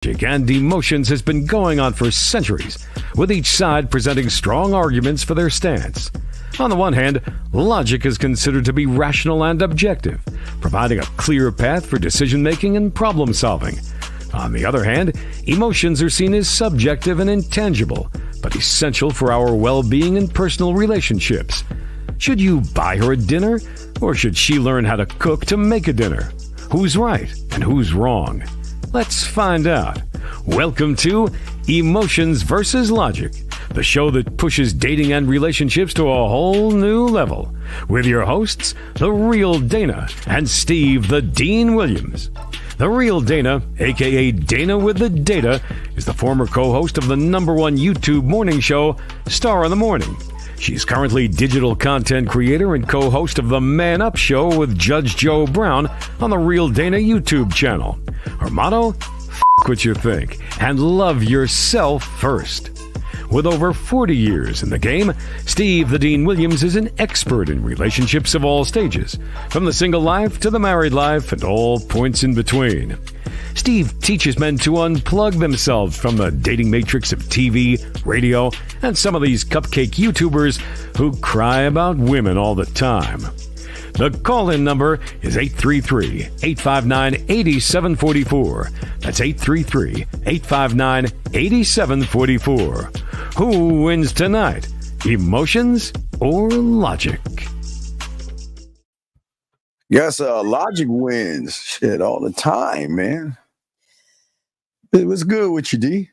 and emotions has been going on for centuries, with each side presenting strong arguments for their stance. On the one hand, logic is considered to be rational and objective, providing a clear path for decision-making and problem-solving. On the other hand, emotions are seen as subjective and intangible, but essential for our well-being and personal relationships. Should you buy her a dinner, or should she learn how to cook to make a dinner? Who's right and who's wrong? Let's find out. Welcome to Emotions versus Logic, the show that pushes dating and relationships to a whole new level, with your hosts, The Real Dana and Steve the Dean Williams. The Real Dana, aka Dana with the Data, is the former co-host of the #1 YouTube morning show, Star in the Morning. She's currently digital content creator and co-host of the Man Up Show with Judge Joe Brown on the Real Dana YouTube channel. Her motto? F*** what you think and love yourself first. With over 40 years in the game, Steve the Dean Williams is an expert in relationships of all stages, from the single life to the married life and all points in between. Steve teaches men to unplug themselves from the dating matrix of TV, radio, and some of these cupcake YouTubers who cry about women all the time. The call-in number is 833-859-8744. That's 833-859-8744. Who wins tonight? Emotions or logic? Yes, logic wins. Shit, all the time, man. It was good with you, D.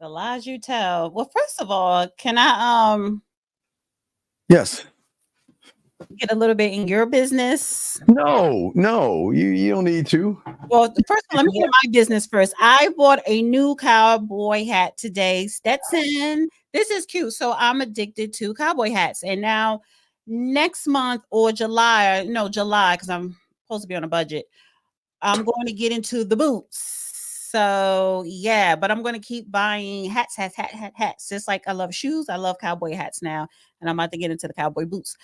The lies you tell. Well, first of all, can I Yes. get a little bit in your business? No, you don't need to. Well, first of all, let me get my business first. I bought a new cowboy hat today, Stetson. This is cute. So I'm addicted to cowboy hats. And now next month or July, because I'm supposed to be on a budget, I'm going to get into the boots. So yeah, but I'm going to keep buying hats. Just like I love shoes, I love cowboy hats now, and I'm about to get into the cowboy boots.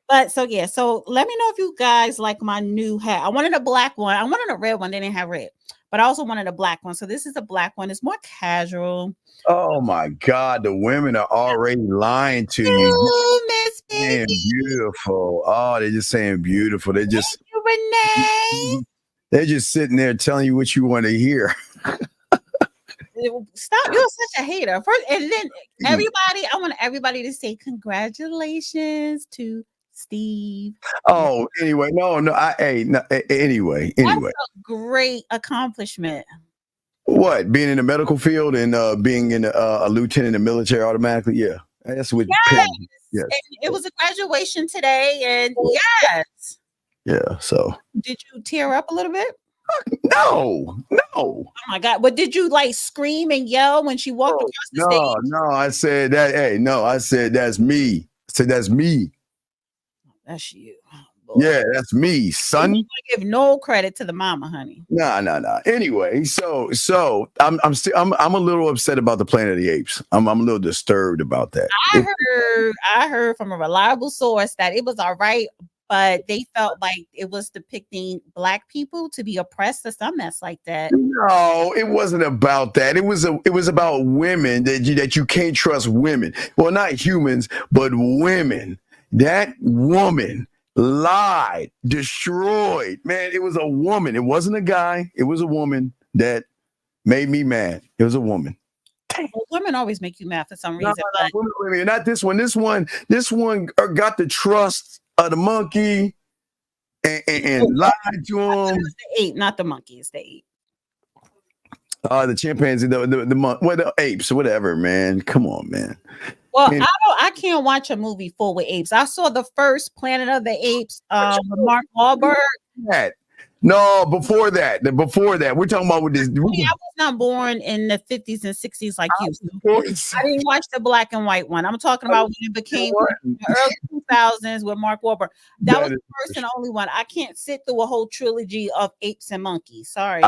But so yeah, so let me know if you guys like my new hat. I wanted a black one. I wanted a red one. They didn't have red, but I also wanted a black one. So this is a black one. It's more casual. Oh my God, the women are already lying to you. Ooh, Miss Saying Baby. beautiful. Oh, they're just saying beautiful. They're just Thank you, Renee. they're just sitting there telling you what you want to hear. Stop! You're such a hater. First, and then everybody, I want everybody to say congratulations to Steve. Oh, anyway, anyway. That's a great accomplishment. What? Being in the medical field and being in a lieutenant in the military automatically? Yeah, that's what. Yes. Yes. And it was a graduation today, and yes. Yeah. So. Did you tear up a little bit? No. Oh my God! But did you like scream and yell when she walked across the stage? No. I said that. Hey, no. I said that's me. I said that's me. That's you. Yeah, that's me, son. You give no credit to the mama, honey. No. Anyway, so I'm a little upset about the Planet of the Apes. I'm a little disturbed about that. I heard from a reliable source that it was all right, but they felt like it was depicting Black people to be oppressed or something that's like that. No, it wasn't about that. It was about women that you can't trust women. Well, not humans, but women. That woman lied, destroyed. Man, it was a woman. It wasn't a guy. It was a woman that made me mad. It was a woman. Well, women always make you mad for some reason. No, not this one. This one got the trust of the monkey and lied to him. It was the ape, not the monkey. It's the ape. The chimpanzee, the apes, whatever, man. Come on, man. Well, I can't watch a movie full with apes. I saw the first Planet of the Apes with Mark Wahlberg. No, before that. We're talking about with this. I was not born in the 50s and 60s like you. I didn't watch the black and white one. I'm talking about when it became the early 2000s with Mark Wahlberg. That was the first and only one. I can't sit through a whole trilogy of apes and monkeys. Sorry.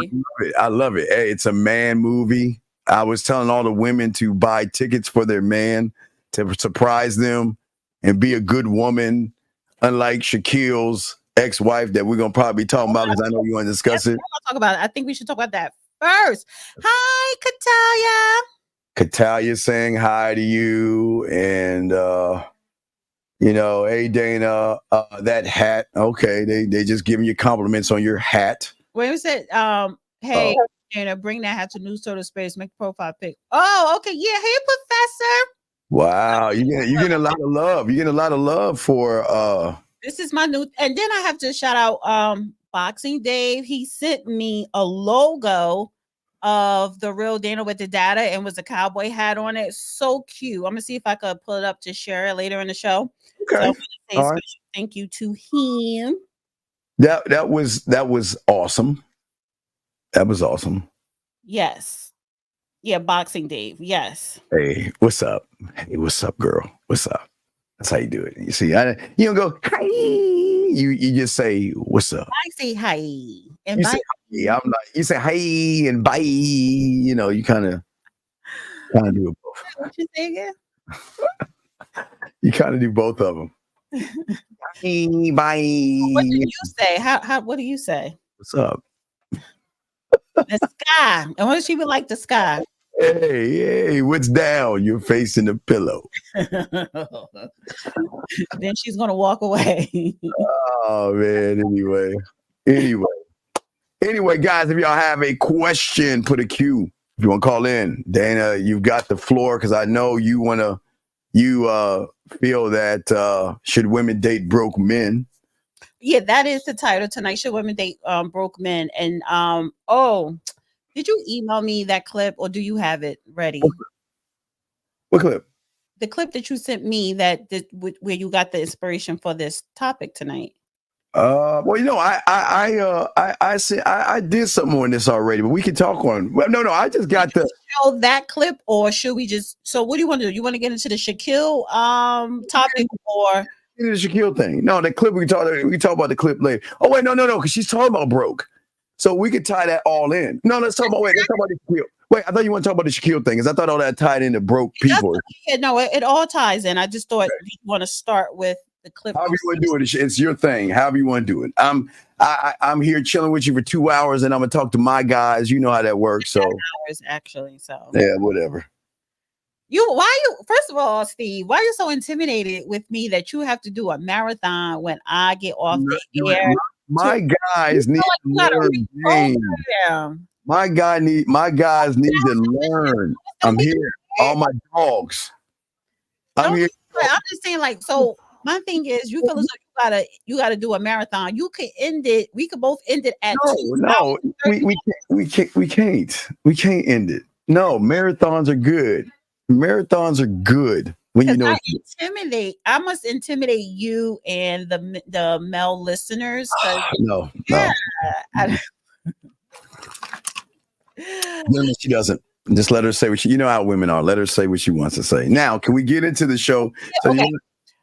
I love it. Hey, it's a man movie. I was telling all the women to buy tickets for their man to surprise them and be a good woman, unlike Shaquille's ex-wife that we're gonna probably be talking about because I know you want to discuss it. Talk about it. I think we should talk about that first. Hi, Katalia. Katalia saying hi to you, and hey Dana, that hat. Okay, they just giving you compliments on your hat. Wait a second. Hey, Dana, bring that hat to News Total Space. Make a profile pic. Oh, okay. Yeah. Hey, Professor. Wow, you getting a lot of love. You getting a lot of love for This is my new, and then I have to shout out Boxing Dave. He sent me a logo of the real Dana with the data and was a cowboy hat on it. So cute. I'm gonna see if I could pull it up to share it later in the show. Okay. So I want to say All a right. special thank you to him. That was awesome. That was awesome. Yes. Yeah, Boxing Dave. Yes. Hey, what's up? Hey, what's up, girl? What's up? That's how you do it. You see, you don't go hi. You just say what's up. I say hi and You bye. say hi. I'm like you say hi and bye. You kind of do it both. What you say again? You kind of do both of them. Hi, bye. What do you say? How? What do you say? What's up? The sky. And what does she be like? The sky. Hey, what's down? You're facing the pillow. Then she's gonna walk away. Oh man. Anyway, guys, if y'all have a question, put a Q. If you want to call in, Dana, you've got the floor because I know you feel that should women date broke men? Yeah, that is the title tonight. Should women date broke men? And did you email me that clip or do you have it ready? What clip? The clip that you sent me where you got the inspiration for this topic tonight. Well, I did something on this already, but we can talk on. Well, no, I just got the show that clip, or should we just? So, what do you want to do? You want to get into the Shaquille topic, or the Shaquille thing? No, the clip we talk about the clip later. Oh wait, no, because she's talking about broke, so we could tie that all in. No, let's talk about the Shaquille. Wait, I thought you want to talk about the Shaquille thing, because I thought all that tied into broke people. Yeah, no, it all ties in. I just thought you want to start with the clip. However you want to do it, it's your thing. However you want to do it. I'm here chilling with you for 2 hours, and I'm gonna talk to my guys. You know how that works. So hours actually. So yeah, whatever. First of all, Steve, why are you so intimidated with me that you have to do a marathon when I get off the air? My guys need to learn. My guys need to learn. I'm here. All my dogs. I'm here. I'm just saying, like, so my thing is, you feel as though you gotta do a marathon. You could end it. We could both end it at no. We can't end it. No, marathons are good. Marathons are good when you know. I must intimidate you and the male listeners. No. She doesn't. Just let her say what you know how women are. Let her say what she wants to say. Now, can we get into the show?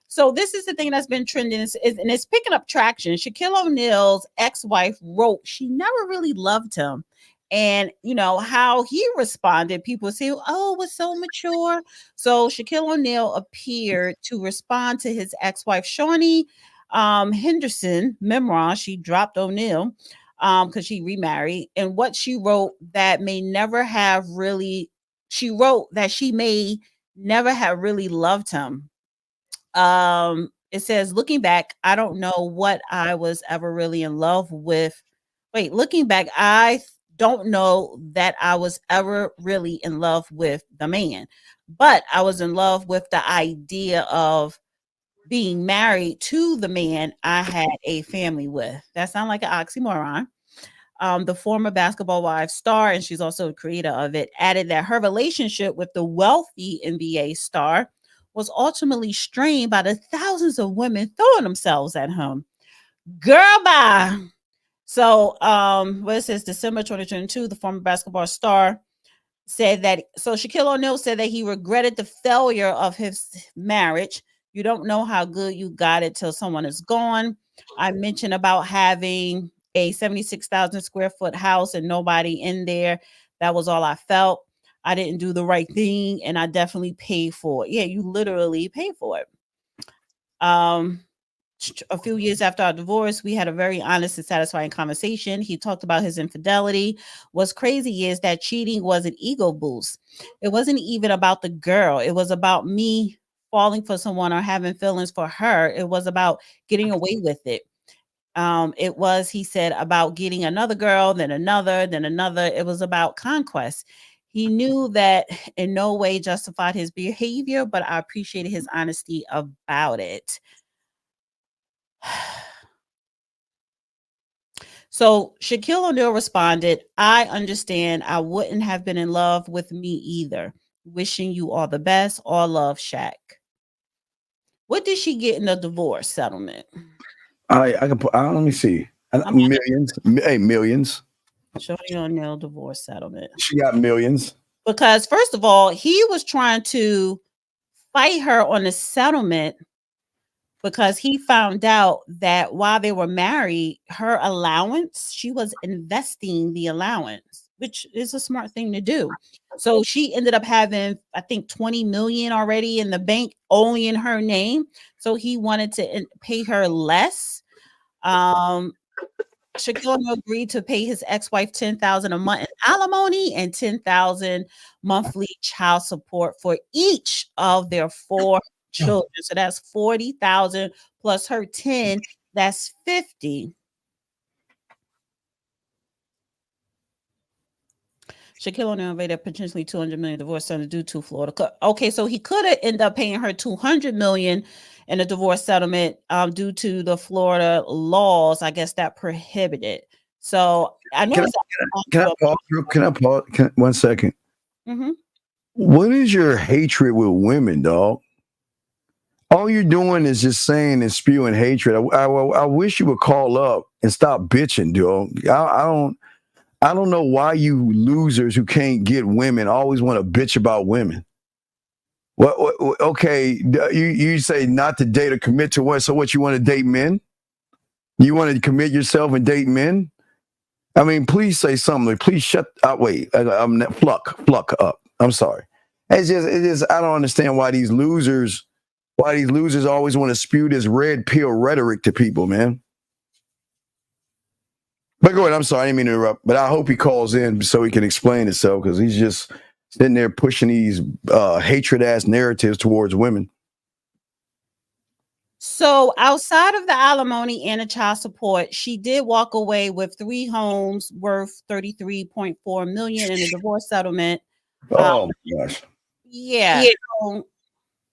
So this is the thing that's been trending, and it's picking up traction. Shaquille O'Neal's ex-wife wrote she never really loved him. And you know how he responded. People say, "Oh, it was so mature." So Shaquille O'Neal appeared to respond to his ex-wife Shawnee Henderson memoir. She dropped O'Neal because she remarried, and what she wrote that may never have really. She wrote that she may never have really loved him. It says, looking back, I don't know what I was ever really in love with. Wait, looking back, I don't know that I was ever really in love with the man, but I was in love with the idea of being married to the man I had a family with. That sounds like an oxymoron. The former Basketball Wives star, and she's also the creator of it, added that her relationship with the wealthy NBA star was ultimately strained by the thousands of women throwing themselves at him. Girl, bye. So, what it says, December 2022, the former basketball star said that. So Shaquille O'Neal said that he regretted the failure of his marriage. You don't know how good you got it till someone is gone. I mentioned about having a 76,000 square foot house and nobody in there. That was all I felt. I didn't do the right thing, and I definitely paid for it. Yeah, you literally pay for it. a few years after our divorce, we had a very honest and satisfying conversation. He talked about his infidelity. What's crazy is that cheating was an ego boost. It wasn't even about the girl. It was about me falling for someone or having feelings for her. It was about getting away with it. It was, he said, about getting another girl, then another, then another. It was about conquest. He knew that in no way justified his behavior, but I appreciated his honesty about it. So Shaquille O'Neal responded, I understand. I wouldn't have been in love with me either. Wishing you all the best. All love, Shaq. What did she get in the divorce settlement? I can put. Let me see. Millions. Hey, millions. Shorty O'Neal divorce settlement. She got millions. Because first of all, he was trying to fight her on the settlement because he found out that while they were married, her allowance, she was investing the allowance, which is a smart thing to do. So she ended up having, I think, 20 million already in the bank, only in her name. So he wanted to pay her less. Shaquille O'Neal agreed to pay his ex-wife $10,000 a month in alimony and $10,000 monthly child support for each of their 4 children. So that's 40,000 plus her 10. That's 50. Shaquille O'Neal made a potentially $200 million divorce settlement due to Florida. Okay, so he could have ended up paying her $200 million in a divorce settlement due to the Florida laws, I guess, that prohibited. So I know. Can I pause? Can I pause? 1 second? Mm-hmm. What is your hatred with women, dog? All you're doing is just saying and spewing hatred. I wish you would call up and stop bitching, dude. I don't know why you losers who can't get women always want to bitch about women. Okay, you say not to date or commit to what? So what, you want to date men? You want to commit yourself and date men? I mean, please say something. Please shut up. Wait, I'm pluck up. I'm sorry. It's just I don't understand why these losers always want to spew this red pill rhetoric to people, man. But go ahead. I'm sorry. I didn't mean to interrupt. But I hope he calls in so he can explain himself, because he's just sitting there pushing these hatred-ass narratives towards women. So outside of the alimony and the child support, she did walk away with 3 homes worth $33.4 million in a divorce settlement. Oh my gosh. Yeah. So,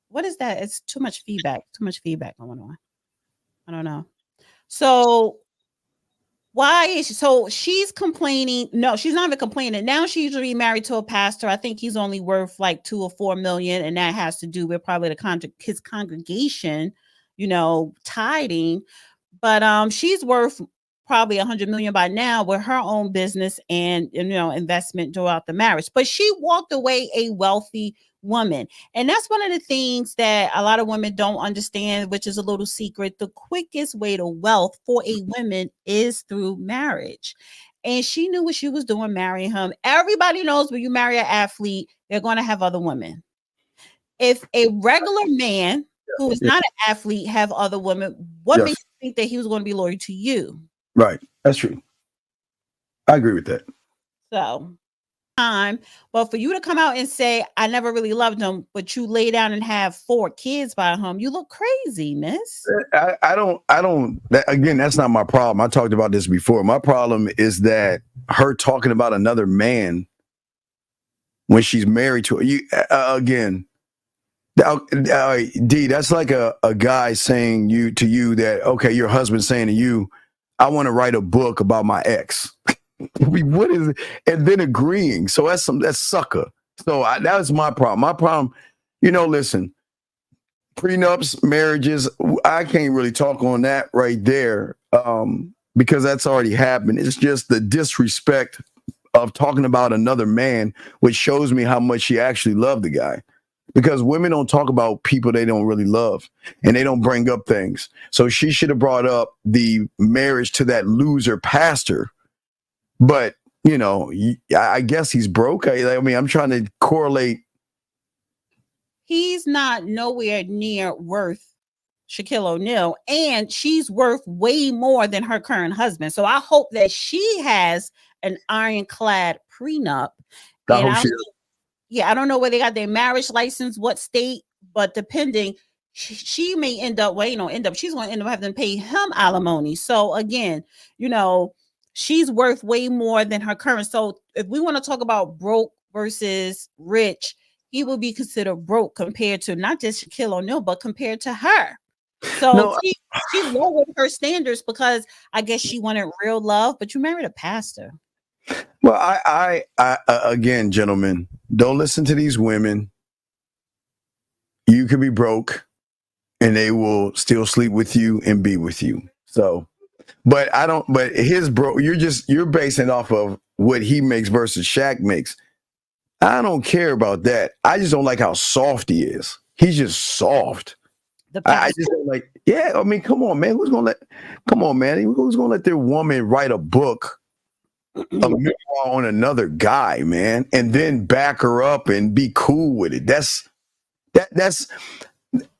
what is that? It's too much feedback. Too much feedback going on. I don't know. So why is she's complaining? No, she's not even complaining. Now she's remarried to a pastor. I think he's only worth like 2 or 4 million, and that has to do with probably his congregation, tithing. But she's worth probably 100 million by now with her own business and investment throughout the marriage. But she walked away a wealthy woman. And that's one of the things that a lot of women don't understand, which is a little secret. The quickest way to wealth for a woman is through marriage. And she knew what she was doing marrying him. Everybody knows when you marry an athlete, they're going to have other women. If a regular man who is not an athlete have other women, what makes you think that he was going to be loyal to you? Right. That's true. I agree with that. So, but for you to come out and say, I never really loved him, but you lay down and have 4 kids by him, you look crazy, miss. Again, that's not my problem. I talked about this before. My problem is that her talking about another man when she's married to you again. D, that's like a guy saying to you that, okay, your husband saying to you, I want to write a book about my ex. What is it? And then agreeing. So that's sucker. So that was my problem. My problem, listen, prenups, marriages, I can't really talk on that right there because that's already happened. It's just the disrespect of talking about another man, which shows me how much she actually loved the guy. Because women don't talk about people they don't really love, and they don't bring up things. So she should have brought up the marriage to that loser pastor. But, I guess he's broke. I mean, I'm trying to correlate. He's not nowhere near worth Shaquille O'Neal, and she's worth way more than her current husband. So I hope that she has an ironclad prenup. I And hope she. I don't know where they got their marriage license, what state, but depending, she may end up, well, she's going to end up having to pay him alimony. So again, she's worth way more than her current. So if we want to talk about broke versus rich, he will be considered broke compared to not just Shaquille O'Neal, but compared to her. So No, she lowered her standards because I guess she wanted real love, but you married a pastor. well, I again, gentlemen, don't listen to these women. You could be broke, and they will still sleep with you and be with you. So, but I don't. But his bro, you're basing off of what he makes versus Shaq makes. I don't care about that. I just don't like how soft he is. He's just soft. I just don't like. Yeah, I mean, come on, man. Come on, man. Who's gonna let their woman write a book, a memoir on another guy, man, and then back her up and be cool with it? That's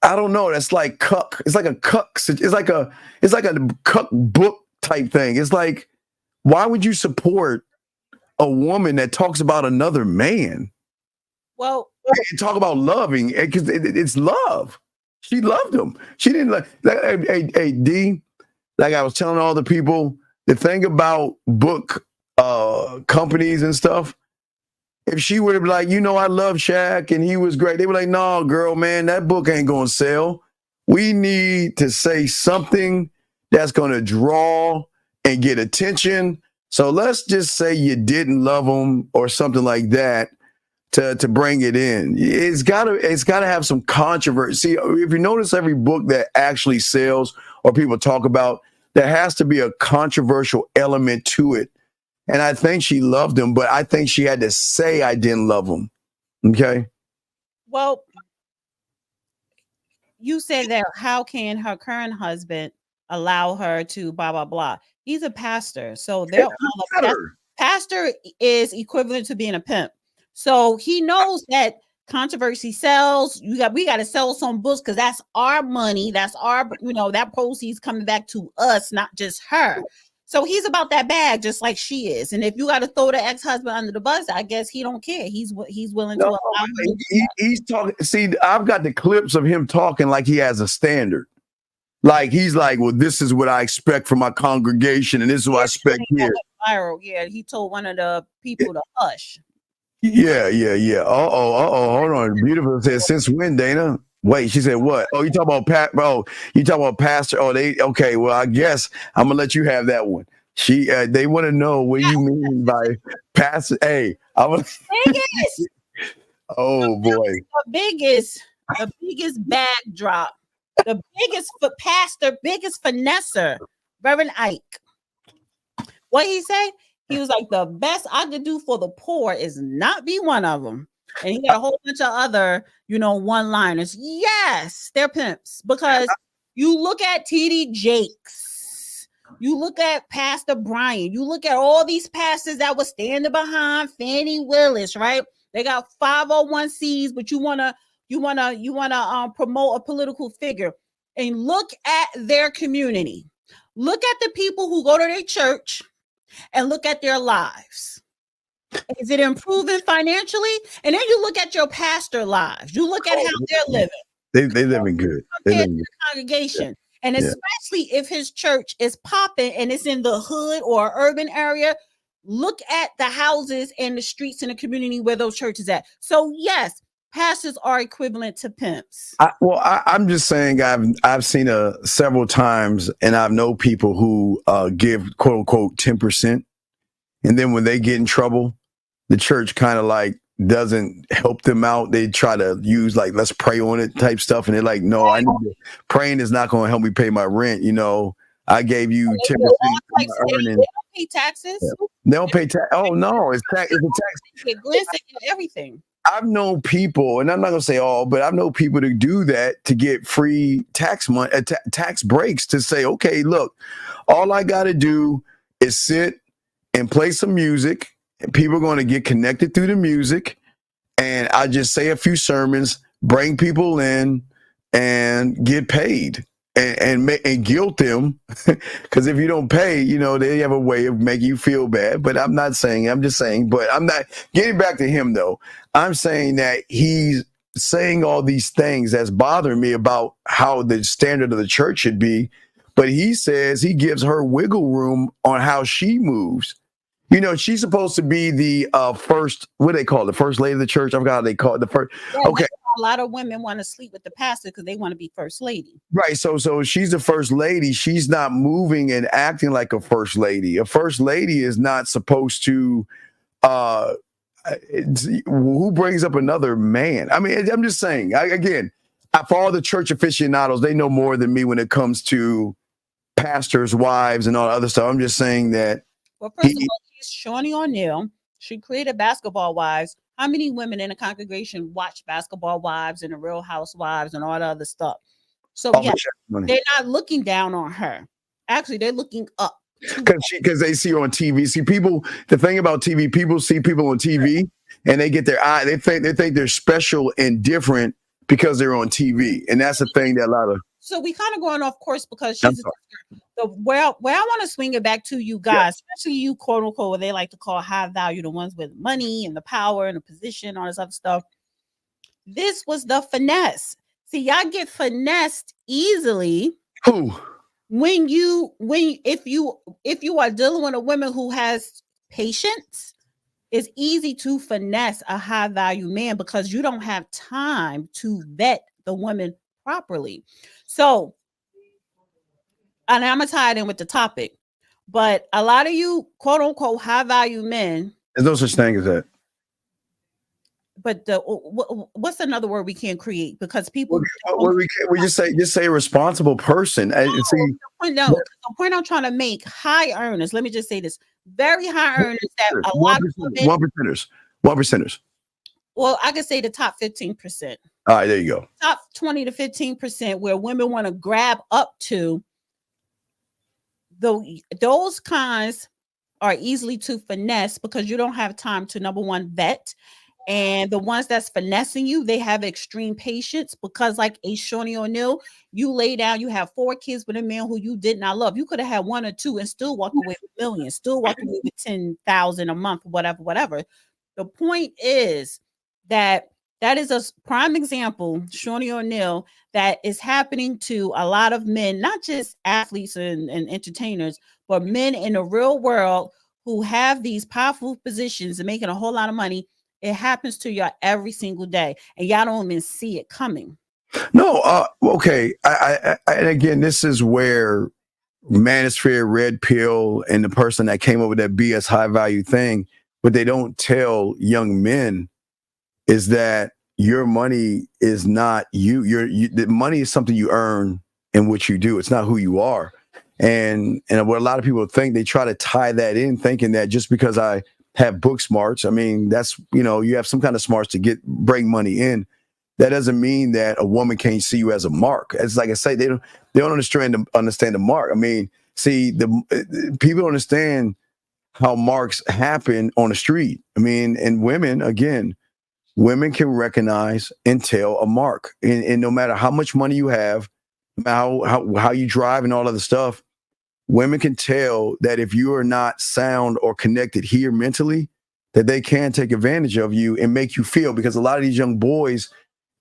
I don't know. That's like cuck. It's like a cuck. It's like a cuck book type thing. It's like, why would you support a woman that talks about another man? Well, and talk about loving, because it's love. She loved him. She didn't like. Hey, D. Like I was telling all the people, the thing about book companies and stuff. If she would have been like, I love Shaq and he was great, they were like, no, girl, man, that book ain't gonna sell. We need to say something that's gonna draw and get attention. So let's just say you didn't love him or something like that to bring it in. It's gotta have some controversy. If you notice every book that actually sells or people talk about, there has to be a controversial element to it. And I think she loved him, but I think she had to say I didn't love him. Okay. Well, you said that how can her current husband allow her to blah, blah, blah. He's a pastor. So they're all pastor is equivalent to being a pimp. So he knows that controversy sells. We got to sell some books because that's our money. That's our, that proceeds coming back to us, not just her. So he's about that bag just like she is. And if you got to throw the ex-husband under the bus, I guess he don't care. He's willing to allow he's talking. See, I've got the clips of him talking like he has a standard. Like he's like, well, this is what I expect from my congregation, and this is what I expect here. Viral. Yeah, he told one of the people to hush. Yeah. Hold on. Beautiful said, since when, Dana? Wait, she said what? Oh, you talk about you talk about pastor. Oh, okay. Well, I guess I'm gonna let you have that one. They want to know what you mean by pastor. Hey, biggest. Oh boy. The biggest bag drop. The biggest pastor, biggest finesser, Reverend Ike. What he say? He was like, the best I could do for the poor is not be one of them. And he got a whole bunch of other, one-liners. Yes, they're pimps. Because you look at TD Jakes, you look at Pastor Brian, you look at all these pastors that were standing behind Fannie Willis, right? They got 501Cs, but you wanna promote a political figure. And look at their community. Look at the people who go to their church and look at their lives. Is it improving financially? And then you look at your pastor lives. You look at how they're living. They living good. Compared to the congregation. Yeah. And especially if his church is popping and it's in the hood or urban area, look at the houses and the streets in the community where those churches at. So yes, pastors are equivalent to pimps. I'm just saying I've seen several times, and I've known people who give quote unquote 10%, and then when they get in trouble, the church kind of like doesn't help them out. They try to use like let's pray on it type stuff, and they're like, no, praying is not going to help me pay my rent. I gave you 10%. They don't pay taxes. Yeah. They don't pay tax. Oh no, it's tax. It's a tax. Everything. I've known people, and I'm not gonna say all, but I've known people to do that to get free tax money, tax breaks. To say, okay, look, all I got to do is sit and play some music, and people are going to get connected through the music, and I just say a few sermons, bring people in, and get paid. and guilt them, because if you don't pay, they have a way of making you feel bad. But I'm just saying, but I'm not getting back to him though. I'm saying that he's saying all these things that's bothering me about how the standard of the church should be. But he says he gives her wiggle room on how she moves. She's supposed to be the first, what do they call it? The first lady of the church. I forgot how they call it. The first. Yeah, okay. A lot of women want to sleep with the pastor because they want to be first lady. Right. So she's the first lady. She's not moving and acting like a first lady. A first lady is not supposed to. Who brings up another man? I mean, I'm just saying. For all the church aficionados, they know more than me when it comes to pastors' wives and all other stuff. I'm just saying that. Well, first of all, she's Shawnee O'Neal. She created Basketball Wives. How many women in the congregation watch Basketball Wives and the Real Housewives and all the other stuff? So yeah, they're not looking down on her. Actually, they're looking up. Because they see her on TV. See, people. The thing about TV, people see people on TV and they get their eye. They think they're special and different because they're on TV, and that's the thing that a lot of. So we kind of going off course because she's where I want to swing it back to you guys, especially you, quote unquote, what they like to call high value, the ones with money and the power and the position, all this other stuff. This was the finesse. See, y'all get finessed easily. Who? If you are dealing with a woman who has patience, it's easy to finesse a high value man because you don't have time to vet the woman properly. So, and I'm gonna tie it in with the topic, but a lot of you quote unquote high value men. There's no such thing as that. But what's another word we can't create? Because people we just say a responsible person. The point I'm trying to make, high earners. Let me just say this: very high earners that a lot of women, one percenters. Well, I could say the top 15%. All right, there you go. Top 20 to 15% where women want to grab up to. Those kinds are easily to finesse because you don't have time to, number one, vet. And the ones that's finessing you, they have extreme patience because, like a Shawnee O'Neal, you lay down, you have 4 kids with a man who you did not love. You could have had 1 or 2 and still walk away with millions, still walk away with 10,000 a month, whatever. The point is that is a prime example, Shawnee O'Neal, that is happening to a lot of men, not just athletes and entertainers, but men in the real world who have these powerful positions and making a whole lot of money. It happens to y'all every single day, and y'all don't even see it coming. No, okay. And again, this is where Manosphere, Red Pill, and the person that came up with that BS high value thing, what they don't tell young men is that your money is not you. The money is something you earn in what you do. It's not who you are. And what a lot of people think, they try to tie that in, thinking that just because I have book smarts, I mean, that's, you have some kind of smarts to bring money in. That doesn't mean that a woman can't see you as a mark. It's like I say, they don't understand the mark. I mean, see, the people don't understand how marks happen on the street. I mean, and women can recognize and tell a mark. And no matter how much money you have, how you drive and all other stuff, women can tell that if you are not sound or connected here mentally, that they can take advantage of you and make you feel, because a lot of these young boys,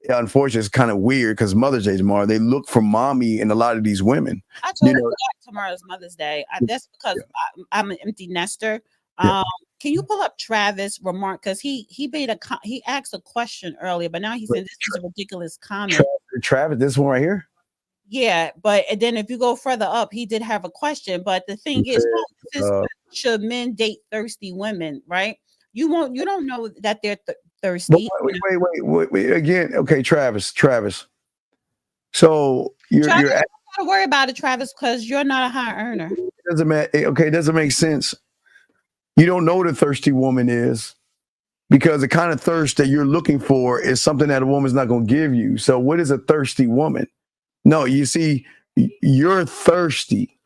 unfortunately, it's kind of weird because Mother's Day is tomorrow. They look for mommy in a lot of these women. I totally forgot tomorrow's Mother's Day. That's because I'm an empty nester. Can you pull up Travis' remark? Because he asked a question earlier, but now he said this is a ridiculous comment. Travis, this one right here? Yeah, but then if you go further up, he did have a question. But the thing is, should men date thirsty women? Right? You don't know that they're thirsty. Wait. Again, okay, Travis. So you're don't got to worry about it, Travis, because you're not a high earner. It doesn't make sense. You don't know what a thirsty woman is, because the kind of thirst that you're looking for is something that a woman's not going to give you. So what is a thirsty woman? No, you see, you're thirsty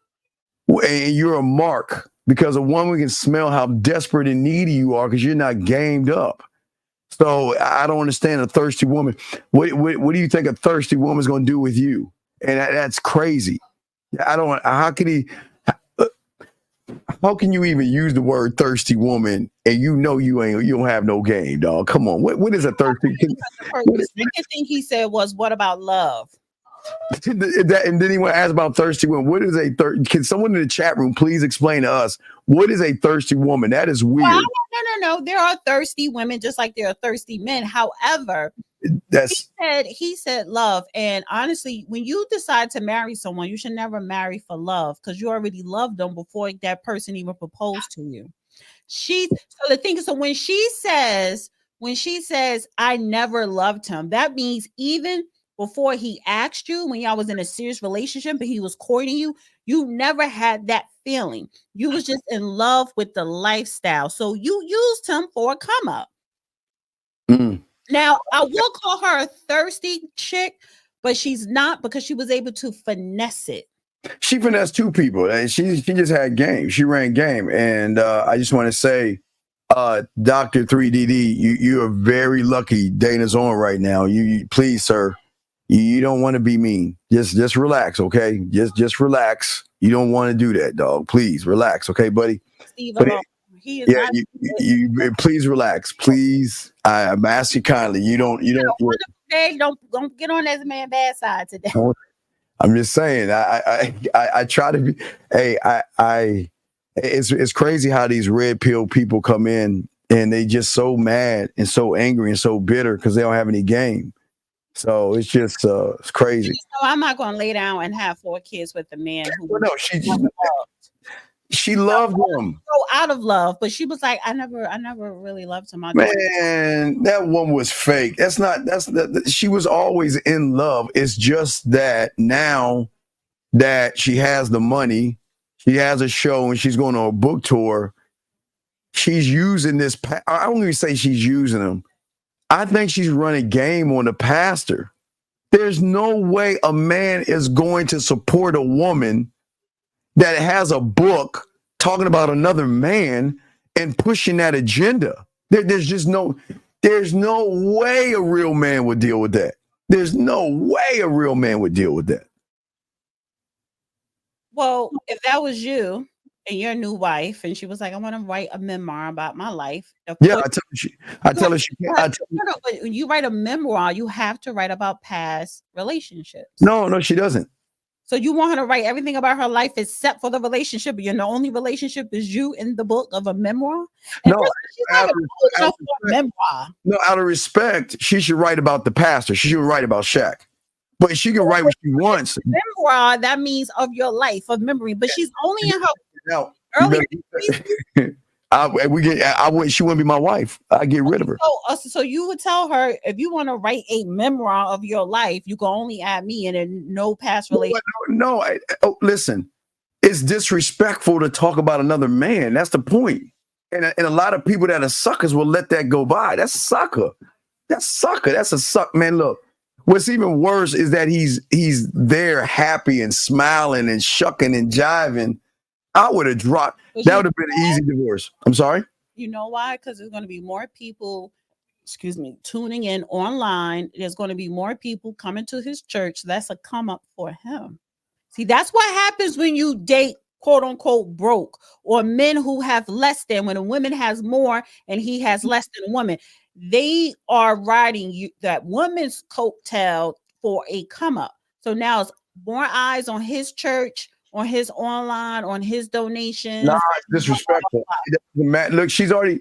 and you're a mark, because a woman can smell how desperate and needy you are because you're not gamed up. So I don't understand a thirsty woman. What do you think a thirsty woman's going to do with you? and that's crazy. I don't. How can you even use the word thirsty woman and you don't have no game, dog? Come on, what is a thirsty? The second thing he said was, "What about love?" And then he went to ask about thirsty woman. What is a Can someone in the chat room please explain to us what is a thirsty woman? That is weird. Well, no. There are thirsty women just like there are thirsty men. However, he said love. And honestly, when you decide to marry someone, you should never marry for love because you already loved them before that person even proposed to you. So the thing is, so when she says, I never loved him, that means even before he asked you, when y'all was in a serious relationship and he was courting you, you never had that feeling. You was just in love with the lifestyle. So you used him for a come up. Now, I will call her a thirsty chick, but she's not because she was able to finesse it. She finessed two people, and she just had game. She ran game, and I just want to say, Dr. 3DD, you are very lucky. Dana's on right now. You please, sir, you don't want to be mean. Just relax, okay? Just relax. You don't want to do that, dog. Please relax, okay, buddy? Steve, he is yeah, you please relax, please. I'm asking kindly. You don't get on that man bad side today. I'm just saying. I try to be. Hey, it's crazy how these red pill people come in and they just so mad and so angry and so bitter because they don't have any game. So it's just it's crazy. So I'm not going to lay down and have 4 kids with a man who. Well, no, she loved him. So out of love, but she was like, I never really loved him. Man, that one was fake. She was always in love. It's just that now that she has the money, she has a show and she's going on a book tour. She's using this. I don't even say she's using him. I think she's running game on the pastor. There's no way a man is going to support a woman that has a book talking about another man and pushing that agenda. There's no way a real man would deal with that. There's no way a real man would deal with that. Well, if that was you and your new wife, and she was like, I want to write a memoir about my life. Yeah, I tell her she can't. When you write a memoir, you have to write about past relationships. No, she doesn't. So you want her to write everything about her life except for the relationship, and the only relationship is you in the book of a memoir? And out of respect, she should write about the pastor. She should write about Shaq. But she can write what she wants. Memoir, that means of your life, of memory. But she's only in her early. She wouldn't be my wife. I get rid of her. So you would tell her, if you want to write a memoir of your life, you can only add me and then no past relationship. No, listen, it's disrespectful to talk about another man. That's the point. And a lot of people that are suckers will let that go by. That's sucker. That's a suck, man. Look, what's even worse is that he's there happy and smiling and shucking and jiving. I would have dropped. That would have been an easy divorce. I'm sorry. You know why? Because there's going to be more people, tuning in online. There's going to be more people coming to his church. That's a come up for him. See, that's what happens when you date, quote unquote, broke, or men who have less than. When a woman has more and he has less than a woman, they are riding that woman's coattail for a come up. So now it's more eyes on his church, on his online, on his donations. Nah, it's disrespectful. Look, she's already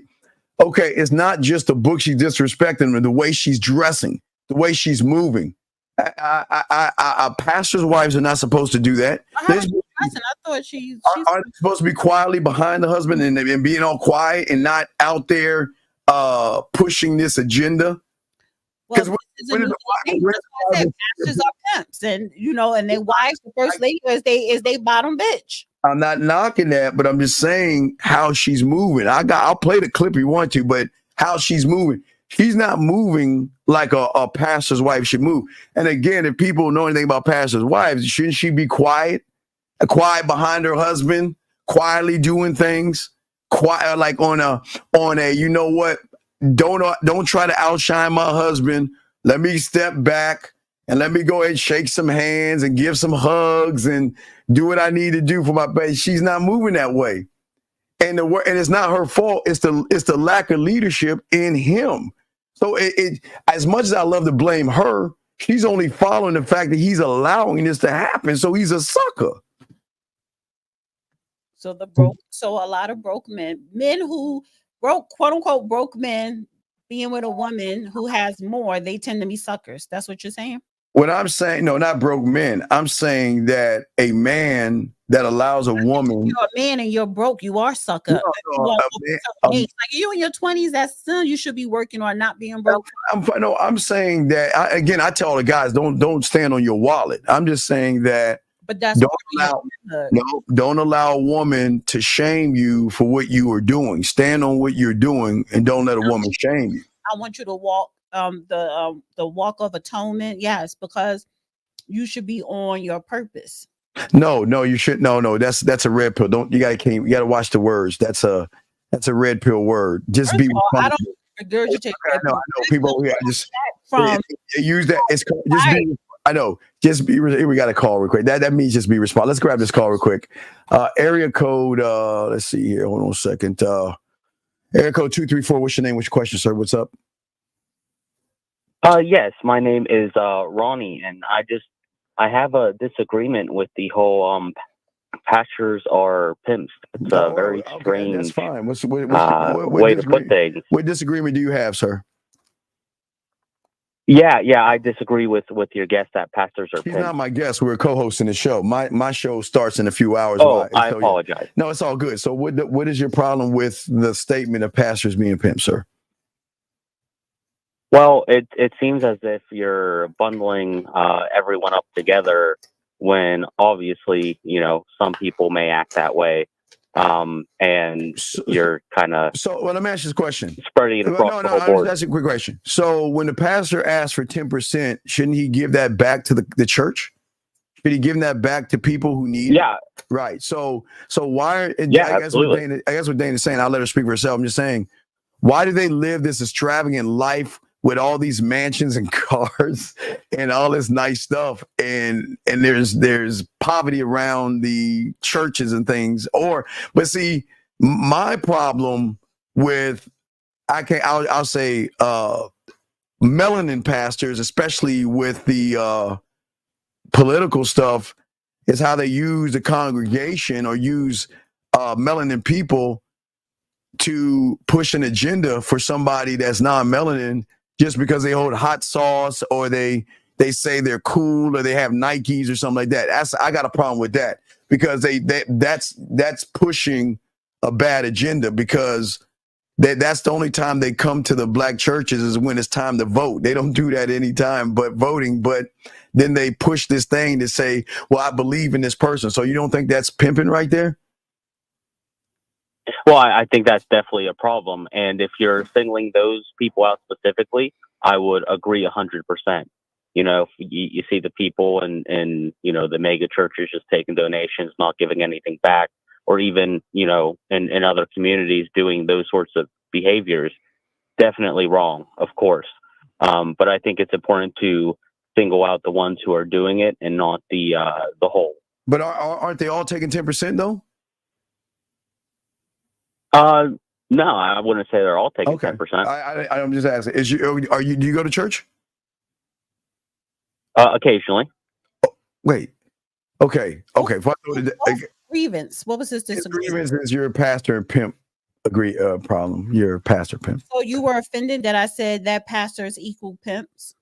okay. It's not just a book she's disrespecting, the way she's dressing, the way she's moving. Pastors' wives are not supposed to do that. I thought she's are they supposed to be quietly behind the husband and being all quiet and not out there pushing this agenda? Because pastors are pimps, and and their wives, the first lady, is they bottom bitch. I'm not knocking that, but I'm just saying how she's moving. I'll play the clip you want to, but how she's moving. She's not moving like a pastor's wife should move. And again, if people know anything about pastors' wives, shouldn't she be quiet behind her husband, quietly doing things, quiet, like on a you know what? Don't try to outshine my husband. Let me step back and let me go ahead and shake some hands and give some hugs and do what I need to do for my baby. She's not moving that way. And it's not her fault. It's the lack of leadership in him. So it as much as I love to blame her, she's only following the fact that he's allowing this to happen. So he's a sucker. So a lot of broke men who quote unquote broke men being with a woman who has more, they tend to be suckers. That's what you're saying? What I'm saying, no, not broke men. I'm saying that a man that allows a woman. You're a man and you're broke. You are sucker. Like you in your 20s, that's still you should be working on not being broke. I'm saying that I tell the guys, don't stand on your wallet. I'm just saying that. But that's don't allow a woman to shame you for what you are doing. Stand on what you're doing and don't let a woman shame you. I want you to walk the walk of atonement. Yes, because you should be on your purpose. No, you should. No, that's a red pill. You gotta watch the words. That's a red pill word. Just be responsible. I don't regurgitate. I know people. Yeah, just use that. It's just right. I know. Just be. We got a call real quick. That means just be responsible. Let's grab this call real quick. Area code. Let's see here. Hold on a second. Area code 234. What's your name? What's your question, sir? What's up? Yes, my name is Ronnie, and I have a disagreement with the whole pastors are pimps. It's a very strange. That's fine. What way to put things. What disagreement do you have, sir? Yeah, I disagree with your guest that pastors are He's pimps. not my guest. We're co-hosting the show. My show starts in a few hours. Oh, I apologize. No, it's all good. So what is your problem with the statement of pastors being pimps, sir? Well, it seems as if you're bundling everyone up together when obviously, some people may act that way. And you're kind of let me ask you this question. Spreading it across the whole board. That's a quick question. So when the pastor asks for 10%, shouldn't he give that back to the church? Should he give that back to people who need it? Right. So why? I guess what Dana's saying, I'll let her speak for herself. I'm just saying, why do they live this extravagant life with all these mansions and cars and all this nice stuff, and there's poverty around the churches and things? But see, my problem with I'll say melanin pastors, especially with the political stuff, is how they use the congregation or use melanin people to push an agenda for somebody that's non-melanin, just because they hold hot sauce or they say they're cool or they have Nikes or something like that. I got a problem with that, because that's pushing a bad agenda, because that's the only time they come to the black churches is when it's time to vote. They don't do that anytime but voting, but then they push this thing to say, well, I believe in this person. So you don't think that's pimping right there? Well, I think that's definitely a problem. And if you're singling those people out specifically, I would agree 100%. You see the people and the mega churches just taking donations, not giving anything back, or even, in other communities doing those sorts of behaviors. Definitely wrong, of course. But I think it's important to single out the ones who are doing it and not the whole. But aren't they all taking 10% though? No, I wouldn't say they're all taking 10%. I'm just asking. Do you go to church? Occasionally. Oh, wait. Okay. Grievance. What was his disagreement? Grievance is your pastor and pimp problem. Your pastor pimp. So you were offended that I said that pastors equal pimps?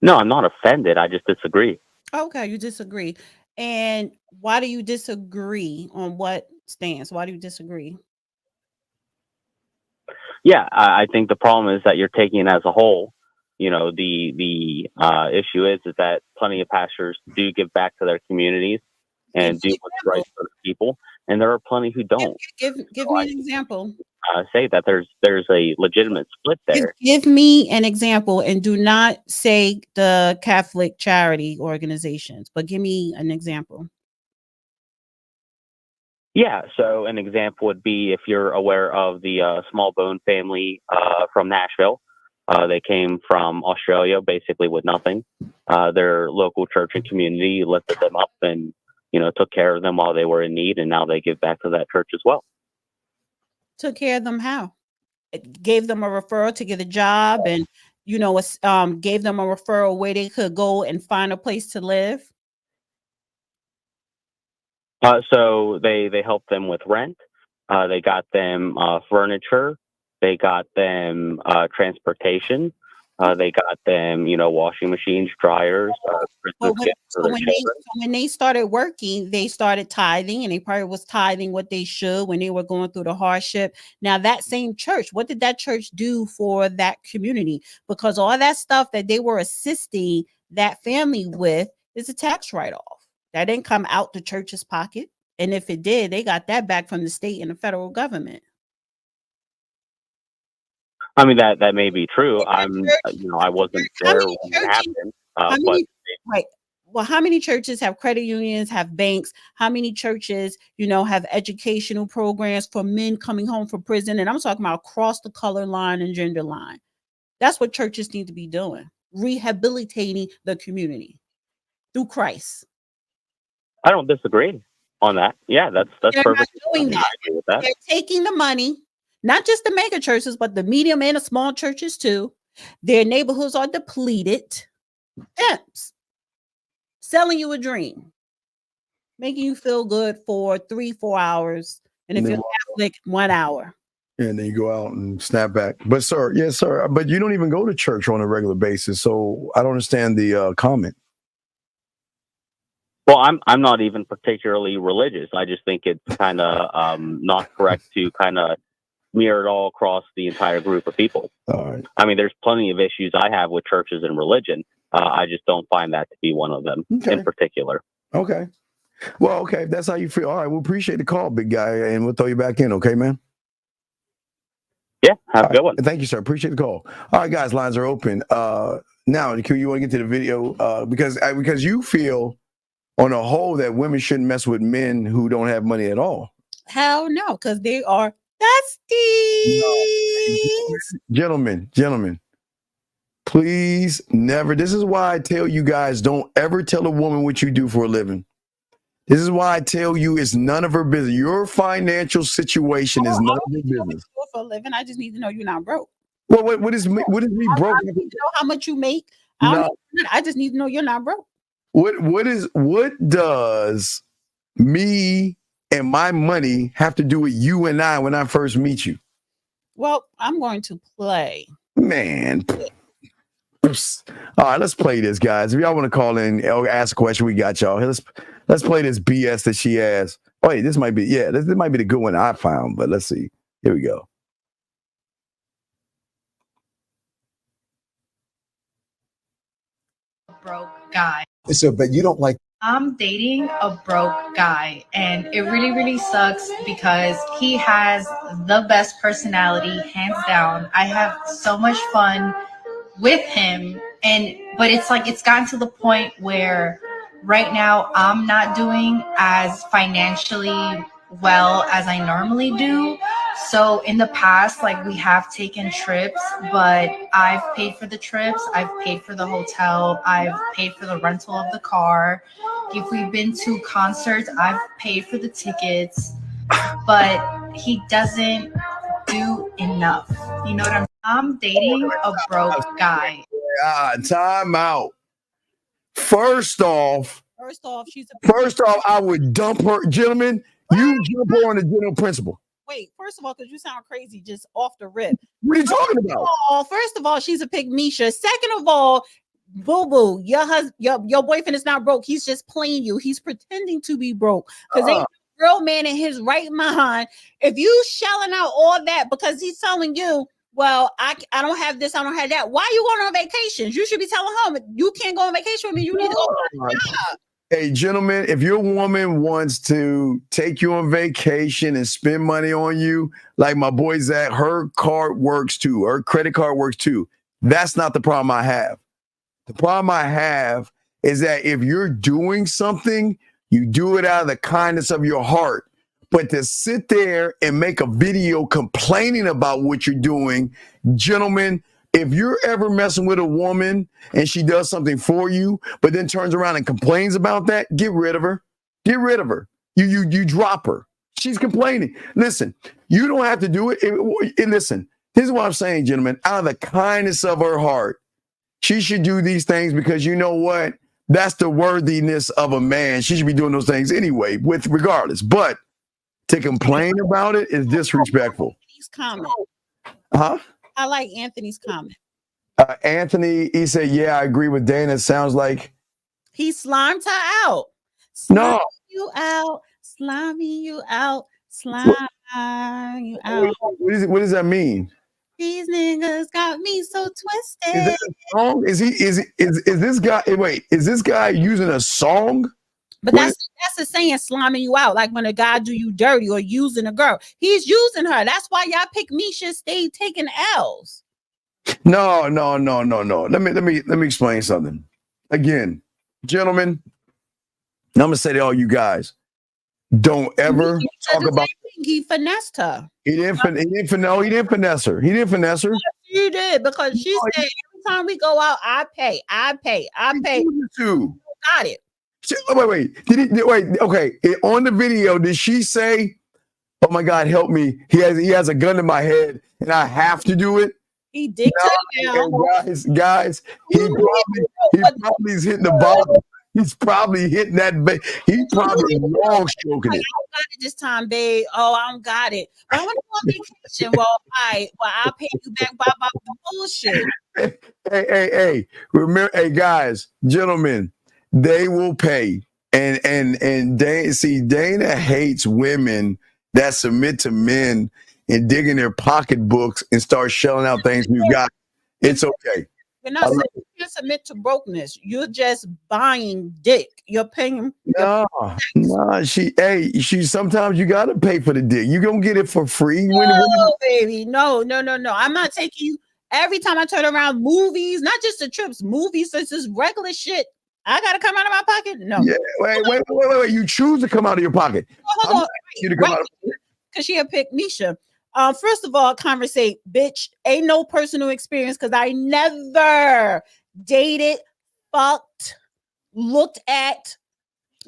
No, I'm not offended. I just disagree. Okay, you disagree. And why do you disagree? On what stance? Why do you disagree? Yeah, I think the problem is that you're taking it as a whole. The issue is that plenty of pastors do give back to their communities and do what's right for the people, and there are plenty who don't. Give me an example. Say that there's a legitimate split there. Give me an example, and do not say the Catholic charity organizations, but give me an example. Yeah, so an example would be, if you're aware of the Small Bone family from Nashville, They came from Australia, basically with nothing. Their local church and community lifted them up and, took care of them while they were in need, and now they give back to that church as well. Took care of them how? It gave them a referral to get a job, and gave them a referral where they could go and find a place to live. So they helped them with rent. They got them furniture. They got them transportation. They got them, washing machines, dryers, Christmas gifts for their children. When they started working, they started tithing, and they probably was tithing what they should when they were going through the hardship. Now, that same church, what did that church do for that community? Because all that stuff that they were assisting that family with is a tax write-off. That didn't come out the church's pocket. And if it did, they got that back from the state and the federal government. I mean, that may be true. I wasn't there when it happened. How many churches have credit unions, have banks? How many churches, have educational programs for men coming home from prison? And I'm talking about across the color line and gender line. That's what churches need to be doing, rehabilitating the community through Christ. I don't disagree on that. Yeah, that's perfect. Doing that. They're taking the money. Not just the mega churches, but the medium and the small churches too. Their neighborhoods are depleted. Pimps. Selling you a dream. Making you feel good for 3-4 hours. And if you're Catholic, 1 hour. And then you go out and snap back. But sir, yes, sir. But you don't even go to church on a regular basis. So I don't understand the comment. Well, I'm not even particularly religious. I just think it's kind of not correct to kind of mirror it all across the entire group of people. All right. I mean, there's plenty of issues I have with churches and religion. I just don't find that to be one of them in particular. Okay. Well, okay. If that's how you feel. All right. We appreciate the call, big guy. And we'll throw you back in. Okay, man? Yeah. Have a good one. Thank you, sir. Appreciate the call. All right, guys. Lines are open. Now, Q, you want to get to the video? Because you feel on a whole that women shouldn't mess with men who don't have money at all. Hell no, because they are dusty. Gentlemen, please never. This is why I tell you guys, don't ever tell a woman what you do for a living. This is why I tell you it's none of her business. Your financial situation is none of your business. For a living, I just need to know you're not broke. Well, what is me broke? I need to know how much you make. I just need to know you're not broke. What does me and my money have to do with you and I when I first meet you? Well, I'm going to play. Man. All right, let's play this, guys. If y'all want to call in or ask a question, we got y'all. Let's play this BS that she has. Oh, wait, this might be the good one I found, but let's see. Here we go. Broke guy. So, but you don't like. I'm dating a broke guy, and it really, really sucks because he has the best personality, hands down. I have so much fun with him, but it's like it's gotten to the point where right now I'm not doing as financially well as I normally do. So in the past, like, we have taken trips, but I've paid for the trips, I've paid for the hotel, I've paid for the rental of the car. If we've been to concerts, I've paid for the tickets, but he doesn't do enough. You know what I'm dating a broke guy. Time out. First off, I would dump her. Gentlemen, you jump her on the general principle. Wait, first of all, because you sound crazy just off the rip. What are you talking about? First of all, she's a pygmisha. Second of all, boo-boo, your boyfriend is not broke. He's just playing you. He's pretending to be broke because ain't no real man in his right mind. If you shelling out all that because he's telling you, well, I don't have this, I don't have that. Why are you going on vacations? You should be telling him you can't go on vacation with me. You need to go on a job. Hey, gentlemen, if your woman wants to take you on vacation and spend money on you, like my boy Zach, her card works too. Her credit card works too. That's not the problem I have. The problem I have is that if you're doing something, you do it out of the kindness of your heart. But to sit there and make a video complaining about what you're doing, gentlemen, if you're ever messing with a woman and she does something for you, but then turns around and complains about that, get rid of her. Get rid of her. You drop her. She's complaining. Listen, you don't have to do it. Listen, this is what I'm saying, gentlemen. Out of the kindness of her heart, she should do these things because you know what? That's the worthiness of a man. She should be doing those things anyway, regardless. But to complain about it is disrespectful. Anthony's comment. Huh? I like Anthony's comment. Anthony, he said, yeah, I agree with Dana. It sounds like he slimed her out. No. You out, slimy you out, slime you out. What does that mean? These niggas got me so twisted. Is that a song? Is this guy? Wait, is this guy using a song? But that's the saying, slamming you out, like when a guy do you dirty or using a girl. He's using her. That's why y'all pick Misha stay taking L's. No. Let me explain something. Again, gentlemen, and I'm gonna say to all you guys, don't ever talk about. He finessed her. He didn't finesse her. He didn't finesse her. He did because she said every time we go out, I pay. Too. Got it. Wait. Okay. On the video, did she say, "Oh my God, help me! He has a gun in my head, and I have to do it"? He did. Guys, he probably is hitting the bottom. He's probably hitting that. He's probably long stroking it. I don't got it this time, babe. Oh, I don't got it. I want to go on vacation. Well, all right. Well, I'll pay you back by the bullshit. Hey. Remember, hey, guys, gentlemen, they will pay. And Dana hates women that submit to men and dig in their pocketbooks and start shelling out things you got. It's okay. You're not saying you can't submit to brokenness. You're just buying dick. You're paying. No. She sometimes you gotta pay for the dick. You gonna get it for free. Baby. No. I'm not taking you every time I turn around. Movies, not just the trips, movies, so it's just regular shit. I gotta come out of my pocket. No. Yeah, wait. You choose to come out of your pocket. Hold on. You to come out of because she had picked Misha. First of all, conversate, bitch. Ain't no personal experience because I never dated, fucked, looked at,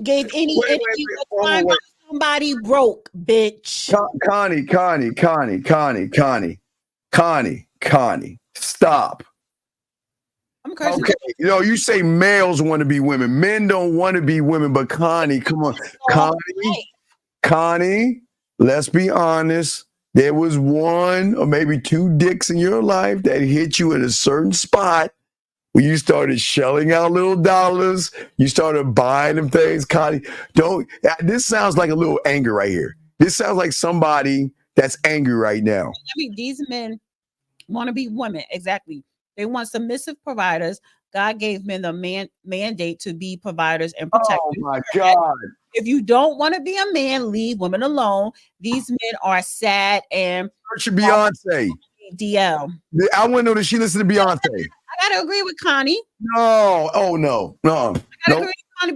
gave any time somebody broke, bitch. Connie, stop. I'm cursing. Okay, you say males want to be women. Men don't want to be women, but Connie, come on. Connie, let's be honest. There was one or maybe two dicks in your life that hit you at a certain spot where you started shelling out little dollars. You started buying them things. Connie, this sounds like a little anger right here. This sounds like somebody that's angry right now. I mean, these men want to be women. Exactly. They want submissive providers. God gave men the mandate to be providers and protectors. Oh my God. If you don't want to be a man, leave women alone. These men are sad and Beyonce. DL. I want to know that she listened to Beyonce. I gotta agree with Connie. No. Oh no. I gotta agree with Connie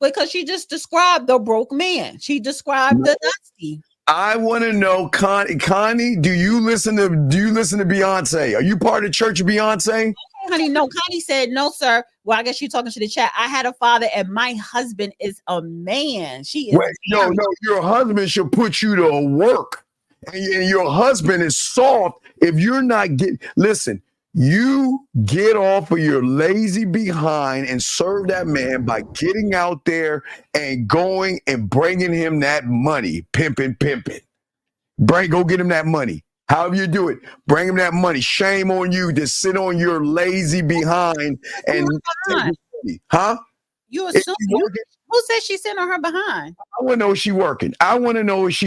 because she just described the broke man. She described the dusty. I want to know, Connie, do you listen to Beyonce? Are you part of the Church of Beyonce? Okay, honey, no. Connie said, no, sir. Well, I guess you're talking to the chat. I had a father and my husband is a man. She is. Wait, no. Your husband should put you to work. And your husband is soft. If you're not listen, you get off of your lazy behind and serve that man by getting out there and going and bringing him that money, pimping. Go get him that money. However you do it, bring him that money. Shame on you to sit on your lazy behind and huh? You assume who said she sitting on her behind? I want to know if she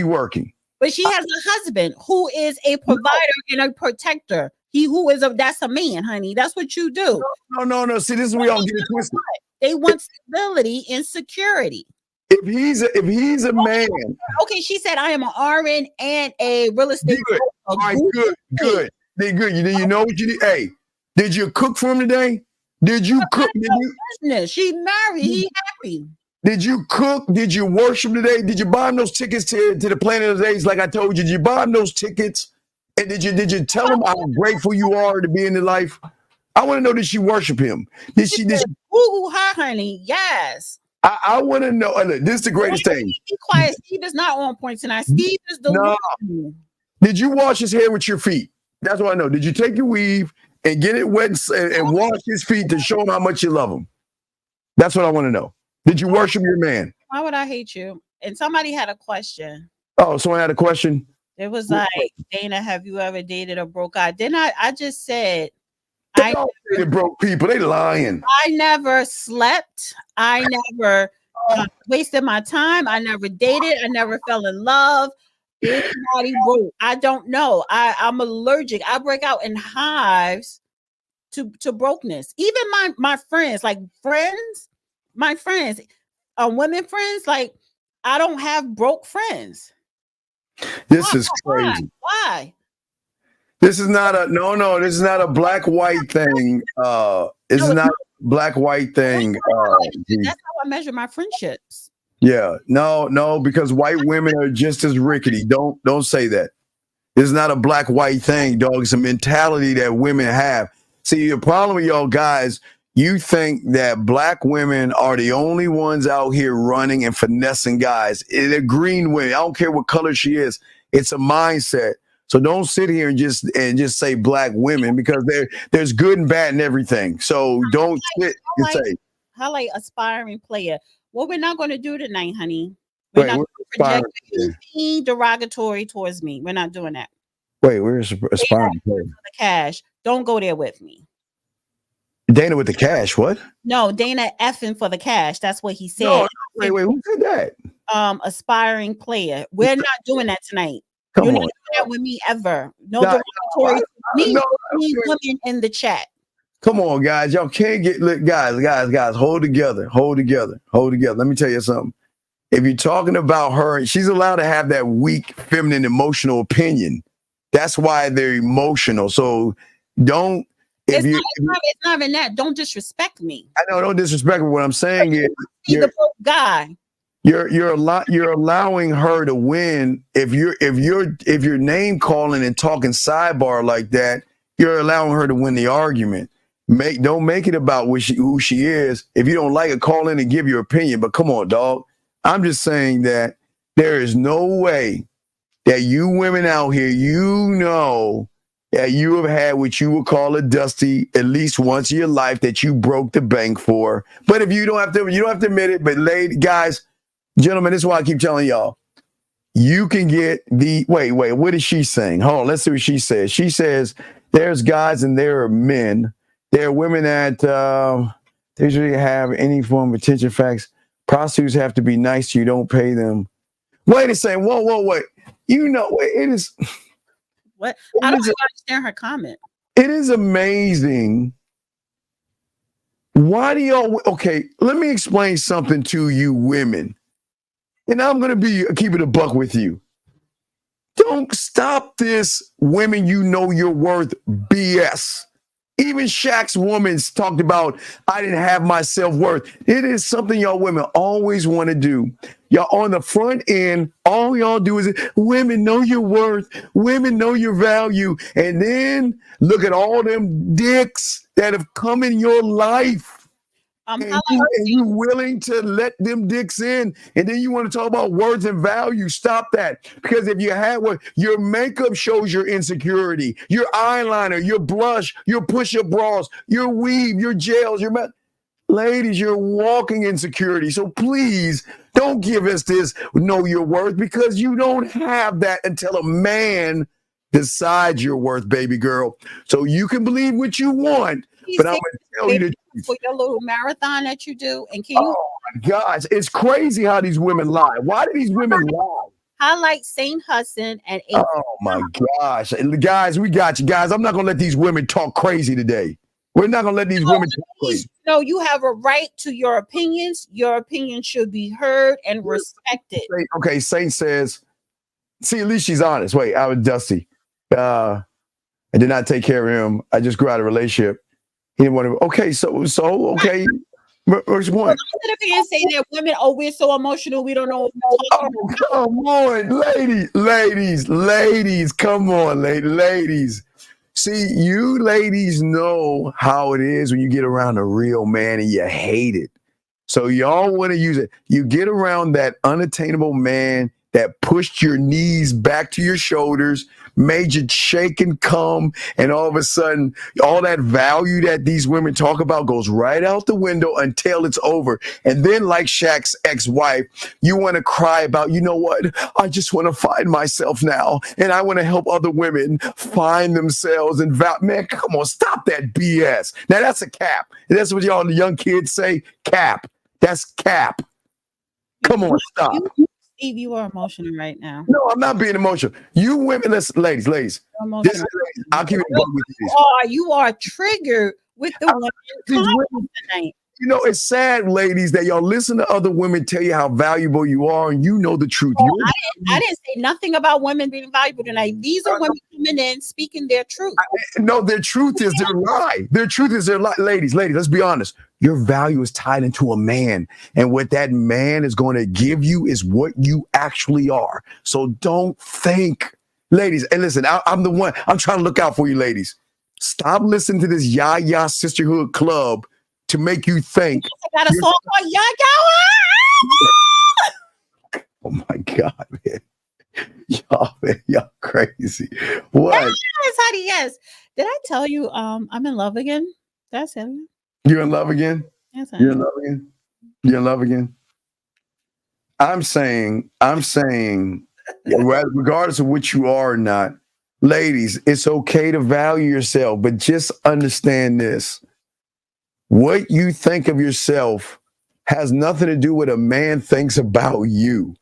working. But she has a husband who is a provider and a protector. That's a man, honey. That's what you do. No. See, this is where y'all get it twisted. They want stability and security. If he's a man. Okay, she said I am an RN and a real estate. Good. All right, good. Then good. You know what you need? Hey, did you cook for him today? Did you cook? She married. He happy. Did you cook? Did you worship today? Did you buy him those tickets to the Planet of the Apes like I told you? Did you buy him those tickets And did you tell him how grateful you are to be in his life? I want to know, did she worship him? Did she? Ooh, her, honey. Yes. I want to know. Look, this is the greatest thing. Be quiet. Steve is not on point tonight. Steve is the no. Did you wash his hair with your feet? That's what I know. Did you take your weave and get it wet and wash his feet to show him how much you love him? That's what I want to know. Did you worship your man? Why would I hate you? And somebody had a question. Oh, someone had a question? It was like, Dana, have you ever dated a broke guy? Then I just said, they broke people. They lying. I never slept. I never wasted my time. I never dated. I never fell in love. Anybody broke? I don't know. I'm allergic. I break out in hives to brokenness. Even my friends, my friends, women friends, like I don't have broke friends. This is crazy. Why? This is not a this is not a black-white thing. This is not a black-white thing. That's how I measure my friendships. Yeah, no, because white women are just as rickety. Don't say that. This is not a black-white thing, dog. It's a mentality that women have. See, the problem with y'all guys, you think that black women are the only ones out here running and finessing guys. They're green women. I don't care what color she is. It's a mindset. So don't sit here and just say black women, because there's good and bad in everything. So don't sit and say. Highlight aspiring player. What we're not going to do tonight, honey. We're not going to project anything derogatory towards me. We're not doing that. Wait, where's aspiring player? The cash. Don't go there with me. Dana with the cash, what? No, Dana effing for the cash. That's what he said. No, wait, who said that? Aspiring player. We're not doing that tonight. Come You're on. not doing that with me ever. No derogatory. Me women in the chat. Come on, guys. Y'all can't look, guys, hold together. Let me tell you something. If you're talking about her, she's allowed to have that weak, feminine, emotional opinion. That's why they're emotional. So don't. It's not even that. Don't disrespect me. I know, don't disrespect me. What I'm saying is, you're the broke guy. You're allowing her to win. If you're name calling and talking sidebar like that, you're allowing her to win the argument. Don't make it about who she is. If you don't like it, call in and give your opinion. But come on, dog. I'm just saying that there is no way that you women out here, that you have had what you would call a dusty at least once in your life that you broke the bank for. But if you don't have to admit it. But guys, gentlemen, this is why I keep telling y'all. You can get wait, what is she saying? Hold on, let's see what she says. She says there's guys and there are men. There are women that they usually have any form of attention. Facts. Prostitutes have to be nice to you. Don't pay them. Wait a second. Whoa, wait. It is. What? I don't understand her comment. It is amazing. Why do y'all? Okay, let me explain something to you women. And I'm going to keep it a buck with you. Don't stop this women you know your worth BS. Even Shaq's woman's talked about, I didn't have my self-worth. It is something y'all women always want to do. Y'all on the front end, all y'all do is, women know your worth. Women know your value. And then look at all them dicks that have come in your life. And you willing to let them dicks in, and then you want to talk about words and value. Stop that. Because if you had your makeup shows your insecurity, your eyeliner, your blush, your push-up bras, your weave, your gels, ladies, you're walking insecurity. So please don't give us this know your worth, because you don't have that until a man decides your worth, baby girl. So you can believe what you want, but I'm going to tell you the truth. For your little marathon that you do, and can you? Oh my gosh, it's crazy how these women lie. Why do these women lie? Highlight Saint Hudson and Apes. Oh my gosh, guys, we got you, guys. I'm not gonna let these women talk crazy today. We're not gonna let these women talk crazy. No, you have a right to your opinions. Your opinion should be heard and respected. Okay, Saint says, see, at least she's honest. Wait, I was Dusty. I did not take care of him. I just grew out of a relationship. He didn't want to. Okay, so okay. Which one? Sit up here and say that women, oh, we're so emotional, we don't know what we're talking Oh, come on, ladies, come on, ladies. See, you ladies know how it is when you get around a real man and you hate it. So y'all want to use it. You get around that unattainable man that pushed your knees back to your shoulders, made you shake and come, and all of a sudden, all that value that these women talk about goes right out the window until it's over. And then, like Shaq's ex-wife, you want to cry about, you know what? I just want to find myself now, and I want to help other women find themselves. And man, come on, stop that BS. Now that's a cap. And that's what y'all the young kids say. Cap. That's cap. Come on, stop. Steve, you are emotional right now. No, I'm not being emotional. You women, listen, ladies. I'll keep it with you are triggered with the women tonight. You know, it's sad, ladies, that y'all listen to other women tell you how valuable you are, and you know the truth. I didn't say nothing about women being valuable tonight. These are women coming in speaking their truth. No, their truth is their lie. Their truth is their lie. Ladies, let's be honest. Your value is tied into a man, and what that man is going to give you is what you actually are. So don't think, ladies, and listen, I'm the one. I'm trying to look out for you, ladies. Stop listening to this Yaya Sisterhood Club to make you think. I got a song called Yaya. Oh my God, man. Y'all crazy. What? Yes, honey, yes. Did I tell you I'm in love again? Did I tell you? You're in love again? Yes, You're in love again? You're in love again? I'm saying, regardless of what you are or not, ladies, it's okay to value yourself, but just understand this. What you think of yourself has nothing to do with what a man thinks about you.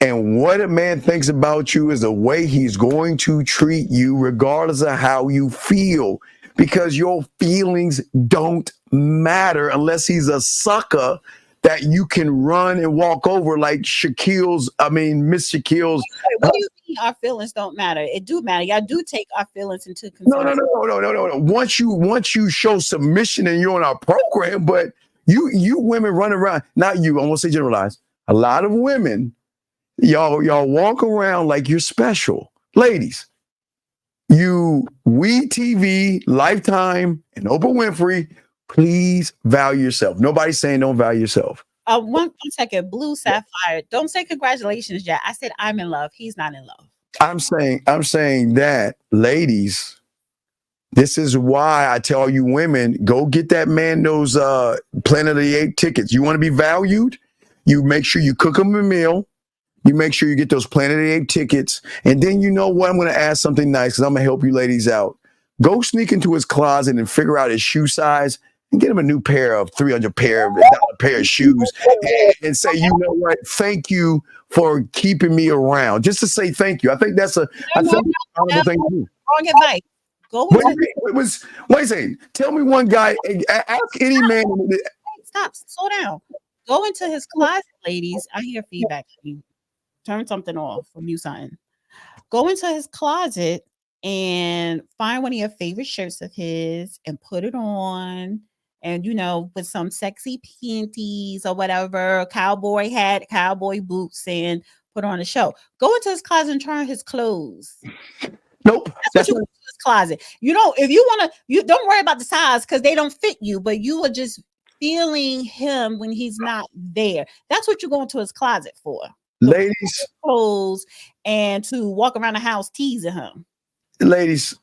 And what a man thinks about you is the way he's going to treat you, regardless of how you feel, because your feelings don't matter unless he's a sucker that you can run and walk over like Miss Shaquille's. What do you mean our feelings don't matter? It do matter. Y'all do take our feelings into consideration. No. Once you show submission and you're on our program, but you women run around, not you, I won't say generalize. A lot of women, y'all walk around like you're special. Ladies, We TV, Lifetime, and Oprah Winfrey, please value yourself. Nobody's saying don't value yourself. One second, Blue Sapphire. Don't say congratulations yet. I said I'm in love. He's not in love. I'm saying that, ladies, this is why I tell you women, go get that man those Planet of the Apes tickets. You want to be valued? You make sure you cook them a meal. You make sure you get those Planet of the Apes tickets. And then you know what? I'm going to ask something nice because I'm going to help you ladies out. Go sneak into his closet and figure out his shoe size and get him a new pair of $300 pair of shoes and say, you know what? Thank you for keeping me around. Just to say thank you. I think that's a honorable thing to do. Wrong advice. Go with wait a second. Tell me one guy. Ask any man. Stop. Slow down. Go into his closet, ladies. I hear feedback. Turn something off or mute something. Go into his closet and find one of your favorite shirts of his and put it on. And, with some sexy panties or whatever, cowboy hat, cowboy boots, and put on a show. Go into his closet and try his clothes. Nope. That's what you do in his closet. If you want to, you don't worry about the size because they don't fit you, but you are just feeling him when he's not there. That's what you go into his closet for. Ladies, clothes and to walk around the house teasing him. Ladies,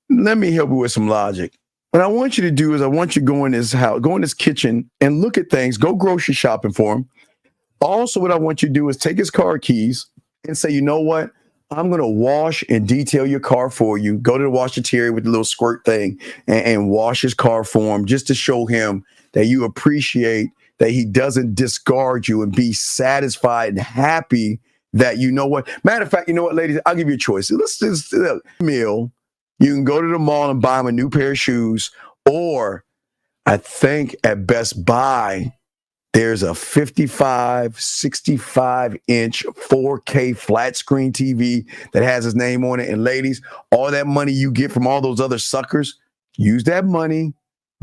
let me help you with some logic. What I want you to do is I want you to go in his house, go in his kitchen and look at things, go grocery shopping for him. Also, what I want you to do is take his car keys and say, you know what? I'm going to wash and detail your car for you. Go to the washateria with the little squirt thing and wash his car for him just to show him that you appreciate that he doesn't discard you and be satisfied and happy that you know what. Matter of fact, you know what, ladies, I'll give you a choice. Let's just meal. You can go to the mall and buy him a new pair of shoes, or I think at Best Buy, there's a 55, 65-inch 4K flat screen TV that has his name on it. And ladies, all that money you get from all those other suckers, use that money,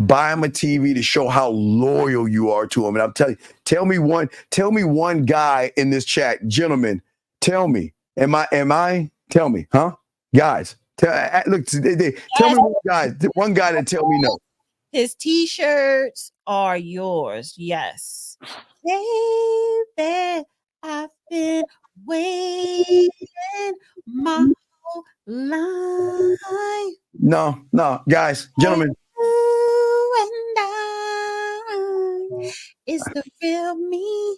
buy him a TV to show how loyal you are to him. And I'm telling you, tell me one guy in this chat, gentlemen, tell me, tell me, huh? Guys, look, tell me one guy that tell me no. His t-shirts are yours. Yes. Baby, I've been waiting my whole life. No, guys, gentlemen. You and I is the real me.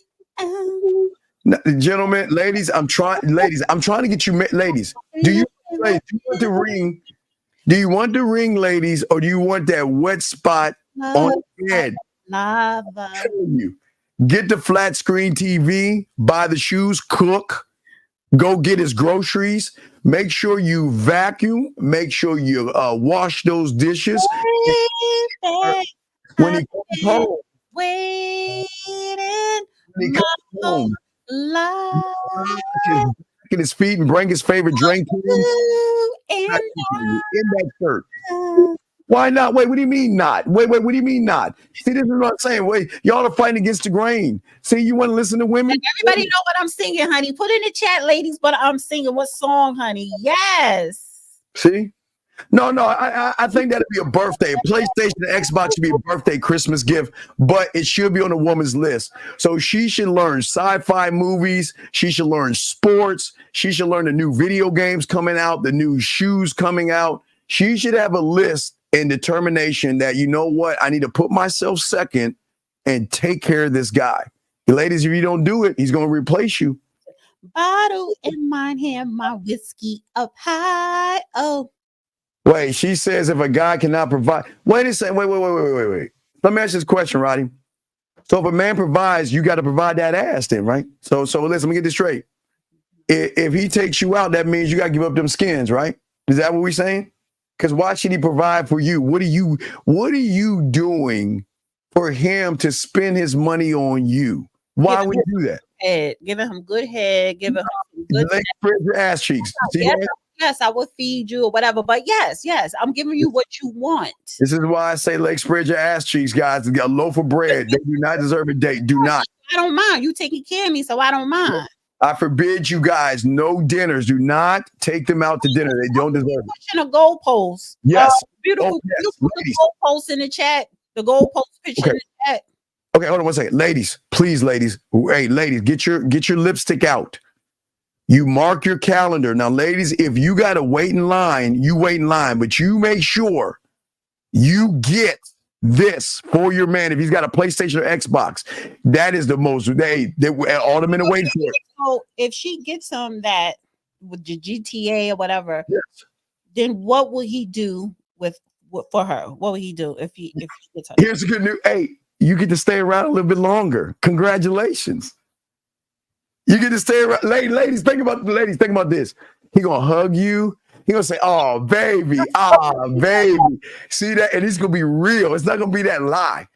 No, gentlemen, ladies, I'm trying to get you, ladies. Do you want the ring? Do you want the ring, ladies, or do you want that wet spot on your head? Lava. Get the flat screen TV, buy the shoes, cook, go get his groceries. Make sure you vacuum. Make sure you wash those dishes. When he comes home, in his feet and bring his favorite drink to him. In that shirt. Why not? Wait, what do you mean not? Wait, what do you mean not? See, this is what I'm saying. Wait, y'all are fighting against the grain. See, you want to listen to women? Everybody know what I'm singing, honey. Put in the chat, ladies, but I'm singing what song, honey? Yes. See? No, I think that'd be a birthday. A PlayStation and Xbox should be a birthday Christmas gift, but it should be on a woman's list. So she should learn sci-fi movies. She should learn sports. She should learn the new video games coming out, the new shoes coming out. She should have a list and determination that, you know what, I need to put myself second and take care of this guy. Ladies, if you don't do it, he's going to replace you. Bottle in my hand, my whiskey up high. Oh. Wait, she says if a guy cannot provide. Wait a second. Wait. Let me ask this question, Roddy. So if a man provides, you got to provide that ass then, right? So listen, let me get this straight. If he takes you out, that means you got to give up them skins, right? Is that what we're saying? Because why should he provide for you? What are you doing for him to spend his money on you? Why would you do that? Head. Giving him good head, giving him good your ass cheeks. Yes, I will feed you or whatever. But yes, I'm giving you what you want. This is why I say leg spread your ass cheeks, guys. Got a loaf of bread. They do not deserve a date. Do not. I don't mind. You taking care of me, so I don't mind. I forbid you guys, no dinners. Do not take them out to dinner. They don't deserve it. Pushing a goalpost. Yes. Beautiful the goalpost in the chat. The goalpost picture in the chat. Okay, hold on 1 second. Ladies, please, ladies. Hey, ladies, get your lipstick out. You mark your calendar. Now, ladies, if you got to wait in line, you wait in line, but you make sure you get this for your man. If he's got a PlayStation or Xbox, that is the most, all the men are waiting for it. So if she gets him that with the GTA or whatever, yes, then what will he do for her? What will he do if he gets her? Here's the good news. Hey, you get to stay around a little bit longer. Congratulations. You get to stay around. Ladies, think about this. He gonna hug you. He gonna say, "Oh, baby, baby." See that? And it's gonna be real. It's not gonna be that lie.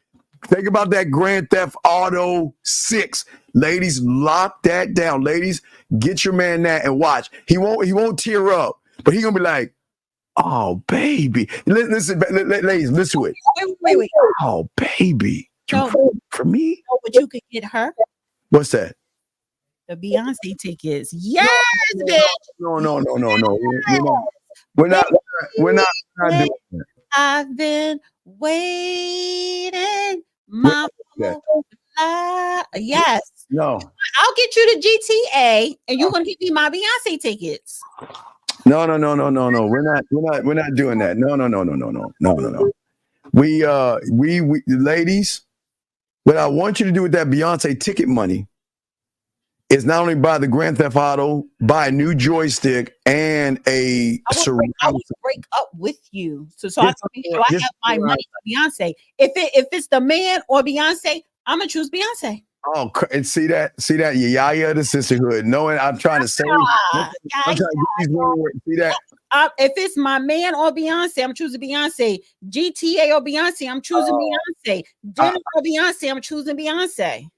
Think about that Grand Theft Auto 6. Ladies, lock that down. Ladies, get your man that and watch. He won't tear up, but he gonna be like, "Oh, baby." Listen, ladies, listen to it. Wait. Oh, baby. For me? You know what you could get her? What's that? The Beyonce tickets. Yes, bitch. No. We're not doing that. I've been waiting. Yes. No. I'll get you the GTA and you're gonna give me my Beyonce tickets. No. We're not doing that. No. We ladies, what I want you to do with that Beyonce ticket money is not only buy the Grand Theft Auto, buy a new joystick and I would break up with you, so I can make sure I have my money for Beyonce. If it's the man or Beyonce, I'm gonna choose Beyonce. Oh, and see that, Yaya of the sisterhood. Knowing I'm trying to say, see that. If it's my man or Beyonce, I'm choosing Beyonce. GTA or Beyonce, I'm choosing Beyonce. Dinner or Beyonce, I'm choosing Beyonce.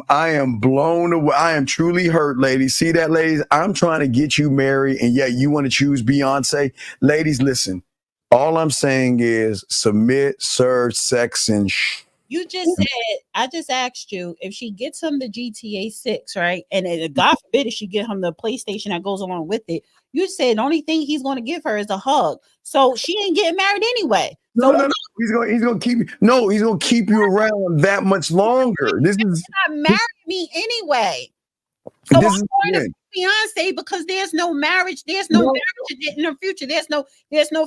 I am blown away. I am truly hurt, ladies. See that, ladies? I'm trying to get you married, and yet you want to choose Beyonce. Ladies, listen. All I'm saying is submit, serve, sex, and You just said, I just asked you if she gets him the GTA 6, right? And God forbid if she get him the PlayStation that goes along with it. You said the only thing he's going to give her is a hug. So she ain't getting married anyway. No, he's gonna keep you around that much longer. This is not marry me anyway. So this I'm going to Beyonce because there's no marriage. There's no marriage in the future. There's no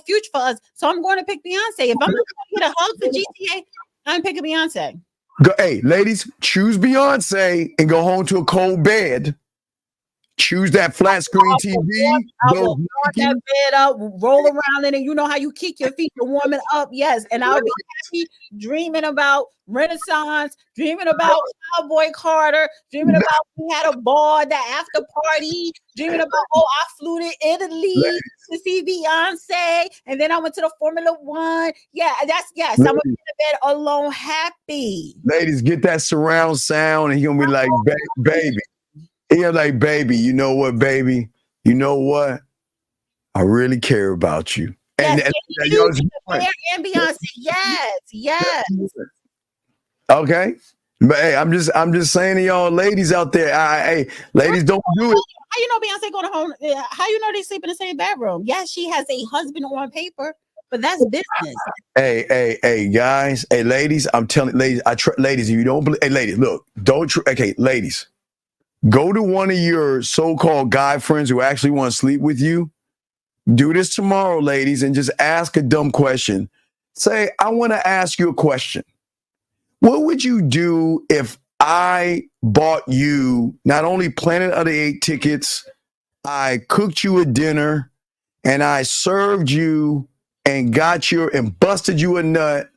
future for us. So I'm going to pick Beyonce. If I'm going to get a hug for GTA, I'm picking Beyonce. Hey, ladies, choose Beyonce and go home to a cold bed. Choose that flat screen TV. I will warm that bed up, roll around in it. You know how you kick your feet to warm it up? Yes. And I'll be happy dreaming about Renaissance, dreaming about Cowboy Carter, dreaming about we had a ball, the after party, dreaming about, I flew to Italy to see Beyonce. And then I went to the Formula One. Yeah, I'm going to be in the bed alone happy. Ladies, get that surround sound and he's going to be like, baby. He's like, baby, you know what, baby? You know what? I really care about you. Yes, and Beyonce. Yes. Okay. But hey, I'm just saying to y'all ladies out there, hey, ladies, don't do it. How you know Beyonce going home? How you know they sleep in the same bedroom? Yes, she has a husband on paper, but that's business. Hey, guys. Hey, ladies, I'm telling ladies, ladies, if you don't believe, hey, ladies, look, okay, ladies. Go to one of your so-called guy friends who actually want to sleep with you. Do this tomorrow, ladies, and just ask a dumb question. Say, I want to ask you a question. What would you do if I bought you not only Planet of the Apes tickets, I cooked you a dinner, and I served you and busted you a nut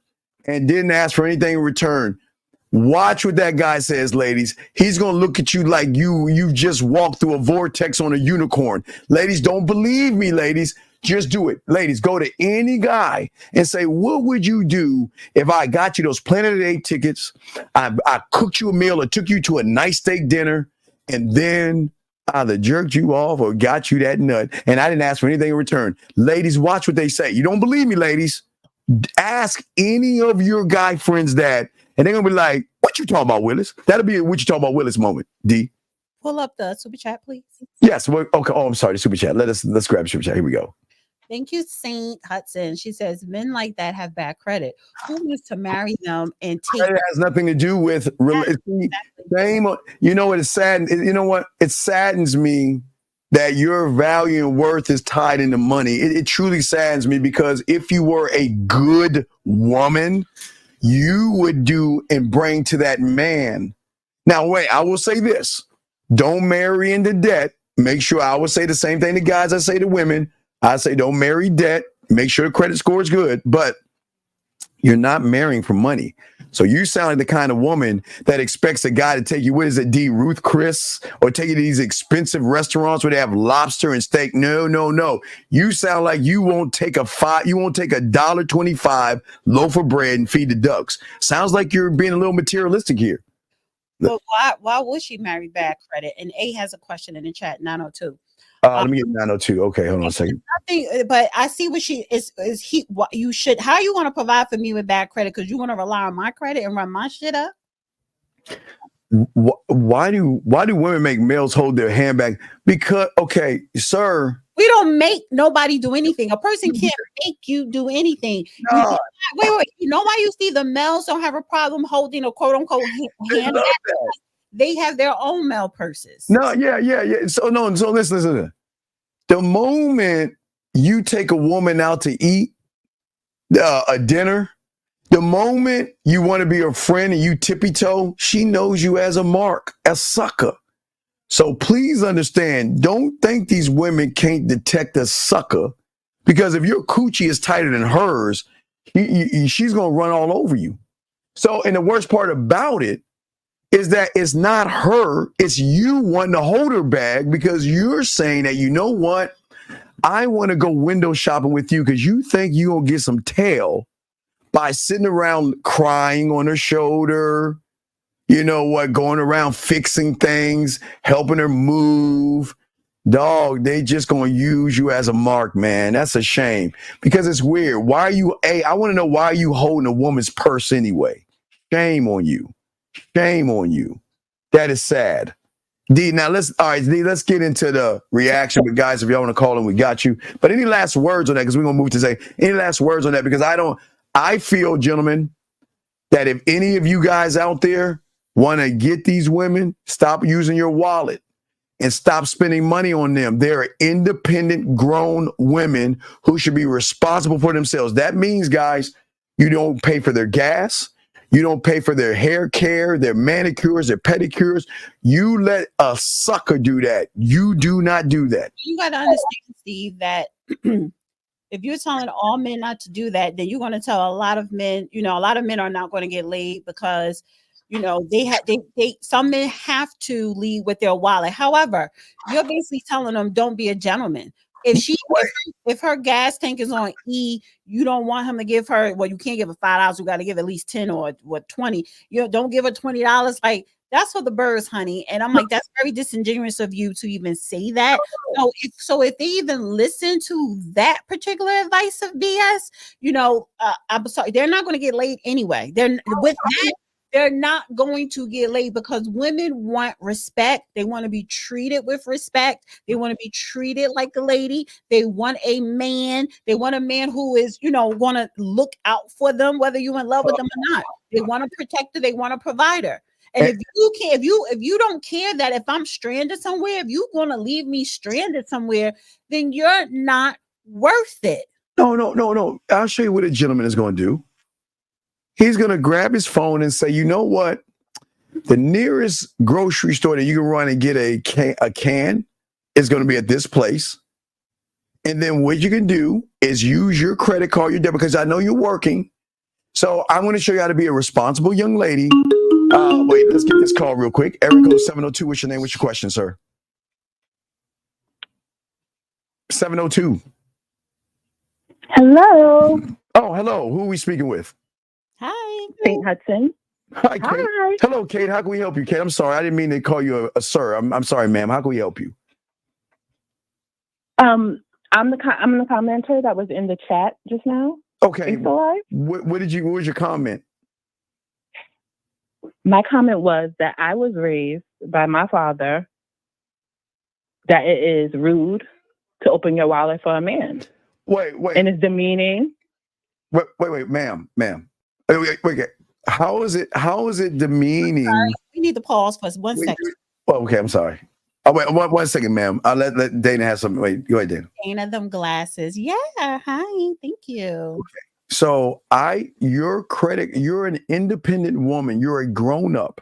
and didn't ask for anything in return? Watch what that guy says, ladies. He's going to look at you like you just walked through a vortex on a unicorn. Ladies, don't believe me, ladies. Just do it. Ladies, go to any guy and say, what would you do if I got you those Planet of the Apes tickets? I cooked you a meal or took you to a nice steak dinner and then either jerked you off or got you that nut and I didn't ask for anything in return. Ladies, watch what they say. You don't believe me, ladies? Ask any of your guy friends that. And they're going to be like, what you talking about, Willis? That'll be a what you talking about, Willis moment, D. Pull up the super chat, please. Yes. Okay. Oh, I'm sorry. The super chat. Let's grab the super chat. Here we go. Thank you, Saint Hudson. She says, men like that have bad credit. Who wants to marry them and take it? Has nothing to do with exactly. You know what? It's sad. You know what? It saddens me that your value and worth is tied into money. It truly saddens me because if you were a good woman, you would do and bring to that man. Now, wait, I will say this. Don't marry into debt. Make sure I would say the same thing to guys I say to women. I say don't marry debt. Make sure the credit score is good. But you're not marrying for money. So you sound like the kind of woman that expects a guy to take you, what is it, D, Ruth Chris, or take you to these expensive restaurants where they have lobster and steak. No. You sound like you won't take a $1.25 loaf of bread and feed the ducks. Sounds like you're being a little materialistic here. Well, why would she marry bad credit? And A has a question in the chat, 902. Let me get 902. Okay, hold on a second. But I see what she is. What you should? How you want to provide for me with bad credit? Because you want to rely on my credit and run my shit up. Why do women make males hold their hand back? Because okay, sir, we don't make nobody do anything. A person can't make you do anything. No. Wait. You know why you see the males don't have a problem holding a quote unquote hand back? They have their own male purses. No, yeah. So listen. The moment you take a woman out to eat a dinner, the moment you want to be a friend and you tippy toe, she knows you as a mark, a sucker. So please understand, don't think these women can't detect a sucker, because if your coochie is tighter than hers, she's going to run all over you. So, and the worst part about it is that it's not her, it's you wanting to hold her bag because you're saying that, you know what, I want to go window shopping with you because you think you're going to get some tail by sitting around crying on her shoulder, you know what, going around fixing things, helping her move, Dog, they just gonna use you as a mark, man. That's a shame because it's weird. Why are you? Hey, I want to know why are you holding a woman's purse anyway? Shame on you. Shame on you. That is sad. D, now let's get into the reaction with guys. If y'all want to call in, we got you. But any last words on that? Because we're gonna move to say any last words on that because I feel, gentlemen, that if any of you guys out there want to get these women, stop using your wallet and stop spending money on them. They're independent, grown women who should be responsible for themselves. That means, guys, you don't pay for their gas. You don't pay for their hair care, their manicures, their pedicures. You let a sucker do that. You do not do that. You got to understand, Steve, that if you're telling all men not to do that, then you're going to tell a lot of men, a lot of men are not going to get laid because some men have to lead with their wallet. However, you're basically telling them don't be a gentleman. If her gas tank is on E, you don't want him to give her. Well, you can't give her $5. You got to give at least 10 or 20. Don't give her $20. Like that's for the birds, honey. And I'm like, that's very disingenuous of you to even say that. So if they even listen to that particular advice of BS, I'm sorry, they're not going to get laid anyway. They're not going to get laid because women want respect. They want to be treated with respect. They want to be treated like a lady. They want a man. They want a man who is, going to look out for them, whether you're in love with them or not. They want a protector. They want a provider. And if you don't care that if I'm stranded somewhere, if you're going to leave me stranded somewhere, then you're not worth it. No. I'll show you what a gentleman is going to do. He's going to grab his phone and say, you know what? The nearest grocery store that you can run and get a can is going to be at this place. And then what you can do is use your credit card, your debit, because I know you're working. So I'm going to show you how to be a responsible young lady. Wait, let's get this call real quick. Eric 702, what's your name? What's your question, sir? 702. Hello. Oh, hello. Who are we speaking with? Hi. St. Hudson. Hi, Kate. Hi. Hello, Kate. How can we help you, Kate? I'm sorry. I didn't mean to call you a sir. I'm sorry, ma'am. How can we help you? I'm the commenter that was in the chat just now. Okay. What was your comment? My comment was that I was raised by my father that it is rude to open your wallet for a man. Wait. And it's demeaning. Wait, ma'am. Wait. How is it demeaning? Sorry, we need to pause for 1 second. Oh, okay, I'm sorry. Oh, wait, one second, ma'am. I'll let Dana have something. Wait, go ahead, Dana. Dana, them glasses. Yeah, hi, thank you. Okay. So you're an independent woman. You're a grown-up.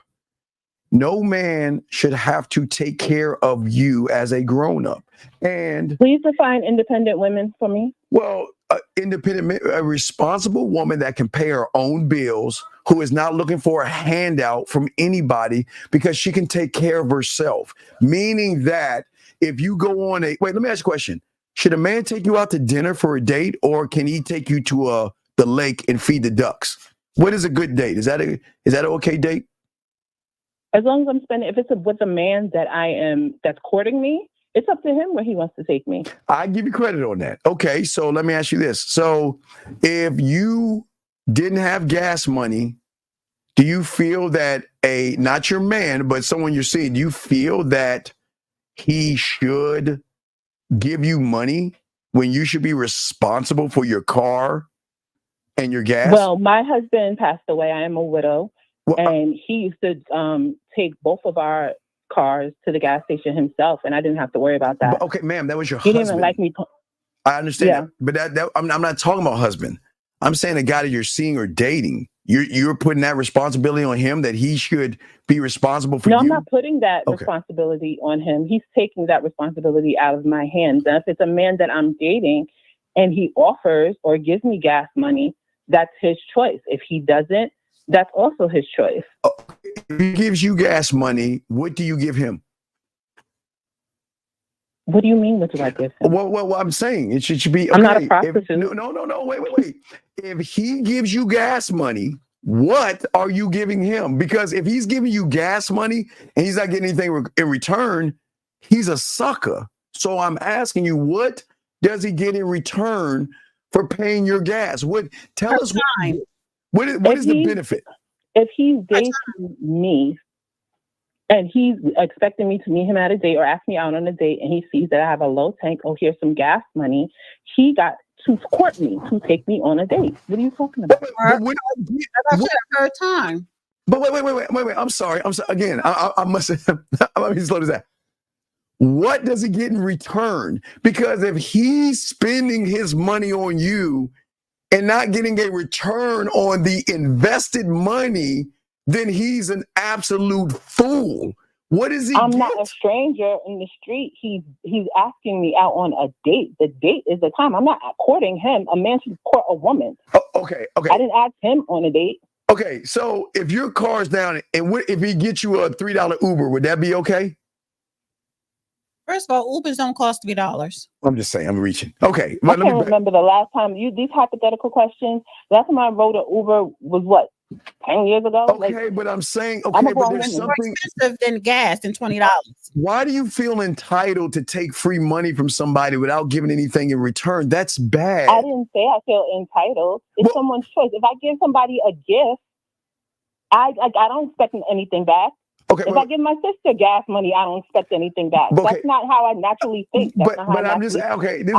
No man should have to take care of you as a grown-up. And please define independent women for me. Well, a responsible woman that can pay her own bills, who is not looking for a handout from anybody because she can take care of herself. Meaning that if you go on wait, let me ask you a question. Should a man take you out to dinner for a date, or can he take you to the lake and feed the ducks? What is a good date? Is that an okay date? As long as I'm spending, if it's with a man that's courting me, it's up to him where he wants to take me. I give you credit on that. Okay, so let me ask you this. So if you didn't have gas money, do you feel that not your man, but someone you're seeing, do you feel that he should give you money when you should be responsible for your car and your gas? Well, my husband passed away. I am a widow. And he used to take both of our cars to the gas station himself, and I didn't have to worry about that. Okay, ma'am, that was your husband. He husband. didn't like me. I understand that, but I'm not talking about husband. I'm saying a guy that you're seeing or dating. You're putting that responsibility on him, that he should be responsible for you. No, I'm not putting that responsibility on him. He's taking that responsibility out of my hands. And if it's a man that I'm dating and he offers or gives me gas money, that's his choice. If he doesn't, that's also his choice. If he gives you gas money, what do you give him? What do you mean? What do I give him? Well, I'm saying it should be. Okay. I'm not a prostitute. No. Wait. If he gives you gas money, what are you giving him? Because if he's giving you gas money and he's not getting anything in return, he's a sucker. So I'm asking you, what does he get in return for paying your gas? Tell us what is the benefit? If he's dating me and he's expecting me to meet him at a date or ask me out on a date, and he sees that I have a low tank, oh, here's some gas money, he got to court me to take me on a date. What are you talking about? Her time. But wait. I'm sorry. Again, I must let me slow this down. What does he get in return? Because if he's spending his money on you and not getting a return on the invested money, then he's an absolute fool. What is he? I'm not a stranger in the street. He's asking me out on a date. The date is the time. I'm not courting him. A man should court a woman. Oh, okay. I didn't ask him on a date. Okay, so if your car's down and if he gets you a $3 Uber, would that be okay? First of all, Ubers don't cost $3. I'm just saying, I'm reaching. Okay. I can't remember the last time these hypothetical questions. Last time I rode an Uber was what? 10 years ago? Okay, but I'm saying, okay, but there's something more expensive than gas than $20. Why do you feel entitled to take free money from somebody without giving anything in return? That's bad. I didn't say I feel entitled. It's someone's choice. If I give somebody a gift, I don't expect anything back. Okay, if I give my sister gas money, I don't expect anything back. Okay. That's not how I naturally think. But I'm just okay. This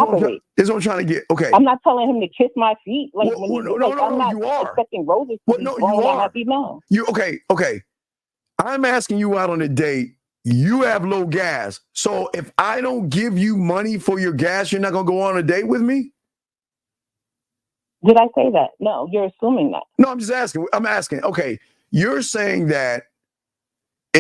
is what I'm trying to get. Okay, I'm not telling him to kiss my feet. Like no, I'm not you are expecting roses. No, you are. You okay? I'm asking you out on a date. You have low gas, so if I don't give you money for your gas, you're not gonna go on a date with me. Did I say that? No, you're assuming that. No, I'm just asking. I'm asking. Okay, you're saying that.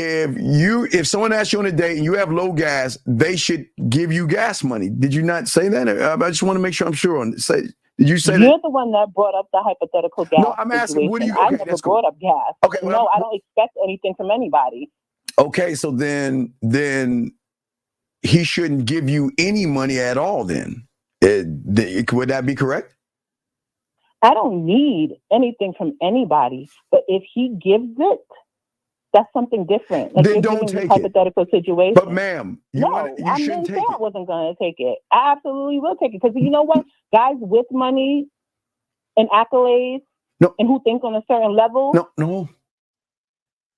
If someone asks you on a date and you have low gas, they should give you gas money. Did you not say that? I just want to make sure I'm sure on. Did you say that? You're the one that brought up the hypothetical gas. No, I'm asking. What do you? I never brought up gas. Okay, no, I don't expect anything from anybody. Okay, so then he shouldn't give you any money at all. Then would that be correct? I don't need anything from anybody, but if he gives it, that's something different. Like then don't take hypothetical situation. But ma'am, I didn't say I wasn't going to take it. I absolutely will take it because you know what, guys with money and accolades, and who think on a certain level, no.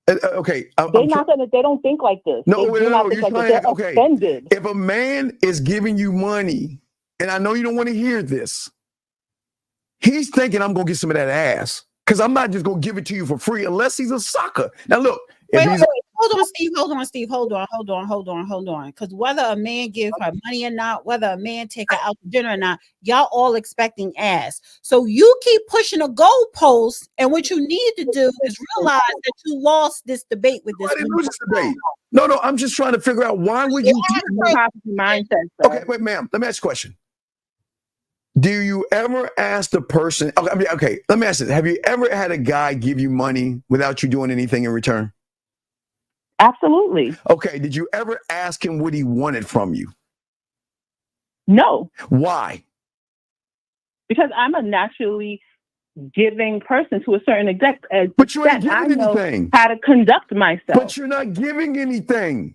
Okay, they don't think like this. They're offended. If a man is giving you money, and I know you don't want to hear this, he's thinking I'm gonna get some of that ass. Because I'm not just going to give it to you for free unless he's a sucker. Now, look. Wait, hold on, Steve. Hold on. Because whether a man give her money or not, whether a man take her out to dinner or not, y'all all expecting ass. So you keep pushing a goalpost, and what you need to do is realize that you lost this debate with this. I didn't lose this debate. No, I'm just trying to figure out why would you mindset. Okay, wait, ma'am. Let me ask you a question. Do you ever ask the person? Okay, let me ask this. Have you ever had a guy give you money without you doing anything in return? Absolutely. Okay, did you ever ask him what he wanted from you? No. Why? Because I'm a naturally giving person to a certain extent. But you ain't giving anything. How to conduct myself. But you're not giving anything.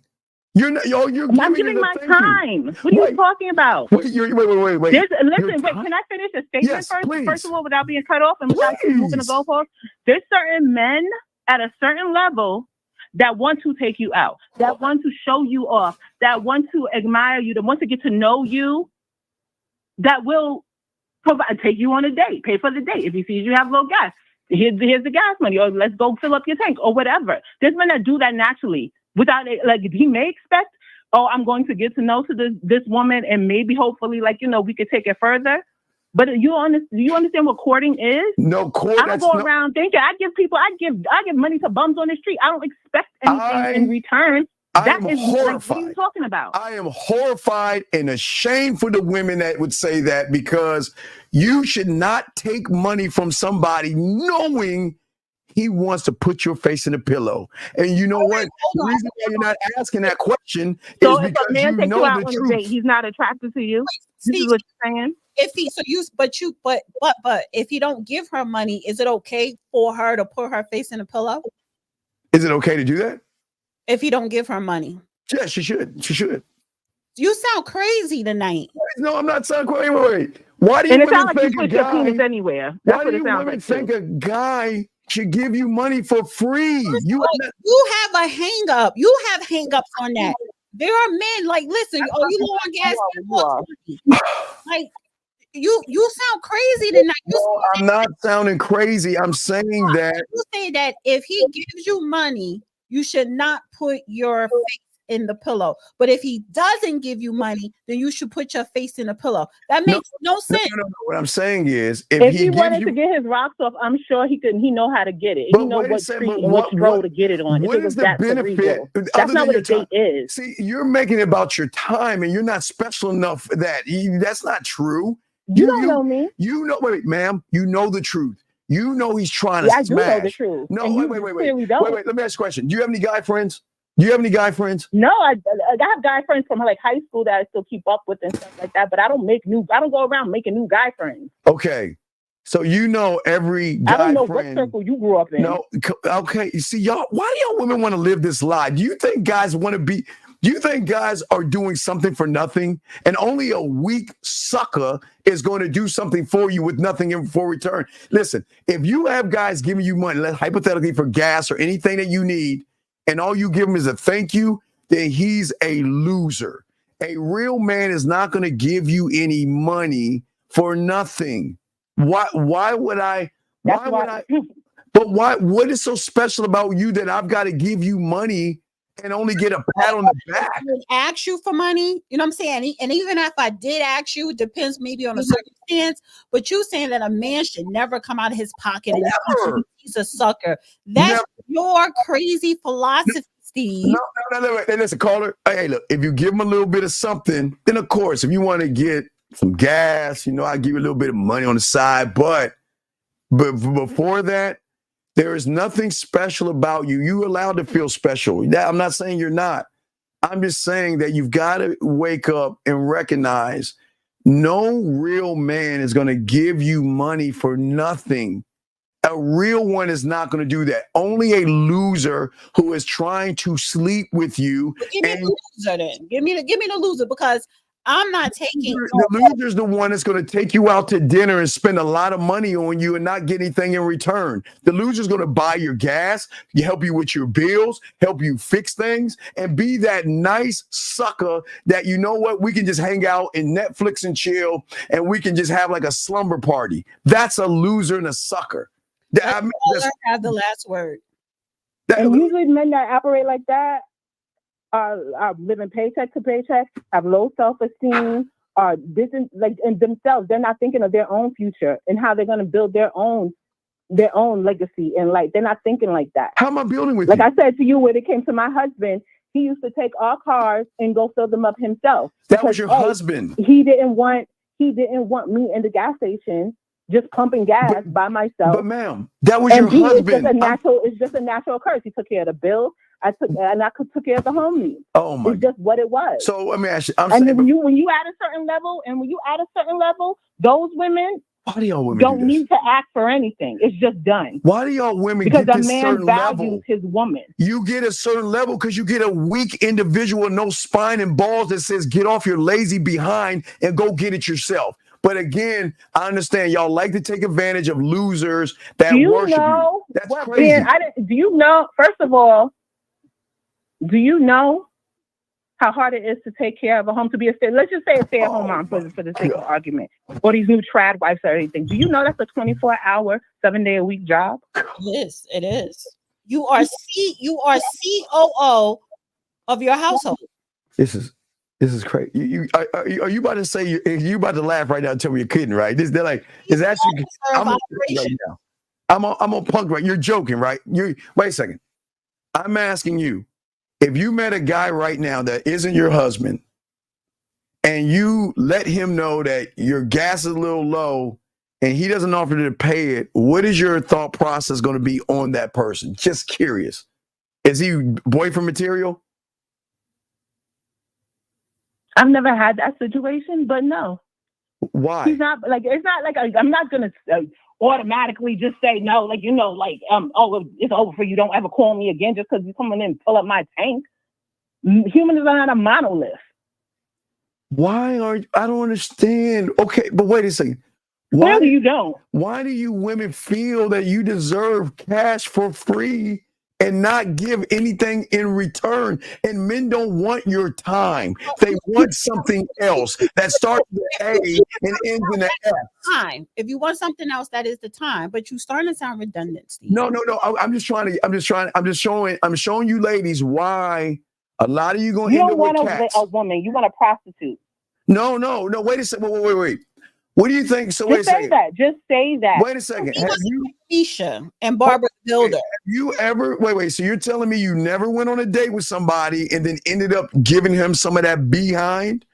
You're I'm giving my time. What are you talking about? Wait. Listen, wait, can I finish a statement first? Please. First of all, without being cut off and without moving the goalpost. There's certain men at a certain level that want to take you out, that want to show you off, that want to admire you, that want to get to know you, that will take you on a date, pay for the date. If he sees you have low gas, here's the gas money, or let's go fill up your tank, or whatever. There's men that do that naturally. Without it, like he may expect, I'm going to get to know this woman, and maybe hopefully, we could take it further. But do you understand what courting is? No, court. I don't go around thinking I give money to bums on the street. I don't expect anything in return. I am horrified. Like, what are you talking about? I am horrified and ashamed for the women that would say that, because you should not take money from somebody knowing he wants to put your face in a pillow. And you know what? The reason why you're not asking that question is because a man takes you know you out the on truth. A date, he's not attracted to you. This is what you're saying. But if you don't give her money, is it okay for her to put her face in a pillow? Is it okay to do that? If you don't give her money? Yeah, she should. She should. You sound crazy tonight. No, I'm not sounding crazy. Wait. Why do you And it sounds women like you think a put your guy? penis anywhere. That's Why what do it you sounds women like. think a guy should give you money for free? You have a hang up. You have hang ups on that. There are men like, listen, you low on gas. Like, you sound crazy tonight. No, I'm not sounding crazy. I'm saying that you say that if he gives you money, you should not put your face in the pillow. But if he doesn't give you money, then you should put your face in the pillow. That makes no sense. No. What I'm saying is, if he wanted to get his rocks off, I'm sure he could. He know how to get it. He know what street and what stroll to get it on. What is the benefit? That's not what a date is. See, you're making it about your time, and you're not special enough that that's not true. You don't know me. You know, wait, ma'am. You know the truth. You know he's trying to smash. I do know the truth. No, wait. Let me ask you a question. Do you have any guy friends? No, I have guy friends from like high school that I still keep up with and stuff like that. But I don't go around making new guy friends. Okay, so you know every guy. I don't know friend. what circle you grew up in. No, okay. You see, y'all. Why do y'all women want to live this lie? Do you think guys want to be? Do you think guys are doing something for nothing, and only a weak sucker is going to do something for you with nothing in for return? Listen, if you have guys giving you money, hypothetically for gas or anything that you need, and all you give him is a thank you, then he's a loser. A real man is not going to give you any money for nothing. Why would I? But why? What is so special about you that I've got to give you money and only get a pat on the back? I would ask you for money, you know what I'm saying? And even if I did ask you, it depends maybe on the circumstance. But you saying that a man should never come out of his pocket and he's a sucker. That's your crazy philosophy, Steve. No. Hey, listen, caller. Hey, look, if you give him a little bit of something, then of course, if you want to get some gas, I give you a little bit of money on the side. But before that, there is nothing special about you. You're allowed to feel special. I'm not saying you're not. I'm just saying that you've got to wake up and recognize no real man is going to give you money for nothing. A real one is not going to do that. Only a loser who is trying to sleep with you. Give me the loser then. Give me the loser, because I'm not taking the loser's the one that's going to take you out to dinner and spend a lot of money on you and not get anything in return. The loser's going to buy your gas, help you with your bills, help you fix things, and be that nice sucker that, you know what, we can just hang out and Netflix and chill, and we can just have like a slumber party. That's a loser and a sucker. I have the last word. And usually men that operate like that are living paycheck to paycheck, have low self-esteem, in themselves. They're not thinking of their own future and how they're going to build their own legacy. And they're not thinking like that. How am I building with you? Like I said to you, when it came to my husband, he used to take our cars and go fill them up himself. That was your husband. He didn't want me in the gas station just pumping gas by myself. But ma'am, that was your husband. It's just a natural curse. He took care of the bills. I took care of the home needs. Oh my! It's just what it was. So let me ask you. When you at a certain level, those women don't need to ask for anything. It's just done. Why do y'all women because get a this man certain values level? His woman. You get a certain level because you get a weak individual with no spine and balls that says, "Get off your lazy behind and go get it yourself." But again, I understand y'all like to take advantage of losers that worship you. That's crazy. Do you know? First of all, do you know how hard it is to take care of a home, to be let's just say a stay-at-home mom for the sake of argument, or these new trad wives or anything? Do you know that's a 24-hour, 7-day-a-week job? It is. You are COO of your household. This is crazy. Are you about to say you about to laugh right now and tell me you're kidding, right? They're like, it's actually I'm on punk, right? You're joking, right? Wait a second. I'm asking you, if you met a guy right now that isn't your husband and you let him know that your gas is a little low and he doesn't offer to pay it, what is your thought process going to be on that person? Just curious. Is he boyfriend material? I've never had that situation, but no. Why? He's not it's not like I'm not going to automatically just say no, it's over for you. Don't ever call me again just because you're coming in and pull up my tank. Humans are not a monolith. Why aren't I don't understand. Okay, but wait a second. Clearly you don't. Why do you women feel that you deserve cash for free and not give anything in return? And men don't want your time. They want something else that starts with A and ends in an F. Time. If you want something else, that is the time. But you starting to sound redundant, Steve. No. I'm showing you ladies why a lot of you going to end up with cats. A woman. You want a prostitute. No. Wait a second. Wait. What do you think? So just say that. Just say that. Wait a second. Have you, Keisha and Barbara Builder? Have you ever? Wait. So you're telling me you never went on a date with somebody and then ended up giving him some of that behind?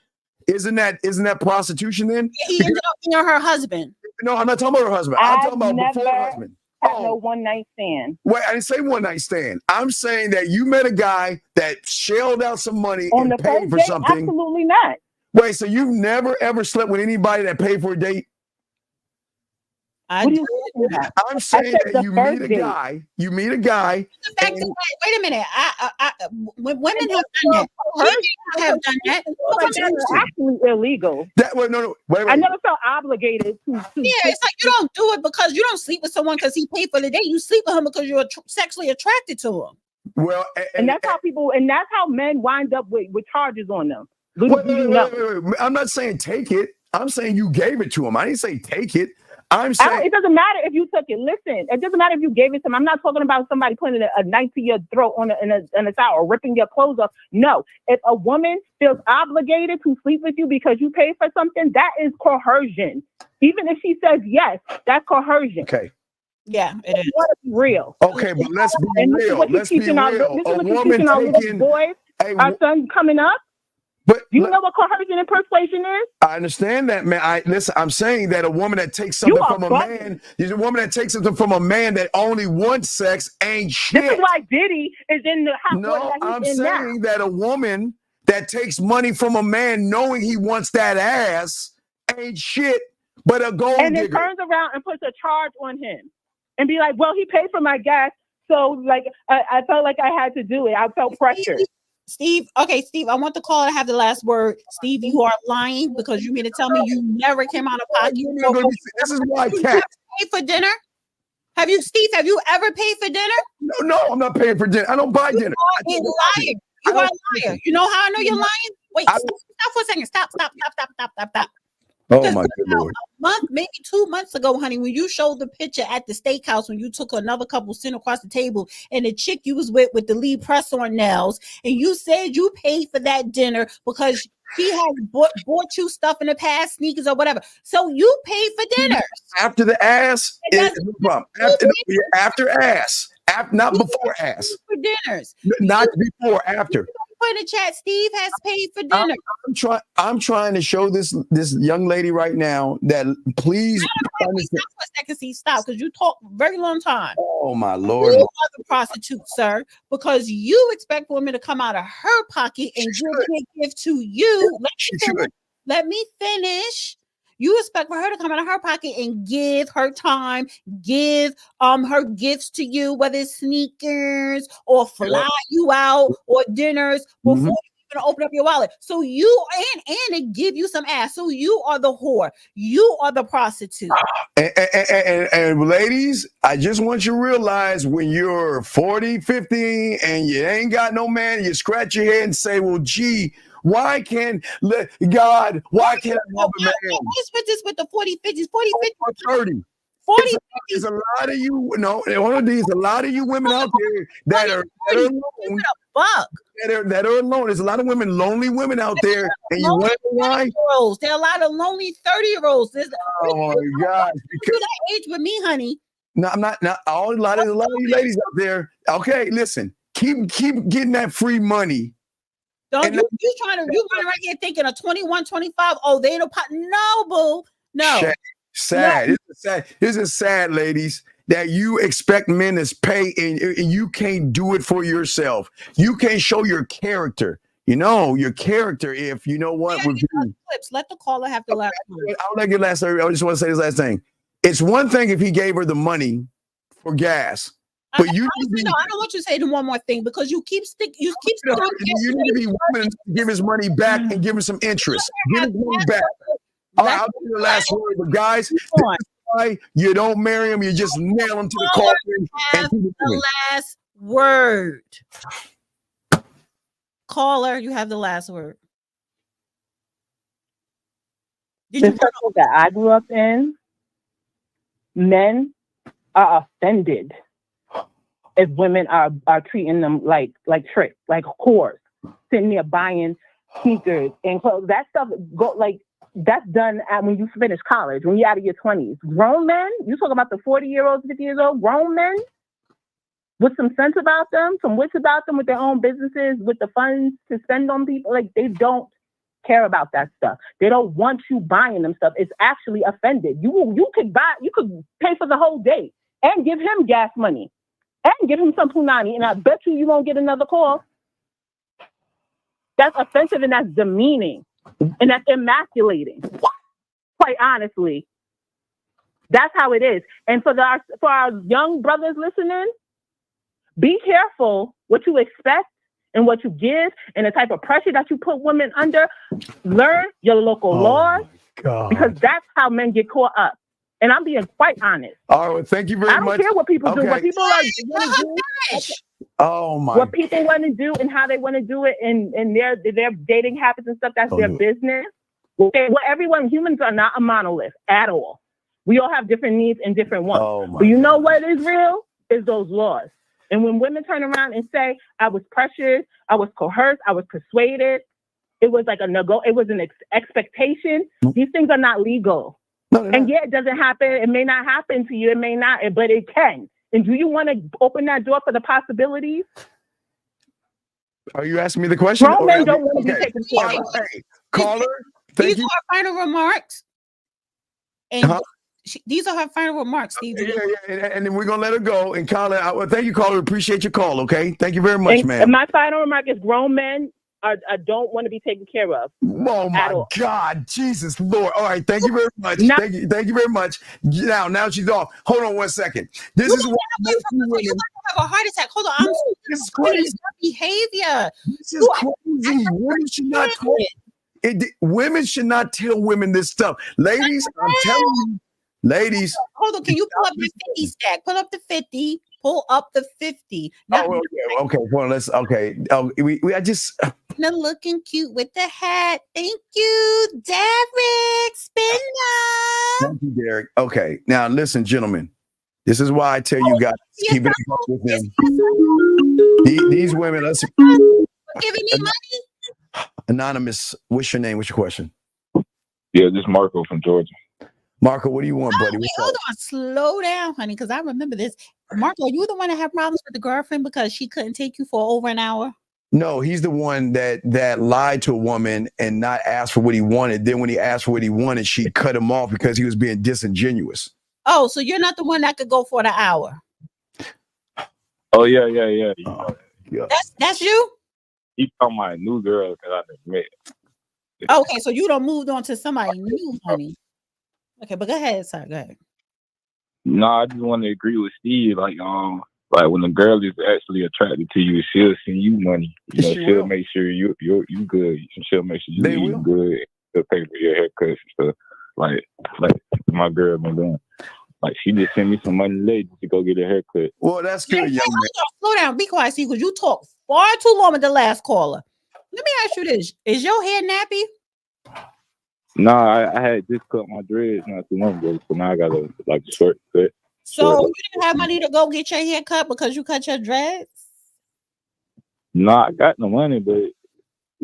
Isn't that prostitution then? He ended up being her husband. No, I'm not talking about her husband. I'm talking about before her husband. No one night stand. Wait, I didn't say one night stand. I'm saying that you met a guy that shelled out some money on and the paid for date, something. Absolutely not. Wait, so you've never ever slept with anybody that paid for a date? I'm saying that you meet a guy. You meet a guy. The fact that, wait a minute. When women have done that, have done that. That's actually illegal. Wait. I never felt obligated to. Yeah, it's like you don't do it because you don't sleep with someone because he paid for the date. You sleep with him because you're sexually attracted to him. Well, and that's how that's how men wind up with charges on them. Wait. I'm not saying take it. I'm saying you gave it to him. I didn't say take it. I'm saying it doesn't matter if you took it. Listen, it doesn't matter if you gave it to him. I'm not talking about somebody putting a knife to your throat in a shower or ripping your clothes off. No, if a woman feels obligated to sleep with you because you paid for something, that is coercion. Even if she says yes, that's coercion. Okay. Yeah, it is. What is real? Okay, but let's be real. Let's be real. A woman taking boys, our son coming up. But you know what coercion and persuasion is? I understand that, man. I'm saying that a woman that takes something from a man is a woman that takes something from a man that only wants sex ain't shit. This is why Diddy is in the house. No, I'm saying that a woman that takes money from a man knowing he wants that ass ain't shit, but a gold digger. And then turns around and puts a charge on him and be like, well, he paid for my gas, so like I felt like I had to do it. I felt pressured. Steve, I want the caller to have the last word. Steve, you are lying because you mean to tell me you never came out of pocket. This is why cat paid for dinner. Have you ever paid for dinner? No, I'm not paying for dinner. I don't buy dinner. You are a liar. You are a liar. You know how I know you're lying? Wait, stop for a second. Stop. Oh my good Lord. A month, maybe 2 months ago, honey, when you showed the picture at the steakhouse when you took another couple sitting across the table and the chick you was with the lead press on nails, and you said you paid for that dinner because she has bought you stuff in the past, sneakers or whatever. So you paid for dinner. After the ass is no problem. After ass. Not before ass. For dinners. Not before, after. Put in the chat, Steve has paid for dinner. I'm trying to show this young lady right now that please. Stop, because you talk very long time. Oh my Lord! You are the prostitute, sir, because you expect women to come out of her pocket and give to you. Let me finish. You expect for her to come out of her pocket and give her time, give her gifts to you, whether it's sneakers or fly you out or dinners before you even open up your wallet. So you and give you some ass. So you are the whore. You are the prostitute. And ladies, I just want you to realize when you're 40, 50 and you ain't got no man, you scratch your head and say, well, gee, why can't I have a man? With this with the 40, 50s, 40, 50, 30. 40, there's a lot of you, there's a lot of you women out there that are alone. There's a lot of lonely women out there. And you wonder why? There are a lot of lonely 30-year-olds. Oh my God. You're that age with me, honey. No, I'm not. A lot of you ladies out there. Okay, listen. Keep getting that free money. You running right here thinking of 21, 25. Oh, they don't pop. No, boo. No. Sad. No. This is sad, ladies, that you expect men to pay and you can't do it for yourself. You can't show your character. Your character if you know what. Let the caller have the last word. I'll let you last. I just want to say this last thing. It's one thing if he gave her the money for gas. But you no, I don't want you to say the one more thing because you keep you need to be willing to give his money back and give him some interest. Give his money back. All right, I'll give you the last word. But guys, this is why you don't marry him. You just nail him to the coffin. Have the last word. Caller, you have the last word. The circle that I grew up in, men are offended if women are treating them like tricks, like whores, sitting there buying sneakers and clothes. That stuff that's done when you finish college, when you're out of your 20s. Grown men, you talk about the 40-year-olds, 50 years old, grown men with some sense about them, some wits about them, with their own businesses, with the funds to spend on people. Like, they don't care about that stuff. They don't want you buying them stuff. It's actually offended. You could pay for the whole day and give him gas money and give him some punani, and I bet you won't get another call. That's offensive and that's demeaning and that's emasculating. Quite honestly, that's how it is. And for our young brothers listening, be careful what you expect and what you give and the type of pressure that you put women under. Learn your local laws, because that's how men get caught up. And I'm being quite honest. All right, well, thank you very much. I don't care what people do. What people are going to do. Oh my! What people want to do and how they want to do it, and their dating habits and stuff. That's their business. Humans are not a monolith at all. We all have different needs and different wants. But you know what is real is those laws. And when women turn around and say, "I was pressured, I was coerced, I was persuaded," it was like it was an expectation. These things are not legal. No, and yeah, it doesn't happen. It may not happen to you. It may not, but it can. And do you want to open that door for the possibilities? Are you asking me the question? Grown men don't want to be taken care of. Hey, caller, thank you. These are her final remarks. And these are her final remarks, Steve. Yeah, and then we're going to let her go. And caller, thank you, caller. Appreciate your call, okay? Thank you very much, man. And my final remark is grown men don't want to be taken care of. Oh my God, Jesus Lord! All right, thank you very much. Thank you very much. Now she's off. Hold on one second. This is why you're going to have a heart attack. Hold on, this is crazy behavior. This is crazy. Women should not talk. Women should not tell women this stuff, ladies. I'm telling you, ladies. Hold on, can you pull up the 50 stack? Pull up the 50. Pull up the 50. Okay. Well, let's. Okay. I just. Looking cute with the hat. Thank you, Derek Spinner. Thank you, Derek. Okay. Now, listen, gentlemen. This is why I tell you guys, keep it up with them. These women. Let's. Giving me money. Anonymous. What's your name? What's your question? Yeah, this is Marco from Georgia. Marco, what do you want, buddy? Hold on, slow down, honey, because I remember this. Marco, you the one that had problems with the girlfriend because she couldn't take you for over an hour? No, he's the one that lied to a woman and not asked for what he wanted. Then when he asked for what he wanted, she cut him off because he was being disingenuous. Oh, so you're not the one that could go for the hour? Oh, yeah. That's you? You talking about a new girl that I never met. Okay, so you done moved on to somebody new, honey. Okay, but go ahead, sir. Go ahead. No, I just want to agree with Steve. Like when a girl is actually attracted to you, she'll send you money. She'll make sure you good. She'll make sure you eat good. She'll pay for your haircuts and stuff. Like my girl been doing. Like she just sent me some money today to go get a haircut. Well, that's good, young man. Slow down, be quiet, Steve, because you talk far too long with the last caller. Let me ask you this: is your hair nappy? No, I had just cut my dreads not too long ago, so now I got a short cut. So you didn't have money to go get your hair cut because you cut your dreads? No, I got no money, but it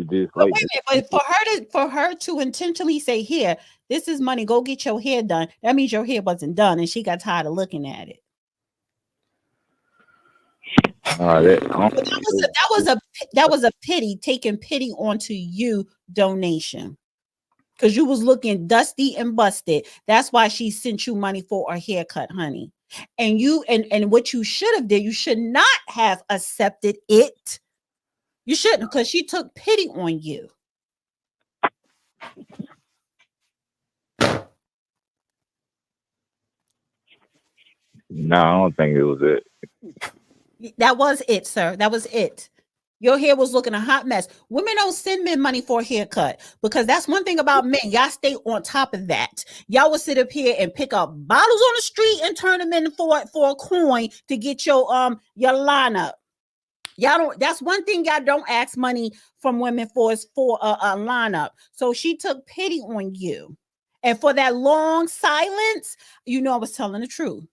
just but wait a minute, but for her to intentionally say, "Here, this is money. Go get your hair done." That means your hair wasn't done, and she got tired of looking at it. That was a taking pity onto you donation. Because you was looking dusty and busted. That's why she sent you money for a haircut, honey. And you and what you should have did, you should not have accepted it. You shouldn't, because she took pity on you. No, I don't think it was it. That was it, sir. That was it. Your hair was looking a hot mess. Women don't send men money for a haircut because that's one thing about men. Y'all stay on top of that. Y'all will sit up here and pick up bottles on the street and turn them in for a coin to get your lineup. Y'all don't. That's one thing y'all don't ask money from women for is for a lineup. So she took pity on you, and for that long silence, you know I was telling the truth.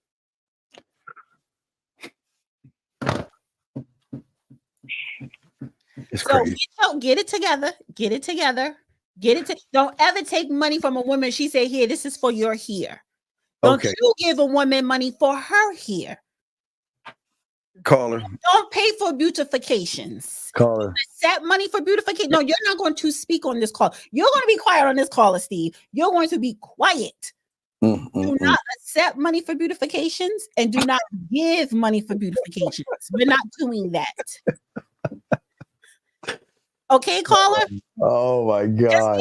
So get it together. Get it together. Don't ever take money from a woman. She say, "Here, this is for your hair." Don't you give a woman money for her hair. Caller. Don't pay for beautifications. Caller. Accept money for beautification. No, you're not going to speak on this call. You're going to be quiet on this call, Steve. You're going to be quiet. Do not accept money for beautifications and do not give money for beautifications. We're not doing that. Okay, caller? Oh my God.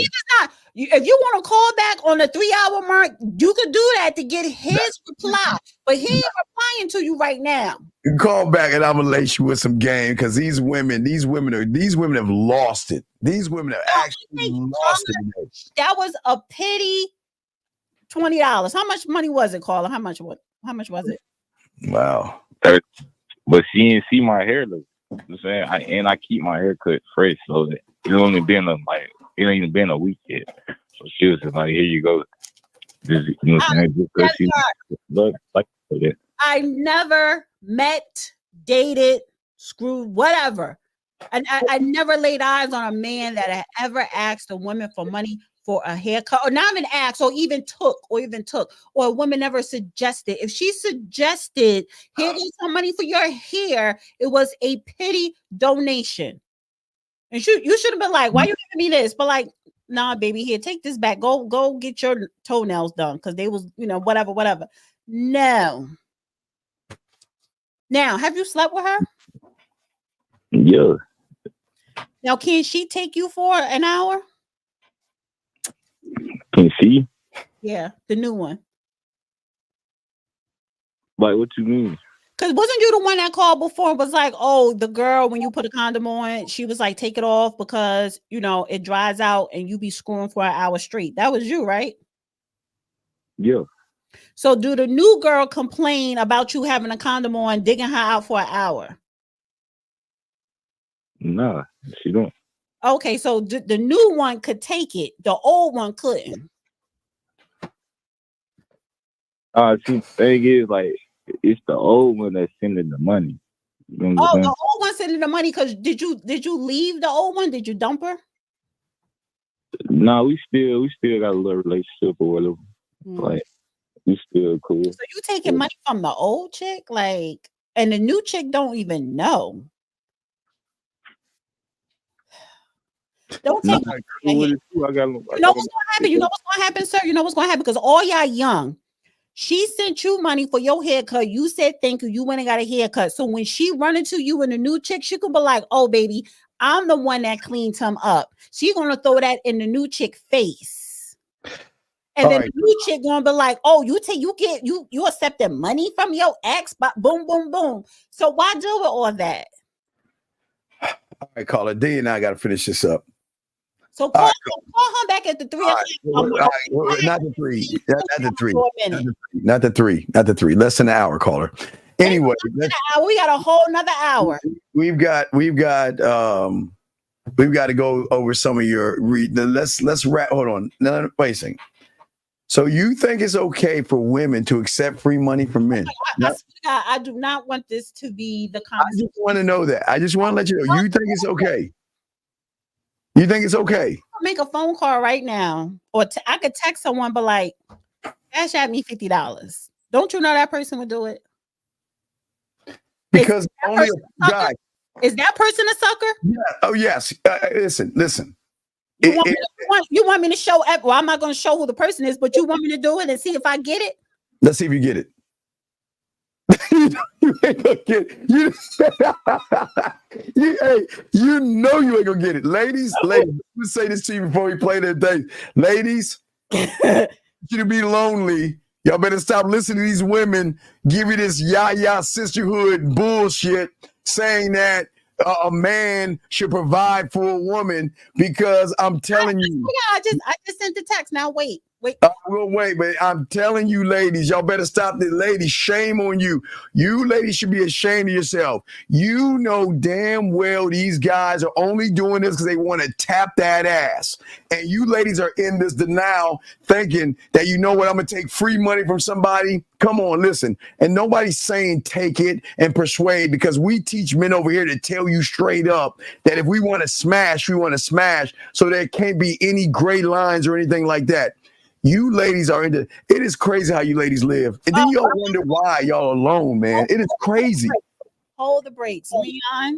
If you want to call back on the 3-hour mark, you could do that to get his reply. But he ain't replying to you right now. You call back and I'm gonna lace you with some game because these women have lost it. These women have actually lost it. That was a pity $20. How much money was it, caller? How much was it? Wow. But she didn't see my hair look. You know what I'm saying? I keep my hair cut fresh, so it only been it ain't even been a week yet. So she was just like, "Here you go." Just, you know what I'm saying? Just because she look like that. I never met, dated, screwed, whatever. And I never laid eyes on a man that had ever asked a woman for money for a haircut, or not even asked, or even took, or a woman never suggested. If she suggested, "Here goes some money for your hair," it was a pity donation. And you should have been like, "Why you giving me this?" But like, "Nah, baby, here, take this back. Go get your toenails done because they was, whatever." No. Now, have you slept with her? Yeah. Now, can she take you for an hour? Can she? Yeah, the new one. Like, what you mean? Because wasn't you the one that called before and was like, "Oh, the girl, when you put a condom on, she was like, take it off because, it dries out and you be screwing for an hour straight." That was you, right? Yeah. So do the new girl complain about you having a condom on, digging her out for an hour? Nah, she don't. Okay, so the new one could take it. The old one couldn't. See, the thing is, like, it's the old one that's sending the money. You know the old one sending the money because did you leave the old one? Did you dump her? No, we still got a little relationship or whatever. Like, we still cool. So you taking money from the old chick, like, and the new chick don't even know. Don't take money. You know what's gonna happen? You know what's gonna happen, sir? You know what's gonna happen? Because all y'all young. She sent you money for your haircut. You said thank you. You went and got a haircut. So when she run into you and the new chick, she could be like, "Oh, baby, I'm the one that cleaned him up." She's gonna throw that in the new chick face. And then the new chick gonna be like, "Oh, you accepted money from your ex, but boom, boom, boom." So why deal with all that? All right, caller. D and I gotta finish this up. So call her back at the 3 o'clock. Not the three. Not the three. Less than an hour, caller. Anyway, we got a whole nother hour. We've got to go over some of your let's wrap. Hold on. No, wait a second. So you think it's okay for women to accept free money from men? I do not want this to be the conversation. I just want to know that. I just want to let you know. You think it's okay? You think it's okay? I'll make a phone call right now, or I could text someone, but like, cash at me $50. Don't you know that person would do it? Because only a guy. Is that person a sucker? Yeah. Oh yes. Listen. You want me to show up? Well, I'm not going to show who the person is, but you want me to do it and see if I get it? Let's see if you get it. You ain't gonna get it. You know you ain't gonna get it. Ladies, let me say this to you before we play that day. Ladies, you to be lonely Y'all better stop listening to these women give you this yah sisterhood bullshit saying that a man should provide for a woman, because I'm telling you. I just sent the text. Now wait. Well, wait, but I'm telling you, ladies, y'all better stop this. Ladies, shame on you. You ladies should be ashamed of yourself. You know damn well these guys are only doing this because they want to tap that ass. And you ladies are in this denial thinking that, you know what, I'm going to take free money from somebody. Come on, listen. And nobody's saying take it and persuade, because we teach men over here to tell you straight up that if we want to smash, we want to smash. So there can't be any gray lines or anything like that. You ladies are into it. Is crazy how you ladies live. And then y'all wonder why y'all alone, man. It is crazy. Hold the brakes. Leon,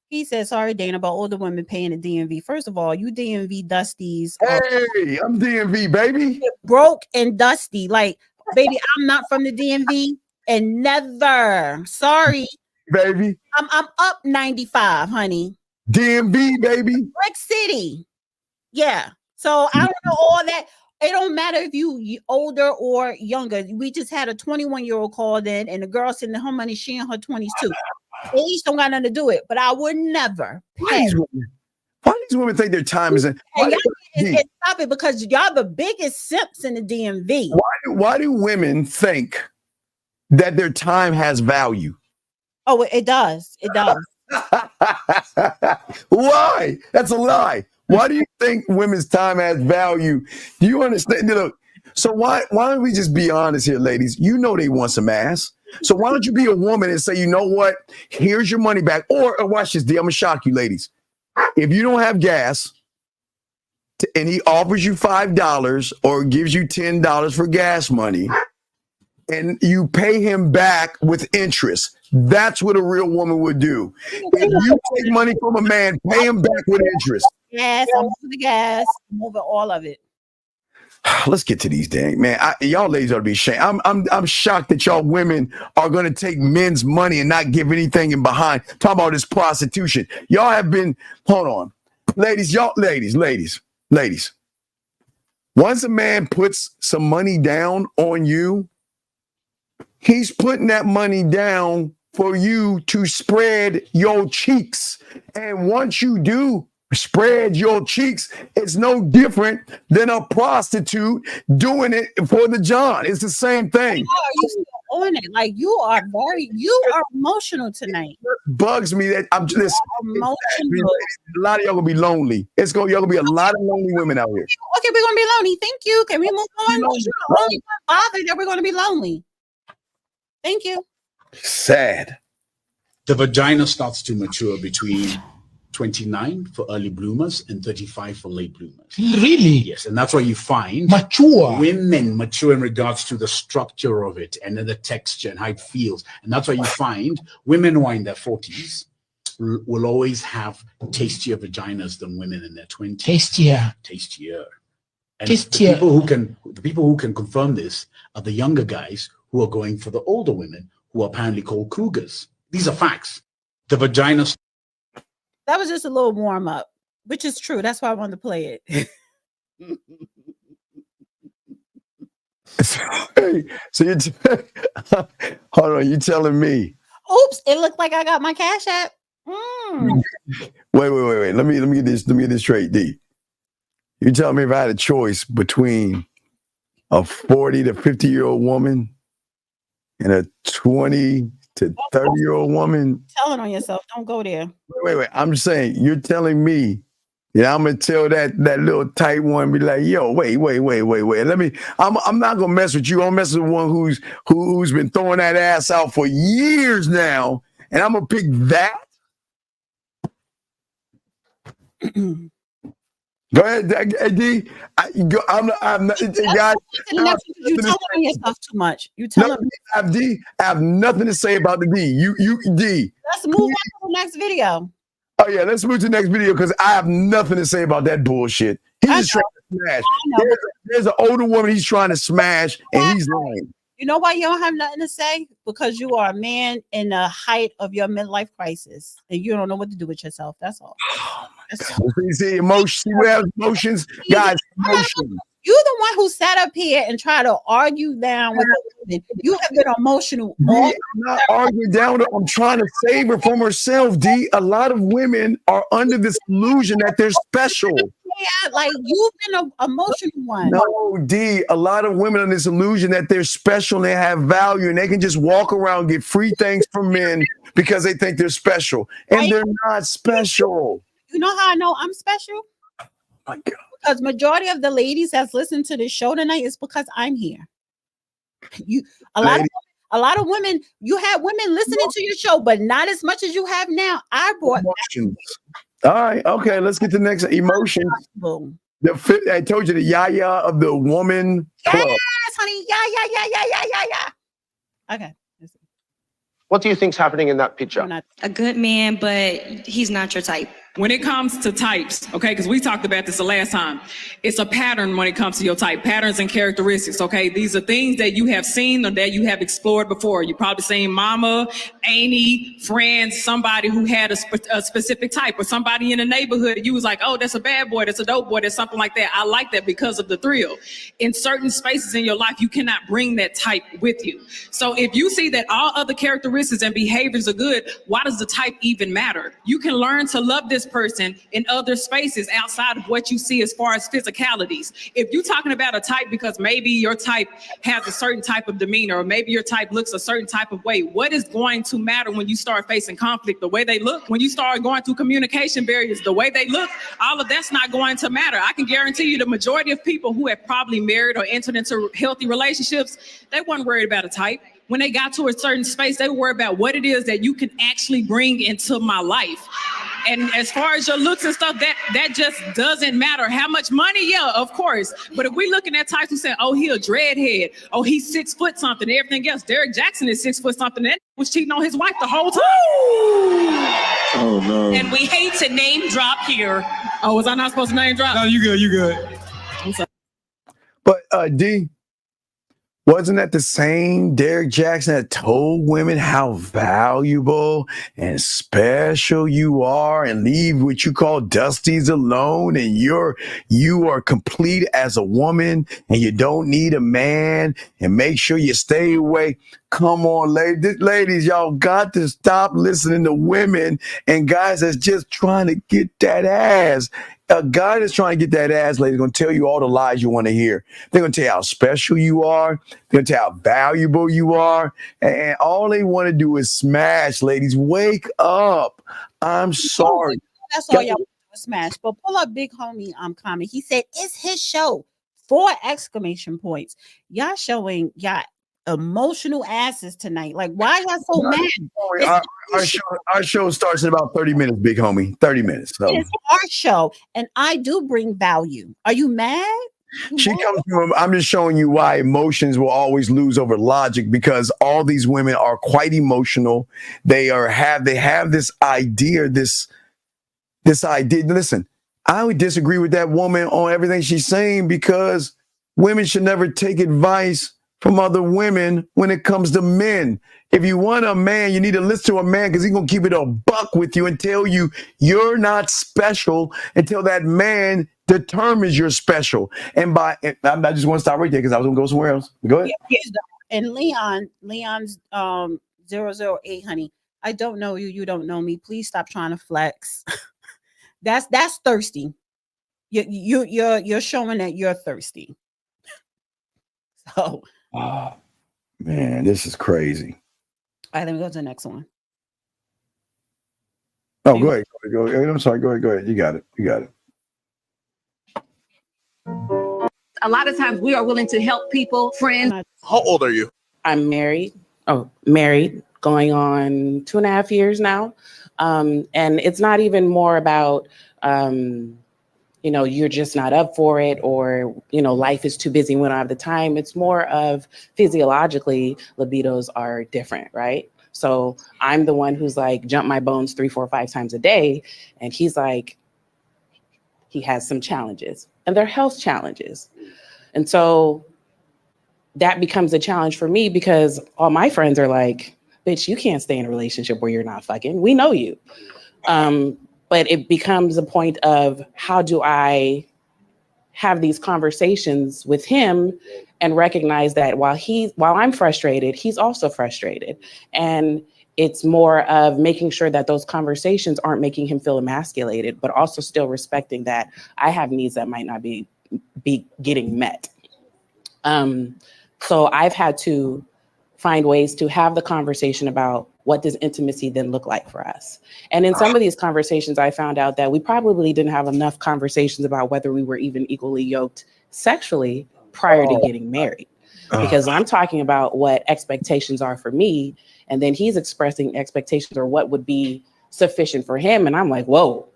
he said, sorry, Dana, about older women paying the DMV. First of all, you DMV dusties. Hey, I'm DMV, baby. Broke and dusty. Like, baby, I'm not from the DMV and never. Sorry. Baby. I'm up 95, honey. DMV, baby. Brick City. Yeah. So I don't know all that. It don't matter if you older or younger. We just had a 21-year-old called in, and the girl said that her money, she in her 20s too. Age don't got nothing to do it, but I would never. Why these women think their time is in? Stop it, because y'all the biggest simps in the DMV. Why do women think that their time has value? Oh, it does. It does. Why? That's a lie. Why do you think women's time has value? Do you understand? Look, so why don't we just be honest here, ladies? You know they want some ass. So why don't you be a woman and say, you know what? Here's your money back. Or watch this, D. I'm going to shock you, ladies. If you don't have gas and he offers you $5 or gives you $10 for gas money, and you pay him back with interest, that's what a real woman would do. If you take money from a man, pay him back with interest. Yes, I'm over the gas. I'm over all of it. Let's get to these dang man. Y'all ladies ought to be ashamed. I'm shocked that y'all women are going to take men's money and not give anything in behind. Talking about this prostitution. Y'all have been. Hold on, ladies. Ladies. Once a man puts some money down on you, he's putting that money down for you to spread your cheeks. And once you do spread your cheeks, it's no different than a prostitute doing it for the John. It's the same thing. Are you still on it? Like you are emotional tonight. It bugs me that I'm just emotional. A lot of y'all gonna be lonely. Y'all gonna be a lot of lonely women out here. Okay, we're gonna be lonely. Thank you. Can we move on? You're the only one bothered that we're gonna be lonely. Thank you. Sad. The vagina starts to mature between 29 for early bloomers and 35 for late bloomers. Really? Yes, and that's why you find women mature in regards to the structure of it and then the texture and how it feels. And that's why you find women who are in their 40s will always have tastier vaginas than women in their 20s. Tastier. And the people who can confirm this are the younger guys who are going for the older women who are apparently called cougars. These are facts. The vagina. That was just a little warm up, which is true. That's why I wanted to play it. So you're hold on, you telling me? Oops! It looked like I got my Cash App. Wait. Let me get this straight, D. You telling me if I had a choice between a 40 to 50-year-old woman and a 20 to 30-year-old woman? Telling on yourself. Don't go there. Wait. I'm just saying, you're telling me, I'm gonna tell that little tight one, be like, yo, wait. I'm not gonna mess with you. I'm messing with one who's been throwing that ass out for years now, and I'm gonna pick that. Go ahead, D. I'm not, guys. You telling on yourself too much. You telling me. D. I have nothing to say about the D. You D. Let's move on to the next video. Oh yeah, let's move to the next video because I have nothing to say about that bullshit. He's just trying to smash. There's an older woman he's trying to smash, and he's lying. You know why you don't have nothing to say? Because you are a man in the height of your midlife crisis, and you don't know what to do with yourself. That's all. Oh my God. You see, emotions. See, we have emotions, guys. Emotions. You're the one who sat up here and tried to argue down with the women. You have been emotional. I'm not arguing down with her. I'm trying to save her from herself, D. A lot of women are under this illusion that they're special. Yeah, like you've been an emotional one. No, D. A lot of women under this illusion that they're special and they have value and they can just walk around and get free things from men because they think they're special. And they're not special. You know how I know I'm special? Oh my God. Because majority of the ladies that's listening to this show tonight is because I'm here. A lot of women, you have women listening to your show, but not as much as you have now. I brought emotions. All right, okay, let's get to the next emotions. I told you the yaya of the woman club. Yes, honey. Yeah. Okay. What do you think's happening in that picture? A good man, but he's not your type. When it comes to types, okay, because we talked about this the last time, it's a pattern when it comes to your type, patterns and characteristics, okay? These are things that you have seen or that you have explored before. You probably seen mama, auntie, friends, somebody who had a specific type, or somebody in the neighborhood, you was like, oh, that's a bad boy, that's a dope boy, that's something like that. I like that because of the thrill. In certain spaces in your life, you cannot bring that type with you. So if you see that all other characteristics and behaviors are good, why does the type even matter? You can learn to love this person in other spaces outside of what you see as far as physicalities. If you're talking about a type because maybe your type has a certain type of demeanor, or maybe your type looks a certain type of way, what is going to matter when you start facing conflict? The way they look, when you start going through communication barriers, the way they look, all of that's not going to matter. I can guarantee you the majority of people who have probably married or entered into healthy relationships, they weren't worried about a type. When they got to a certain space, they were worried about what it is that you can actually bring into my life. And as far as your looks and stuff, that just doesn't matter. How much money? Yeah, of course. But if we looking at types who say, oh, he a dreadhead, oh, he's 6 foot something, everything else. Derek Jackson is 6 foot something. That was cheating on his wife the whole time. Oh no. And we hate to name drop here. Oh, was I not supposed to name drop? No, you good. I'm sorry. But D, wasn't that the same Derek Jackson that told women how valuable and special you are and leave what you call dusties alone, and you are complete as a woman and you don't need a man, and make sure you stay away? Come on, ladies, y'all got to stop listening to women and guys that's just trying to get that ass. A guy that's trying to get that ass, lady, is going to tell you all the lies you want to hear. They're going to tell you how special you are. They're going to tell you how valuable you are. And all they want to do is smash, ladies. Wake up. I'm sorry. That's all y'all want to do is smash. But pull up Big Homie comment. He said, it's his show. 4 exclamation points. Y'all showing y'all emotional asses tonight. Like, why y'all so mad? Our show starts in about 30 minutes, Big Homie. 30 minutes. So. It's our show, and I do bring value. Are you mad? She comes from, I'm just showing you why emotions will always lose over logic, because all these women are quite emotional. They have this idea, this idea. Listen, I would disagree with that woman on everything she's saying, because women should never take advice from other women when it comes to men. If you want a man, you need to listen to a man, because he's going to keep it a buck with you and tell you you're not special until that man determines you're special. And I just want to stop right there because I was going to go somewhere else. Go ahead. Yeah, and Leon's 008, honey, I don't know you. You don't know me. Please stop trying to flex. That's thirsty. You're showing that you're thirsty. So. Oh, man, this is crazy. All right, let me go to the next one. Oh, go ahead. Go ahead. I'm sorry. Go ahead. You got it. A lot of times we are willing to help people, friends. How old are you? I'm married. Married, going on 2.5 years now. And it's not even more about, you're just not up for it, or, life is too busy, we don't have the time. It's more of physiologically, libidos are different, right? So I'm the one who's like, jump my bones 3, 4, 5 times a day. And he's like, he has some challenges, and they're health challenges. And so that becomes a challenge for me, because all my friends are like, bitch, you can't stay in a relationship where you're not fucking. We know you. But it becomes a point of, how do I have these conversations with him and recognize that while I'm frustrated, he's also frustrated. And it's more of making sure that those conversations aren't making him feel emasculated, but also still respecting that I have needs that might not be getting met. So I've had to find ways to have the conversation about what does intimacy then look like for us. And in some of these conversations, I found out that we probably didn't have enough conversations about whether we were even equally yoked sexually prior to getting married. Because I'm talking about what expectations are for me, and then he's expressing expectations or what would be sufficient for him. And I'm like, whoa,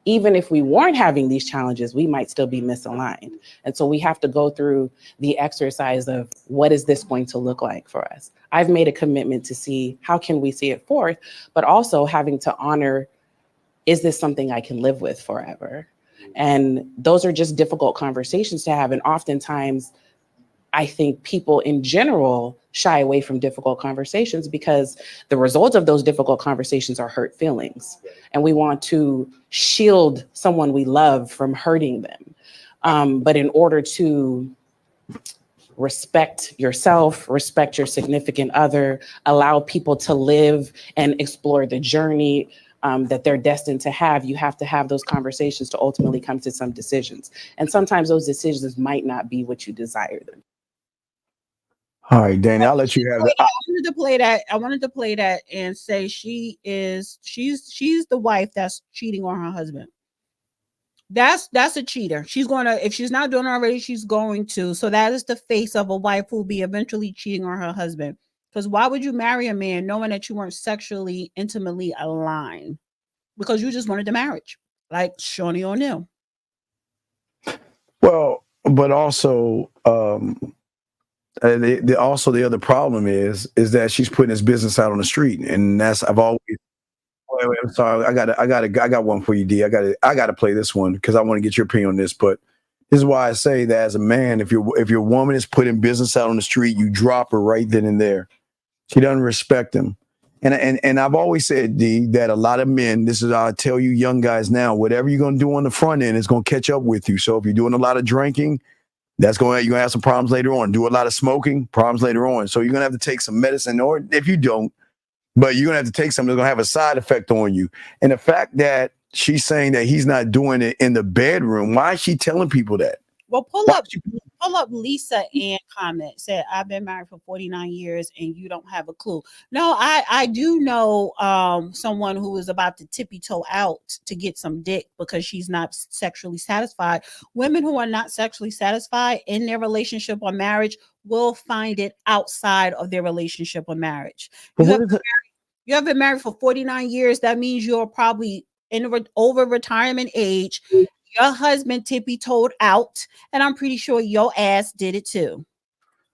even if we weren't having these challenges, we might still be misaligned. And so we have to go through the exercise of what is this going to look like for us? I've made a commitment to see how can we see it forth, but also having to honor, is this something I can live with forever? And those are just difficult conversations to have. And oftentimes, I think people in general shy away from difficult conversations because the result of those difficult conversations are hurt feelings. And we want to shield someone we love from hurting them. But in order to respect yourself, respect your significant other, allow people to live and explore the journey that they're destined to have, you have to have those conversations to ultimately come to some decisions. And sometimes those decisions might not be what you desire them. All right, Danny, I'll let you have that. I wanted to play that and say she's the wife that's cheating on her husband. That's a cheater. She's gonna, if she's not doing it already, she's going to. So that is the face of a wife who'll be eventually cheating on her husband. Because why would you marry a man knowing that you weren't sexually intimately aligned? Because you just wanted the marriage, like Shawnee O'Neal. Well, but also, the other problem is that she's putting his business out on the street, and that's I've always. Wait, I'm sorry. I got one for you, D. I got to play this one because I want to get your opinion on this. But this is why I say that as a man, if your woman is putting business out on the street, you drop her right then and there. She doesn't respect him, and I've always said, D, that a lot of men. This is I tell you, young guys now, whatever you're gonna do on the front end is gonna catch up with you. So if you're doing a lot of drinking, you're gonna have some problems later on. Do a lot of smoking, problems later on. So you're gonna have to take some medicine, or if you don't. But you're going to have to take something that's going to have a side effect on you. And the fact that she's saying that he's not doing it in the bedroom, why is she telling people that? Well, pull up Lisa Ann comment, said, I've been married for 49 years and you don't have a clue. No, I do know someone who is about to tippy toe out to get some dick because she's not sexually satisfied. Women who are not sexually satisfied in their relationship or marriage will find it outside of their relationship or marriage. You have been married for 49 years. That means you're probably over retirement age. Your husband tippy-toed out, and I'm pretty sure your ass did it too.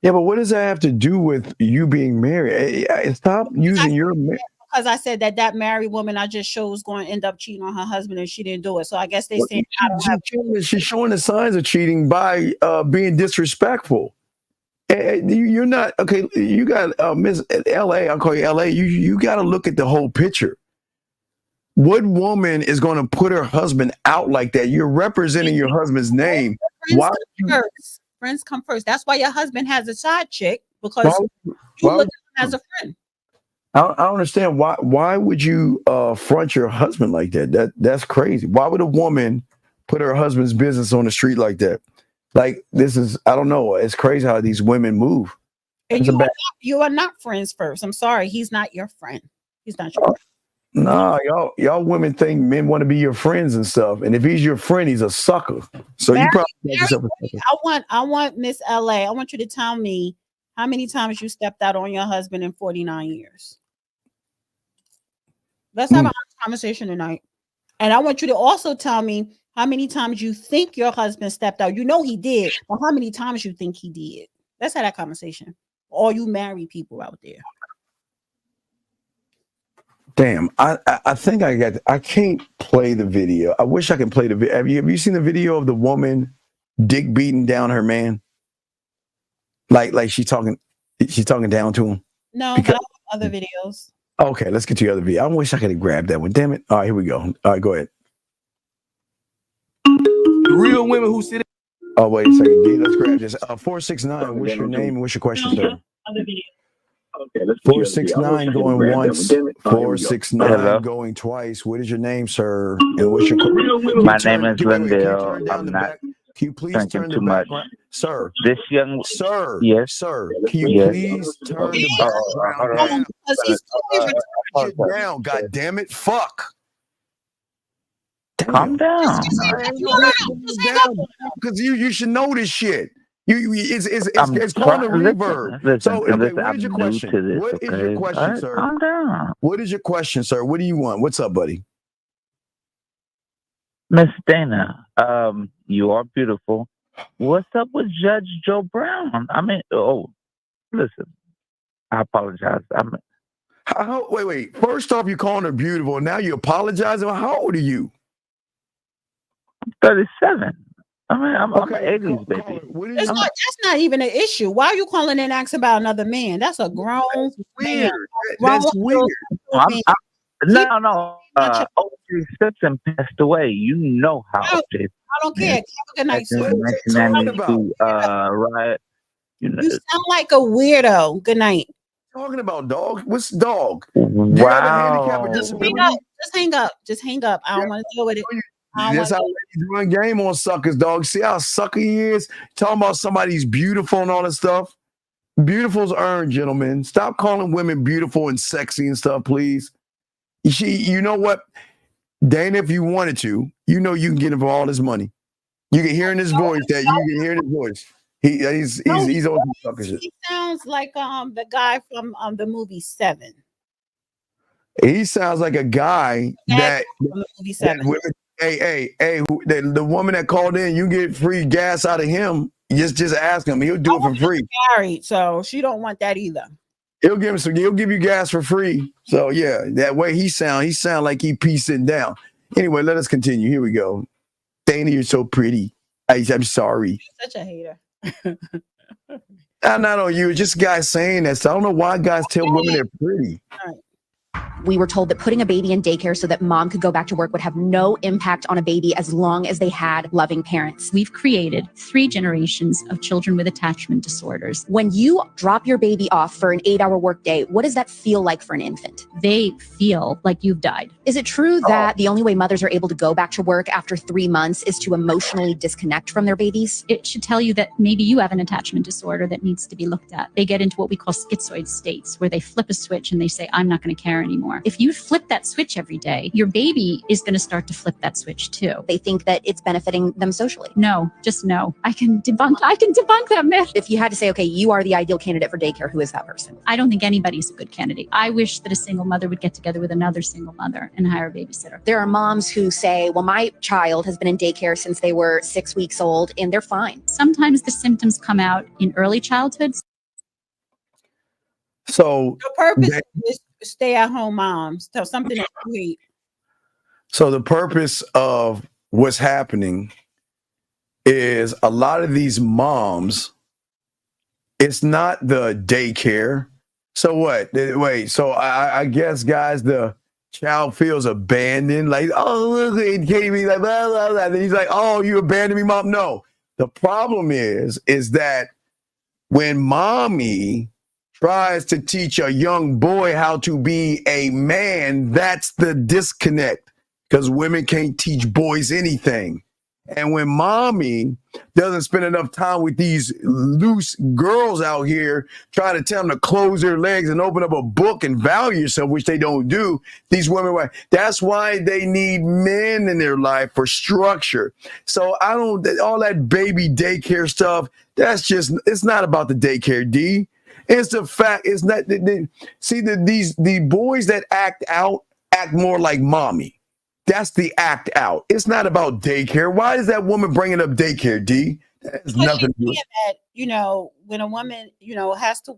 Yeah, but what does that have to do with you being married? Stop using your... Because I said that married woman I just showed was going to end up cheating on her husband and she didn't do it. So I guess they saying she's showing the signs of cheating by being disrespectful. You're not... Okay, you got Miss L.A. I'll call you L.A. You got to look at the whole picture. What woman is going to put her husband out like that? You're representing your husband's name. Friends come first. That's why your husband has a side chick, because you look at him as a friend. I don't understand why would you front your husband like that? That's crazy. Why would a woman put her husband's business on the street like that? Like, this is, I don't know. It's crazy how these women move. And you are not friends first. I'm sorry. He's not your friend. He's not your friend. No, y'all women think men want to be your friends and stuff. And if he's your friend, he's a sucker. So you probably yourself a sucker. I want Miss LA. I want you to tell me how many times you stepped out on your husband in 49 years. Let's have a conversation tonight. And I want you to also tell me how many times you think your husband stepped out. You know he did, but how many times you think he did? Let's have that conversation. All you married people out there. Damn, I think I can't play the video. I wish I could play the video. Have you seen the video of the woman dick beating down her man? Like she's talking down to him? No, but I have other videos. Okay, let's get to the other video. I wish I could have grabbed that one. Damn it. All right, here we go. All right, go ahead. The real women who sit Oh, wait a second, D. Let's grab this. 469. What's your name? What's your question, sir? Okay, let's 469 going once. 469 Hello. going twice. What is your name, sir? And what's your My name is Lindell. Can I'm not you please drinking turn the too much. background, sir? This young, yes, Sir, can you yes. please turn the background down? Because he's Turn it down. God damn it! Fuck. Calm down. Because you should know this shit. It's called a reverb. Listen, So okay, listen, what I'm is your new question? to this, What is okay? your question, All right, sir? calm down. What is your question, sir? What do you want? What's up, buddy? Miss Dana, you are beautiful. What's up with Judge Joe Brown? I mean, listen, I apologize. Wait. First off, you calling her beautiful. Now you apologizing. How old are you? I'm 37. I mean, I'm an 80s baby. That's not even an issue. Why are you calling and asking about another man? That's a grown man. That's weird. No. O.J. Simpson passed away. You know how. I don't care. Have a good night, sir. 1992 riot. You sound like a weirdo. Good night. Talking about dog? What's dog? Wow. Just hang up. Just hang up. I don't want to deal with it. That's how he's doing game on suckers, dog. See how sucker he is? Talking about somebody's beautiful and all that stuff. Beautiful's earned, gentlemen. Stop calling women beautiful and sexy and stuff, please. You know what? Dana, if you wanted to, you know you can get him for all this money. You can hear in his voice that you can hear in his voice. He's on sucker shit. He sounds like the guy from the movie Seven. He sounds like a guy that from the movie Seven. The woman that called in, you get free gas out of him. Just ask him. He'll do it for free. Married, so she don't want that either. He'll give you gas for free. So yeah, that way he sound like he piecing down. Anyway, let us continue. Here we go. Dana, you're so pretty. I'm sorry. You're such a hater. I'm not on you. It's just guys saying that. So I don't know why guys tell women they're pretty. We were told that putting a baby in daycare so that mom could go back to work would have no impact on a baby as long as they had loving parents. We've created 3 generations of children with attachment disorders. When you drop your baby off for an 8-hour workday, what does that feel like for an infant? They feel like you've died. Is it true that the only way mothers are able to go back to work after 3 months is to emotionally disconnect from their babies? It should tell you that maybe you have an attachment disorder that needs to be looked at. They get into what we call schizoid states, where they flip a switch and they say, I'm not going to care anymore. If you flip that switch every day, your baby is going to start to flip that switch too. They think that it's benefiting them socially. No, just no. I can debunk that myth. If you had to say, okay, you are the ideal candidate for daycare, who is that person? I don't think anybody's a good candidate. I wish that a single mother would get together with another single mother and hire a babysitter. There are moms who say, well, my child has been in daycare since they were 6 weeks old and they're fine. Sometimes the symptoms come out in early childhood. So the purpose is stay-at-home moms. So something that you hate. So the purpose of what's happening is a lot of these moms, it's not the daycare. So what? Wait, so I guess, guys, the child feels abandoned. Like, oh, look, it can't be like, blah, blah, blah. Then he's like, oh, you abandoned me, mom? No. The problem is that when mommy tries to teach a young boy how to be a man, that's the disconnect, because women can't teach boys anything. And when mommy doesn't spend enough time with these loose girls out here trying to tell them to close their legs and open up a book and value yourself, which they don't do, these women, that's why they need men in their life for structure. So all that baby daycare stuff, it's not about the daycare, D. It's the fact, it's not, the boys that act out act more like mommy. That's the act out. It's not about daycare. Why is that woman bringing up daycare, D? That has nothing to do with it. When a woman, has to,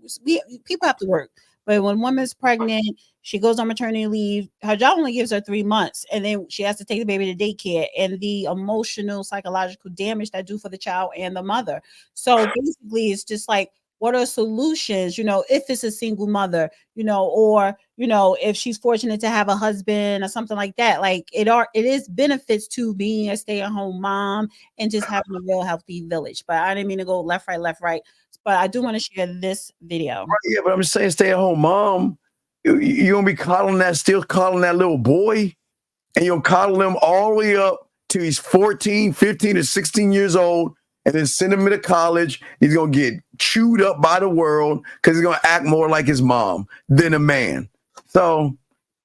people have to work. But when a woman's pregnant, she goes on maternity leave, her job only gives her 3 months, and then she has to take the baby to daycare, and the emotional, psychological damage that do for the child and the mother. So basically, it's just like What are solutions, if it's a single mother, or, if she's fortunate to have a husband or something like that. Like it is benefits to being a stay-at-home mom and just having a real healthy village. But I didn't mean to go left, right. But I do want to share this video. Yeah, but I'm just saying stay-at-home mom, you gonna be still coddling that little boy, and you'll coddle him all the way up till he's 14, 15, or 16 years old, and then send him to college. He's going to get chewed up by the world because he's going to act more like his mom than a man. So,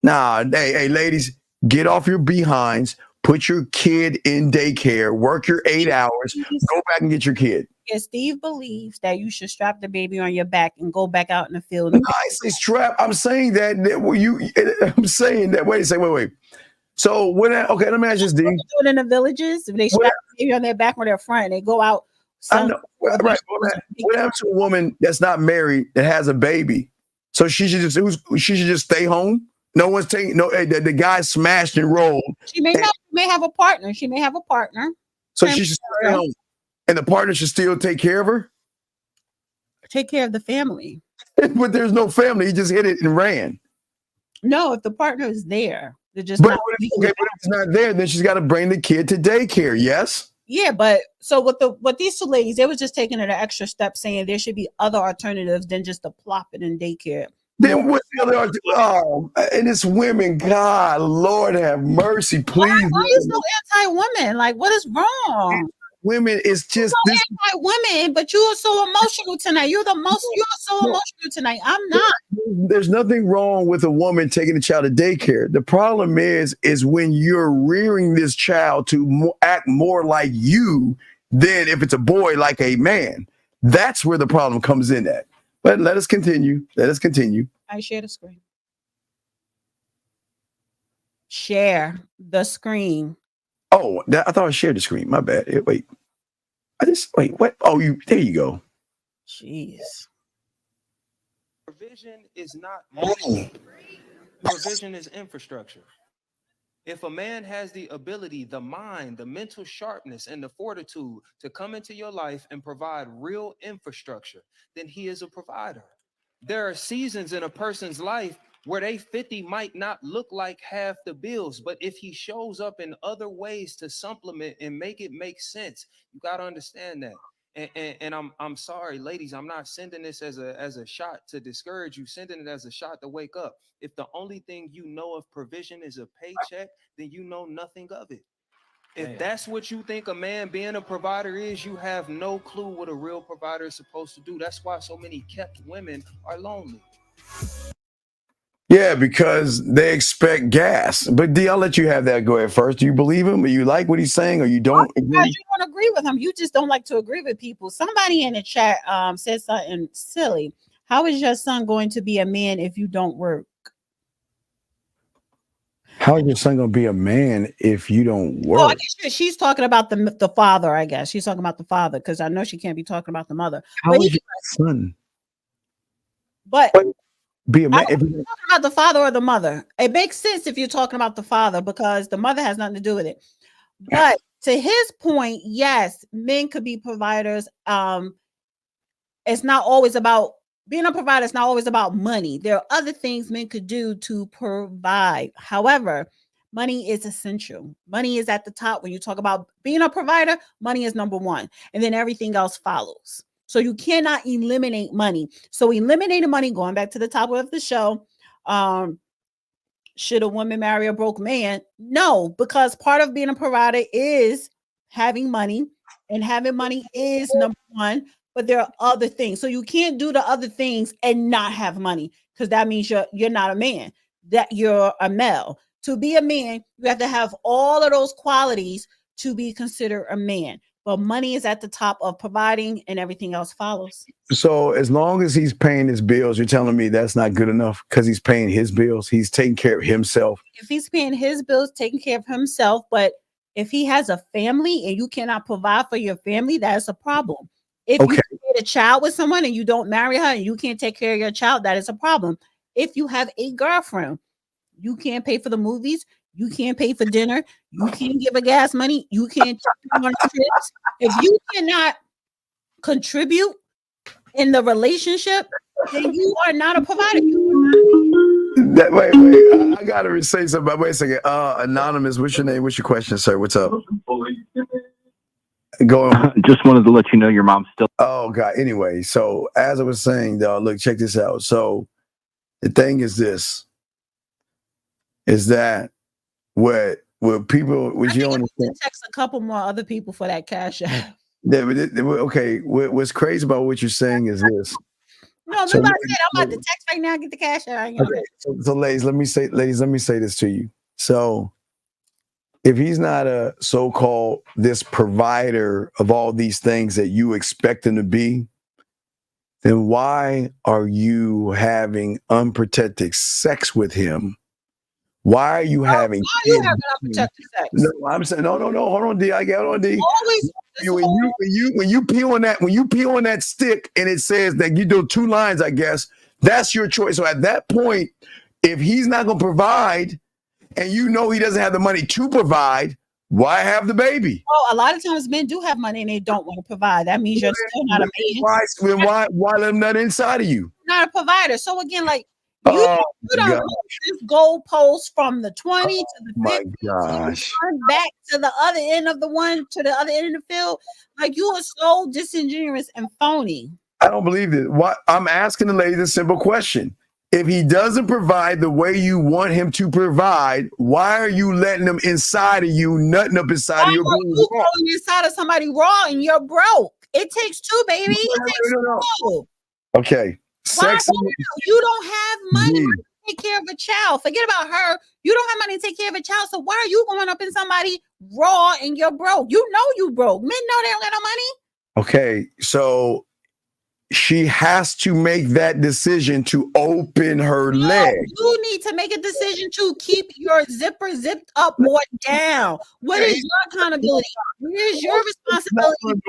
hey, ladies, get off your behinds, put your kid in daycare, work your 8 hours, go back and get your kid. Yeah, Steve believes that you should strap the baby on your back and go back out in the field. No, I say strap. I'm saying that Wait. So okay, let me ask you this, D. What they do it in the villages? They strap the baby on their back or their front, and they go out. I know, right? What happens to a woman that's not married that has a baby? So she should just stay home. No one's taking the guy smashed and rolled. She may have a partner. So she should stay home, and the partner should still take care of her. Take care of the family. But there's no family. He just hit it and ran. No, if the partner is there. But if it's not there, then she's got to bring the kid to daycare. Yes. Yeah, but so what these two ladies, they were just taking it an extra step, saying there should be other alternatives than just to plop it in daycare. Then what's the other alternative? Oh, and it's women. God, Lord have mercy, please. Why are you so anti-women? Like, what is wrong? Women, it's just this anti-women, but you are so emotional tonight. You're so emotional tonight. I'm not. There's nothing wrong with a woman taking a child to daycare. The problem is when you're rearing this child to act more like you than if it's a boy like a man. That's where the problem comes in at. But let us continue. I share the screen. Share the screen. Oh, I thought I shared the screen. My bad. Wait. What? Oh, there you go. Jeez. Provision is not money. Provision is infrastructure. If a man has the ability, the mind, the mental sharpness, and the fortitude to come into your life and provide real infrastructure, then he is a provider. There are seasons in a person's life where they 50 might not look like half the bills, but if he shows up in other ways to supplement and make it make sense, you got to understand that. And I'm sorry, ladies, I'm not sending this as a shot to discourage you, sending it as a shot to wake up. If the only thing you know of provision is a paycheck, then you know nothing of it. If that's what you think a man being a provider is, you have no clue what a real provider is supposed to do. That's why so many kept women are lonely. Yeah, because they expect gas. But D, I'll let you have that. Go ahead first. Do you believe him? Or you like what he's saying, or you don't agree? You don't agree with him. You just don't like to agree with people. Somebody in the chat said something silly. How is your son going to be a man if you don't work? How is your son going to be a man if you don't work? Oh, I guess she's talking about the father, I guess. She's talking about the father because I know she can't be talking about the mother. How is your son? But be a man. If you're talking about the father or the mother, it makes sense if you're talking about the father because the mother has nothing to do with it. But to his point, yes, men could be providers. It's not always about being a provider. It's not always about money. There are other things men could do to provide. However, money is essential. Money is at the top. When you talk about being a provider, money is number one, and then everything else follows. So you cannot eliminate money. So eliminating money, going back to the top of the show, should a woman marry a broke man? No, because part of being a provider is having money, and having money is number one, but there are other things. So you can't do the other things and not have money, because that means you're not a man, that you're a male. To be a man, you have to have all of those qualities to be considered a man. But money is at the top of providing, and everything else follows. So as long as he's paying his bills, you're telling me that's not good enough because he's paying his bills. He's taking care of himself. If he's paying his bills, taking care of himself, but if he has a family and you cannot provide for your family, that's a problem. If you get a child with someone and you don't marry her and you can't take care of your child, that is a problem. If you have a girlfriend, you can't pay for the movies. You can't pay for dinner. You can't give her gas money. You can't take her on trips. If you cannot contribute in the relationship, then you are not a provider. Wait. I gotta say something. Wait a second. Anonymous, what's your name? What's your question, sir? What's up? Go on. Just wanted to let you know your mom's still. Oh God. Anyway, so as I was saying, though, look, check this out. So the thing is this: is that what people? What you understand? Text a couple more other people for that cash app. Okay. What's crazy about what you're saying is this. No, I'm about to text right now. Get the cash app. Okay. So, ladies, let me say this to you. So, if he's not a so-called this provider of all these things that you expect him to be, then why are you having unprotected sex with him? Why are you having? Why are you having unprotected sex? No, I'm saying no. Hold on, D. I got on D. When you pee on that stick and it says that you do 2 lines, I guess that's your choice. So at that point, if he's not going to provide, and you know he doesn't have the money to provide, why have the baby? Oh, a lot of times men do have money and they don't want to provide. That means you're still not a man. Why let him nut inside of you? Not a provider. So again, like you don't move this goalpost from the 20 to the 50. My gosh. Back to the other end of the other end of the field. Like you are so disingenuous and phony. I don't believe it. What I'm asking the lady a simple question. If he doesn't provide the way you want him to provide, why are you letting him inside of you, nutting up inside of your you going inside of somebody raw and you're broke? It takes 2, baby. It takes 2. Okay. Sex. You don't have money to take care of a child. Forget about her. You don't have money to take care of a child. So why are you going up in somebody raw and you're broke? You know you broke. Men know they don't got no money. Okay. So she has to make that decision to open her leg. You need to make a decision to keep your zipper zipped up or down. What is your accountability? Where's your responsibility? Where's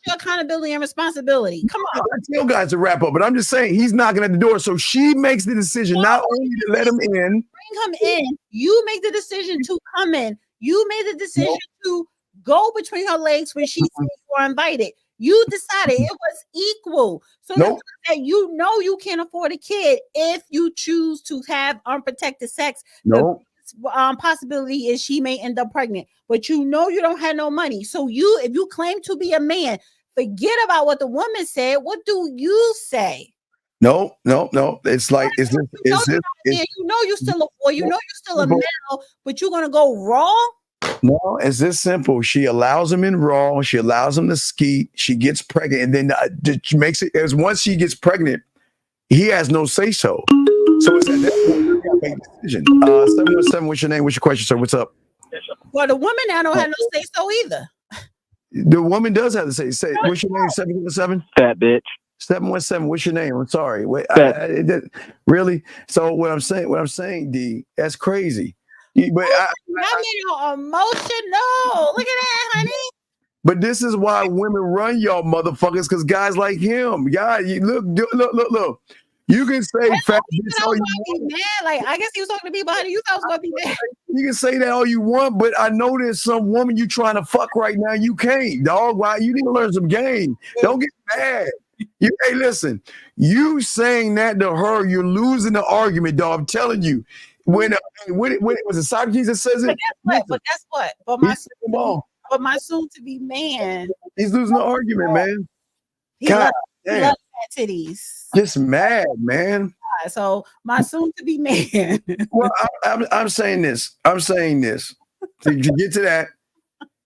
your accountability and responsibility? Come on. I tell guys to wrap up, but I'm just saying he's knocking at the door. So she makes the decision not only to let him in. Bring him in. You make the decision to come in. You made the decision to go between her legs when she said you were invited. You decided it was equal. So that you know you can't afford a kid if you choose to have unprotected sex. The possibility is she may end up pregnant, but you know you don't have no money. So if you claim to be a man, forget about what the woman said. What do you say? No. It's like you know you're still a boy. You know you're still a male, but you're gonna go raw. No, it's this simple. She allows him in raw. She allows him to skeet. She gets pregnant, and then she makes it as once she gets pregnant, he has no say so. So it's at that point you gotta make a decision. 717, what's your name? What's your question, sir? What's up? Well, the woman now don't have no say so either. The woman does have to say. What's your name? 717. Fat bitch. 717. What's your name? I'm sorry. Wait, really? So what I'm saying, D, that's crazy. But that made her emotional. Look at that, honey. But this is why women run y'all motherfuckers, because guys like him. God, look. You can say fat bitch all you want. Like, I guess he was talking to me about it. You thought I was going to be mad. You can say that all you want, but I know there's some woman you trying to fuck right now. You can't, dog. Why? You need to learn some game. Don't get mad. Hey, listen. You saying that to her, you're losing the argument, dog. I'm telling you. When it was it Socrates that says it? But guess what? But my soon-to-be man, he's losing the argument, man. He loves fat titties. Just mad, man. So my soon-to-be man. Well, I'm saying this. To get to that,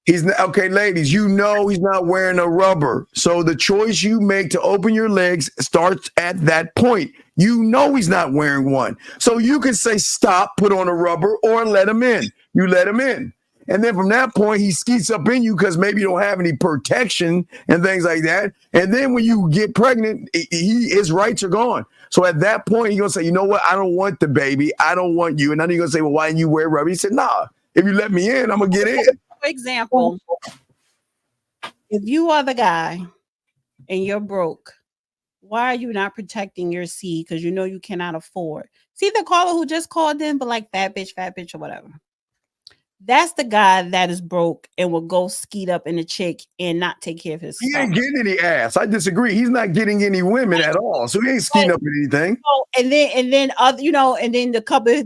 he's not, okay, ladies. You know he's not wearing a rubber. So the choice you make to open your legs starts at that point. You know he's not wearing one. So you can say stop, put on a rubber, or let him in. You let him in. And then from that point, he skeets up in you because maybe you don't have any protection and things like that. And then when you get pregnant, his rights are gone. So at that point, you're going to say, you know what? I don't want the baby. I don't want you. And then you're going to say, well, why didn't you wear rubber? He said, nah, if you let me in, I'm going to get in. For example, if you are the guy and you're broke, why are you not protecting your seed? Because you know you cannot afford. See the caller who just called in, but like fat bitch, or whatever. That's the guy that is broke and will go skeet up in a chick and not take care of his He stuff. ain't getting any ass. I disagree. He's not getting any women at all. So he ain't skeeting up at anything. So, and then other, and then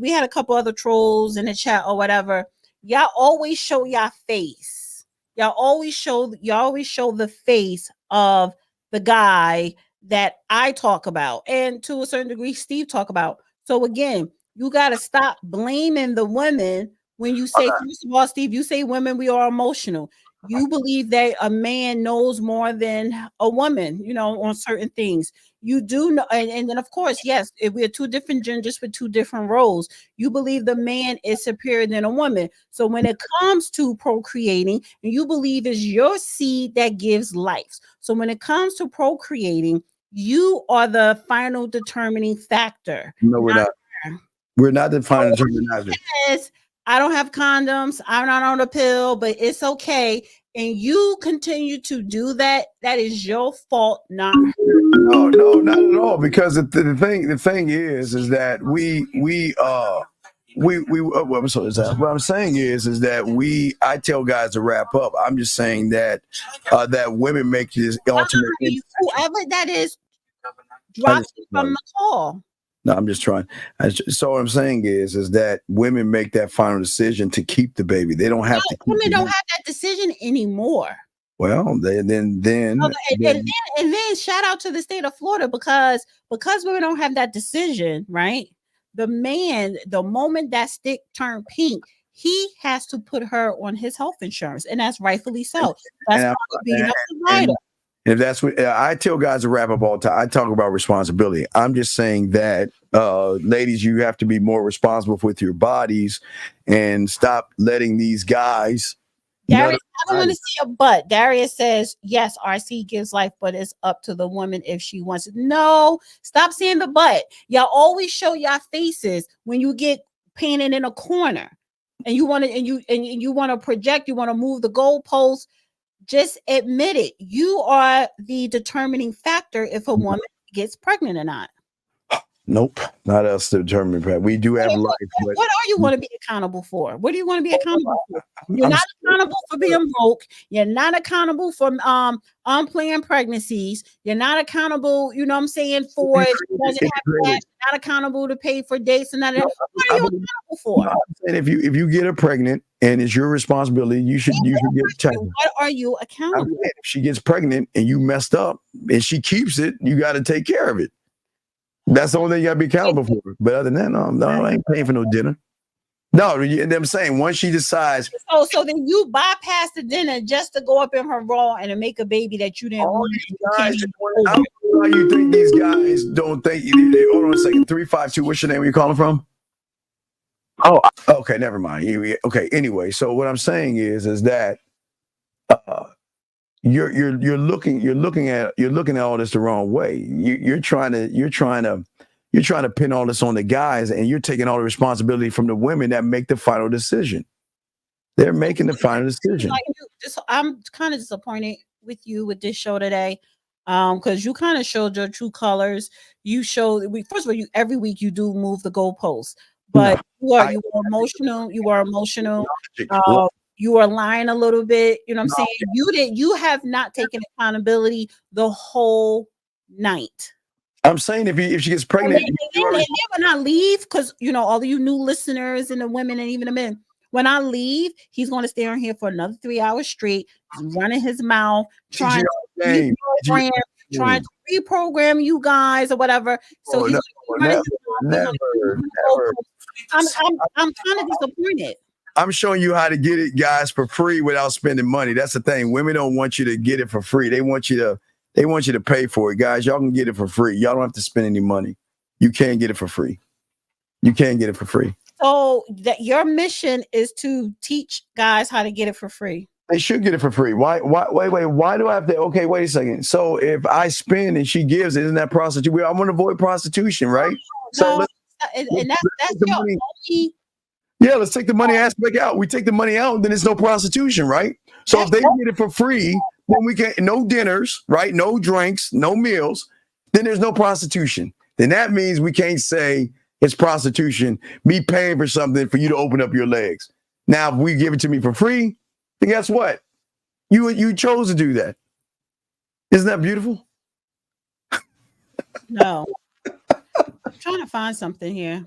we had a couple other trolls in the chat or whatever. Y'all always show y'all face. Y'all always show the face of the guy that I talk about, and to a certain degree, Steve talk about. So again, you got to stop blaming the women when you say, first of all, Steve, you say women, we are emotional. You believe that a man knows more than a woman, on certain things. You do know, and then of course, yes, if we're two different genders with two different roles, you believe the man is superior than a woman. So when it comes to procreating, and you believe it's your seed that gives life. So when it comes to procreating, you are the final determining factor. No, we're not. We're not the final determining factor. Yes, I don't have condoms. I'm not on a pill, but it's okay. And you continue to do that. That is your fault, not hers. No, not at all. Because the thing is that what I'm saying is that I tell guys to wrap up. I'm just saying that that women make this ultimate. Whoever that is, drop it from the call. No, I'm just trying. So what I'm saying is that women make that final decision to keep the baby. They don't have to. Women don't have that decision anymore. Well, then shout out to the state of Florida because women don't have that decision, right? The man, the moment that stick turned pink, he has to put her on his health insurance, and that's rightfully so. That's being a provider. If that's what I tell guys to wrap up all the time, I talk about responsibility. I'm just saying that, ladies, you have to be more responsible with your bodies and stop letting these guys. Darius, I don't want to see a butt. Darius says, yes, RC gives life, but it's up to the woman if she wants it. No, stop saying the butt. Y'all always show y'all faces when you get painted in a corner and you want to, and you want to project, you want to move the goalposts. Just admit it. You are the determining factor if a woman gets pregnant or not. Nope, not us to determine. We do have life. What are you want to be accountable for? What do you want to be accountable for? You're not accountable for being broke. You're not accountable for unplanned pregnancies. You're not accountable, for doesn't have cash. You're not accountable to pay for dates and that. What are you accountable for? And if you get her pregnant and it's your responsibility, you should get checked. What are you accountable for? If she gets pregnant and you messed up and she keeps it, you got to take care of it. That's the only thing you gotta be accountable for. But other than that, no, I ain't paying for no dinner. No, and I'm saying once she decides. So then you bypass the dinner just to go up in her raw and to make a baby that you didn't want. I don't know how you think these guys don't think. Hold on a second. 352. What's your name? Where you calling from? Oh, okay. Never mind. Okay. Anyway, so what I'm saying is that. You're looking at all this the wrong way. You're trying to pin all this on the guys, and you're taking all the responsibility from the women that make the final decision. They're making the final decision. I'm kind of disappointed with you with this show today, because you kind of showed your true colors. You showed first of all, every week you do move the goalposts, but you are emotional. You are emotional. You are lying a little bit. You know what I'm saying? You have not taken accountability the whole night. I'm saying if she gets pregnant, and then when I leave, because all of you new listeners and the women and even the men, when I leave, he's going to stay on here for another 3 hours straight, running his mouth, trying to reprogram you guys or whatever. So I'm kind of disappointed. I'm showing you how to get it, guys, for free without spending money. That's the thing. Women don't want you to get it for free. They want you to pay for it, guys. Y'all can get it for free. Y'all don't have to spend any money. You can't get it for free. You can't get it for free. So that your mission is to teach guys how to get it for free. They should get it for free. Why? Wait. Why do I have to? Okay, wait a second. So if I spend and she gives, isn't that prostitution? I want to avoid prostitution, right? No, and that's your only. Yeah, let's take the money aspect out. We take the money out, then it's no prostitution, right? So if they get it for free, then we get no dinners, right? No drinks, no meals. Then there's no prostitution. Then that means we can't say it's prostitution, me paying for something for you to open up your legs. Now, if we give it to me for free, then guess what? You chose to do that. Isn't that beautiful? No. I'm trying to find something here.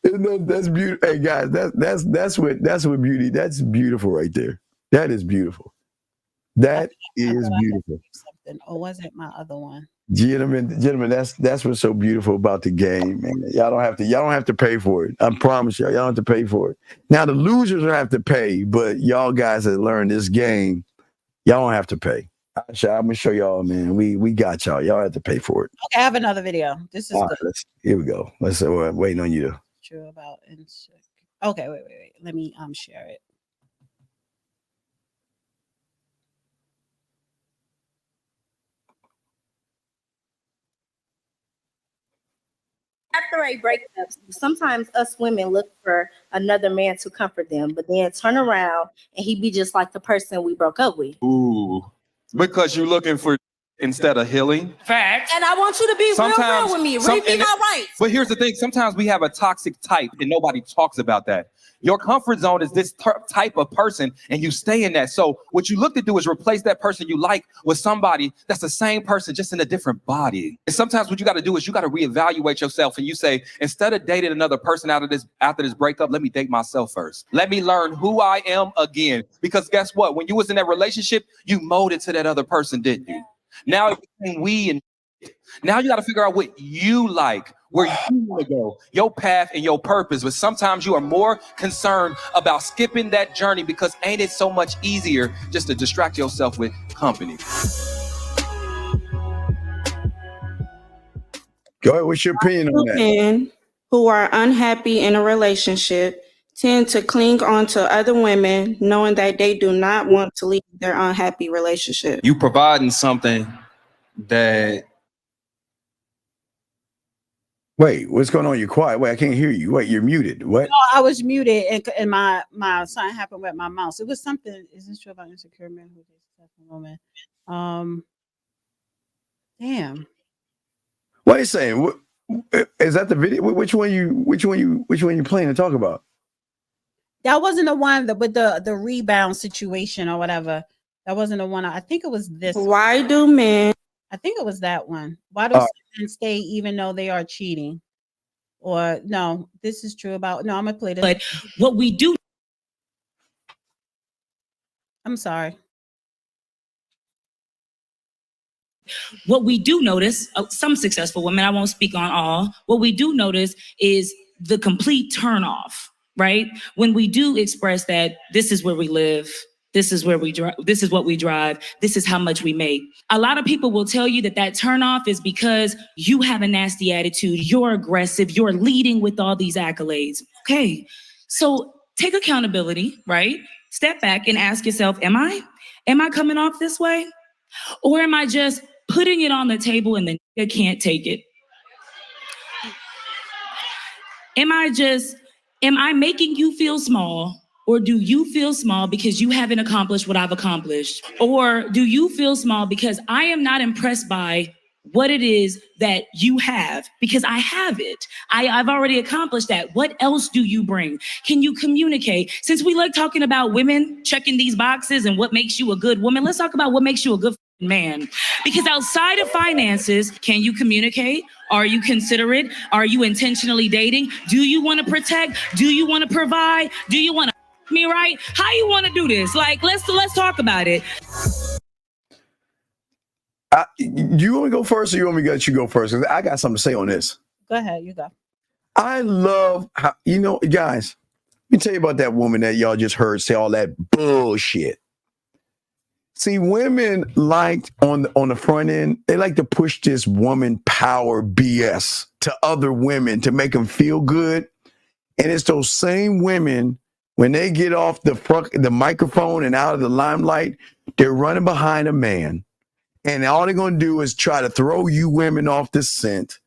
That's beautiful. Hey guys, that's what beauty. That's beautiful right there. That is beautiful. That is beautiful. Something, or was it my other one? Gentlemen, that's what's so beautiful about the game, man. Y'all don't have to pay for it. I promise y'all don't have to pay for it. Now the losers will have to pay, but y'all guys that learn this game, y'all don't have to pay. I'm gonna show y'all, man. We got y'all. Y'all have to pay for it. Okay, I have another video. This is good. Here we go. Let's waiting on you. True about insecure. Okay, wait. Let me share it. After a breakup, sometimes us women look for another man to comfort them, but then turn around and he be just like the person we broke up with. Ooh, because you're looking for instead of healing. Facts. And I want you to be real with me. Read me my rights. But here's the thing. Sometimes we have a toxic type and nobody talks about that. Your comfort zone is this type of person and you stay in that. So what you look to do is replace that person you like with somebody that's the same person, just in a different body. And sometimes what you got to do is you got to reevaluate yourself and you say, instead of dating another person after this breakup, let me date myself first. Let me learn who I am again. Because guess what? When you was in that relationship, you molded to that other person, didn't you? Now it became we and now you got to figure out what you like, where you want to go, your path and your purpose. But sometimes you are more concerned about skipping that journey because ain't it so much easier just to distract yourself with company? Go ahead. What's your opinion on that? Men who are unhappy in a relationship tend to cling on to other women knowing that they do not want to leave their unhappy relationship. You providing something that... Wait, what's going on? You're quiet. Wait, I can't hear you. Wait, you're muted. What? No, I was muted and my something happened with my mouse. It was something. Is this true about insecure men who date a woman? Damn. What are you saying? What, is that the video? Which one you playing to talk about? That wasn't the one with the rebound situation or whatever. That wasn't the one. I think it was this. Why do men? I think it was that one. Why do men stay even though they are cheating? Or no, this is true about. No, I'm gonna play this. But what we do. I'm sorry. What we do notice, some successful women, I won't speak on all, what we do notice is the complete turnoff, right? When we do express that this is where we live, this is where we drive, this is what we drive, this is how much we make. A lot of people will tell you that turnoff is because you have a nasty attitude, you're aggressive, you're leading with all these accolades. Okay, so take accountability, right? Step back and ask yourself, am I coming off this way? Or am I just putting it on the table and the nigga can't take it? Am I making you feel small? Or do you feel small because you haven't accomplished what I've accomplished? Or do you feel small because I am not impressed by what it is that you have? Because I have it. I've already accomplished that. What else do you bring? Can you communicate? Since we like talking about women checking these boxes and what makes you a good woman, let's talk about what makes you a good man. Because outside of finances, can you communicate? Are you considerate? Are you intentionally dating? Do you want to protect? Do you want to provide? Do you want to me right? How you want to do this? Like, let's talk about it. Do you want me to go first, or you want me to let you go first? Because I got something to say on this. Go ahead, you go. I love how, guys, let me tell you about that woman that y'all just heard say all that bullshit. See, women like on the front end, they like to push this woman power BS to other women to make them feel good. And it's those same women, when they get off the microphone and out of the limelight, they're running behind a man. And all they're going to do is try to throw you women off the scent.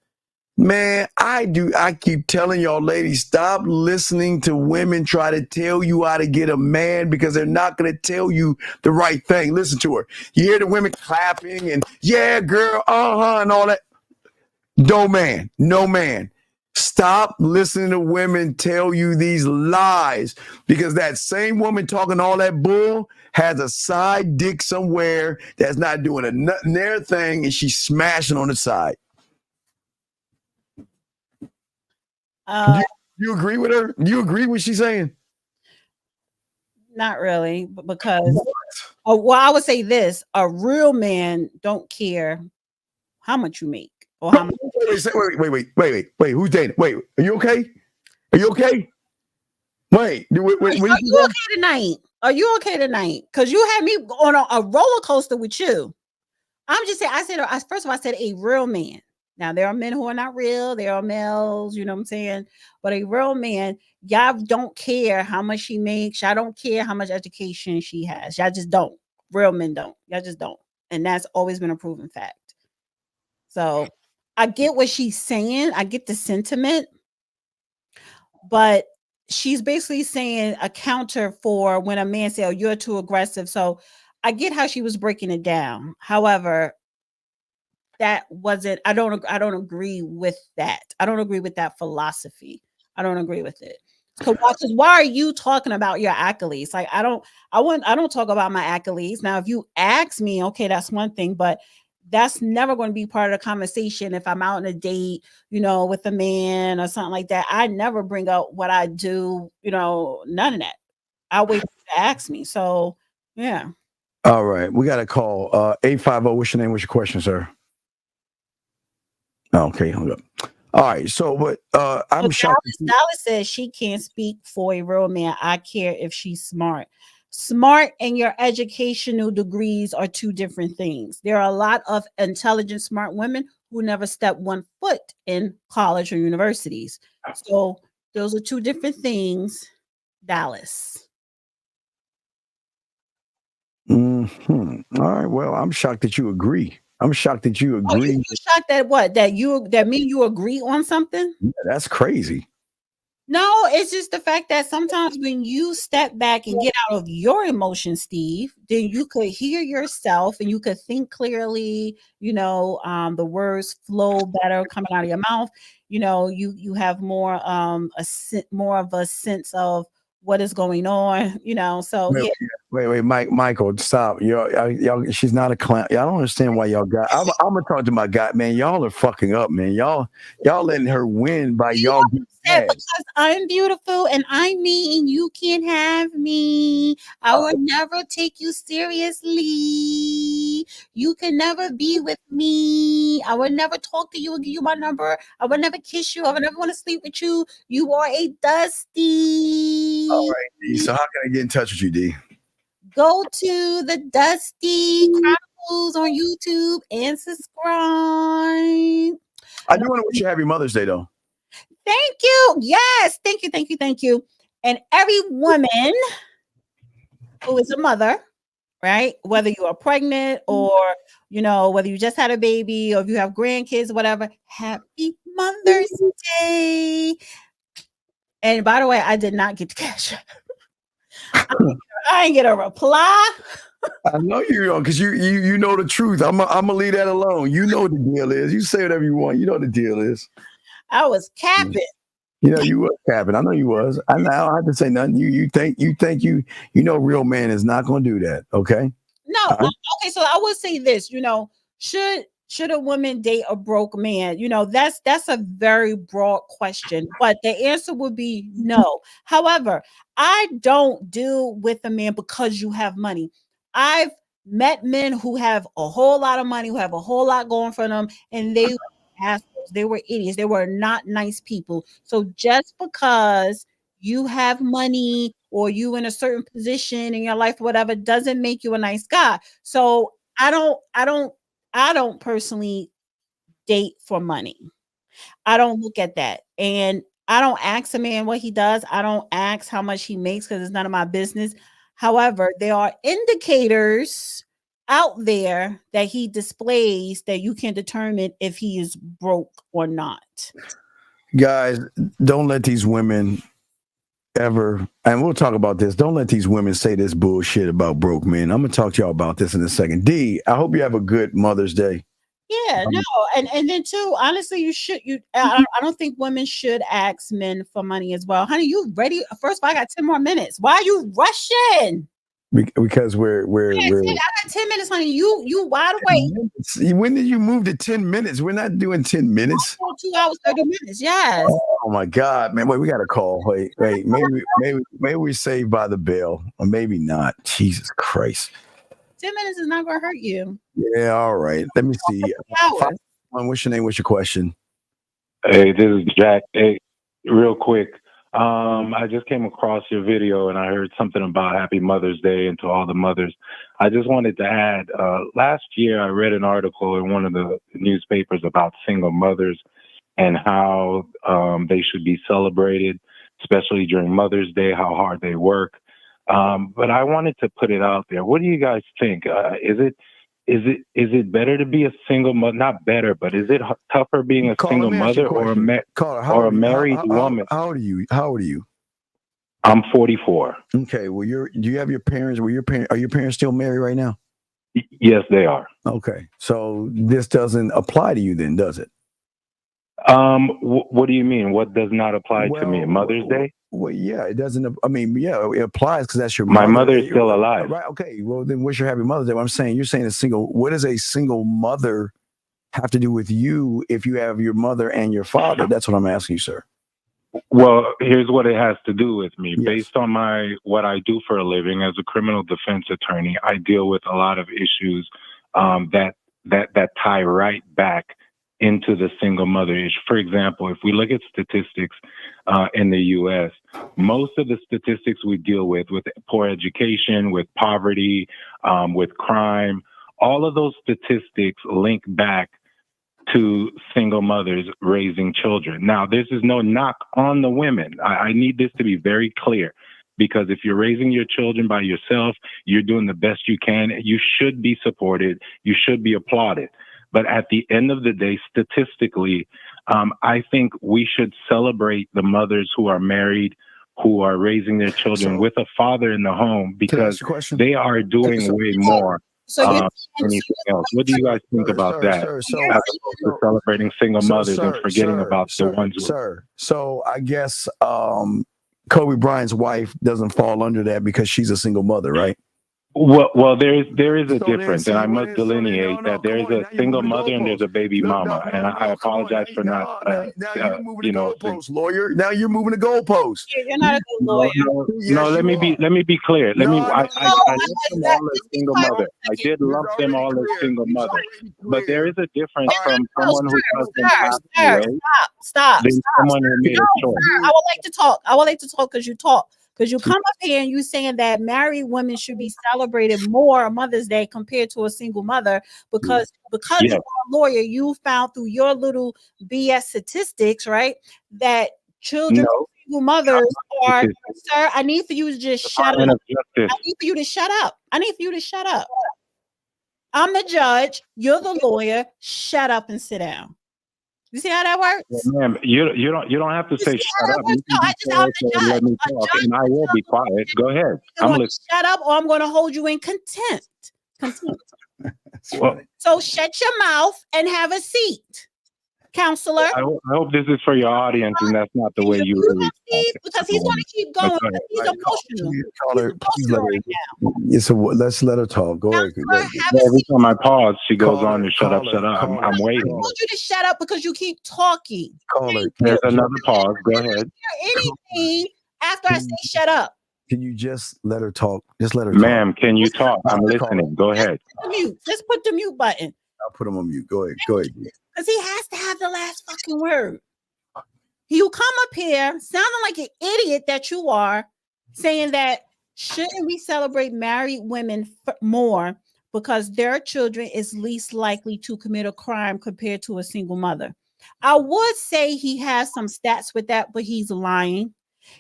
Man, I keep telling y'all ladies, stop listening to women try to tell you how to get a man, because they're not going to tell you the right thing. Listen to her. You hear the women clapping and yeah, girl, and all that. No man. Stop listening to women tell you these lies, because that same woman talking all that bull has a side dick somewhere that's not doing a near thing, and she's smashing on the side. Do you agree with her? Do you agree with what she's saying? Not really, because well, I would say this: a real man don't care how much you make or how much. Wait. Who's dating? Wait, are you okay? Are you okay? Wait, are you okay tonight? Are you okay tonight? Because you had me on a roller coaster with you. I'm just saying. First of all, I said a real man. Now there are men who are not real. There are males, you know what I'm saying? But a real man, y'all don't care how much she makes. Y'all don't care how much education she has. Y'all just don't. Real men don't. Y'all just don't. And that's always been a proven fact. So I get what she's saying. I get the sentiment. But she's basically saying a counter for when a man says, "Oh, you're too aggressive." So I get how she was breaking it down. However, that wasn't. I don't agree with that. I don't agree with that philosophy. I don't agree with it. Because why are you talking about your accolades? Like I don't talk about my accolades. Now, if you ask me, okay, that's one thing, but that's never going to be part of the conversation. If I'm out on a date, with a man or something like that, I never bring up what I do, none of that. I'll wait for you to ask me. So, yeah. All right. We got a call. 850. What's your name? What's your question, sir? Okay, hung up. All right. So, but I'm shocked. Dallas says she can't speak for a real man. I care if she's smart. Smart and your educational degrees are two different things. There are a lot of intelligent, smart women who never step one foot in college or universities. So those are two different things, Dallas. All right. Well, I'm shocked that you agree. I'm shocked that you agree. Oh, you shocked that what? That mean you agree on something? Yeah, that's crazy. No, it's just the fact that sometimes when you step back and get out of your emotions, Steve, then you could hear yourself and you could think clearly, the words flow better coming out of your mouth. You have more more of a sense of what is going on, so yeah. Wait, Michael, stop. Y'all, she's not a clown. Y'all don't understand why y'all got. I'm gonna talk to my guy, man. Y'all are fucking up, man. Y'all letting her win by y'all. Because I'm beautiful and I'm me and you can't have me. I will never take you seriously. You can never be with me. I will never talk to you and give you my number. I will never kiss you. I will never want to sleep with you. You are a Dusty. All right, D. So how can I get in touch with you, D? Go to the Dusty Chronicles on YouTube and subscribe. I do want to wish you happy Mother's Day, though. Thank you. Yes. Thank you. And every woman who is a mother, right? Whether you are pregnant or, whether you just had a baby or if you have grandkids or whatever, happy Mother's Day. And by the way, I did not get the cash. I didn't get a reply. I know you don't, because you know the truth. I'm gonna leave that alone. You know what the deal is. You say whatever you want. You know what the deal is. I was capping. You were capping. I know you was. I don't have to say nothing. You think real man is not gonna do that. Okay. No. Okay. So I will say this. Should a woman date a broke man? That's a very broad question, but the answer would be no. However, I don't deal with a man because you have money. I've met men who have a whole lot of money, who have a whole lot going for them, and they were assholes. They were idiots. They were not nice people. So just because you have money or you in a certain position in your life, whatever, doesn't make you a nice guy. So I don't personally date for money. I don't look at that. And I don't ask a man what he does. I don't ask how much he makes because it's none of my business. However, there are indicators out there that he displays that you can determine if he is broke or not. Guys, don't let these women ever, and we'll talk about this, don't let these women say this bullshit about broke men. I'm going to talk to y'all about this in a second. D, I hope you have a good Mother's Day. Yeah, no, and then too, honestly, I don't think women should ask men for money as well. Honey, you ready? First of all, I got 10 more minutes. Why are you rushing? Because we're I got 10 minutes, honey. You wide awake. When did you move to 10 minutes? We're not doing 10 minutes. 2 hours, 30 minutes. Yes. Oh my God, man. Wait, we got a call. Wait. Maybe we saved by the bell, or maybe not. Jesus Christ. 10 minutes is not gonna hurt you. Yeah, all right. Let me see. What's your name? What's your question? Hey, this is Jack. Hey, real quick. I just came across your video and I heard something about Happy Mother's Day and to all the mothers. I just wanted to add, last year I read an article in one of the newspapers about single mothers and how they should be celebrated, especially during Mother's Day, how hard they work. But I wanted to put it out there. What do you guys think? Is it better to be a single mother? Not better, but is it tougher being a single mother or a married woman? How old are you? I'm 44. Okay. Well, do you have your parents? Are your parents still married right now? Yes, they are. Okay. So this doesn't apply to you then, does it? What do you mean? What does not apply to me? Mother's Day? Well, yeah, it doesn't. I mean, yeah, it applies because that's your My mother. mother is still alive. Right. Okay. Well, then wish her happy Mother's Day. What I'm saying, you're saying what does a single mother have to do with you if you have your mother and your father? That's what I'm asking you, sir. Well, here's what it has to do with me. Yes. Based on what I do for a living as a criminal defense attorney, I deal with a lot of issues that tie right back into the single mother issue. For example, if we look at statistics in the U.S., most of the statistics we deal with poor education, with poverty, with crime, all of those statistics link back to single mothers raising children. Now, this is no knock on the women. I need this to be very clear, because if you're raising your children by yourself, you're doing the best you can. You should be supported. You should be applauded. But at the end of the day, statistically, I think we should celebrate the mothers who are married, who are raising their children with a father in the home, because they are doing way more than anything else. What do you guys think about that? As opposed to celebrating single mothers and forgetting about the ones who... So I guess Kobe Bryant's wife doesn't fall under that because she's a single mother, right? Well, there is a difference, and I must delineate that there is a single mother and there's a baby mama, and I apologize for not, lawyer. Now you're moving the goalpost. You're not a good lawyer. No, let me be clear. I lumped them all as single mother. I did lump them all as single mother, but there is a difference from someone who doesn't have to Stop. than someone who made a choice. I would like to talk because you talk. Because you come up here and you saying that married women should be celebrated more on Mother's Day compared to a single mother, because you're a lawyer, you found through your little BS statistics, right, that children of single mothers are. Sir, I need for you to just shut up. I need for you to shut up. I'm the judge. You're the lawyer. Shut up and sit down. You see how that works? Well, ma'am, you don't have to say shut up. Let me talk, and I will be quiet. Go ahead. I'm listening. Shut up, or I'm going to hold you in contempt. So shut your mouth and have a seat, counselor. I hope this is for your audience, and that's not the way you really talk. Because he's going to keep going. He's emotional. Let's let her talk. Go ahead. Every time I pause, she goes on to shut up. I'm waiting. I want you to shut up because you keep talking. There's another pause. Go ahead. Anything after I say shut up. Can you just let her talk? Just let her Ma'am, can you talk? I'm listening. Go ahead. Just put the mute button. I'll put him on mute. Go ahead. Because he has to have the last fucking word. You come up here sounding like an idiot that you are, saying that shouldn't we celebrate married women more because their children is least likely to commit a crime compared to a single mother. I would say he has some stats with that, but he's lying.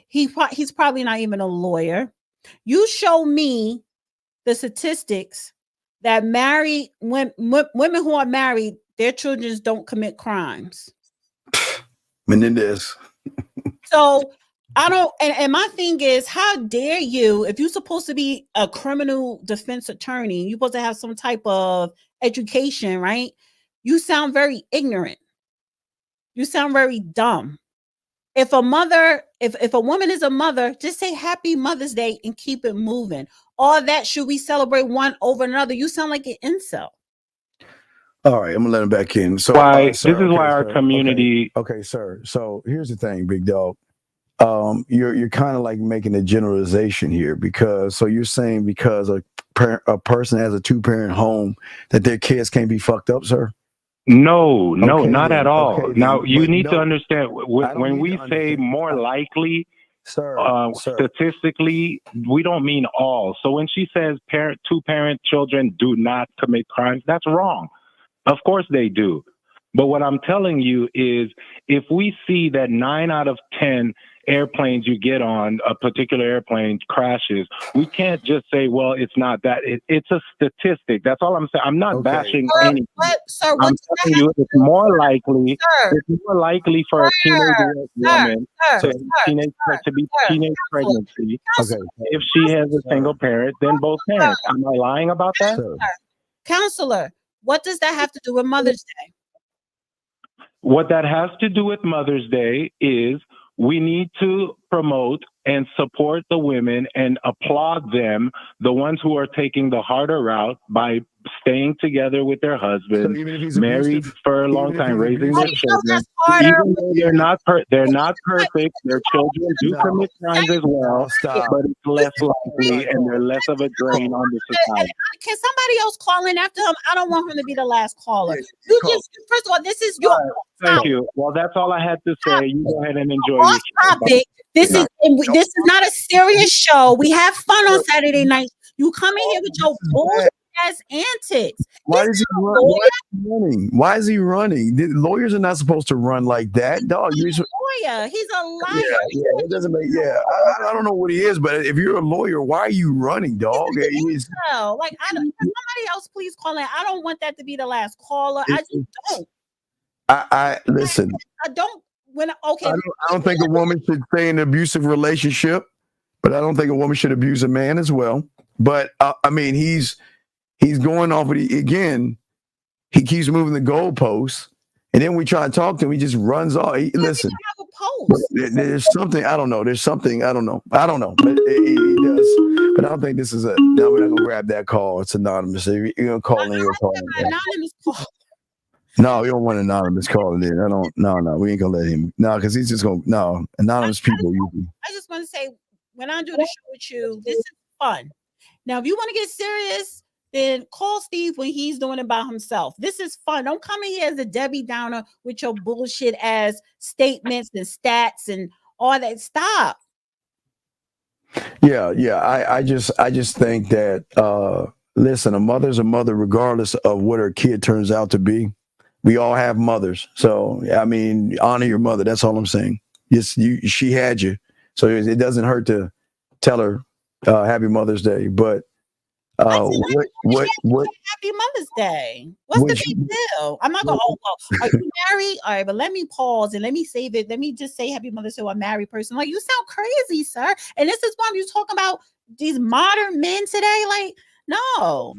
He's probably not even a lawyer. You show me the statistics that married women who are married, their children don't commit crimes. Menendez. So I don't, and my thing is, how dare you, if you're supposed to be a criminal defense attorney, you're supposed to have some type of education, right? You sound very ignorant. You sound very dumb. If a mother, if a woman is a mother, just say Happy Mother's Day and keep it moving. All that, should we celebrate one over another? You sound like an incel. All right, I'm gonna let him back in. So, Why sir, this is why our sir, community. okay, sir. So here's the thing, big dog. You're kind of like making a generalization here, because so you're saying because a person has a 2-parent home that their kids can't be fucked up, sir? No, Okay, not then. at all. Okay, Now then. you But need to no, understand I don't when need we to say understand. more likely, Sir. statistically, we don't mean all. So when she says 2-parent children do not commit crimes, that's wrong. Of course they do. But what I'm telling you is, if we see that 9 out of 10 airplanes you get on, a particular airplane crashes, we can't just say, well, it's not that. It's a statistic. That's all I'm saying. I'm not bashing anything. I'm telling you, it's more likely. It's more likely for a teenage woman to be teenage pregnancy if she has a single parent than both parents. Am I lying about that? Counselor, what does that have to do with Mother's Day? What that has to do with Mother's Day is we need to promote and support the women and applaud them, the ones who are taking the harder route by staying together with their husbands, married for a long time, raising their children. Even though they're not perfect, their children do commit crimes as well, but it's less likely and they're less of a drain on the society. Can somebody else call in after him? I don't want him to be the last caller. You just, first of all, this is your Thank you. Well, that's all I had to say. You go ahead and enjoy your topic. This is not a serious show. We have fun on Saturday nights. You come in here with your bullshit ass antics. Why is he running? Why is he running? Lawyers are not supposed to run like that, dog. He's a lawyer. He's a liar. Yeah, it doesn't make. Yeah, I don't know what he is, but if you're a lawyer, why are you running, dog? No, like somebody else please call in. I don't want that to be the last caller. I just don't. I listen. I don't. I don't think a woman should stay in an abusive relationship, but I don't think a woman should abuse a man as well. But I mean, he's going off of again. He keeps moving the goalposts, and then we try to talk to him. He just runs off. Listen, there's something I don't know. There's something I don't know. But he does. But I don't think this is it. No, we're not gonna grab that call. It's anonymous. You're gonna call in. You're calling. Anonymous call. No, we don't want anonymous calling in. No, we ain't gonna let him. No, because he's just gonna anonymous people. I just want to say, when I do the show with you, this is fun. Now, if you want to get serious, then call Steve when he's doing it by himself. This is fun. Don't come in here as a Debbie Downer with your bullshit ass statements and stats and all that. Stop. Yeah. I just think that listen, a mother's a mother regardless of what her kid turns out to be. We all have mothers. So, I mean, honor your mother. That's all I'm saying. Yes, she had you. So it doesn't hurt to tell her Happy Mother's Day. But what Happy Mother's Day. What's the big deal? I'm not going to, are you married? All right, but let me pause and let me save it. Let me just say Happy Mother's Day to a married person. Like, you sound crazy, sir. And this is why you talking about these modern men today. Like, no.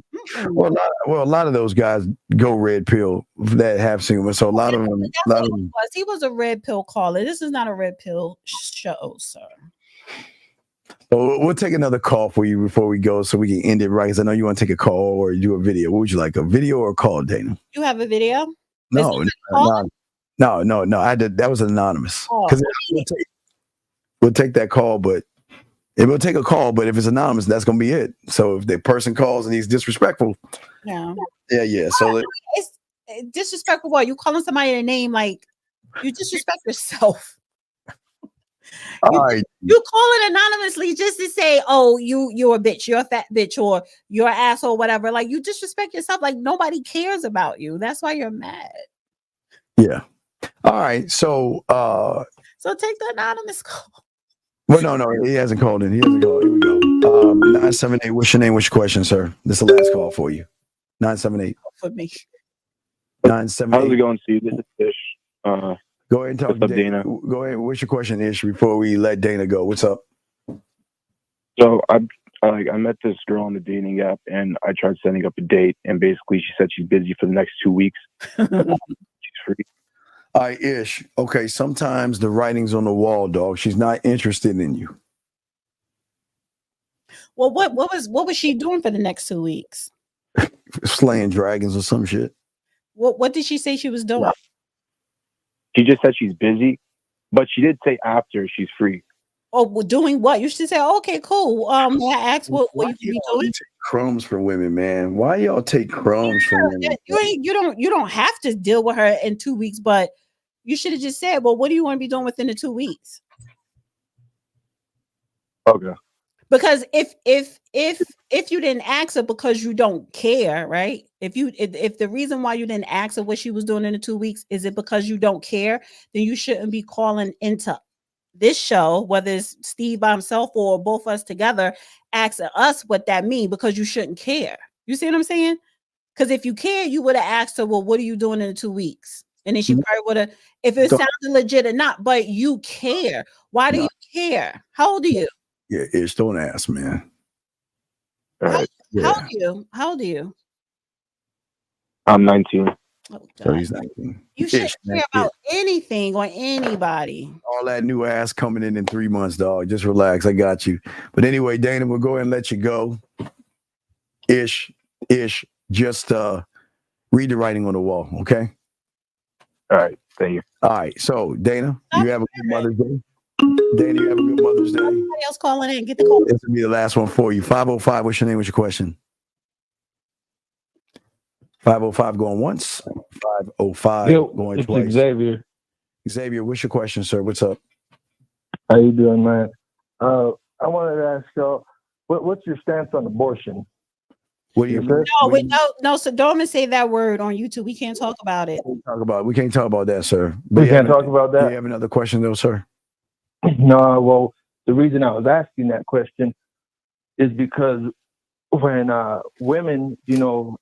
Well, a lot of those guys go red pill that have single. So a lot of them. He was a red pill caller. This is not a red pill show, sir. So we'll take another call for you before we go, so we can end it right. Because I know you want to take a call or do a video. What would you like, a video or a call, Dana? You have a video? No. That was anonymous. Because we'll take that call, but. It will take a call, but if it's anonymous, that's going to be it. So if the person calls and he's disrespectful, yeah. So it's disrespectful. What, you calling somebody a name like you disrespect yourself? You call it anonymously just to say, "Oh, you're a bitch, you're a fat bitch, or you're an asshole, whatever." Like, you disrespect yourself. Like, nobody cares about you. That's why you're mad. Yeah. All right. So take the anonymous call. Well, no, he hasn't called in. Here we go. 978. What's your name? What's your question, sir? This is the last call for you. 978. For me. 978. How's it going, Steve? This is Fish. Go ahead and talk to Dana. Go ahead. What's your question, Ish, before we let Dana go? What's up? So Like, I met this girl on the dating app, and I tried setting up a date, and basically she said she's busy for the next 2 weeks. She's free. All right, Ish. Okay, sometimes the writing's on the wall, dog. She's not interested in you. Well, what was she doing for the next 2 weeks? Slaying dragons or some shit. What did she say she was doing? She just said she's busy, but she did say after she's free. Oh, well, doing what? You should say, oh, okay, cool. May I ask what you could be doing? Take crumbs from women, man. Why y'all take crumbs from women? You don't have to deal with her in 2 weeks, but you should have just said, well, what do you want to be doing within the 2 weeks? Okay. Because if you didn't ask her because you don't care, right? If the reason why you didn't ask her what she was doing in the 2 weeks is it because you don't care, then you shouldn't be calling into this show, whether it's Steve by himself or both of us together, asking us what that means, because you shouldn't care. You see what I'm saying? Because if you care, you would have asked her, well, what are you doing in the 2 weeks? And then she probably would have, if it sounded legit or not, but you care. Why do you care? How old are you? Yeah, Ish, don't ask, man. All right. How old are you? I'm 19. Oh, So he's 19. You shouldn't care about anything or anybody. All that new ass coming in 3 months, dog. Just relax. I got you. But anyway, Dana, we'll go ahead and let you go. Ish, just read the writing on the wall, okay? All right. Thank you. All right. So, Dana, you have a good Mother's Day. Dana, you have a good Mother's Day. Somebody else calling in. Get the call. This will be the last one for you. 505, what's your name? What's your question? 505 going once. 505 going twice. Xavier. Xavier, what's your question, sir? What's up? How you doing, man? I wanted to ask y'all, what's your stance on abortion? What do you mean? No, so don't even say that word on YouTube. We can't talk about it. We can't talk about that, sir. We can't talk about that? Do you have another question, though, sir? No, well, the reason I was asking that question is because when women,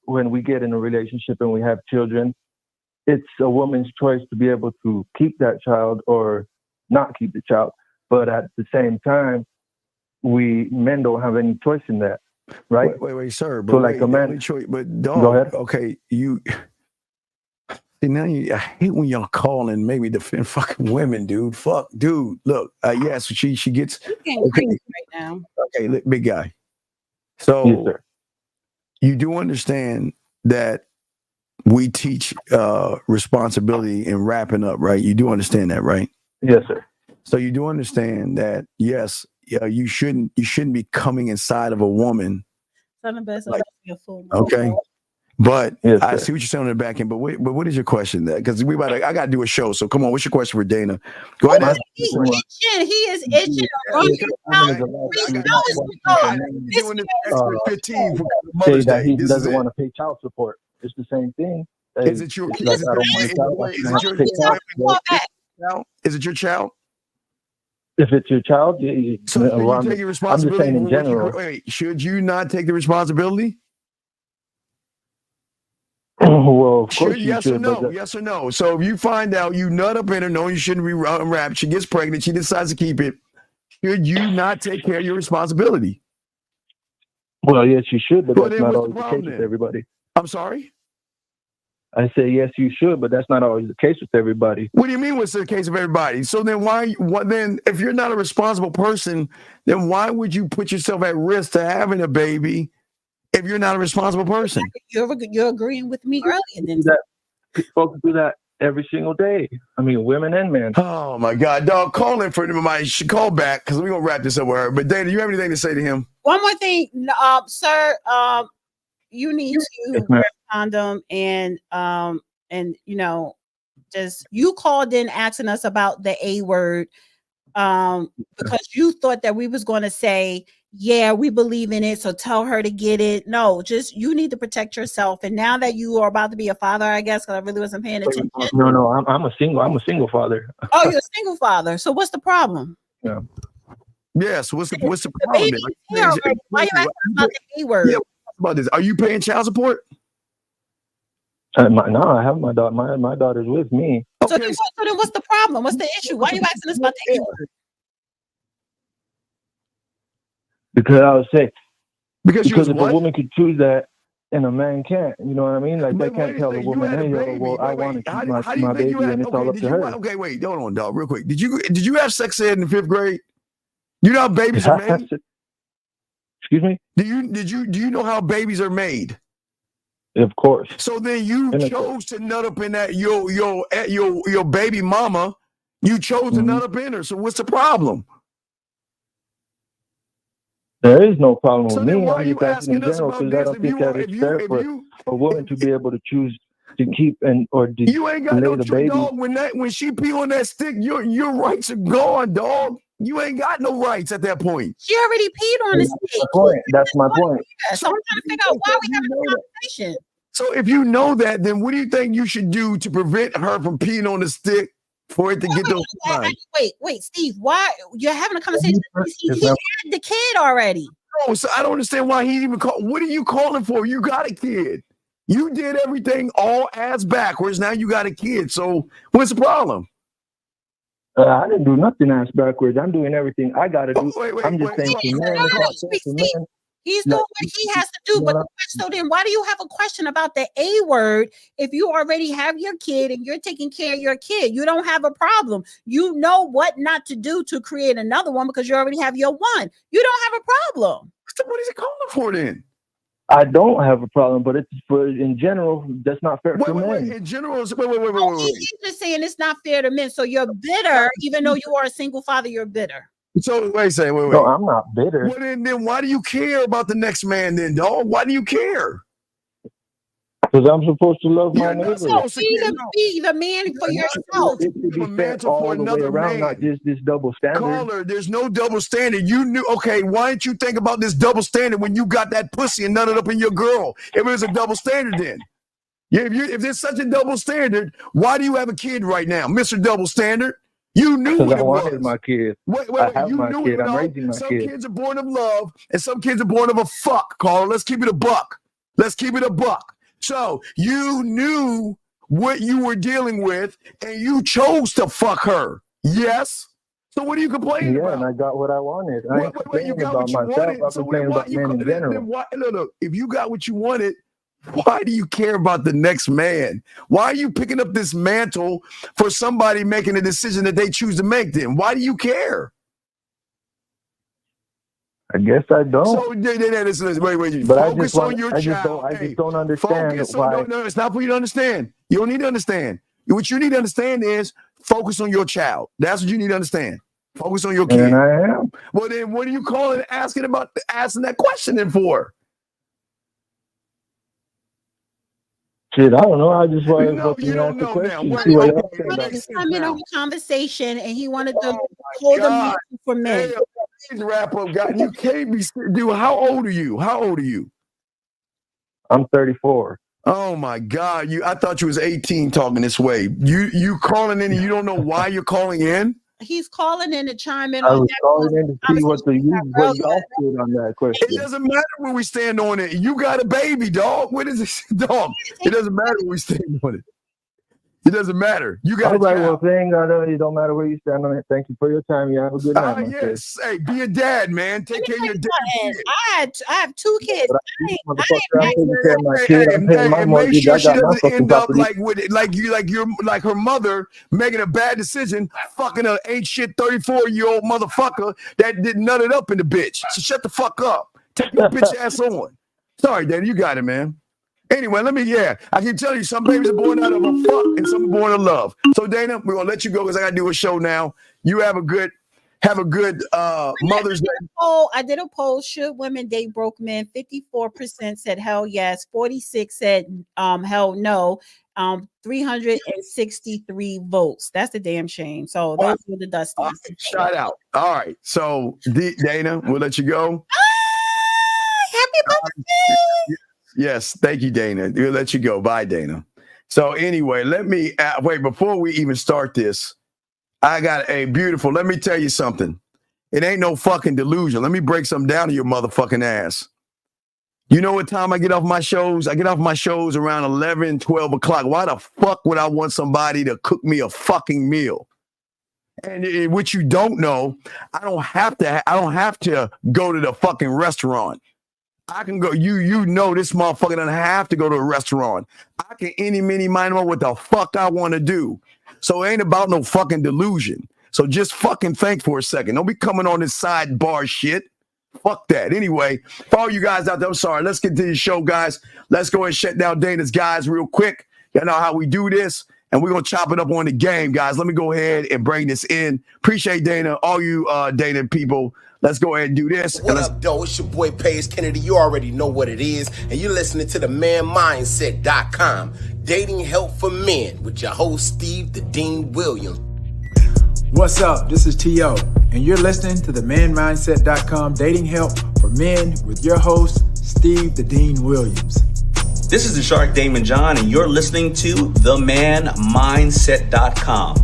when we get in a relationship and we have children, it's a woman's choice to be able to keep that child or not keep the child. But at the same time, men don't have any choice in that, right? Wait, sir. But so like a man, but dog, go ahead. Okay, see, now I hate when y'all call and make me defend fucking women, dude. Fuck, dude. Look, yes, she gets okay right now. Okay, look, big guy. So yes, you do understand that we teach responsibility in wrapping up, right? You do understand that, right? Yes, sir. So you do understand that, yes, you shouldn't be coming inside of a woman. Okay. But yes, I see what you're saying on the back end. But what is your question there? Because I got to do a show. So come on, what's your question for Dana? Go ahead. He's itching. He is itching. Say that he doesn't want to pay child support. It's the same thing. Is it your child? If it's your child, so you take your responsibility. I'm just saying in general. Wait, should you not take the responsibility? Well, of course yes or no? Yes or no? So if you find out you nut up in her, knowing you shouldn't be unwrapped, she gets pregnant, she decides to keep it, should you not take care of your responsibility? Well, yes, you should, but that's not always the case with everybody. I'm sorry? I say yes, you should, but that's not always the case with everybody. What do you mean what's the case of everybody? So then then if you're not a responsible person, then why would you put yourself at risk to having a baby if you're not a responsible person? You're agreeing with me earlier. Then folks do that every single day. I mean, women and men. Oh my God, dog! Call in for my call back because we're gonna wrap this up with her. But Dana, you have anything to say to him? One more thing, sir. You need to wear a condom and just you called in asking us about the A word because you thought that we was going to say, yeah, we believe in it, so tell her to get it. No, just you need to protect yourself. And now that you are about to be a father, I guess, because I really wasn't paying attention. No, I'm a single father. Oh, you're a single father. So what's the problem? Yeah. Yes. What's the problem? Why you asking about the A word? Yeah, about this. Are you paying child support? No, I have my daughter. My daughter's with me. So then what's the problem? What's the issue? Why are you asking us about the A word? Because I would say Because if a what? woman could choose that and a man can't, you know what I mean? Like they can't tell a woman, hey, well, I want to keep my baby, and it's all up to her. Okay, wait, hold on, dog, real quick. Did you have sex ed in the 5th grade? You know how babies are made? Excuse me? Do you know how babies are made? Of course. So then you chose to nut up in that your baby mama. You chose to nut up in her. So what's the problem? There is no problem So with then me. why I'm are you just asking in asking us general about because I this? don't If think you that are- it's if fair you- for if you- a woman to be able to choose to keep or You ain't got lay no the baby. dog. When she pee on that stick, your rights are gone, dog. You ain't got no rights at that point. She already peed on the stick. That's my point. So I'm trying to figure out why we having a conversation. So if you know that, then what do you think you should do to prevent her from peeing on the stick for it to get those lines? Wait, Steve, why you're having a conversation? He had the kid already. Oh, so I don't understand why he even called. What are you calling for? You got a kid. You did everything all ass backwards. Now you got a kid. So what's the problem? I didn't do nothing ass backwards. I'm doing everything I got to do. I'm just saying for men. He's doing what he has to do. But so then why do you have a question about the A word if you already have your kid and you're taking care of your kid? You don't have a problem. You know what not to do to create another one because you already have your one. You don't have a problem. So what is he calling for then? I don't have a problem, but it's for in general, that's not fair for men. In general, He's just saying it's not fair to men. So you're bitter, even though you are a single father, you're bitter. So wait. No, I'm not bitter. Well, then why do you care about the next man then, dog? Why do you care? Because I'm supposed to love my neighbor. So be the man for yourself. It should be fair all the way around, not just this double standard. Caller, there's no double standard. You knew, okay, why didn't you think about this double standard when you got that pussy and nutted up in your girl? If it was a double standard then. Yeah, if there's such a double standard, why do you have a kid right now, Mr. Double Standard? You knew what it was. I wanted my kid. Wait, I have you my knew kid. it. I'm raising my some kid. Kids are born of love, and some kids are born of a fuck, caller. Let's keep it a buck. So you knew what you were dealing with, and you chose to fuck her. Yes? So what are you complaining about? Yeah, and I got what I wanted. I ain't complaining about myself. I'm complaining about men in general. Look, if you got what you wanted, why do you care about the next man? Why are you picking up this mantle for somebody making a decision that they choose to make then? Why do you care? I guess I don't. So wait. But focus on your child. I just don't understand why. No, it's not for you to understand. You don't need to understand. What you need to understand is focus on your child. That's what you need to understand. Focus on your kid. And I am. Well, then what are you calling asking that question then for? Shit, I don't know. I just wanted to you don't know question. now. See what y'all He wanted to come in on a conversation and he wanted to Oh hold the for men. Please wrap up, guy. You can't be, dude. How old are you? I'm 34. Oh my God! I thought you was 18 talking this way. You calling in and you don't know why you're calling in? He's calling in to chime in I on was that. calling in to see what y'all stood on that question. It doesn't matter where we stand on it. You got a baby, dog. What is this, dog? It doesn't matter where we stand on it. It doesn't matter. You got all right. Well, it don't matter where you stand on it. Thank you for your time. You have a good night. Yes. Hey, be a dad, man. Take care of your dad. I have 2 kids. I'm taking care of my kid. I'm paying my mortgage. Make sure she I got my doesn't fucking end up property. like her mother making a bad decision, fucking an ain't shit 34-year-old motherfucker that did nut it up in the bitch. So shut the fuck up. Take your bitch ass on. Sorry, Daddy, you got it, man. Anyway, I can tell you some babies are born out of a fuck and some are born of love. So Dana, we're gonna let you go because I gotta do a show now. You have a good Mother's Day. I did a poll. Should women date broke men? 54% said hell yes. 46 said hell no. 363 votes. That's a damn shame. So those were the Dusties. Right, shout out. All right. So Dana, we'll let you go. Happy birthday. Yes, thank you, Dana. We'll let you go. Bye, Dana. So anyway, let me wait before we even start this. I got a beautiful. Let me tell you something. It ain't no fucking delusion. Let me break something down to your motherfucking ass. You know what time I get off my shows? I get off my shows around 11, 12 o'clock. Why the fuck would I want somebody to cook me a fucking meal? And what you don't know, I don't have to go to the fucking restaurant. I can go, you know this motherfucker doesn't have to go to a restaurant. I can any, mini, minimal what the fuck I want to do. So it ain't about no fucking delusion. So just fucking think for a second. Don't be coming on this sidebar shit. Fuck that. Anyway, for all you guys out there, I'm sorry. Let's get to the show, guys. Let's go and shut down Dana's guys real quick. You know how we do this. And we're going to chop it up on the game, guys. Let me go ahead and bring this in. Appreciate Dana, all you Dana people. Let's go ahead and do this. What up, though? It's your boy, Paige Kennedy. You already know what it is. And you're listening to the manmindset.com. Dating help for men with your host, Steve the Dean Williams. What's up? This is T.O. And you're listening to the manmindset.com dating help for men with your host, Steve the Dean Williams. This is the Shark Damon John, and you're listening to themanmindset.com.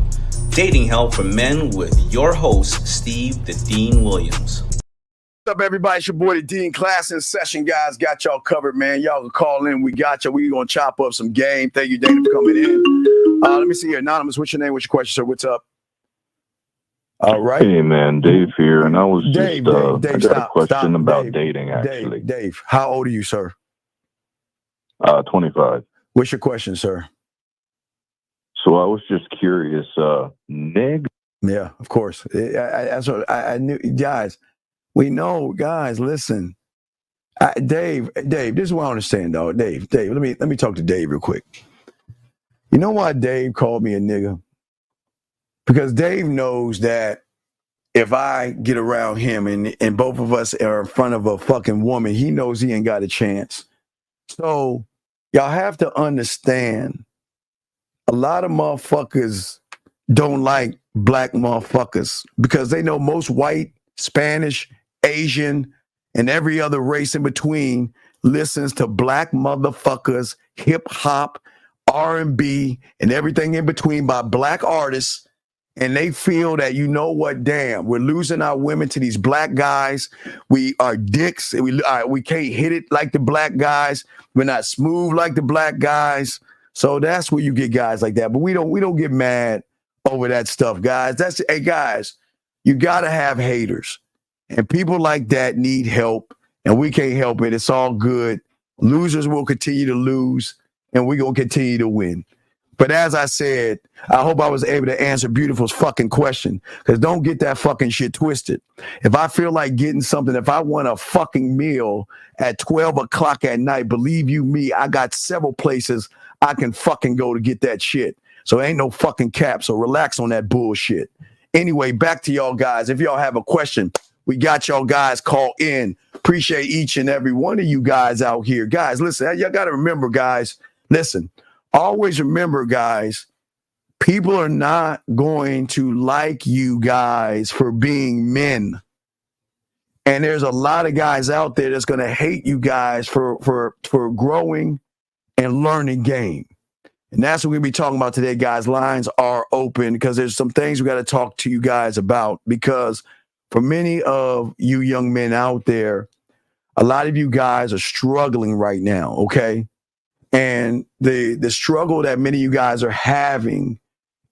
Dating help for men with your host, Steve the Dean Williams. What's up, everybody? It's your boy, the Dean. Class in session, guys. Got y'all covered, man. Y'all can call in. We got y'all. We going to chop up some game. Thank you, Dana, for coming in. Let me see here. Anonymous, what's your name? What's your question, sir? What's up? All right. Hey, man, Dave here. And I was Dave, I got stop, a question stop, about Dave, dating, actually. Dave, how old are you, sir? 25. What's your question, sir? So I was just curious, nigga. Yeah, of course. That's what I knew. Guys, we know, guys, listen. Dave, this is what I understand, though. Dave, let me talk to Dave real quick. You know why Dave called me a nigga? Because Dave knows that if I get around him and both of us are in front of a fucking woman, he knows he ain't got a chance. So y'all have to understand, a lot of motherfuckers don't like black motherfuckers because they know most white, Spanish, Asian, and every other race in between listens to black motherfuckers, hip hop, R&B, and everything in between by black artists. And they feel that, you know what, damn, we're losing our women to these black guys. We are dicks. We can't hit it like the black guys. We're not smooth like the black guys. So that's where you get guys like that. But we don't get mad over that stuff, guys. Hey, guys, you got to have haters. And people like that need help. And we can't help it. It's all good. Losers will continue to lose. And we're going to continue to win. But as I said, I hope I was able to answer Beautiful's fucking question. Because don't get that fucking shit twisted. If I feel like getting something, if I want a fucking meal at 12 o'clock at night, believe you me, I got several places I can fucking go to get that shit. So ain't no fucking cap. So relax on that bullshit. Anyway, back to y'all guys. If y'all have a question, we got y'all guys call in. Appreciate each and every one of you guys out here. Guys, listen, y'all got to remember, guys, listen. Always remember, guys, people are not going to like you guys for being men. And there's a lot of guys out there that's going to hate you guys for growing and learning game. And that's what we're going to be talking about today, guys. Lines are open because there's some things we got to talk to you guys about, because for many of you young men out there, a lot of you guys are struggling right now, okay? And the struggle that many of you guys are having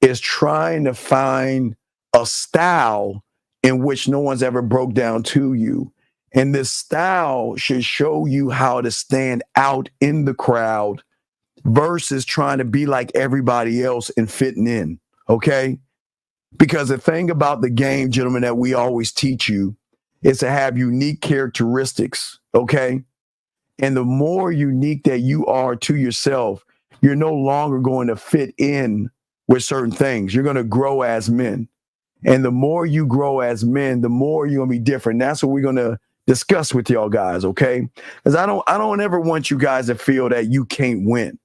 is trying to find a style in which no one's ever broke down to you. And this style should show you how to stand out in the crowd versus trying to be like everybody else and fitting in, okay? Because the thing about the game, gentlemen, that we always teach you is to have unique characteristics, okay? And the more unique that you are to yourself, you're no longer going to fit in with certain things. You're going to grow as men. And the more you grow as men, the more you're going to be different. That's what we're going to discuss with y'all guys, okay? Because I don't ever want you guys to feel that you can't win.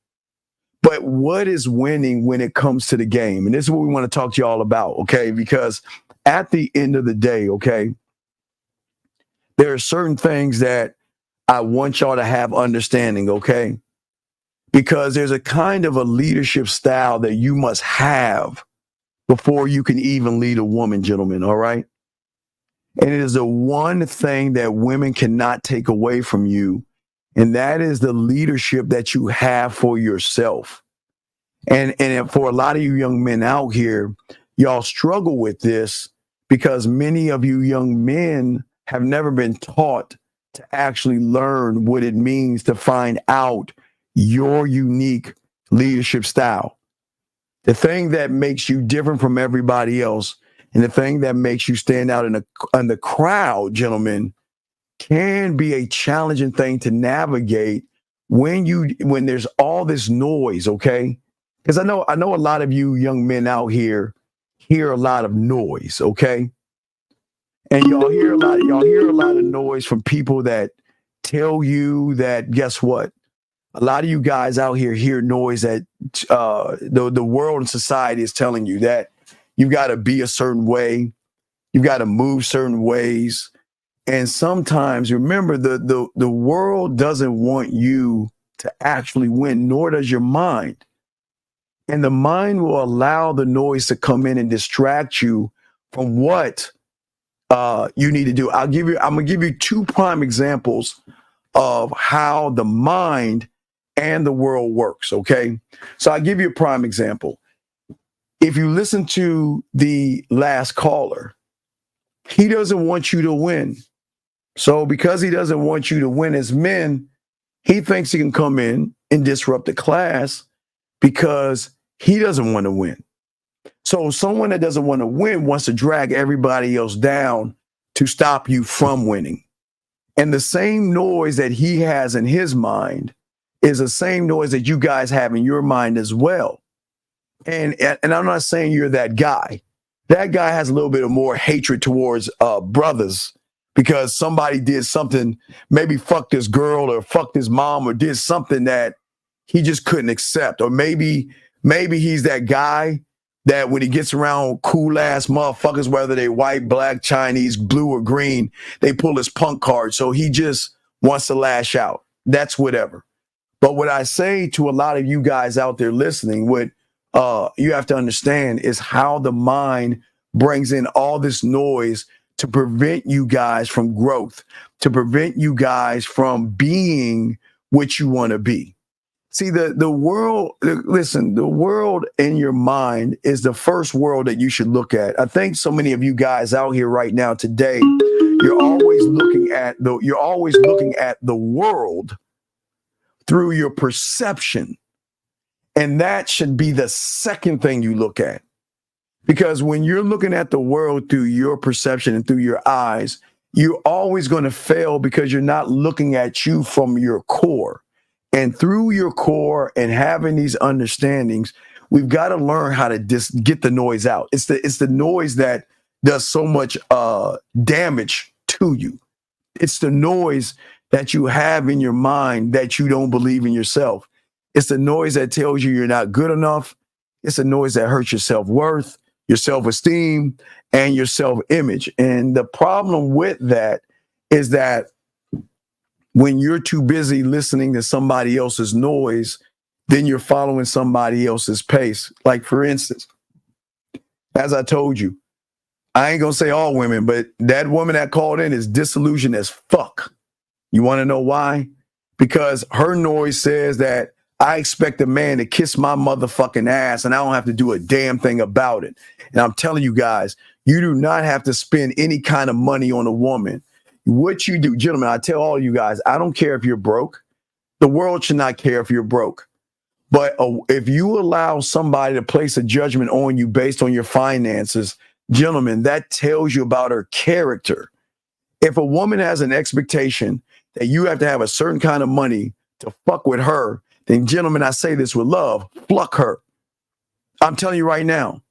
But what is winning when it comes to the game? And this is what we want to talk to y'all about, okay? Because at the end of the day, okay, there are certain things that I want y'all to have understanding, okay? Because there's a kind of a leadership style that you must have before you can even lead a woman, gentlemen, all right? And it is the one thing that women cannot take away from you, and that is the leadership that you have for yourself. And for a lot of you young men out here, y'all struggle with this because many of you young men have never been taught to actually learn what it means to find out your unique leadership style. The thing that makes you different from everybody else and the thing that makes you stand out in the crowd, gentlemen, can be a challenging thing to navigate when there's all this noise, okay? Because I know a lot of you young men out here hear a lot of noise, okay? And y'all hear a lot of noise from people that tell you that, guess what? A lot of you guys out here hear noise that the world and society is telling you that you got to be a certain way, you got to move certain ways. And sometimes, remember, the world doesn't want you to actually win, nor does your mind. And the mind will allow the noise to come in and distract you from what you need to do. I'm gonna give you two prime examples of how the mind and the world works. Okay, so I'll give you a prime example. If you listen to the last caller, he doesn't want you to win. So because he doesn't want you to win as men, he thinks he can come in and disrupt the class because he doesn't want to win. So someone that doesn't want to win wants to drag everybody else down to stop you from winning. And the same noise that he has in his mind is the same noise that you guys have in your mind as well. And I'm not saying you're that guy. That guy has a little bit of more hatred towards brothers because somebody did something, maybe fucked his girl or fucked his mom or did something that he just couldn't accept. Or maybe he's that guy that when he gets around cool ass motherfuckers, whether they white, black, Chinese, blue or green, they pull his punk card. So he just wants to lash out. That's whatever. But what I say to a lot of you guys out there listening, what you have to understand is how the mind brings in all this noise to prevent you guys from growth, to prevent you guys from being what you want to be. See, the world, listen, the world in your mind is the first world that you should look at. I think so many of you guys out here right now today, you're always looking at the world through your perception. And that should be the second thing you look at. Because when you're looking at the world through your perception and through your eyes, you're always going to fail because you're not looking at you from your core. And through your core and having these understandings, we've got to learn how to get the noise out. It's the noise that does so much damage to you. It's the noise that you have in your mind that you don't believe in yourself. It's the noise that tells you you're not good enough. It's the noise that hurts your self-worth, your self-esteem, and your self-image. And the problem with that is that when you're too busy listening to somebody else's noise, then you're following somebody else's pace. Like, for instance, as I told you, I ain't gonna say all women, but that woman that called in is disillusioned as fuck. You want to know why? Because her noise says that I expect a man to kiss my motherfucking ass and I don't have to do a damn thing about it. And I'm telling you guys, you do not have to spend any kind of money on a woman. What you do, gentlemen, I tell all you guys, I don't care if you're broke. The world should not care if you're broke. But if you allow somebody to place a judgment on you based on your finances, gentlemen, that tells you about her character. If a woman has an expectation that you have to have a certain kind of money to fuck with her, then gentlemen, I say this with love, pluck her. I'm telling you right now.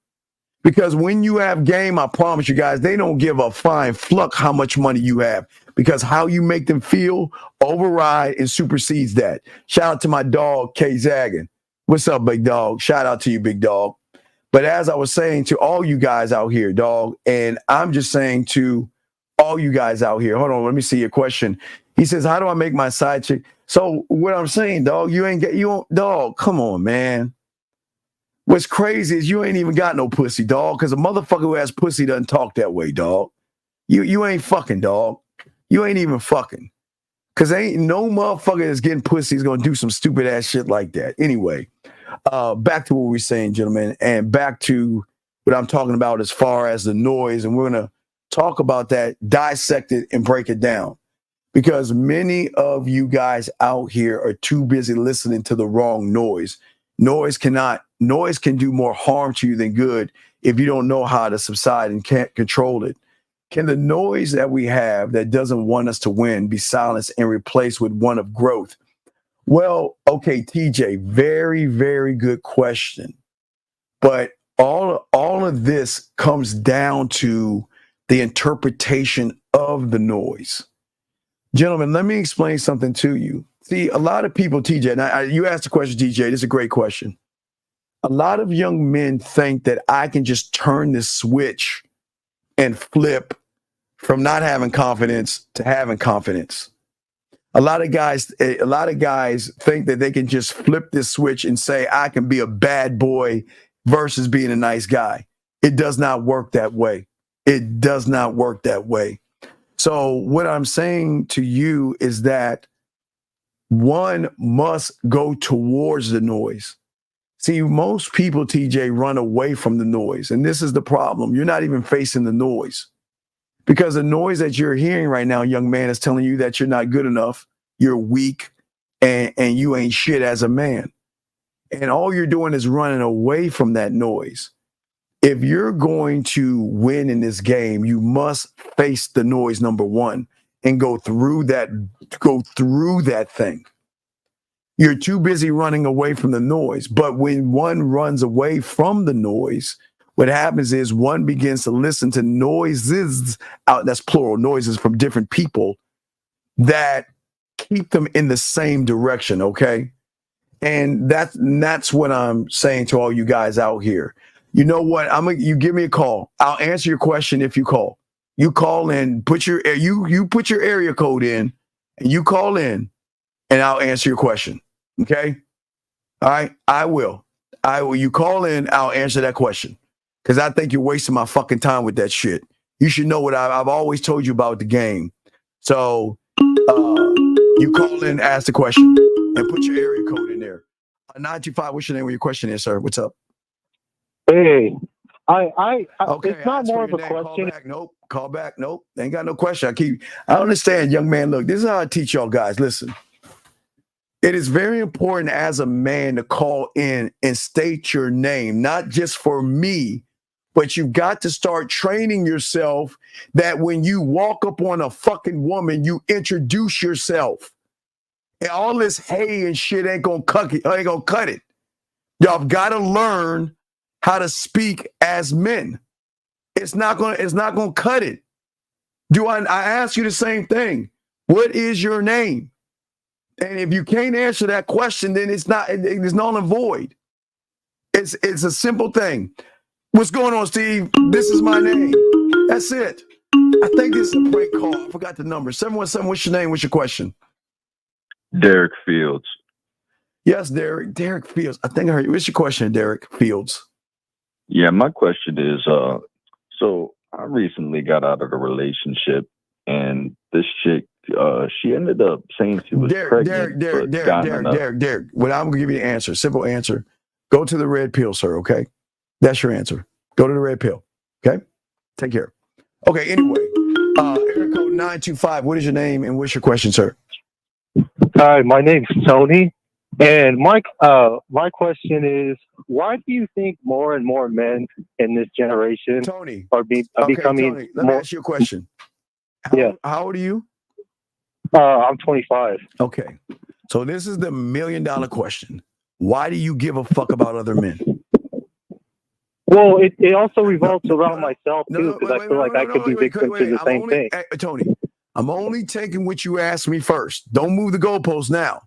Because when you have game, I promise you guys, they don't give a flying fluck how much money you have. Because how you make them feel override and supersedes that. Shout out to my dog, K Zaggin. What's up, big dog? Shout out to you, big dog. But as I was saying to all you guys out here, dog, and I'm just saying to all you guys out here, hold on, let me see your question. He says, how do I make my side chick? So what I'm saying, dog, dog, come on, man. What's crazy is you ain't even got no pussy, dog, because a motherfucker who has pussy doesn't talk that way, dog. You ain't fucking, dog. You ain't even fucking. Because ain't no motherfucker that's getting pussy is going to do some stupid ass shit like that. Anyway, back to what we're saying, gentlemen, and back to what I'm talking about as far as the noise. And we're going to talk about that, dissect it, and break it down. because many of you guys out here are too busy listening to the wrong noise. Noise can do more harm to you than good if you don't know how to subside and can't control it. Can the noise that we have that doesn't want us to win be silenced and replaced with one of growth? Well, okay, TJ, very, very good question. But all of this comes down to the interpretation of the noise. Gentlemen, let me explain something to you. See, a lot of people, TJ, and you asked the question, TJ, this is a great question. A lot of young men think that I can just turn this switch and flip from not having confidence to having confidence. A lot of guys think that they can just flip this switch and say, I can be a bad boy versus being a nice guy. It does not work that way. It does not work that way. So what I'm saying to you is that one must go towards the noise. See, most people, TJ, run away from the noise. And this is the problem. You're not even facing the noise. Because the noise that you're hearing right now, young man, is telling you that you're not good enough, you're weak, and you ain't shit as a man. And all you're doing is running away from that noise. If you're going to win in this game, you must face the noise, number one, and go through that thing. You're too busy running away from the noise. But when one runs away from the noise, what happens is one begins to listen to noises out, that's plural, noises from different people that keep them in the same direction, okay? And that's what I'm saying to all you guys out here. You know what? You give me a call. I'll answer your question if you call. You call in, you put your area code in, and you call in, and I'll answer your question. Okay? All right? I will. You call in, I'll answer that question. Because I think you're wasting my fucking time with that shit. You should know what I've always told you about the game. So you call in, ask the question, and put your area code in there. 925, what's your name? What your question is, sir? What's up? Hey, Okay, it's not more of a question. Call back. Nope. Ain't got no question. I understand, young man. Look, this is how I teach y'all guys. Listen, it is very important as a man to call in and state your name, not just for me, but you got to start training yourself that when you walk up on a fucking woman, you introduce yourself. And all this hey and shit ain't gonna cut it. Y'all got to learn how to speak as men. It's not gonna cut it. I ask you the same thing. What is your name? And if you can't answer that question, then it's null and void. It's a simple thing. What's going on, Steve? This is my name. That's it. I think this is a prank call. I forgot the number. 717, what's your name? What's your question? Derek Fields. Yes, Derek. Derek Fields. I think I heard you. What's your question, Derek Fields? Yeah, my question is, so I recently got out of a relationship, and this chick, she ended up saying she was pregnant. Derek. Well, I'm gonna give you the answer. Simple answer. Go to the red pill, sir. Okay, that's your answer. Go to the red pill. Okay, take care. Okay. Anyway, area code 925. What is your name and what's your question, sir? Hi, my name's Tony, and my question is, why do you think more and more men in this generation are becoming Tony, let me ask you a question. How old are you? I'm 25. Okay, so this is the $1 million question. Why do you give a fuck about other men? Well, it also revolves around myself too, because I feel like I could be victim to the same thing. Tony, I'm only taking what you asked me first. Don't move the goalposts now.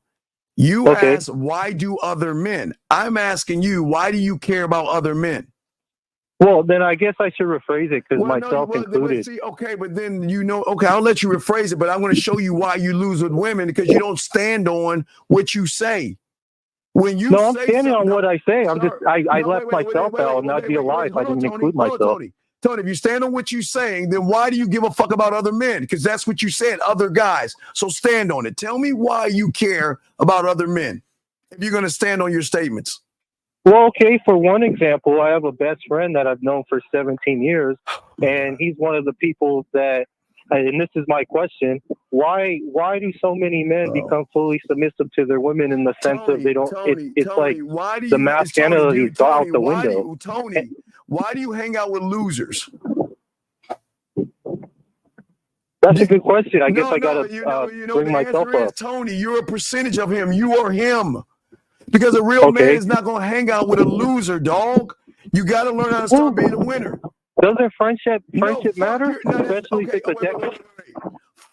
You asked, why do other men? I'm asking you, why do you care about other men? Well, then I guess I should rephrase it because myself included. But then I'll let you rephrase it, but I'm going to show you why you lose with women because you don't stand on what you say. When you I'm standing on what I say. I left myself out, and I'd be a lie if I didn't include myself. Tony, if you stand on what you're saying, then why do you give a fuck about other men? Because that's what you said, other guys. So stand on it. Tell me why you care about other men if you're going to stand on your statements. Well, okay, for one example, I have a best friend that I've known for 17 years, and he's one of the people that and this is my question: why do so many men become fully submissive to their women in the sense of they don't? It's like why do the you, masculinity is out the why window. Why do you hang out with losers? That's a good question. I guess I gotta bring myself up. Tony, you're a percentage of him. You are him. Because a real man is not going to hang out with a loser, dog. You got to learn how to start being a winner. Doesn't friendship matter? Especially if it's a decade.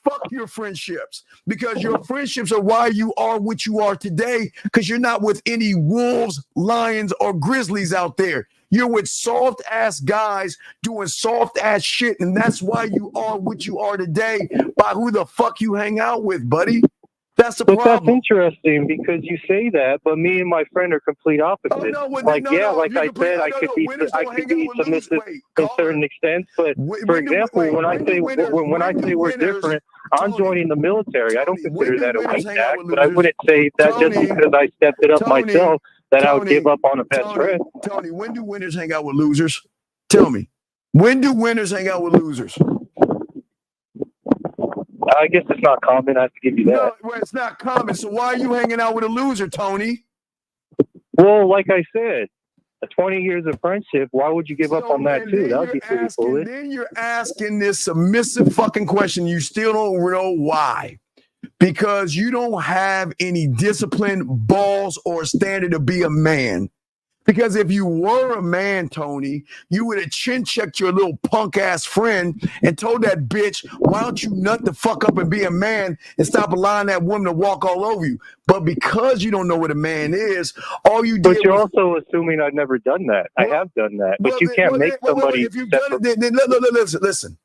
Fuck your friendships, because your friendships are why you are what you are today, because you're not with any wolves, lions, or grizzlies out there. You're with soft ass guys doing soft ass shit, and that's why you are what you are today by who the fuck you hang out with, buddy. That's the problem. That's interesting because you say that, but me and my friend are complete opposites. Like I said, I could be submissive to certain extent, but for example, when I say we're different, I'm joining the military. I don't consider that a weak act, but I wouldn't say that just because I stepped it up myself that I would give up on a best friend. Tony, when do winners hang out with losers? Tell me. When do winners hang out with losers? I guess it's not common. I have to give you that. No, well, it's not common. So why are you hanging out with a loser, Tony? Well, like I said, 20 years of friendship, why would you give up on that too? That would be pretty foolish. Then you're asking this submissive fucking question. You still don't know why. Because you don't have any discipline, balls, or standard to be a man. Because if you were a man, Tony, you would have chin-checked your little punk-ass friend and told that bitch, why don't you nut the fuck up and be a man and stop allowing that woman to walk all over you? But because you don't know what a man is, all you did But you're also assuming I've never done that. I have done that. But you can't make somebody... If you've done it, then listen.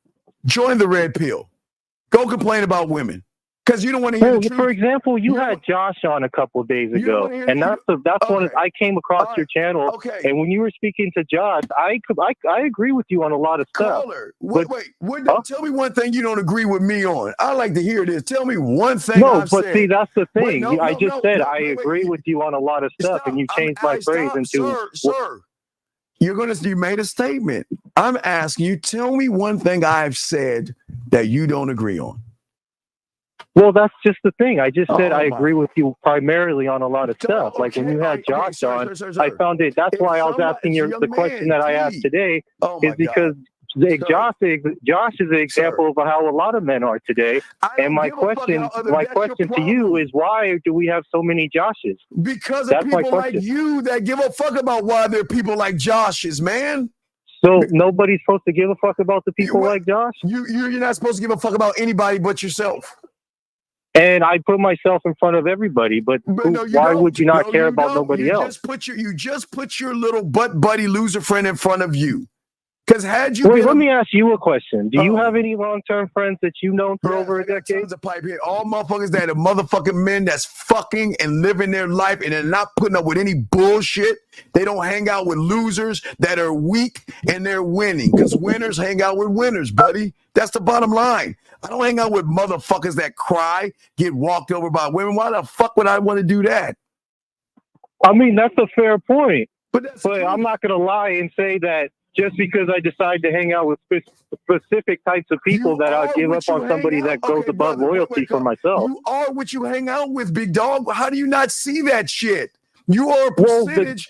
Join the red pill. Go complain about women. Because you don't want to hear the truth. For example, you had Josh on a couple of days ago, and that's one. I came across your channel, and when you were speaking to Josh, I agree with you on a lot of stuff. Tell me one thing you don't agree with me on. I like to hear this. Tell me one thing. See, that's the thing. I just said I agree with you on a lot of stuff, and you changed my phrase into sir. You made a statement. I'm asking you. Tell me one thing I've said that you don't agree on. Well, that's just the thing. I just said I agree with you primarily on a lot of stuff. Like when you had Josh on, I found it. That's why I was asking you the question that I asked today is because Josh is an example of how a lot of men are today. And my question to you is, why do we have so many Joshes? Because of people like you that give a fuck about why there are people like Joshes, man. So nobody's supposed to give a fuck about the people like Josh? You're not supposed to give a fuck about anybody but yourself. And I put myself in front of everybody, but why would you not care about nobody else? You just put your little butt buddy loser friend in front of you. Because had you let me ask you a question. Do you have any long-term friends that you've known for over a decade? Tons of pipe here. All motherfuckers that are motherfucking men that's fucking and living their life and they're not putting up with any bullshit. They don't hang out with losers that are weak and they're winning. Because winners hang out with winners, buddy. That's the bottom line. I don't hang out with motherfuckers that cry, get walked over by women. Why the fuck would I want to do that? I mean, that's a fair point. But I'm not going to lie and say that just because I decide to hang out with specific types of people that I'll give up on somebody that goes above loyalty for myself. You are what you hang out with, big dog. How do you not see that shit? You are a percentage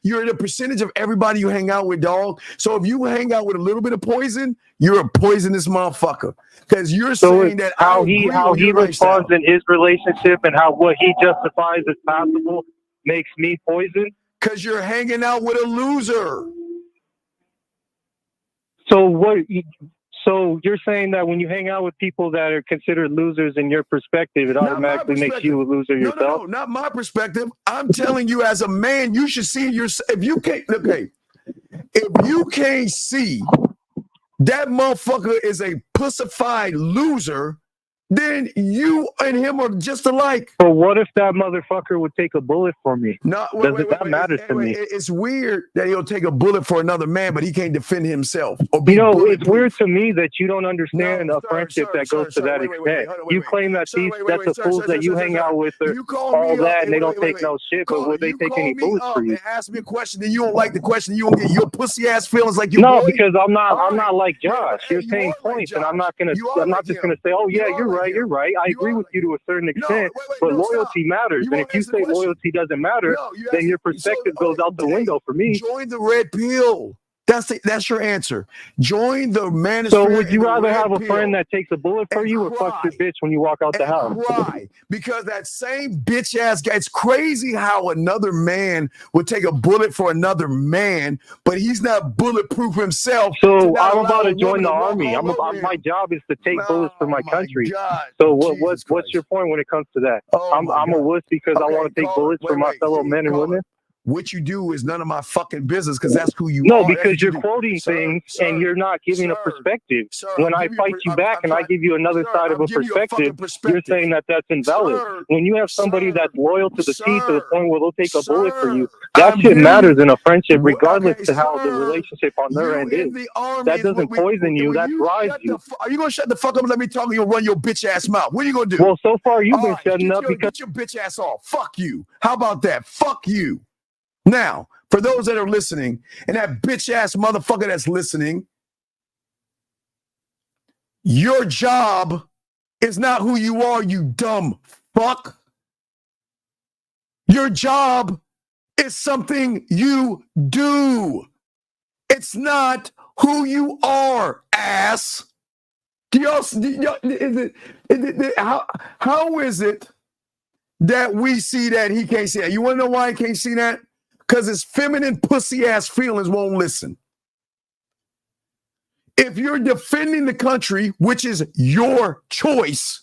you're the percentage of everybody you hang out with, dog. So if you hang out with a little bit of poison, you're a poisonous motherfucker. Because you're saying that how he responds in his relationship and what he justifies as possible makes me poison. Because you're hanging out with a loser. So you're saying that when you hang out with people that are considered losers in your perspective, it automatically makes you a loser yourself? No, not my perspective. I'm telling you, as a man, you should see yourself. If you can't see that motherfucker is a pussified loser, then you and him are just alike. But what if that motherfucker would take a bullet for me? No, that matters to me? It's weird that he'll take a bullet for another man, but he can't defend himself. Or You know, it's weird to me that you don't understand a friendship that goes to that extent. You claim that these sets of fools that you hang out with are all that, and they don't take no shit, but would they take any bullets for you? Ask me a question, then you don't like the question. You don't get your pussy ass feelings like you. No, because I'm not like Josh. You're saying points, and I'm not just gonna say, oh yeah, you're right. I agree with you to a certain extent, but loyalty matters. And if you say loyalty doesn't matter, then your perspective goes out the window for me. Join the red pill. That's your answer. Join the manosphere. So would you rather have a friend that takes a bullet for you or fucks your bitch when you walk out the house? Cry. Because that same bitch ass guy, it's crazy how another man would take a bullet for another man, but he's not bulletproof himself. So I'm about to join the army. My job is to take bullets for my country. God, so what's your point when it comes to that? I'm a wuss because I want to take bullets for my fellow men and women. What you do is none of my fucking business because that's who you are. No, because you're quoting things and you're not giving a perspective. When I fight you back and I give you another side of a perspective, you're saying that that's invalid. When you have somebody that's loyal to the teeth to the point where they'll take a bullet for you, that shit matters in a friendship, regardless to how the relationship on their end is. That doesn't poison you, that drives you. Are you going to shut the fuck up and let me talk and you'll run your bitch ass mouth? What are you going to do? Well, so far you've been shutting up because... Get your bitch ass off. Fuck you. How about that? Fuck you. Now, for those that are listening, and that bitch-ass motherfucker that's listening, your job is not who you are, you dumb fuck. Your job is something you do. It's not who you are, ass. How is it that we see that he can't see that? You want to know why he can't see that? Because his feminine pussy ass feelings won't listen. If you're defending the country, which is your choice,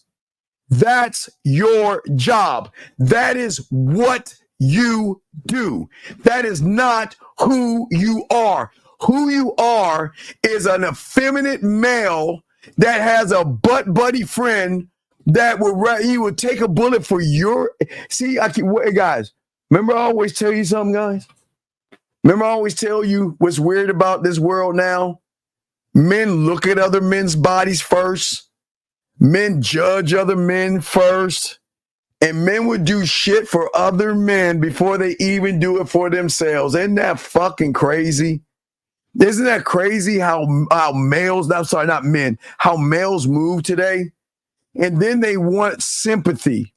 that's your job. That is what you do. That is not who you are. Who you are is an effeminate male that has a butt buddy friend that would take a bullet for your. See, guys. Remember I always tell you something, guys? Remember I always tell you what's weird about this world now? Men look at other men's bodies first. Men judge other men first. And men would do shit for other men before they even do it for themselves. Isn't that fucking crazy? Isn't that crazy how males, I'm sorry, not men, how males move today? And then they want sympathy.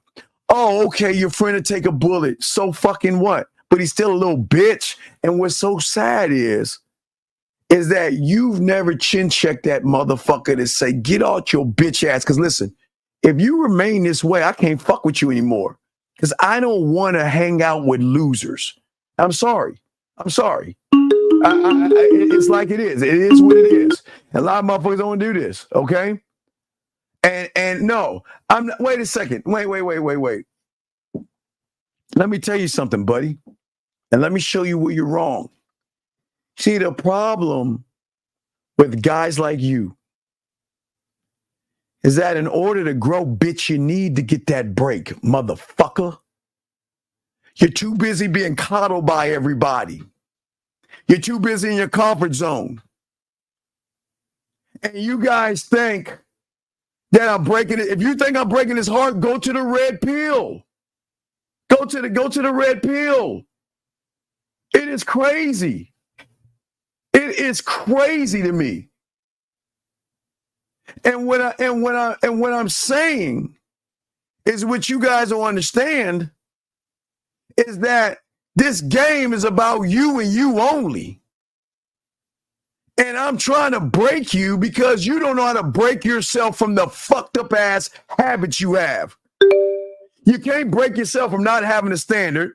Oh, okay, your friend will take a bullet. So fucking what? But he's still a little bitch. And what's so sad is that you've never chin checked that motherfucker to say, get out your bitch ass. Because listen, if you remain this way, I can't fuck with you anymore. Because I don't want to hang out with losers. I'm sorry. It's like it is. It is what it is. And a lot of motherfuckers don't do this, okay? And no, I'm not. Wait a second. Wait. Let me tell you something, buddy. And let me show you where you're wrong. See, the problem with guys like you is that in order to grow, bitch, you need to get that break, motherfucker. You're too busy being coddled by everybody. You're too busy in your comfort zone. And you guys think that I'm breaking it. If you think I'm breaking his heart, go to the red pill. Go to the red pill. It is crazy. It is crazy to me. And what I'm saying is what you guys don't understand is that this game is about you and you only. And I'm trying to break you because you don't know how to break yourself from the fucked up ass habits you have. You can't break yourself from not having a standard.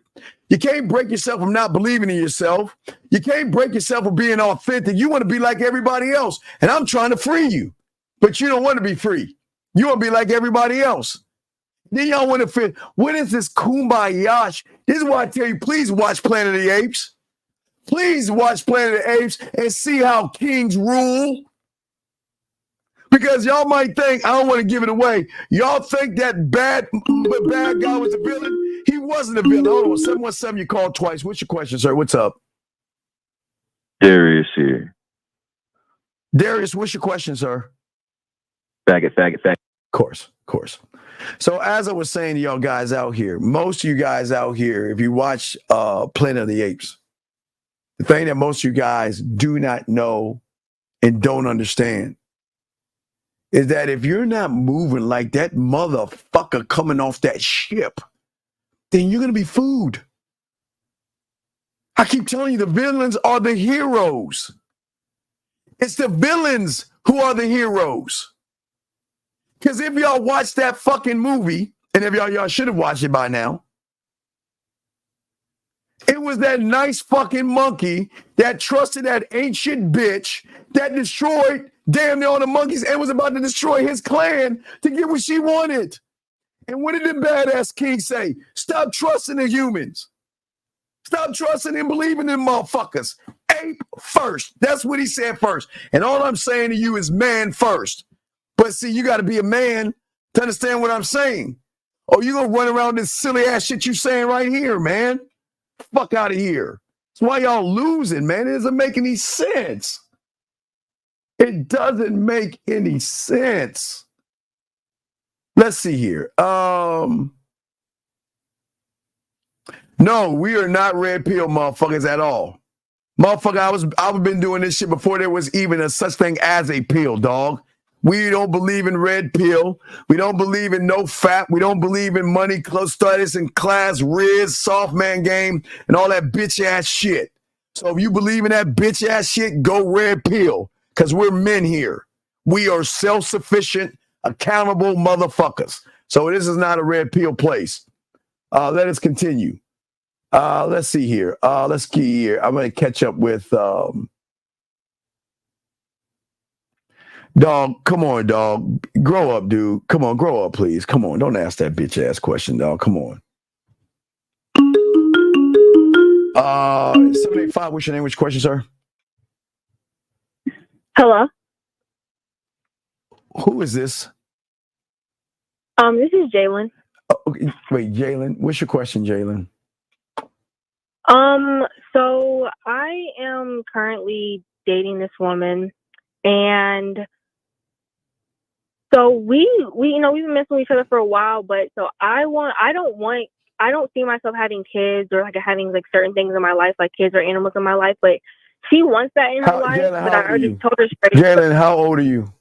You can't break yourself from not believing in yourself. You can't break yourself from being authentic. You want to be like everybody else. And I'm trying to free you. But you don't want to be free. You want to be like everybody else. Then y'all want to fit. What is this kumbaya? This is why I tell you, please watch Planet of the Apes. Please watch Planet of the Apes and see how kings rule. Because y'all might think, I don't want to give it away. Y'all think that bad guy was a villain? He wasn't a villain. Hold on, 717, you called twice. What's your question, sir? What's up? Darius here. Darius, what's your question, sir? Faggot. Of course. So as I was saying to y'all guys out here, most of you guys out here, if you watch Planet of the Apes, the thing that most of you guys do not know and don't understand is that if you're not moving like that motherfucker coming off that ship, then you're going to be food. I keep telling you, the villains are the heroes. It's the villains who are the heroes. Because if y'all watch that fucking movie, and if y'all should have watched it by now, it was that nice fucking monkey that trusted that ancient bitch that destroyed damn near all the monkeys and was about to destroy his clan to get what she wanted. And what did the badass king say? Stop trusting the humans. Stop trusting and believing in motherfuckers. Ape first. That's what he said first. And all I'm saying to you is man first. But see, you got to be a man to understand what I'm saying. Or you going to run around this silly ass shit you saying right here, man. Fuck out of here. That's why y'all losing, man. It doesn't make any sense. It doesn't make any sense. Let's see here. No, we are not red pill motherfuckers at all. Motherfucker, I've been doing this shit before there was even a such thing as a pill, dog. We don't believe in red pill. We don't believe in no fat. We don't believe in money, close status, and class, riz, soft man game, and all that bitch ass shit. So if you believe in that bitch ass shit, go red pill. Because we're men here. We are self-sufficient, accountable motherfuckers. So this is not a red pill place. Let us continue. Let's see here. Let's see here. I'm going to catch up with... Dog, come on, dog. Grow up, dude. Come on, grow up, please. Come on, don't ask that bitch ass question, dog. Come on. 785, what's your name? What's your question, sir? Hello. Who is this? This is Jalen. Oh, okay. Wait, Jalen. What's your question, Jalen? So I am currently dating this woman, and so we've been messing with each other for a while, but so I don't see myself having kids or like having like certain things in my life, like kids or animals in my life, but she wants that in her life. Jalen, but I already told her straight. Jalen, how old are you?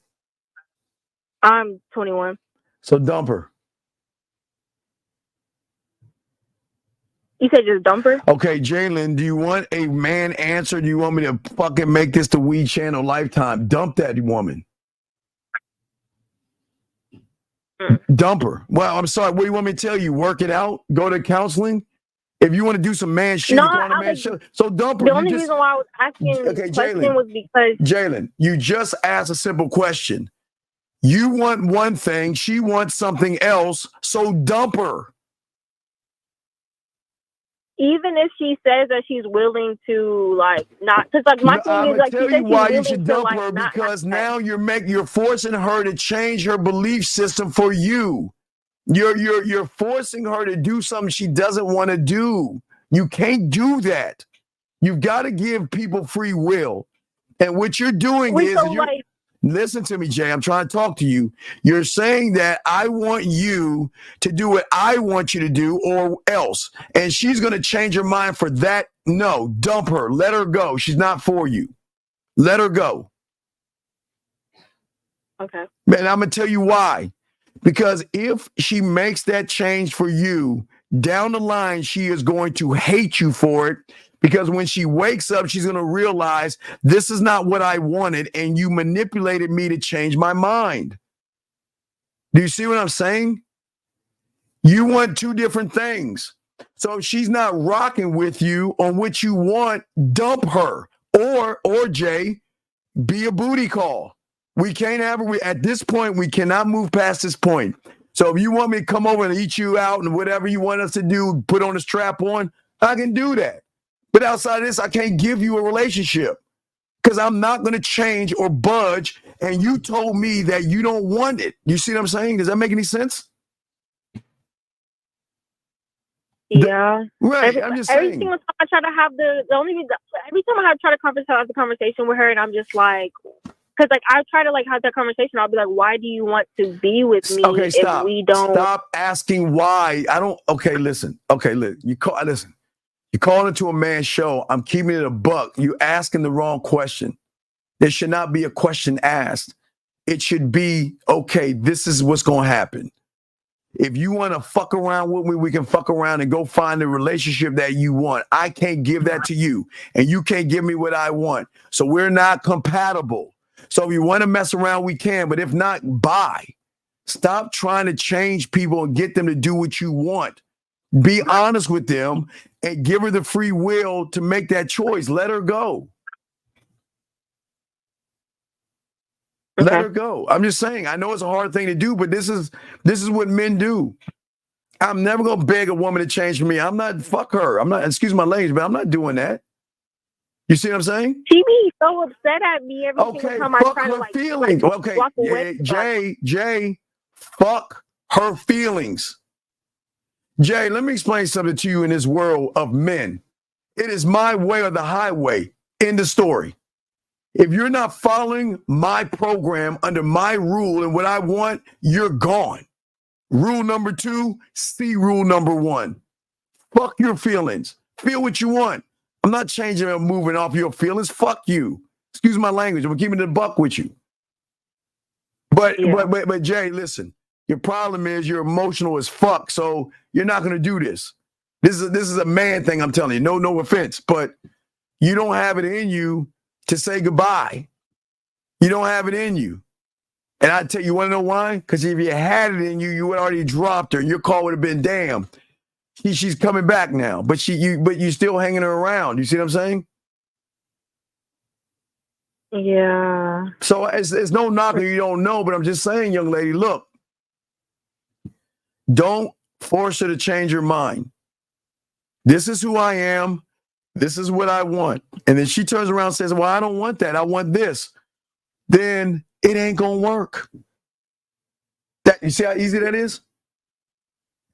I'm 21. So dump her. You said just dump her? Okay, Jalen, do you want a man answer? Do you want me to fucking make this the Weed Channel Lifetime? Dump that woman. Dump her. Well, I'm sorry. What do you want me to tell you? Work it out? Go to counseling? If you want to do some man shit, No, go on a man shit. So dump her. The only reason why I was asking the question was because... Jalen, you just asked a simple question. You want one thing, she wants something else, so dump her. Even if she says that she's willing to, like, not, because like my thing is like, tell you why you should dump her, because now you're forcing her to change her belief system for you. You're forcing her to do something she doesn't want to do. You can't do that. You've got to give people free will. And what you're doing listen to me, Jay. I'm trying to talk to you. You're saying that I want you to do what I want you to do or else. And she's going to change her mind for that. No, dump her. Let her go. She's not for you. Let her go. Okay. And I'm going to tell you why. Because if she makes that change for you, down the line, she is going to hate you for it. Because when she wakes up, she's going to realize this is not what I wanted, and you manipulated me to change my mind. Do you see what I'm saying? You want two different things. So if she's not rocking with you on what you want, dump her. Or Jay, be a booty call. We can't have her. At this point, we cannot move past this point. So if you want me to come over and eat you out and whatever you want us to do, put on a strap on, I can do that. But outside of this, I can't give you a relationship because I'm not going to change or budge and you told me that you don't want it. You see what I'm saying? Does that make any sense? Yeah. Right. I'm just every saying. single time I try to have every time I try to have the conversation with her, and I'm just like, because like I try to like have that conversation, I'll be like, why do you want to be with me if we don't? Stop asking why. I don't. Okay, listen. Okay, listen. Listen. You're calling into a man's show. I'm keeping it a buck. You asking the wrong question. There should not be a question asked. It should be, okay, this is what's going to happen. If you want to fuck around with me, we can fuck around and go find the relationship that you want. I can't give that to you, and you can't give me what I want. So we're not compatible. So if you want to mess around, we can. But if not, bye. Stop trying to change people and get them to do what you want. Be honest with them and give her the free will to make that choice. Let her go. Okay. Let her go. I'm just saying, I know it's a hard thing to do, but this is what men do. I'm never going to beg a woman to change for me. I'm not, fuck her. I'm not, excuse my language, but I'm not doing that. You see what I'm saying? She be so upset at me every single time I try to like feelings. Okay, walk away. Jay, fuck her feelings. Jay, let me explain something to you in this world of men. It is my way or the highway. End of story. If you're not following my program under my rule and what I want, you're gone. Rule number 2, see rule number 1. Fuck your feelings. Feel what you want. I'm not changing or moving off your feelings. Fuck you. Excuse my language. I'm keeping it a buck with you. But Jay, listen. Your problem is you're emotional as fuck, so you're not going to do this. This is a man thing, I'm telling you. No offense, but you don't have it in you to say goodbye. You don't have it in you. And I tell you, want to know why? Because if you had it in you, you would already dropped her. Your call would have been, damn, she's coming back now. But you still hanging her around. You see what I'm saying? Yeah. So it's no knocking you don't know, but I'm just saying, young lady, look. Don't force her to change her mind. This is who I am. This is what I want. And then she turns around and says, well, I don't want that. I want this. Then it ain't going to work. You see how easy that is?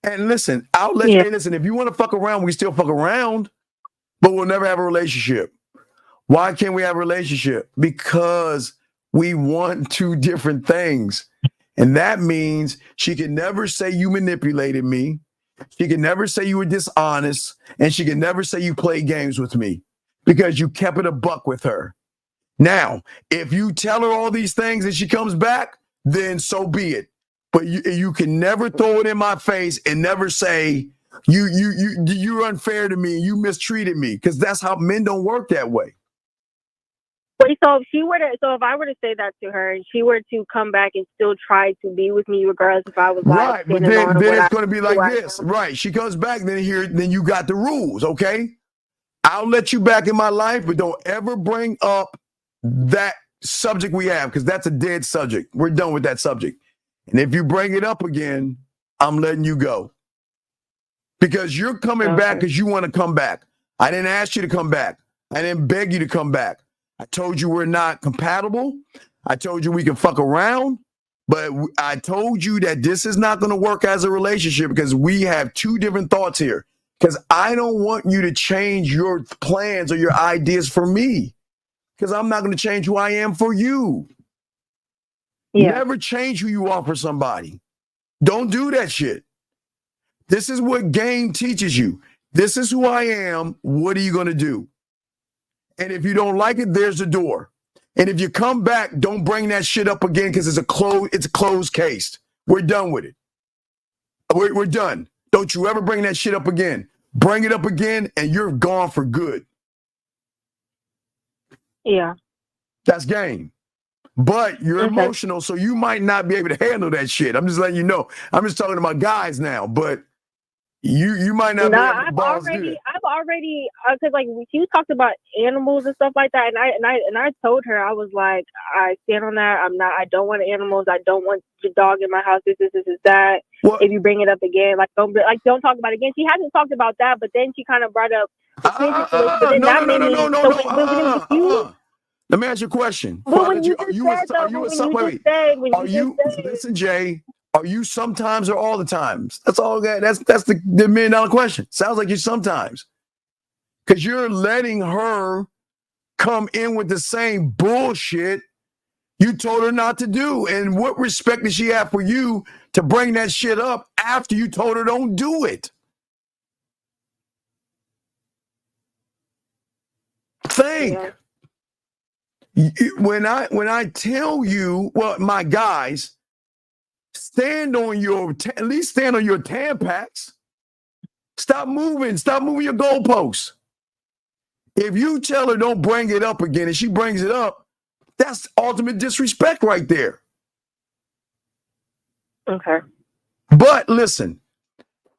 And listen, I'll let you listen. If you want to fuck around, we can still fuck around, but we'll never have a relationship. Why can't we have a relationship? Because we want 2 different things. And that means she can never say you manipulated me. She can never say you were dishonest. And she can never say you played games with me because you kept it a buck with her. Now, if you tell her all these things and she comes back, then so be it. But you can never throw it in my face and never say you're unfair to me. You mistreated me, because that's how men don't work that way. Wait, so if I were to say that to her and she were to come back and still try to be with me regardless if I was right, but then it's going to be like this, right? She comes back, then you got the rules, okay? I'll let you back in my life, but don't ever bring up that subject we have, because that's a dead subject. We're done with that subject. And if you bring it up again, I'm letting you go, because you're coming back because you want to come back. I didn't ask you to come back. I didn't beg you to come back. I told you we're not compatible. I told you we can fuck around, but I told you that this is not going to work as a relationship because we have 2 different thoughts here. Because I don't want you to change your plans or your ideas for me, because I'm not going to change who I am for you. Yeah. Never change who you are for somebody. Don't do that shit. This is what game teaches you. This is who I am. What are you going to do? And if you don't like it, there's the door. And if you come back, don't bring that shit up again, because it's a closed case. We're done with it. We're done. Don't you ever bring that shit up again. Bring it up again, and you're gone for good. Yeah. That's game. But you're emotional, so you might not be able to handle that shit. I'm just letting you know. I'm just talking about guys now, but you might not be able to balls do it. I've already, because like she talked about animals and stuff like that, and I told her, I was like, I stand on that. I don't want animals. I don't want the dog in my house. This, that. Well, if you bring it up again, don't talk about it again. She hasn't talked about that, but then she kind of brought up the kid situation. But then that made me. Let me ask you a question. But when you just said though, when you just said, Listen, Jay, are you sometimes or all the times? That's all that. That's the $1 million question. Sounds like you sometimes, because you're letting her come in with the same bullshit you told her not to do. And what respect does she have for you to bring that shit up after you told her don't do it? Think. Yeah. When I tell you, well, my guys, stand on your, at least stand on your Tampax. Stop moving your goalposts. If you tell her don't bring it up again and she brings it up, that's ultimate disrespect right there. Okay. But listen,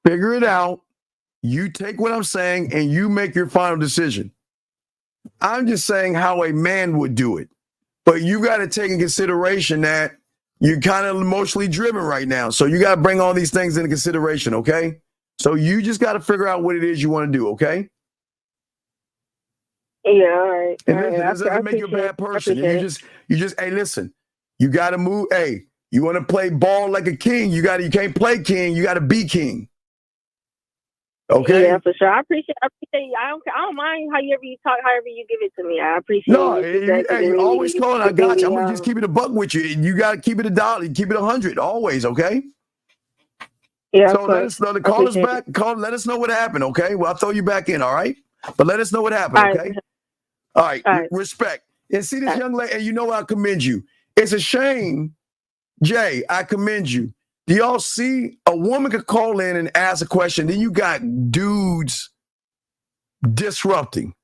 figure it out. You take what I'm saying and you make your final decision. I'm just saying how a man would do it. But you got to take in consideration that you're kind of emotionally driven right now. So you got to bring all these things into consideration, okay? So you just got to figure out what it is you want to do, okay? Yeah, all right. And listen, this doesn't make you a bad person. You just, hey, listen, you got to move. Hey, you want to play ball like a king. You can't play king. You got to be king. Okay. Yeah, for sure. I appreciate you. I don't mind however you talk, however you give it to me. I appreciate it. Hey, you always calling. I got you. I'm gonna just keep it a buck with you. You got to keep it $1. Keep it 100 always. Okay. Yeah. So let us know. Call us back. Let us know what happened. Okay. Well, I'll throw you back in. All right. But let us know what happened. Okay. All right. Respect. And see this young lady. And you know I commend you. It's a shame, Jay. I commend you. Do y'all see a woman could call in and ask a question, then you got dudes disrupting.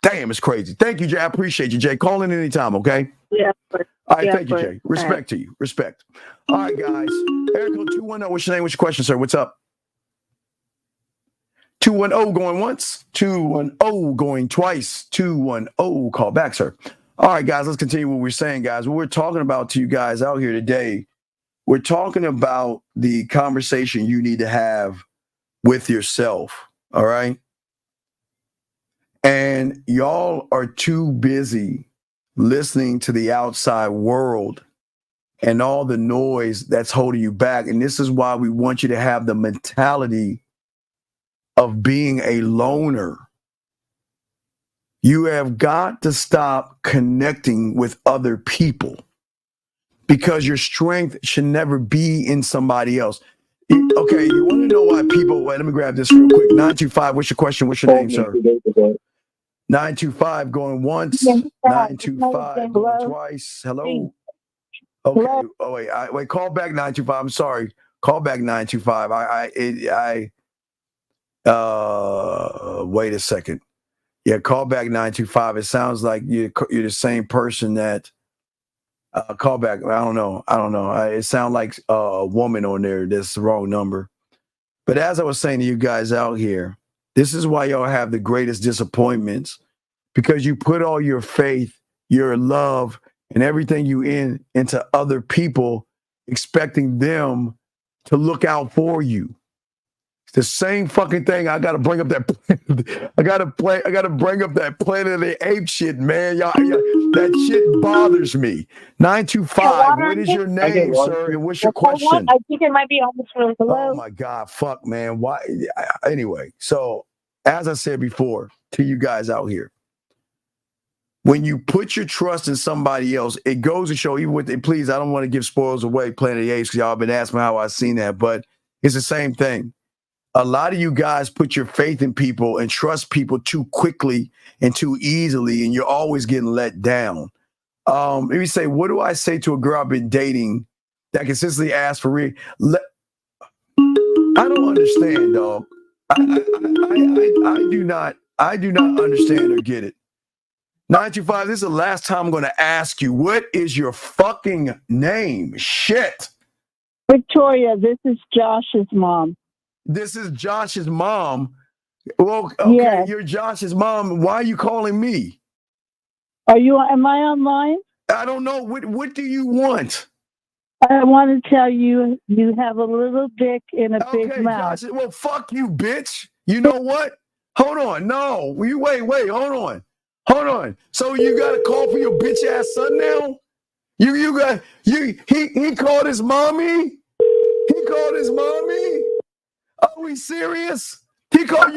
Damn, it's crazy. Thank you, Jay. I appreciate you, Jay. Call in anytime, okay? Yeah. All right, thank you, Jay. Respect to you. Respect. All right, guys. Erica 210, what's your name? What's your question, sir? What's up? 210 going once, 210 going twice, 210 call back, sir. All right, guys, let's continue what we're saying, guys. What we're talking about to you guys out here today, we're talking about the conversation you need to have with yourself, all right? And y'all are too busy listening to the outside world and all the noise that's holding you back. And this is why we want you to have the mentality of being a loner. You have got to stop connecting with other people, because your strength should never be in somebody else. Okay, you want to know why people... Wait, let me grab this real quick. 925, what's your question? What's your name, sir? 925 going once. 925 going twice. Hello? Okay. Oh, wait, call back 925. I'm sorry. Call back 925. Wait a second. Yeah, call back 925. It sounds like you're the same person that... call back. I don't know. It sounds like a woman on there. That's the wrong number. But as I was saying to you guys out here, this is why y'all have the greatest disappointments, because you put all your faith, your love, and everything you into other people, expecting them to look out for you. It's the same fucking thing. I gotta bring up that. I gotta bring up that Planet of the Apes shit, man. Y'all, that shit bothers me. 925. What is your name, sir? And what's your question? I think it might be on this room. Hello? Oh my God, fuck, man. Why? Anyway, so as I said before to you guys out here, when you put your trust in somebody else, it goes to show, even with it. Please, I don't want to give spoils away, Planet of the Apes, because y'all been asking me how I've seen that, but it's the same thing. A lot of you guys put your faith in people and trust people too quickly and too easily, and you're always getting let down. Let me say, what do I say to a girl I've been dating that consistently asks for I don't understand, dog. I do not understand or get it. 925, this is the last time I'm going to ask you, what is your fucking name? Shit. Victoria, this is Josh's mom. This is Josh's mom. Well, okay, yeah. You're Josh's mom. Why are you calling me? Am I online? I don't know. What do you want? I want to tell you, you have a little dick in a big mouth. Josh, well, fuck you, bitch. You know what? Hold on. No, wait, hold on. Hold on. So you got to call for your bitch ass son now? He called his mommy? He called his mommy? Are we serious? He called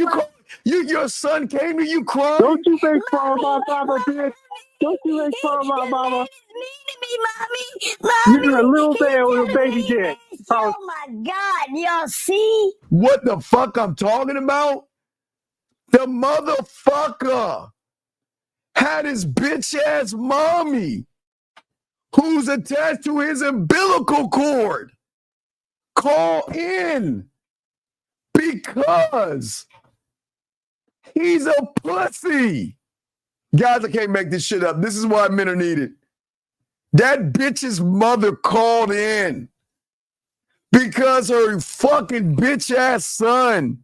your son came to you crying? Don't you make fun of my mama, bitch. Don't you make fun of my mama. You're a little man with a baby dick. Oh my God, y'all see? What the fuck I'm talking about? The motherfucker had his bitch ass mommy who's attached to his umbilical cord call in because he's a pussy. Guys, I can't make this shit up. This is why men are needed. That bitch's mother called in because her fucking bitch ass son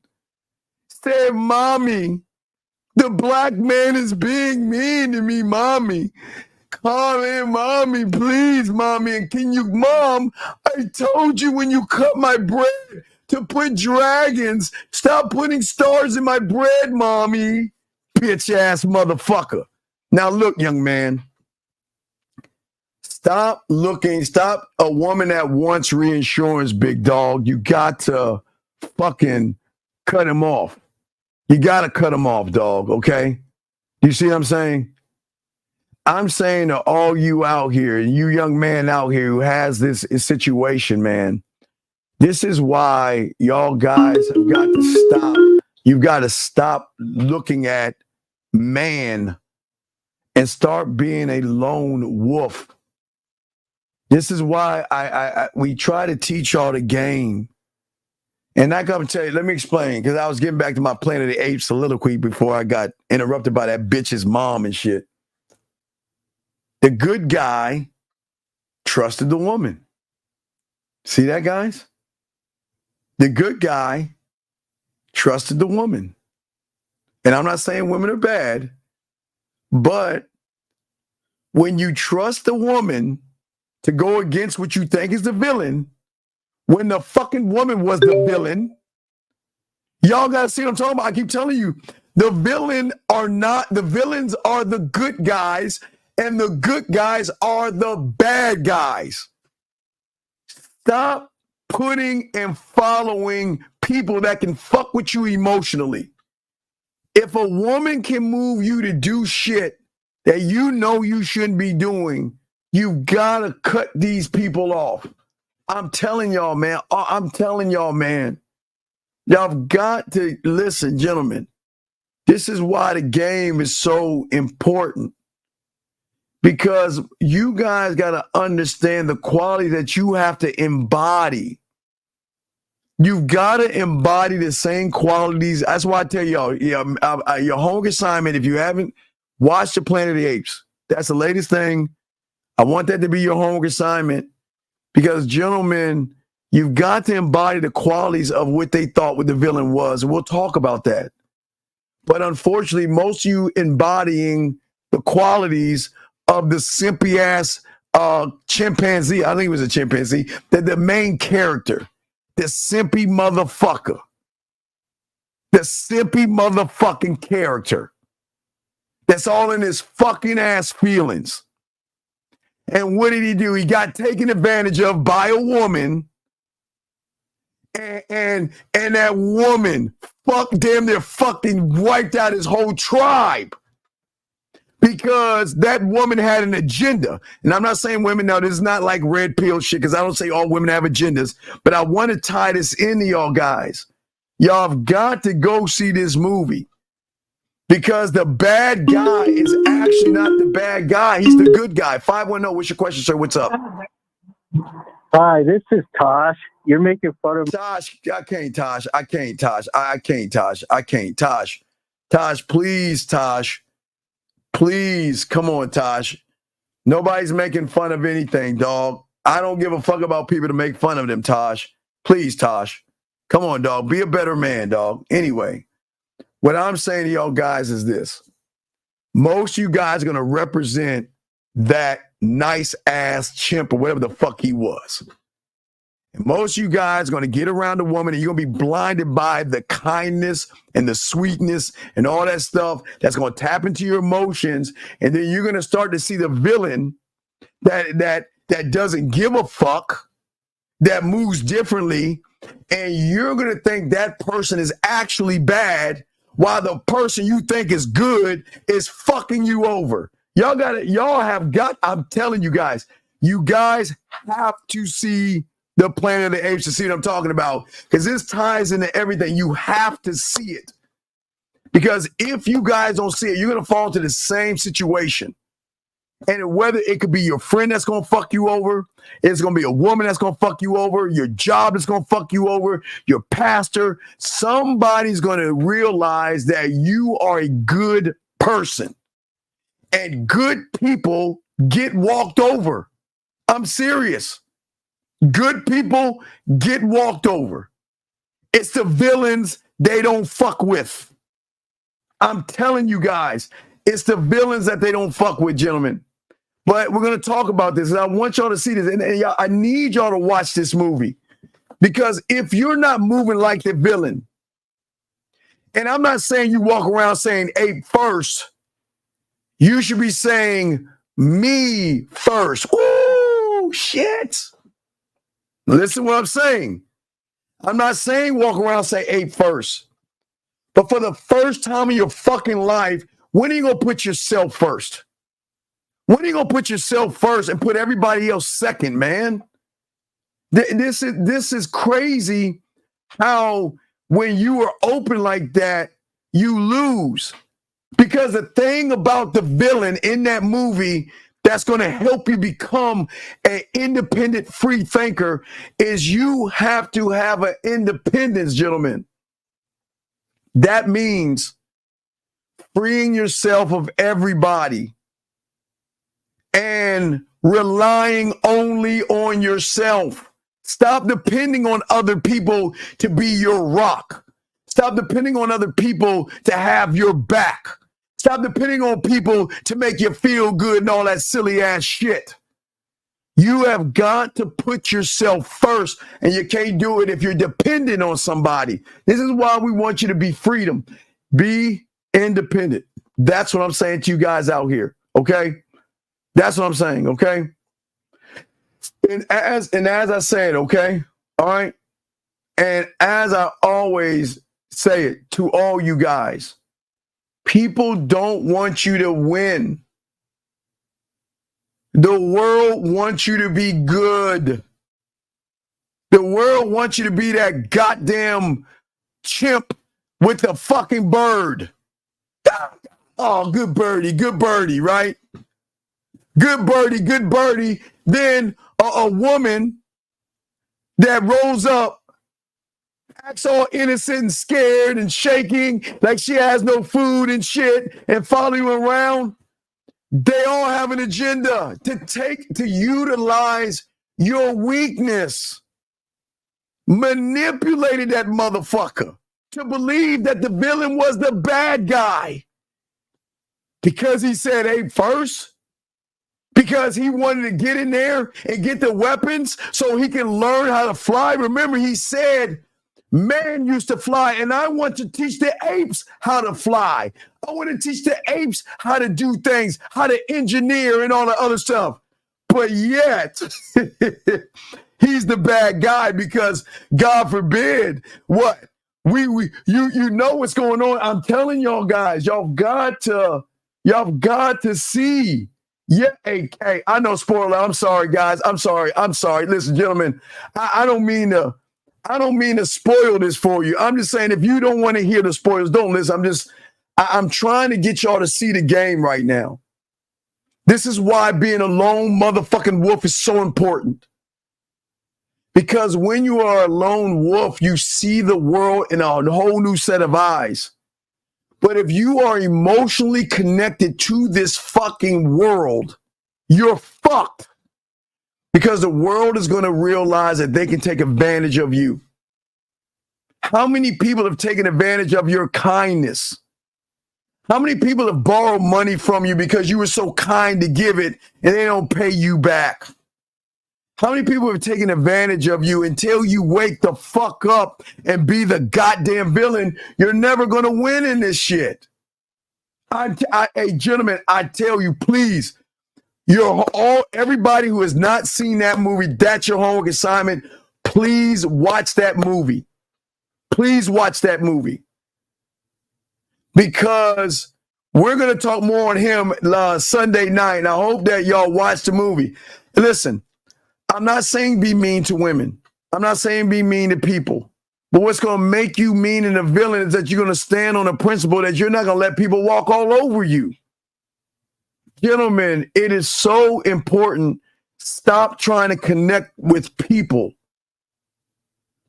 said, "Mommy, the black man is being mean to me, mommy. Call in, mommy, please, mommy. And can you, mom, I told you when you cut my bread to put dragons. Stop putting stars in my bread, mommy." Bitch ass motherfucker. Now look, young man. Stop a woman that wants reinsurance, big dog. You got to fucking cut him off. You got to cut him off, dog, okay? You see what I'm saying? I'm saying to all you out here, you young man out here who has this situation, man, this is why y'all guys have got to stop. You've got to stop looking at man and start being a lone wolf. This is why we try to teach y'all the game. And I gotta tell you, let me explain, because I was getting back to my Planet of the Apes soliloquy before I got interrupted by that bitch's mom and shit. The good guy trusted the woman. See that, guys? The good guy trusted the woman. And I'm not saying women are bad, but when you trust a woman to go against what you think is the villain, when the fucking woman was the villain, y'all gotta see what I'm talking about. I keep telling you, the villains are the good guys, and the good guys are the bad guys. Stop putting and following people that can fuck with you emotionally. If a woman can move you to do shit that you know you shouldn't be doing, you've got to cut these people off. I'm telling y'all, man. Y'all have got to listen, gentlemen. This is why the game is so important. Because you guys got to understand the quality that you have to embody. You've got to embody the same qualities. That's why I tell y'all, your homework assignment, if you haven't watched the Planet of the Apes, that's the latest thing. I want that to be your homework assignment because, gentlemen, you've got to embody the qualities of what they thought what the villain was. And we'll talk about that. But unfortunately, most of you embodying the qualities of the simpy ass chimpanzee. I think it was a chimpanzee. The main character. The simpy motherfucker. The simpy motherfucking character. That's all in his fucking ass feelings. And what did he do? He got taken advantage of by a woman. And that woman damn near fucking wiped out his whole tribe. Because that woman had an agenda. And I'm not saying women, no, this is not like red pill shit, because I don't say all women have agendas. But I want to tie this into y'all guys. Y'all have got to go see this movie. Because the bad guy is actually not the bad guy. He's the good guy. 510, what's your question, sir? What's up? Hi, this is Tosh. You're making fun of Tosh. I can't, Tosh. I can't, Tosh. Tosh, please, Tosh. Please, come on, Tosh. Nobody's making fun of anything, dog. I don't give a fuck about people to make fun of them, Tosh. Please, Tosh. Come on, dog. Be a better man, dog. Anyway, what I'm saying to y'all guys is this. Most of you guys are going to represent that nice ass chimp or whatever the fuck he was. And most of you guys are going to get around a woman and you're going to be blinded by the kindness and the sweetness and all that stuff that's going to tap into your emotions. And then you're going to start to see the villain that doesn't give a fuck, that moves differently. And you're going to think that person is actually bad while the person you think is good is fucking you over. I'm telling you guys have to see the Planet of the Apes to see what I'm talking about, because this ties into everything. You have to see it, because if you guys don't see it, you're going to fall into the same situation. And whether it could be your friend that's going to fuck you over, it's going to be a woman that's going to fuck you over, your job that's going to fuck you over, your pastor, somebody's going to realize that you are a good person. And good people get walked over. I'm serious. Good people get walked over. It's the villains they don't fuck with. I'm telling you guys, it's the villains that they don't fuck with, gentlemen. But we're going to talk about this, and I want y'all to see this. And y'all, I need y'all to watch this movie, because if you're not moving like the villain, and I'm not saying you walk around saying ape first, you should be saying me first. Ooh, shit. Listen to what I'm saying. I'm not saying walk around say ape first. But for the first time in your fucking life, when are you going to put yourself first? When are you going to put yourself first and put everybody else second, man? This is crazy how when you are open like that, you lose. Because the thing about the villain in that movie that's going to help you become an independent free thinker is you have to have an independence, gentlemen. That means freeing yourself of everybody and relying only on yourself. Stop depending on other people to be your rock. Stop depending on other people to have your back. Stop depending on people to make you feel good and all that silly ass shit. You have got to put yourself first, and you can't do it if you're dependent on somebody. This is why we want you to be freedom. Be independent. That's what I'm saying to you guys out here, okay? That's what I'm saying, okay? And as I said, okay? All right? And as I always say it to all you guys, people don't want you to win. The world wants you to be good. The world wants you to be that goddamn chimp with the fucking bird. Oh, good birdie, right? Good birdie. Then a woman that rolls up, acts all innocent and scared and shaking like she has no food and shit, and follow you around. They all have an agenda to utilize your weakness. Manipulated that motherfucker to believe that the villain was the bad guy because he said ape first, because he wanted to get in there and get the weapons so he can learn how to fly. Remember, he said, man used to fly, and I want to teach the apes how to fly. I want to teach the apes how to do things, how to engineer and all the other stuff. But yet, he's the bad guy because, God forbid, what? You know what's going on. I'm telling y'all guys, y'all got to see. Yeah, hey, I know, spoiler. I'm sorry, guys. I'm sorry. Listen, gentlemen, I don't mean to spoil this for you. I'm just saying, if you don't want to hear the spoilers, don't listen. I'm trying to get y'all to see the game right now. This is why being a lone motherfucking wolf is so important. Because when you are a lone wolf, you see the world in a whole new set of eyes. But if you are emotionally connected to this fucking world, you're fucked. Because the world is going to realize that they can take advantage of you. How many people have taken advantage of your kindness? How many people have borrowed money from you because you were so kind to give it and they don't pay you back? How many people have taken advantage of you until you wake the fuck up and be the goddamn villain? You're never going to win in this shit. Hey, gentlemen, I tell you, please, everybody who has not seen that movie, that's your homework assignment. Please watch that movie. Please watch that movie. Because we're going to talk more on him Sunday night. I hope that y'all watch the movie. Listen, I'm not saying be mean to women. I'm not saying be mean to people. But what's going to make you mean and a villain is that you're going to stand on a principle that you're not going to let people walk all over you. Gentlemen, it is so important. Stop trying to connect with people.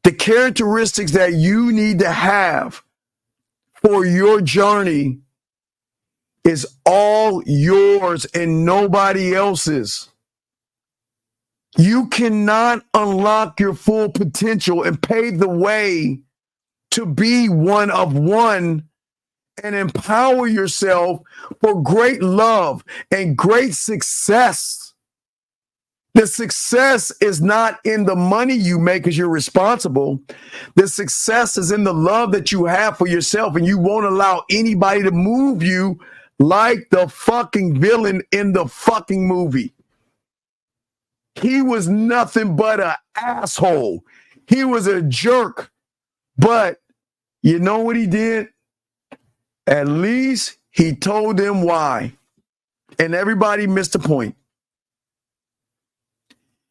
The characteristics that you need to have for your journey is all yours and nobody else's. You cannot unlock your full potential and pave the way to be one of one and empower yourself for great love and great success. The success is not in the money you make because you're responsible. The success is in the love that you have for yourself, and you won't allow anybody to move you like the fucking villain in the fucking movie. He was nothing but an asshole. He was a jerk. But you know what he did? At least he told them why. And everybody missed the point.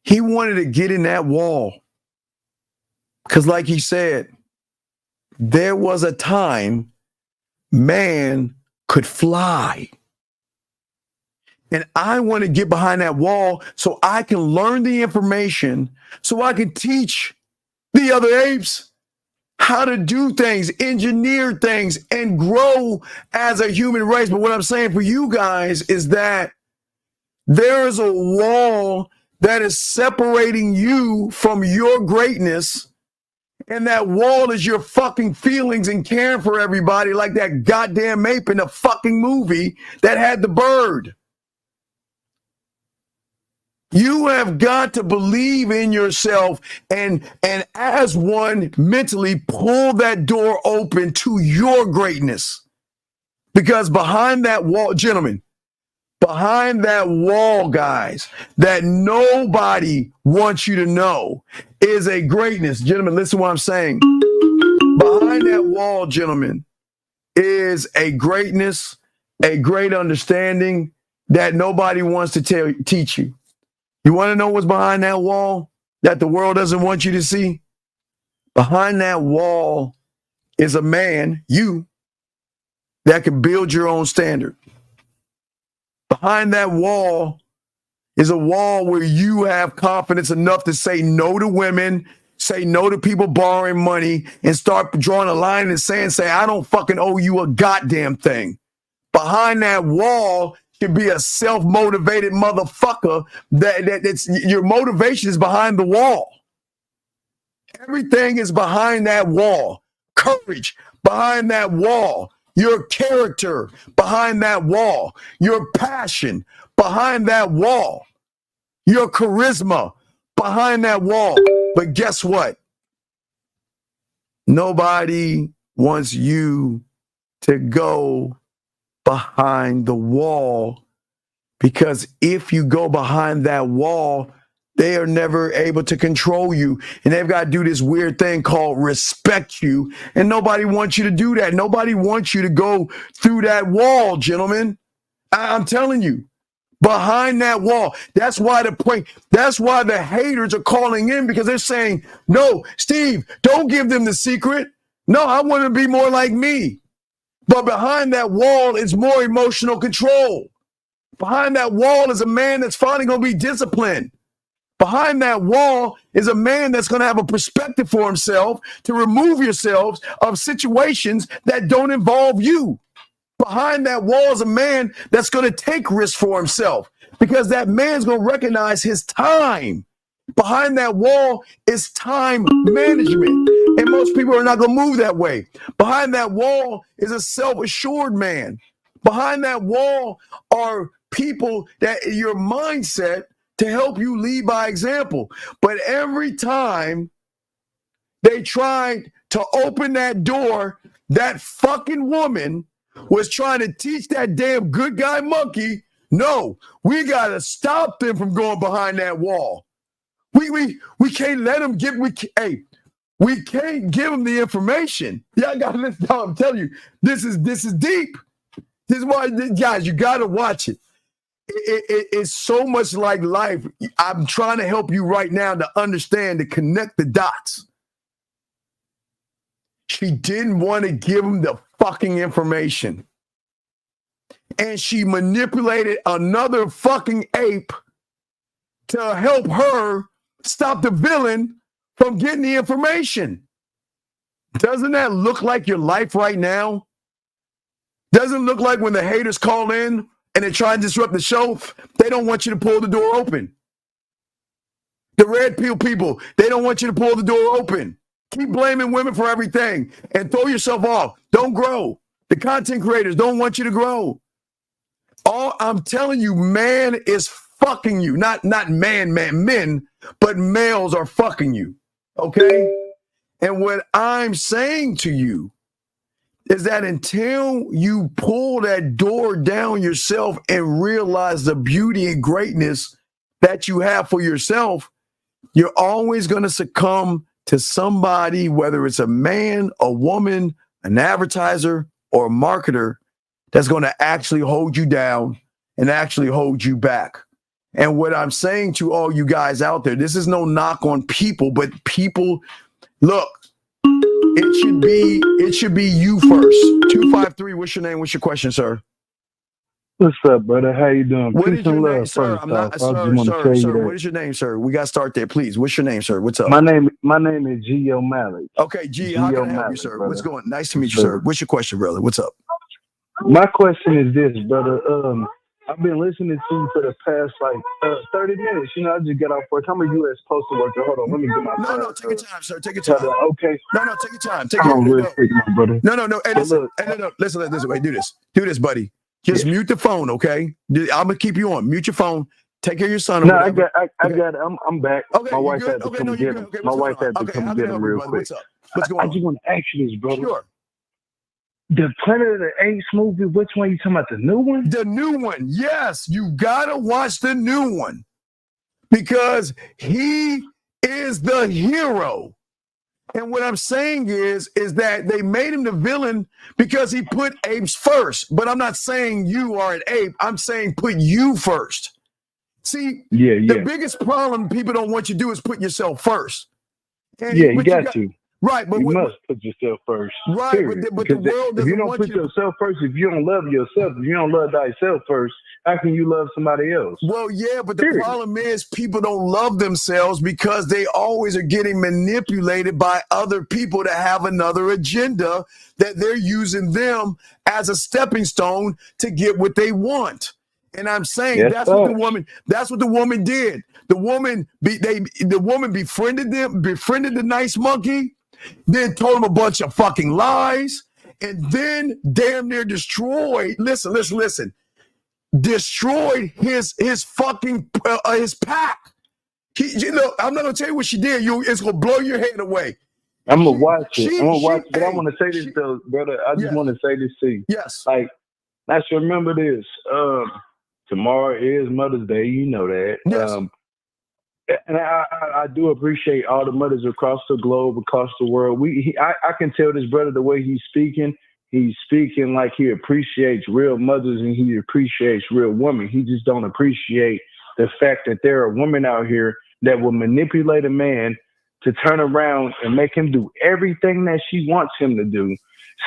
He wanted to get in that wall. Because like he said, there was a time man could fly. And I want to get behind that wall so I can learn the information, so I can teach the other apes how to do things, engineer things, and grow as a human race. But what I'm saying for you guys is that there is a wall that is separating you from your greatness. And that wall is your fucking feelings and caring for everybody like that goddamn ape in the fucking movie that had the bird. You have got to believe in yourself and as one mentally pull that door open to your greatness. Because behind that wall, gentlemen, behind that wall, guys, that nobody wants you to know is a greatness. Gentlemen, listen to what I'm saying. Behind that wall, gentlemen, is a greatness, a great understanding that nobody wants to teach you. You want to know what's behind that wall that the world doesn't want you to see? Behind that wall is a man, you, that can build your own standard. Behind that wall is a wall where you have confidence enough to say no to women, say no to people borrowing money, and start drawing a line and saying, I don't fucking owe you a goddamn thing. Behind that wall can be a self-motivated motherfucker that's your motivation is behind the wall. Everything is behind that wall. Courage behind that wall. Your character behind that wall. Your passion behind that wall. Your charisma behind that wall. But guess what? Nobody wants you to go behind the wall, because if you go behind that wall, they are never able to control you. And they've got to do this weird thing called respect you. And nobody wants you to do that. Nobody wants you to go through that wall, gentlemen. I'm telling you, behind that wall. That's why the haters are calling in, because they're saying, no, Steve, don't give them the secret. No, I want to be more like me. But behind that wall is more emotional control. Behind that wall is a man that's finally going to be disciplined. Behind that wall is a man that's going to have a perspective for himself to remove yourselves of situations that don't involve you. Behind that wall is a man that's going to take risks for himself, because that man's going to recognize his time. Behind that wall is time management. And most people are not going to move that way. Behind that wall is a self-assured man. Behind that wall are people that your mindset to help you lead by example. But every time they tried to open that door, that fucking woman was trying to teach that damn good guy monkey, no, we got to stop them from going behind that wall. We can't let them we can't give them the information. Y'all got to listen. I'm telling you, this is deep. This is why, guys, you got to watch it. It's so much like life. I'm trying to help you right now to understand, to connect the dots. She didn't want to give him the fucking information. And she manipulated another fucking ape to help her stop the villain from getting the information. Doesn't that look like your life right now? Doesn't it look like when the haters call in and they try and disrupt the show, they don't want you to pull the door open. The red pill people, they don't want you to pull the door open. Keep blaming women for everything and throw yourself off. Don't grow. The content creators don't want you to grow. All I'm telling you, man is fucking you. Not men, but males are fucking you. Okay? And what I'm saying to you is that until you pull that door down yourself and realize the beauty and greatness that you have for yourself, you're always going to succumb to somebody, whether it's a man, a woman, an advertiser, or a marketer, that's going to actually hold you down and actually hold you back. And what I'm saying to all you guys out there, this is no knock on people, but people, look, it should be you first. 253, what's your name? What's your question, sir? What's up, brother? How you doing? What Peace is your and name, love, sir? first off. I just want to tell you that. What is your name, sir? We got to start there, please. What's your name, sir? What's up? My name is G. O'Malley. Okay, G, how can I help you, sir? Brother. What's going on? Nice to meet you, sir. What's your question, brother? What's up? My question is this, brother. I've been listening to you for the past 30 minutes. You know, I just got off work. I'm a U.S. postal worker. Hold on, let me get my No, take your time, sir. Take your time. Okay. No, take your time. No. Hey, listen. Wait, do this, buddy. Just mute the phone, okay? I'm gonna keep you on. Mute your phone. Take care of your son. No, I got it. I'm back. Okay, my wife had to okay, come no, get him. Okay, my wife had to come get him real quick. What's up? What's going on? I just want to ask you this, brother. Sure. The Planet of the Apes movie, which one you talking about? The new one? The new one. Yes, you gotta watch the new one because he is the hero. And what I'm saying is that they made him the villain because he put apes first. But I'm not saying you are an ape. I'm saying put you first. See, the biggest problem people don't want you to do is put yourself first. And you got to. Right, but you must put yourself first. Right, but the world doesn't if you don't put yourself first, if you don't love yourself, if you don't love thyself first, how can you love somebody else? Well, yeah, but the problem is people don't love themselves because they always are getting manipulated by other people that have another agenda that they're using them as a stepping stone to get what they want. And I'm saying that's what the woman did. The woman befriended the nice monkey, then told him a bunch of fucking lies, and then damn near destroyed. Listen. Destroyed his fucking his pack. I'm not gonna tell you what she did. It's gonna blow your head away. I'm gonna watch it. But I want to say this though, brother. I just want to say this to you. Yes. Like, let's remember this. Tomorrow is Mother's Day. You know that. Yes. And I do appreciate all the mothers across the globe, across the world. I can tell this brother the way he's speaking. He's speaking like he appreciates real mothers and he appreciates real women. He just don't appreciate the fact that there are women out here that will manipulate a man to turn around and make him do everything that she wants him to do.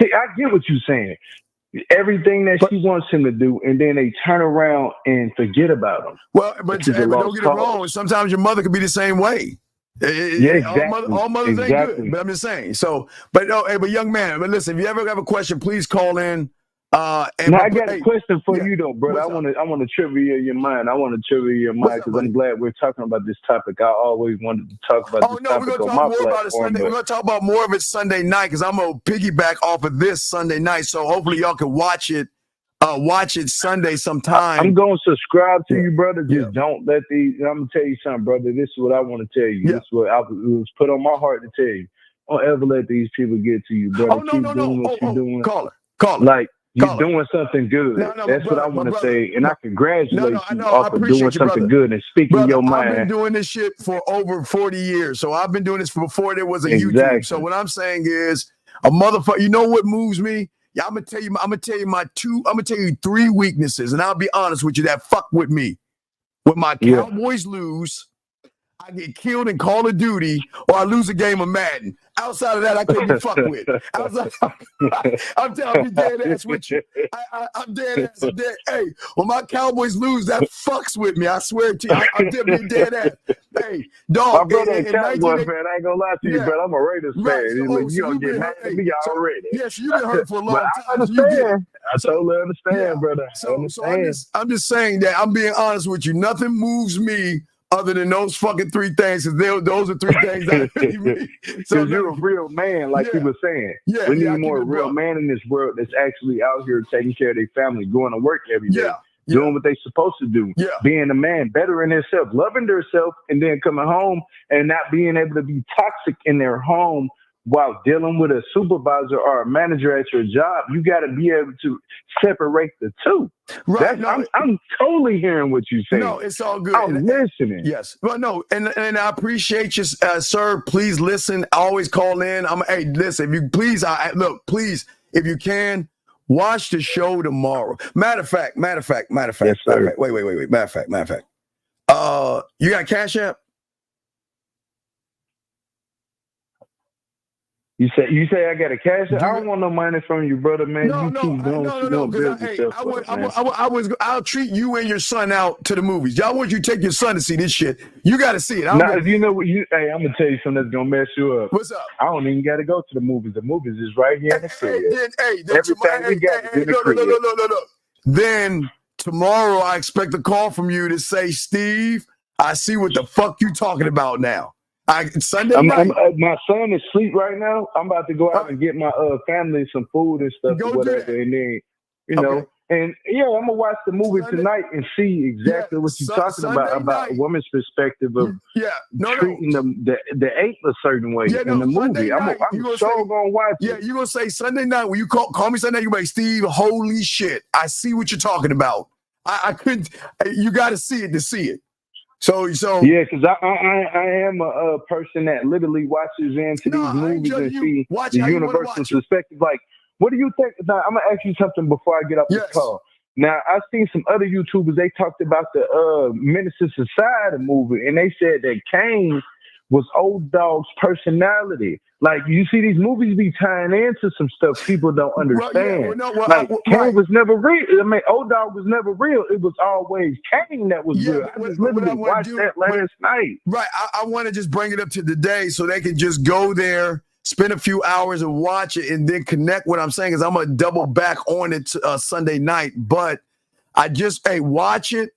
See, I get what you're saying. Everything that she wants him to do, and then they turn around and forget about him. Well, but don't get it wrong. Sometimes your mother could be the same way. Yeah, exactly. All mothers ain't good, but I'm just saying. So, but young man, but listen, if you ever have a question, please call in. I got a question for you though, brother. I want to trivia your mind. I want to trivia your mind because I'm glad we're talking about this topic. I always wanted to talk about this topic. We're gonna talk more about it Sunday. We're gonna talk about more of it Sunday night because I'm gonna piggyback off of this Sunday night. So hopefully y'all can watch it watch it Sunday sometime. I'm going to subscribe to you, brother. Just don't let these. I'm gonna tell you something, brother. This is what I want to tell you. This is what it was put on my heart to tell you. Don't ever let these people get to you, brother. Keep doing what you're doing. Call her. Like you're doing something good. That's what I want to say, and I congratulate you off of doing something good and speaking your mind. I've been doing this shit for over 40 years, so I've been doing this before there was a YouTube. So what I'm saying is, a motherfucker. You know what moves me? Yeah, I'm gonna tell you 3 weaknesses, and I'll be honest with you that fuck with me. When my Cowboys lose, I get killed in Call of Duty, or I lose a game of Madden. Outside of that, I can't be fucked with. I'm telling you, dead ass with you. I'm dead ass. Hey, when my Cowboys lose, that fucks with me. I swear to you, I'm dead ass. Hey, dog. My brother ain't Cowboys fan. I ain't gonna lie to you, but I'm a Raiders fan. You don't get mad at me already. Yes, you've been hurt for a long time. I understand. I totally understand, brother. I'm just saying that I'm being honest with you. Nothing moves me other than those fucking 3 things, because those are 3 things that really mean. So you're a real man, like you were saying. We need more real man in this world that's actually out here taking care of their family, going to work every day, doing what they're supposed to do, being a man, bettering themselves, loving themselves, and then coming home and not being able to be toxic in their home while dealing with a supervisor or a manager at your job. You got to be able to separate the two. Right. I'm totally hearing what you're saying. No, it's all good. I'm listening. Yes. Well, no, and I appreciate you, sir. Please listen. Always call in. Hey, listen, if you please, please, if you can, watch the show tomorrow. Matter of fact. Yes, sir. Wait. Matter of fact. You got Cash App? You say I got a cash? I don't want no money from you, brother, man. I'll treat you and your son out to the movies. Y'all want you to take your son to see this shit. You got to see it. You know what? Hey, I'm gonna tell you something that's gonna mess you up. What's up? I don't even got to go to the movies. The movies is right here in the crib. Everything we got is in the crib. Look. Then tomorrow, I expect a call from you to say, Steve, I see what the fuck you talking about now. Sunday night. My son is asleep right now. I'm about to go out and get my family some food and stuff or whatever, and then know. And I'm gonna watch the movie tonight and see exactly what you're talking about a woman's perspective of treating the ape a certain way in the movie. I'm sure gonna watch it. Yeah, you're gonna say Sunday night when you call me Sunday, you like, Steve, holy shit, I see what you're talking about. I couldn't. You got to see it to see it. So yeah, because I am a person that literally watches into these movies and see the universal perspective. Like, what do you think? Now, I'm gonna ask you something before I get up this call. Now, I've seen some other YouTubers. They talked about the Menace to Society movie, and they said that Kane was Old Dog's personality. Like, you see these movies be tying into some stuff people don't understand. Kane was never real. I mean, Old Dog was never real. It was always Kane that was real. I just literally watched that last night. Right. I want to just bring it up to today so they can just go there, spend a few hours and watch it, and then connect. What I'm saying is I'm going to double back on it Sunday night. But watch it.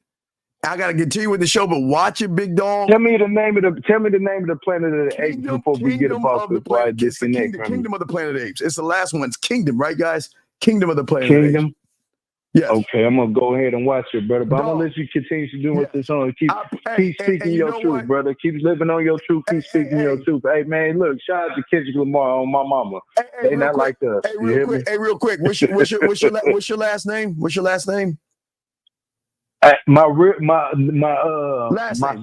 I gotta continue with the show, but watch it, big dog. Tell me the name of the Planet of the Apes before we get off the planet. Kingdom of the Planet of the Apes. It's the last one. It's Kingdom, right, guys? Kingdom of the Planet of the Apes. Yes. Okay, I'm gonna go ahead and watch it, brother. But I'm gonna let you continue to do what this on. Keep speaking your truth, brother. Keep living on your truth. Keep speaking your truth. Hey, man, look, shout out to Kendrick Lamar on my mama. They not like us. Real quick. What's your last name? What's your last name? My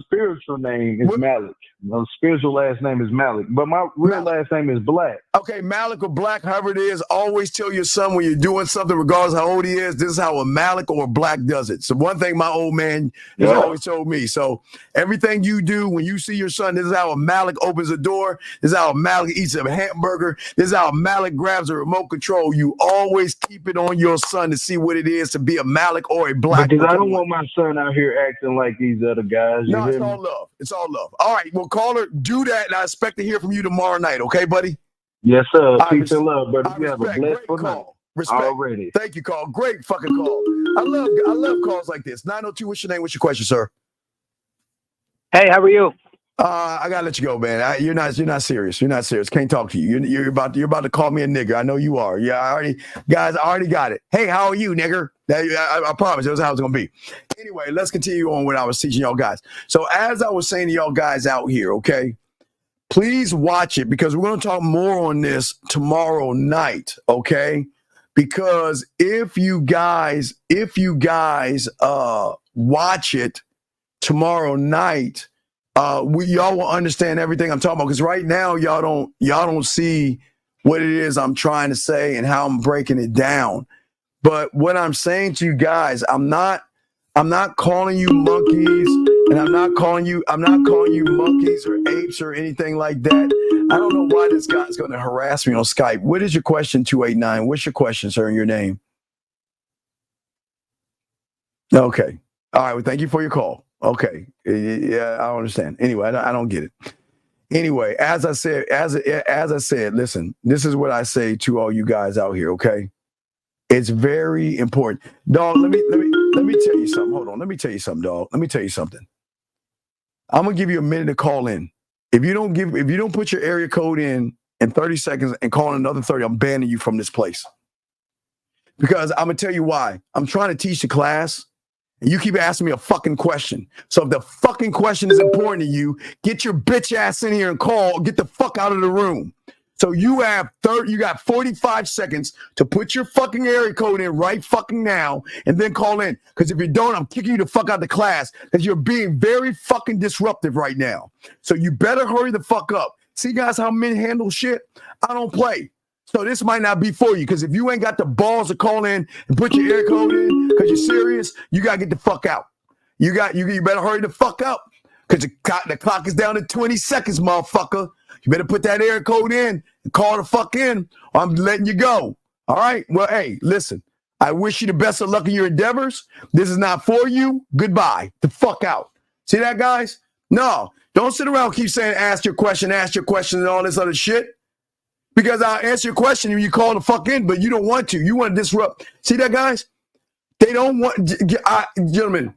spiritual name is Malik. My spiritual last name is Malik, but my real last name is Black. Okay, Malik or Black, however it is, always tell your son when you're doing something, regardless how old he is, this is how a Malik or a Black does it. So one thing my old man has always told me. So everything you do when you see your son, this is how a Malik opens a door. This is how a Malik eats a hamburger. This is how a Malik grabs a remote control. You always keep it on your son to see what it is to be a Malik or a Black. Because I don't want my son out here acting like these other guys. No, it's all love. It's all love. All right, well, caller, do that, and I expect to hear from you tomorrow night. Okay, buddy? Yes, sir. Peace and love, brother. You have a blessed night. Respect. Already. Thank you, call. Great fucking call. I love calls like this. 902, what's your name? What's your question, sir? Hey, how are you? I gotta let you go, man. You're not serious. You're not serious. Can't talk to you. You're about to call me a nigger. I know you are. Yeah, I already got it. Hey, how are you, nigger? I promise that's how it's gonna be. Anyway, let's continue on what I was teaching y'all guys. So as I was saying to y'all guys out here, okay, please watch it because we're gonna talk more on this tomorrow night, okay? Because if you guys watch it tomorrow night, y'all will understand everything I'm talking about. Because right now y'all don't see what it is I'm trying to say and how I'm breaking it down. But what I'm saying to you guys, I'm not calling you monkeys, and I'm not calling you monkeys or apes or anything like that. I don't know why this guy's going to harass me on Skype. What is your question, 289? What's your question, sir, and your name? Okay. All right. Well, thank you for your call. Okay. Yeah, I don't understand. Anyway, I don't get it. Anyway, as I said, listen, this is what I say to all you guys out here, okay? It's very important. Dog, let me tell you something. Hold on. Let me tell you something, dog. Let me tell you something. I'm going to give you a minute to call in. If you don't put your area code in 30 seconds and call in another 30, I'm banning you from this place. Because I'm going to tell you why. I'm trying to teach the class. And you keep asking me a fucking question. So if the fucking question is important to you, get your bitch ass in here and call. Get the fuck out of the room. So you got 45 seconds to put your fucking area code in right fucking now and then call in. Because if you don't, I'm kicking you the fuck out of the class because you're being very fucking disruptive right now. So you better hurry the fuck up. See, guys, how men handle shit? I don't play. So this might not be for you because if you ain't got the balls to call in and put your area code in because you're serious, you got to get the fuck out. You better hurry the fuck up because the clock is down to 20 seconds, motherfucker. You better put that area code in and call the fuck in or I'm letting you go. All right? Well, hey, listen, I wish you the best of luck in your endeavors. This is not for you. Goodbye. The fuck out. See that, guys? No, don't sit around and keep saying ask your question and all this other shit. Because I'll answer your question and you call the fuck in, but you don't want to. You want to disrupt. See that, guys? They don't want, gentlemen,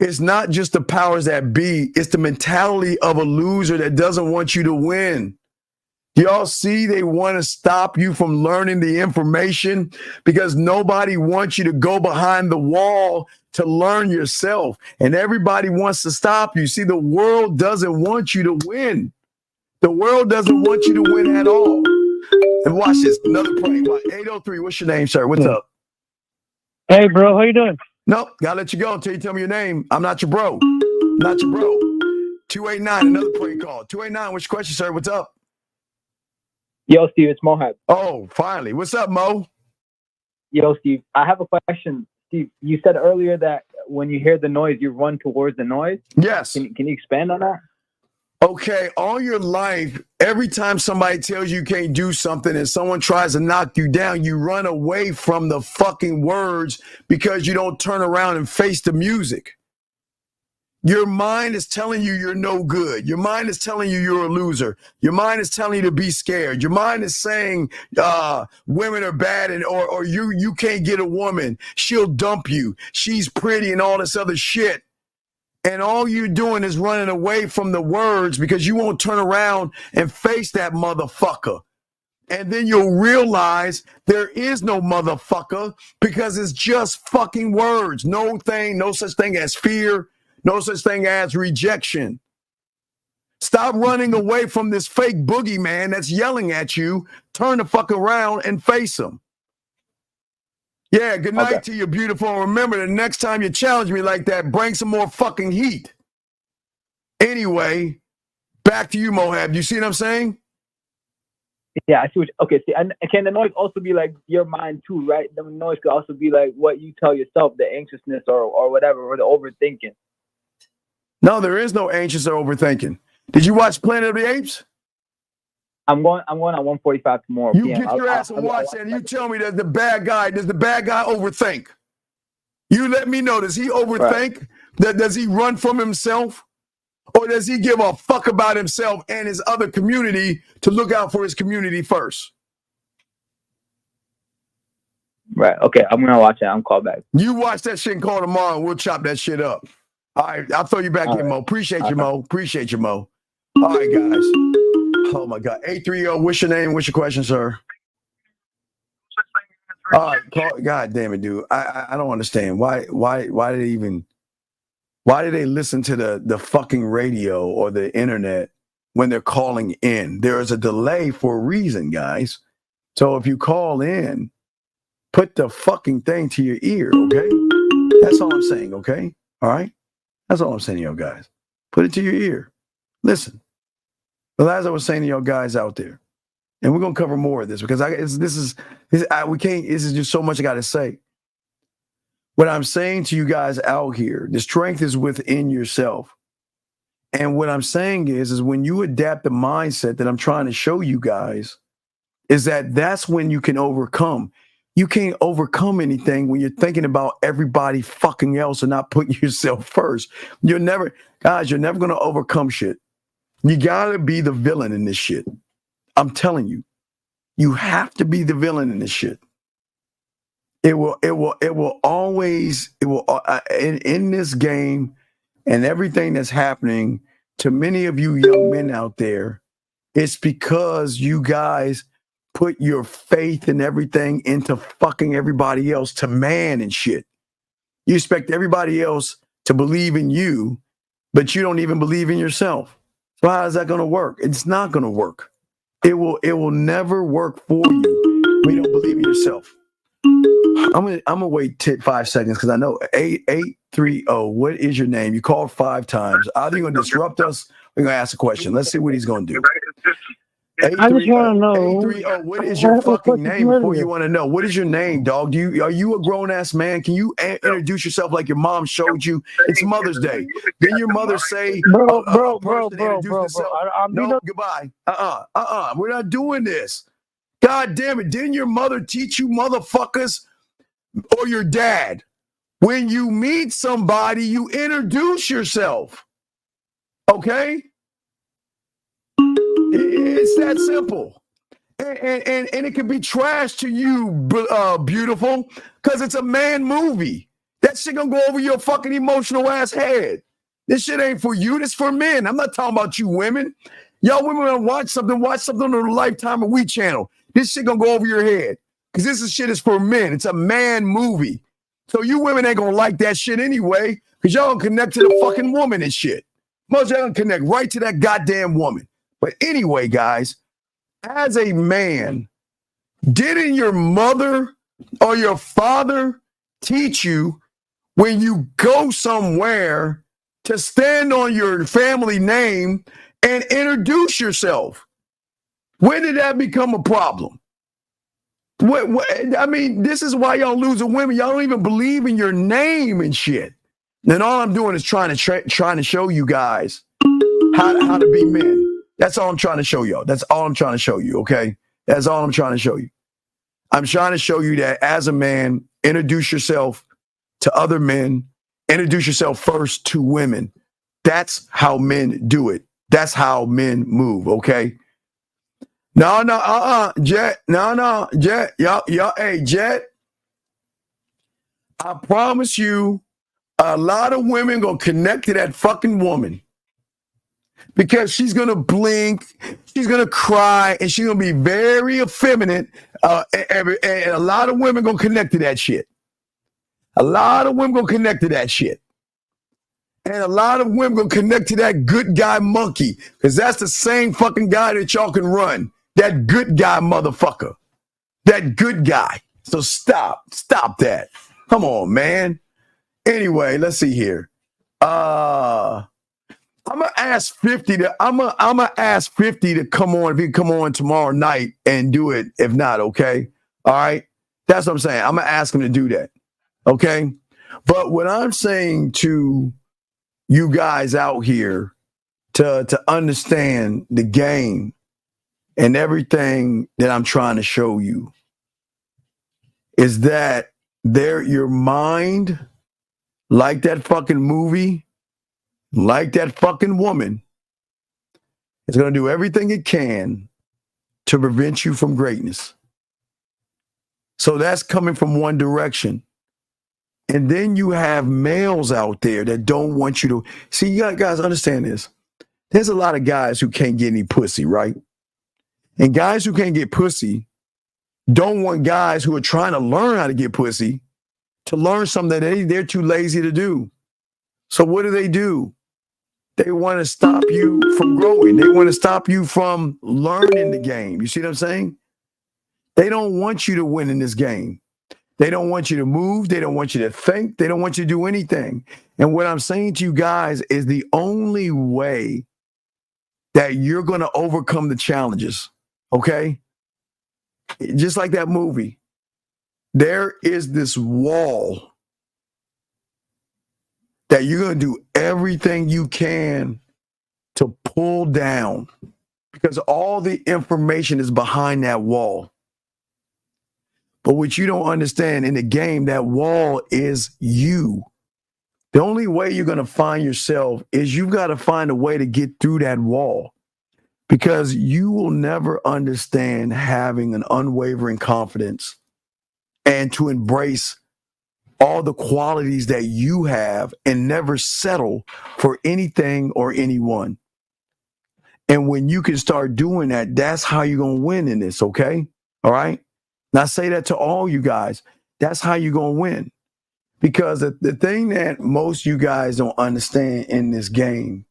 it's not just the powers that be. It's the mentality of a loser that doesn't want you to win. Y'all see they want to stop you from learning the information because nobody wants you to go behind the wall to learn yourself. And everybody wants to stop you. See, the world doesn't want you to win. The world doesn't want you to win at all. And watch this. Another prank. 803, what's your name, sir? What's up? Hey, bro. How you doing? Nope. Gotta let you go until you tell me your name. I'm not your bro. Not your bro. 289, another prank call. 289, what's your question, sir? What's up? Yo, Steve, it's Mohab. Oh, finally. What's up, Mo? Yo, Steve, I have a question. Steve, you said earlier that when you hear the noise, you run towards the noise. Yes. Can you expand on that? Okay, all your life, every time somebody tells you can't do something and someone tries to knock you down, you run away from the fucking words because you don't turn around and face the music. Your mind is telling you you're no good. Your mind is telling you you're a loser. Your mind is telling you to be scared. Your mind is saying women are bad or you can't get a woman. She'll dump you. She's pretty and all this other shit. And all you're doing is running away from the words because you won't turn around and face that motherfucker. And then you'll realize there is no motherfucker because it's just fucking words. No such thing as fear. No such thing as rejection. Stop running away from this fake boogeyman that's yelling at you. Turn the fuck around and face him. Yeah, good night to you, beautiful. And remember, the next time you challenge me like that, bring some more fucking heat. Anyway, back to you, Mohab. You see what I'm saying? Yeah, I see see, and can the noise also be like your mind too, right? The noise could also be like what you tell yourself, the anxiousness or whatever, or the overthinking. No, there is no anxious or overthinking. Did you watch Planet of the Apes? I'm going on 1:45 tomorrow. You get your ass and watch that, and you tell me that does the bad guy overthink? You let me know. Does he overthink? Right. Does he run from himself? Or does he give a fuck about himself and his other community to look out for his community first? Right. Okay. I'm going to watch it. I'm call back. You watch that shit and call tomorrow and we'll chop that shit up. All right, I'll throw you back in, Mo. Appreciate you, Mo. Appreciate you, Mo. All right, guys. Oh my God. 830, what's your name? What's your question, sir? All right, God damn it, dude. I don't understand. Why did they listen to the fucking radio or the internet when they're calling in? There is a delay for a reason, guys. So if you call in, put the fucking thing to your ear, okay? That's all I'm saying, okay? All right? That's all I'm saying to y'all guys. Put it to your ear. Listen. But as I was saying to y'all guys out there, and we're gonna cover more of this because this is just so much I gotta say. What I'm saying to you guys out here, the strength is within yourself. And what I'm saying is when you adapt the mindset that I'm trying to show you guys, is that's when you can overcome. You can't overcome anything when you're thinking about everybody fucking else and not putting yourself first. You're never going to overcome shit. You got to be the villain in this shit. I'm telling you, you have to be the villain in this shit. In this game and everything that's happening to many of you young men out there, it's because you guys put your faith and everything into fucking everybody else to man and shit. You expect everybody else to believe in you, but you don't even believe in yourself. So how is that going to work? It's not going to work. It will never work for you when you don't believe in yourself. I'm gonna wait 5 seconds because I know 830. What is your name? You called 5 times. Either you're gonna disrupt us or you're gonna ask a question. Let's see what he's gonna do. I just want to know. 830, what is your fucking name before you want to know? What is your name, dog? Are you a grown ass man? Can you introduce yourself like your mom showed you? It's Mother's Day. Didn't your mother say, bro? No, goodbye. We're not doing this. God damn it. Didn't your mother teach you motherfuckers or your dad? When you meet somebody, you introduce yourself. Okay? It's that simple. And it can be trash to you, beautiful, because it's a man movie. That shit gonna go over your fucking emotional ass head. This shit ain't for you. This for men. I'm not talking about you women. Y'all women wanna watch something on the Lifetime or We channel. This shit gonna go over your head. Because this shit is for men. It's a man movie. So you women ain't gonna like that shit anyway, because y'all gonna connect to the fucking woman and shit. Most of y'all gonna connect right to that goddamn woman. But anyway, guys, as a man, didn't your mother or your father teach you when you go somewhere to stand on your family name and introduce yourself? When did that become a problem? I mean, this is why y'all losing women. Y'all don't even believe in your name and shit. And all I'm doing is trying to show you guys how to be men. That's all I'm trying to show y'all. That's all I'm trying to show you, okay? That's all I'm trying to show you. I'm trying to show you that as a man, introduce yourself to other men. Introduce yourself first to women. That's how men do it. That's how men move, okay? Jet. Jet. Y'all, hey, Jet. I promise you, a lot of women gonna connect to that fucking woman. Because she's gonna blink, she's gonna cry, and she's gonna be very effeminate. And a lot of women gonna connect to that shit. A lot of women gonna connect to that shit. And a lot of women gonna connect to that good guy monkey. Because that's the same fucking guy that y'all can run. That good guy motherfucker. That good guy. So stop that. Come on, man. Anyway, let's see here. I'm gonna ask 50 to come on. If he can come on tomorrow night and do it. If not, okay. All right. That's what I'm saying. I'm gonna ask him to do that. Okay. But what I'm saying to you guys out here to understand the game and everything that I'm trying to show you is that your mind, like that fucking movie, like that fucking woman, is going to do everything it can to prevent you from greatness. So that's coming from one direction. And then you have males out there that don't want you to see. You guys understand this. There's a lot of guys who can't get any pussy, right? And guys who can't get pussy don't want guys who are trying to learn how to get pussy to learn something that they're too lazy to do. So what do? They want to stop you from growing. They want to stop you from learning the game. You see what I'm saying? They don't want you to win in this game. They don't want you to move. They don't want you to think. They don't want you to do anything. And what I'm saying to you guys is the only way that you're going to overcome the challenges, okay? Just like that movie, there is this wall that you're going to do everything you can to pull down because all the information is behind that wall. But what you don't understand in the game, that wall is you. The only way you're going to find yourself is you've got to find a way to get through that wall because you will never understand having an unwavering confidence and to embrace all the qualities that you have and never settle for anything or anyone. And when you can start doing that, that's how you're going to win in this, okay? All right? And I say that to all you guys. That's how you're going to win. Because the thing that most you guys don't understand in this game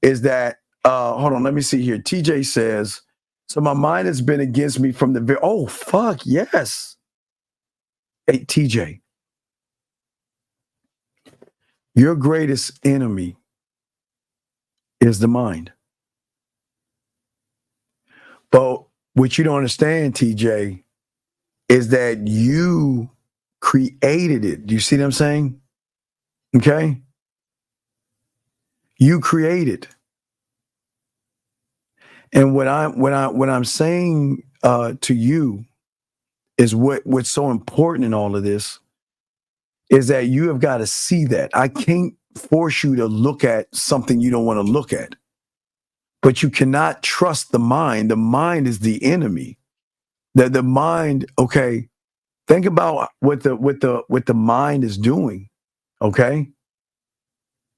is that, hold on, let me see here. TJ says, so my mind has been against me from the very, oh, fuck, yes. Hey, TJ, your greatest enemy is the mind. But what you don't understand, TJ, is that you created it. Do you see what I'm saying? Okay? You created. And what I'm saying to you is what's so important in all of this is that you have got to see that. I can't force you to look at something you don't want to look at. But you cannot trust the mind. The mind is the enemy. The mind, okay, think about what the mind is doing, okay?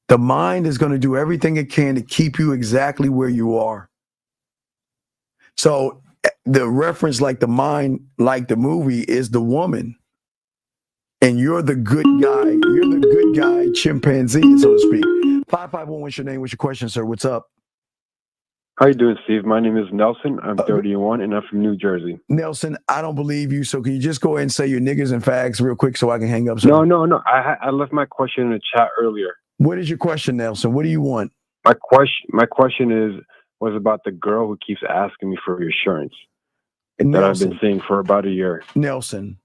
The mind is going to do everything it can to keep you exactly where you are. So the reference like the mind, like the movie, is the woman. And you're the good guy. You're the good guy chimpanzee, so to speak. 551, what's your name? What's your question, sir? What's up? How you doing, Steve? My name is Nelson. I'm 31, and I'm from New Jersey. Nelson, I don't believe you, so can you just go ahead and say your niggas and fags real quick so I can hang up? Sir? No. I left my question in the chat earlier. What is your question, Nelson? What do you want? My question was about the girl who keeps asking me for reassurance that I've been seeing for about a year. Nelson.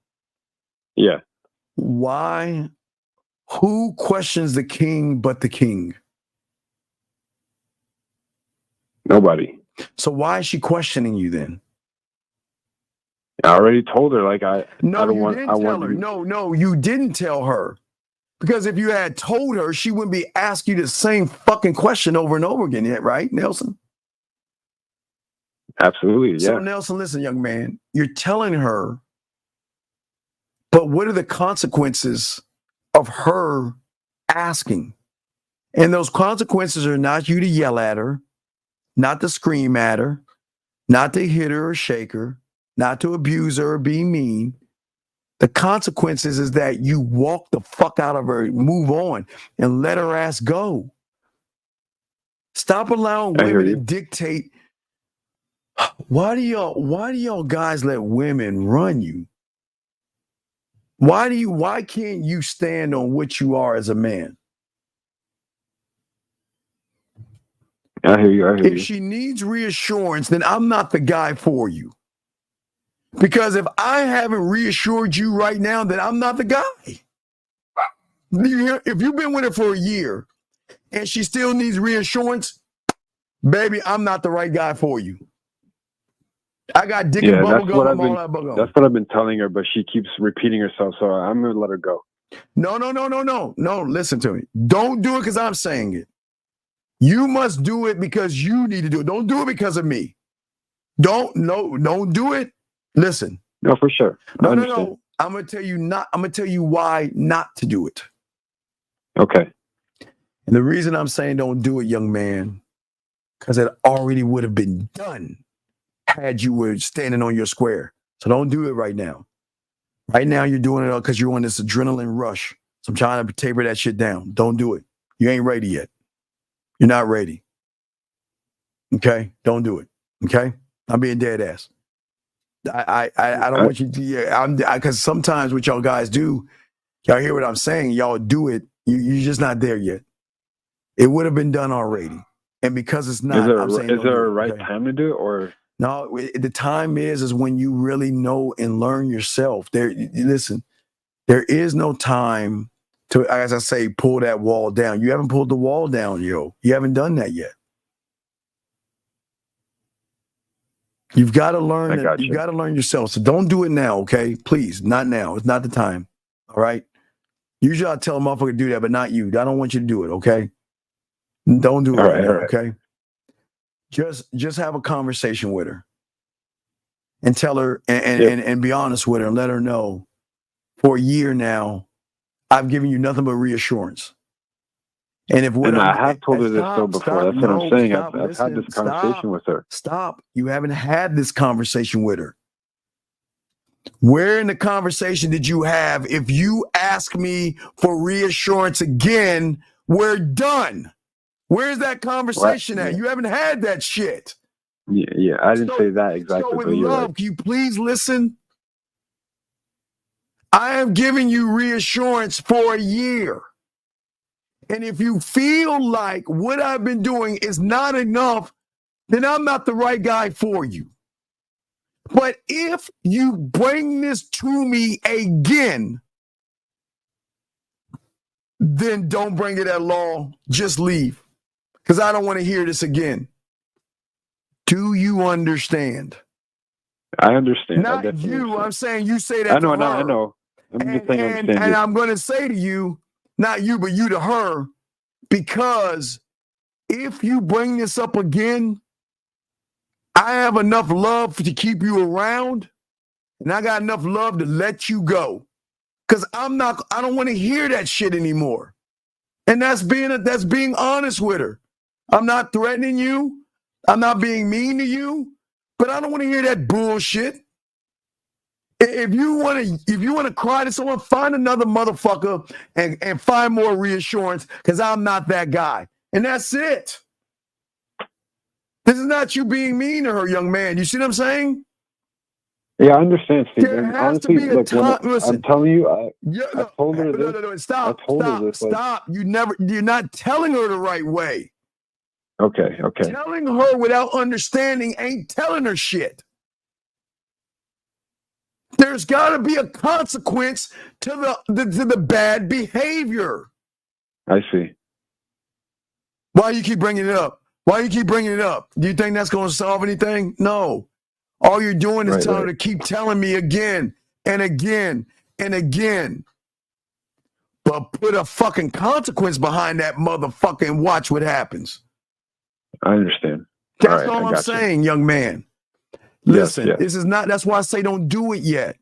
Yeah. Why? Who questions the king but the king? Nobody. So why is she questioning you then? I already told her, like No, you didn't tell her. Because if you had told her, she wouldn't be asking you the same fucking question over and over again yet, right, Nelson? Absolutely, yeah. So Nelson, listen, young man, you're telling her, but what are the consequences of her asking? And those consequences are not you to yell at her, not to scream at her, not to hit her or shake her, not to abuse her or be mean. The consequences is that you walk the fuck out of her, move on, and let her ass go. Stop allowing women to dictate. Why do y'all guys let women run you? Why can't you stand on what you are as a man? I hear you. If she needs reassurance, then I'm not the guy for you. Because if I haven't reassured you right now, then I'm not the guy. If you've been with her for a year and she still needs reassurance, baby, I'm not the right guy for you. I got dick and bubble gum and all that bubble gum. That's what I've been telling her, but she keeps repeating herself, so I'm going to let her go. No, listen to me. Don't do it because I'm saying it. You must do it because you need to do it. Don't do it because of me. Don't do it. Listen. No, for sure. No. I'm gonna tell you why not to do it. Okay. And the reason I'm saying don't do it, young man, because it already would have been done had you were standing on your square. So don't do it right now. Right now you're doing it because you're on this adrenaline rush. So I'm trying to taper that shit down. Don't do it. You ain't ready yet. You're not ready. Okay? Don't do it. Okay? I'm being dead ass. I don't want you to, because sometimes what y'all guys do, y'all hear what I'm saying, y'all do it, you're just not there yet. It would have been done already. And because it's not, is there a right time to do it, or? No, the time is when you really know and learn yourself. Listen, there is no time to, as I say, pull that wall down. You haven't pulled the wall down, yo. You haven't done that yet. You've got to learn. You've got to learn yourself. So don't do it now, okay? Please, not now. It's not the time. All right. Usually I tell a motherfucker to do that, but not you. I don't want you to do it, okay? Don't do it right now, okay? Just have a conversation with her and tell her and be honest with her and let her know for a year now, I've given you nothing but reassurance. And I have told her this though before. That's what I'm saying. I've had this conversation with her. Stop. You haven't had this conversation with her. Where in the conversation did you have, if you ask me for reassurance again, we're done? Where's that conversation at? You haven't had that shit. Yeah. I didn't say that exactly. So with love, can you please listen? I am giving you reassurance for a year. And if you feel like what I've been doing is not enough, then I'm not the right guy for you. But if you bring this to me again, then don't bring it at law. Just leave. Because I don't want to hear this again. Do you understand? I understand. Not you. I'm saying you say that to her. I know. I'm just saying I understand. And I'm going to say to you, not you, but you to her, because if you bring this up again, I have enough love to keep you around, and I got enough love to let you go. Because I don't want to hear that shit anymore. And that's being honest with her. I'm not threatening you. I'm not being mean to you, but I don't want to hear that bullshit. If you want to cry to someone, find another motherfucker and find more reassurance, because I'm not that guy. And that's it. This is not you being mean to her, young man. You see what I'm saying? Yeah, I understand, Steve. There and has honestly, to be a time. Listen, I'm telling you, I told her this. No, stop. You're not telling her the right way. Okay. Telling her without understanding ain't telling her shit. There's got to be a consequence to the bad behavior. I see. Why you keep bringing it up? Do you think that's going to solve anything? No. All you're doing is telling her to keep telling me again and again and again. But put a fucking consequence behind that motherfucker and watch what happens. I understand. That's all I'm saying, young man. Listen, this is not, that's why I say don't do it yet.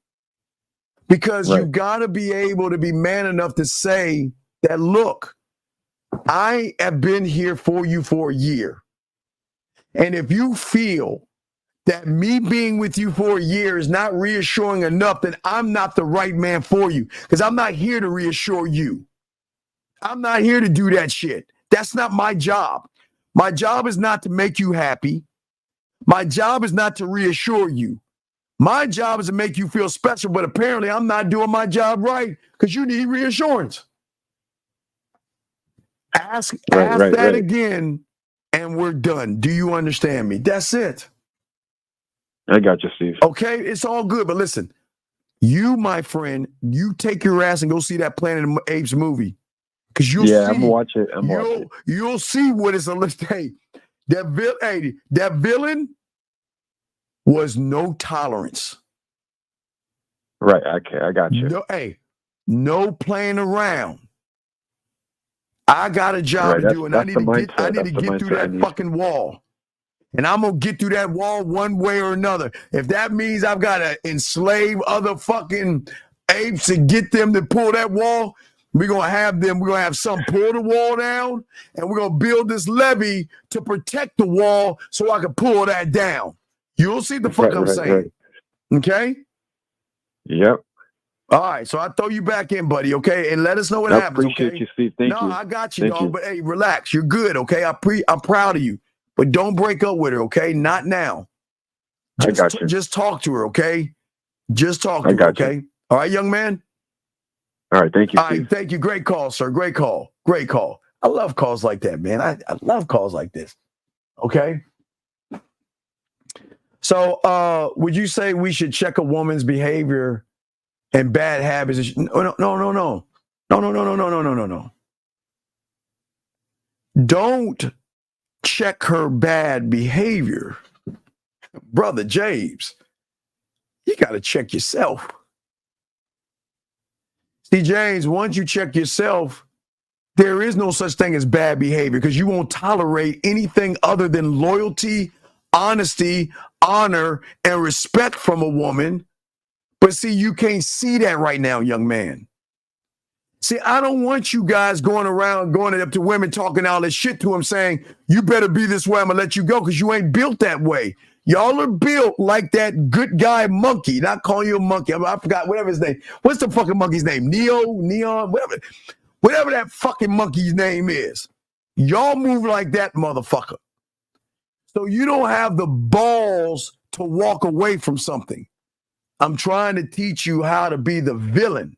Because you got to be able to be man enough to say that, look, I have been here for you for a year. And if you feel that me being with you for a year is not reassuring enough, then I'm not the right man for you. Because I'm not here to reassure you. I'm not here to do that shit. That's not my job. My job is not to make you happy. My job is not to reassure you. My job is to make you feel special, but apparently I'm not doing my job right because you need reassurance. Ask that again, and we're done. Do you understand me? That's it. I got you, Steve. Okay, it's all good, but listen, you, my friend, you take your ass and go see that Planet of the Apes movie. Because you'll see. I'm watching. You'll see what it's a list. Hey, that villain was no tolerance. Right. Okay, I got you. No playing around. I got a job to do, and I need to get through that fucking wall. And I'm going to get through that wall one way or another. If that means I've got to enslave other fucking Apes and get them to pull that wall. We're going to have some pull the wall down, and we're going to build this levee to protect the wall so I can pull that down. You'll see the fuck I'm saying. Right. Okay? Yep. All right, so I throw you back in, buddy, okay? And let us know what happens, okay? Appreciate you, Steve. Thank you. No, I got you, dog. But hey, relax. You're good, okay? I'm proud of you. But don't break up with her, okay? Not now. I got you. Just talk to her, okay? Just talk to her, okay? All right, young man? All right, thank you, Steve. All right, thank you. Great call, sir. Great call. Great call. I love calls like that, man. I love calls like this, okay? So would you say we should check a woman's behavior and bad habits? No. Don't check her bad behavior. Brother James, you got to check yourself. See, James, once you check yourself, there is no such thing as bad behavior because you won't tolerate anything other than loyalty, honesty, honor, and respect from a woman. But see, you can't see that right now, young man. See, I don't want you guys going up to women, talking all this shit to them, saying, you better be this way, I'm going to let you go, because you ain't built that way. Y'all are built like that good guy monkey. Not calling you a monkey. I forgot, whatever his name. What's the fucking monkey's name? Neon, whatever that fucking monkey's name is. Y'all move like that, motherfucker. So you don't have the balls to walk away from something. I'm trying to teach you how to be the villain.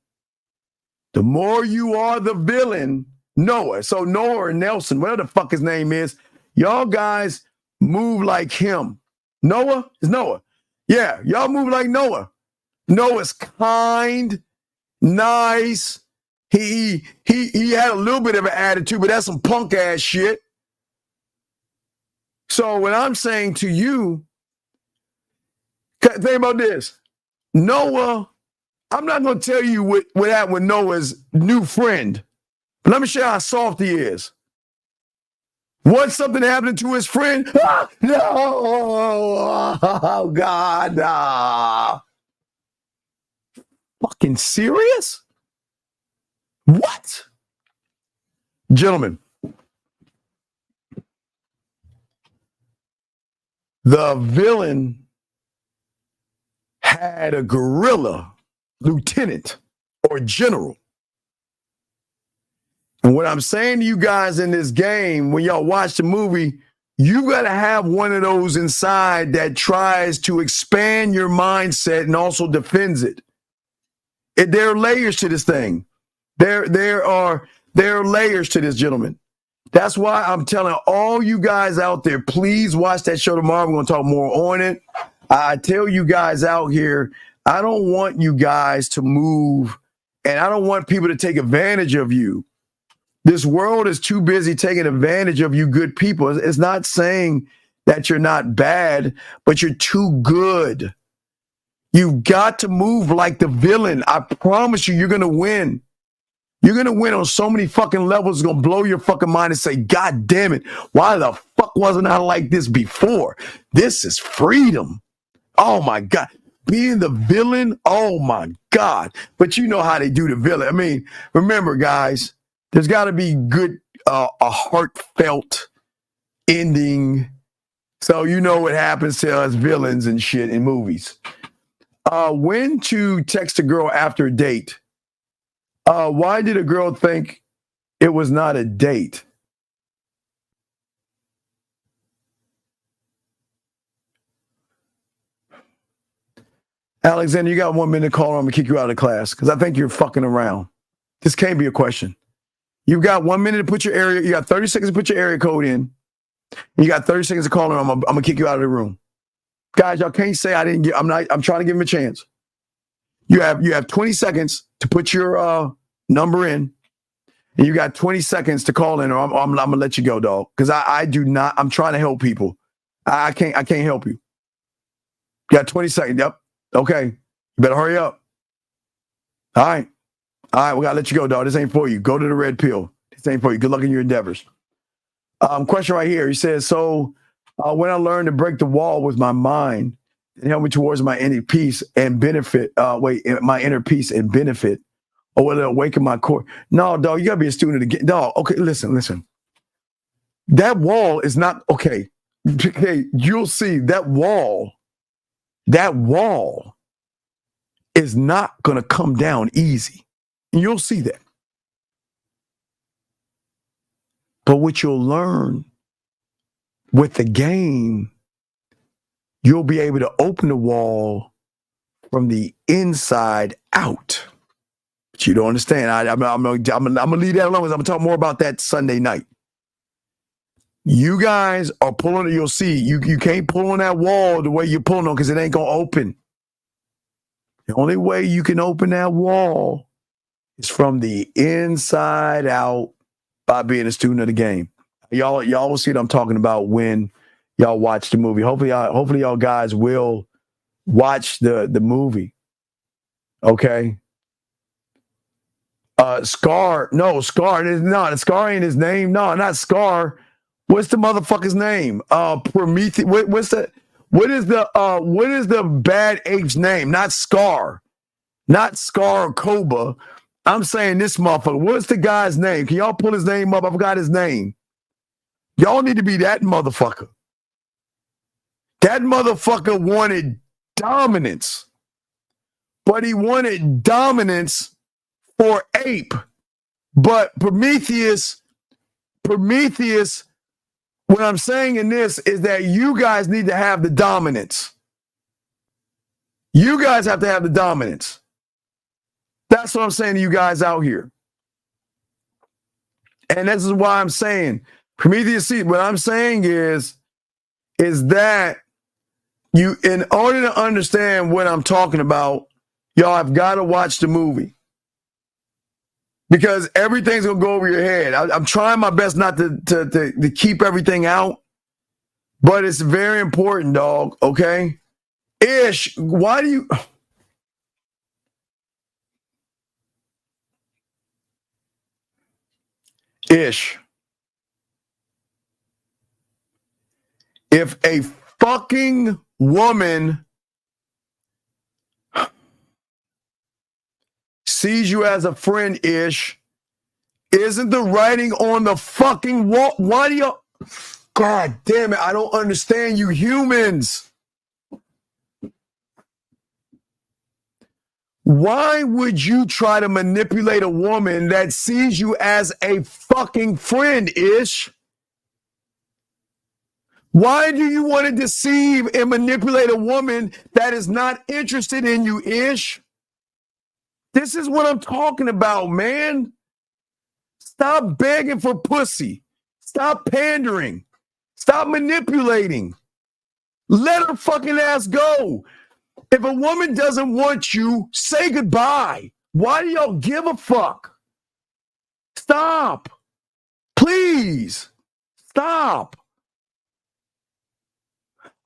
The more you are the villain, Noah. So Noah or Nelson, whatever the fuck his name is, y'all guys move like him. Noah? It's Noah. Yeah, y'all move like Noah. Noah's kind, nice. He had a little bit of an attitude, but that's some punk ass shit. So what I'm saying to you, think about this. Noah, I'm not going to tell you what happened with Noah's new friend. But let me show you how soft he is. Once something happened to his friend, no, oh God, nah. Fucking serious? What? Gentlemen, the villain had a guerrilla lieutenant or general. And what I'm saying to you guys in this game, when y'all watch the movie, you got to have one of those inside that tries to expand your mindset and also defends it. There are layers to this thing. There are layers to this, gentlemen. That's why I'm telling all you guys out there, please watch that show tomorrow. We're going to talk more on it. I tell you guys out here, I don't want you guys to move, and I don't want people to take advantage of you. This world is too busy taking advantage of you good people. It's not saying that you're not bad, but you're too good. You've got to move like the villain. I promise you, you're going to win. You're going to win on so many fucking levels. It's going to blow your fucking mind and say, God damn it, why the fuck wasn't I like this before? This is freedom. Oh, my God. Being the villain, oh, my God. But you know how they do the villain. I mean, remember, guys, there's got to be good, a heartfelt ending. So you know what happens to us villains and shit in movies. When to text a girl after a date? Why did a girl think it was not a date? Alexander, you got 1 minute to call. I'm going to kick you out of class because I think you're fucking around. This can't be a question. You've got 1 minute to put your area. You got 30 seconds to put your area code in. You got 30 seconds to call her. I'm gonna kick you out of the room. Guys, y'all can't say I didn't get. I'm trying to give him a chance. You have 20 seconds to put your number in, and you got 20 seconds to call in, or I'm gonna let you go, dog. Because I do not. I'm trying to help people. I can't help you. You got 20 seconds. Yep. Okay. You better hurry up. All right. We gotta let you go, dog. This ain't for you. Go to the red pill. This ain't for you. Good luck in your endeavors. Question right here. He says, so when I learned to break the wall with my mind, and help me towards my inner peace and benefit. My inner peace and benefit, or will it awaken my core? No, dog, you gotta be a student again, dog. Okay, listen. That wall is not okay. Okay, you'll see that wall. That wall is not gonna come down easy. You'll see that. But what you'll learn with the game, you'll be able to open the wall from the inside out. But you don't understand. I'm gonna leave that alone because I'm gonna talk more about that Sunday night. You guys are pulling it. You'll see. You can't pull on that wall the way you're pulling on because it ain't gonna open. The only way you can open that wall is from the inside out by being a student of the game. Y'all will see what I'm talking about when y'all watch the movie. Hopefully y'all guys will watch the movie. Okay. Scar. No, Scar. The Scar ain't his name. No, not Scar. What's the motherfucker's name? Prometheus. What is the bad ape's name? Not Scar. Not Scar or Koba. I'm saying this motherfucker. What's the guy's name? Can y'all pull his name up? I forgot his name. Y'all need to be that motherfucker. That motherfucker wanted dominance. But he wanted dominance for ape. But Prometheus, what I'm saying in this is that you guys need to have the dominance. You guys have to have the dominance. That's what I'm saying to you guys out here. And this is why I'm saying, Prometheus, what I'm saying is that you, in order to understand what I'm talking about, y'all have got to watch the movie. Because everything's going to go over your head. I'm trying my best not to keep everything out, but it's very important, dog, okay? Ish, why do you... Ish. If a fucking woman sees you as a friend, Ish, isn't the writing on the fucking wall? Why do you... God damn it, I don't understand you humans. Why would you try to manipulate a woman that sees you as a fucking friend, Ish? Why do you want to deceive and manipulate a woman that is not interested in you, Ish? This is what I'm talking about, man. Stop begging for pussy. Stop pandering. Stop manipulating. Let her fucking ass go. If a woman doesn't want you, say goodbye. Why do y'all give a fuck? Stop. Please. Stop.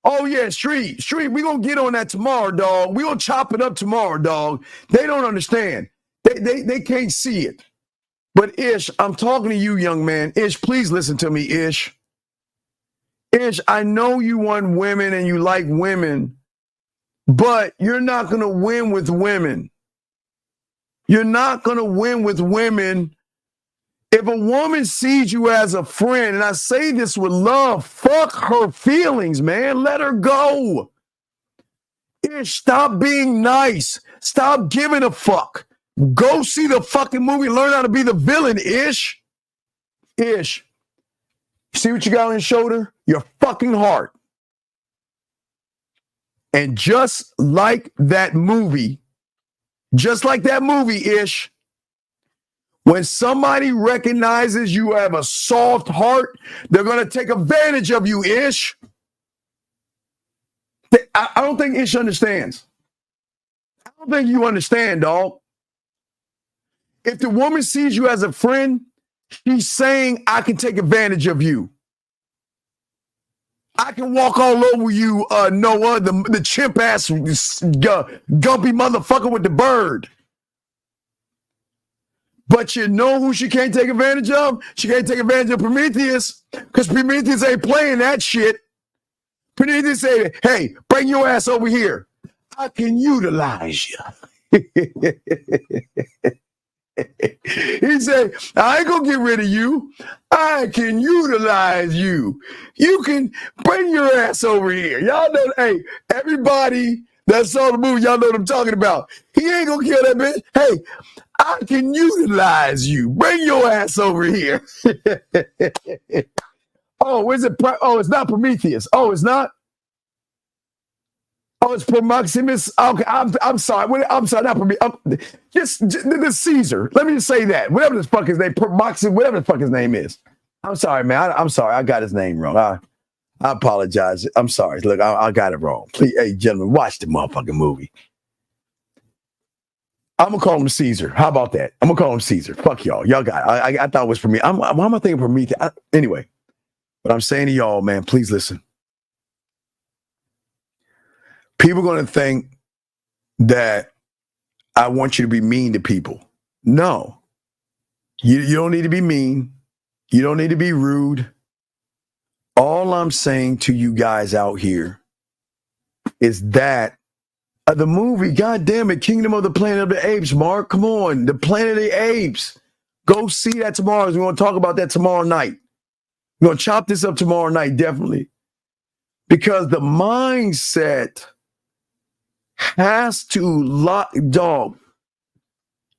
Oh, yeah, Street, we're going to get on that tomorrow, dog. We're going to chop it up tomorrow, dog. They don't understand. They can't see it. But Ish, I'm talking to you, young man. Ish, please listen to me, Ish. Ish, I know you want women and you like women, but you're not going to win with women. You're not going to win with women. If a woman sees you as a friend, and I say this with love, fuck her feelings, man. Let her go. Ish, stop being nice. Stop giving a fuck. Go see the fucking movie. Learn how to be the villain, Ish. Ish. See what you got on your shoulder? Your fucking heart. And just like that movie, Ish, when somebody recognizes you have a soft heart, they're going to take advantage of you, Ish. I don't think Ish understands. I don't think you understand, dog. If the woman sees you as a friend, she's saying, I can take advantage of you. I can walk all over you, Noah, the chimp-ass, gumpy motherfucker with the bird. But you know who she can't take advantage of? She can't take advantage of Prometheus, because Prometheus ain't playing that shit. Pernita said, hey, bring your ass over here. I can utilize you. He said, I ain't gonna get rid of you. I can utilize you. You can bring your ass over here. Y'all know, hey, everybody that saw the movie, y'all know what I'm talking about. He ain't gonna kill that bitch. Hey, I can utilize you. Bring your ass over here. Oh, is it? Oh, it's not Prometheus. Oh, it's not? Oh, it's Promaximus. Okay, I'm sorry. I'm sorry, not Prometheus. Just the Caesar. Let me just say that. Whatever the fuck his name, Promaximus, whatever the fuck his name is. I'm sorry, man. I'm sorry. I got his name wrong. I apologize. I'm sorry. Look, I got it wrong. Please, hey, gentlemen, watch the motherfucking movie. I'm gonna call him Caesar. How about that? I'm gonna call him Caesar. Fuck y'all. Y'all got it. I thought it was for me. Why am I thinking Prometheus? Anyway, but I'm saying to y'all, man, please listen. People are going to think that I want you to be mean to people. No. You don't need to be mean. You don't need to be rude. All I'm saying to you guys out here is that the movie, goddamn it, Kingdom of the Planet of the Apes, Mark, come on, the Planet of the Apes. Go see that tomorrow. We're going to talk about that tomorrow night. We're going to chop this up tomorrow night, definitely. Because the mindset has to dog.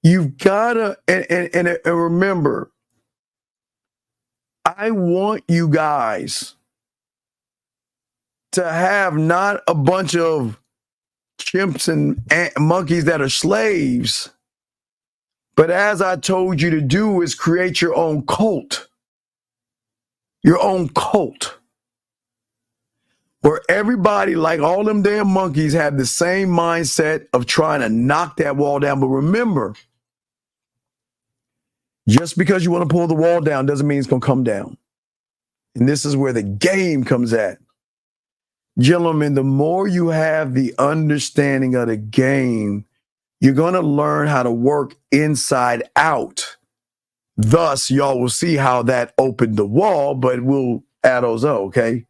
You've gotta and remember, I want you guys to have not a bunch of chimps and monkeys that are slaves, but as I told you to do, is create your own cult. Your own cult. Where everybody, like all them damn monkeys, have the same mindset of trying to knock that wall down. But remember, just because you want to pull the wall down doesn't mean it's going to come down. And this is where the game comes at. Gentlemen, the more you have the understanding of the game, you're going to learn how to work inside out. Thus, y'all will see how that opened the wall, but we'll add those up, okay?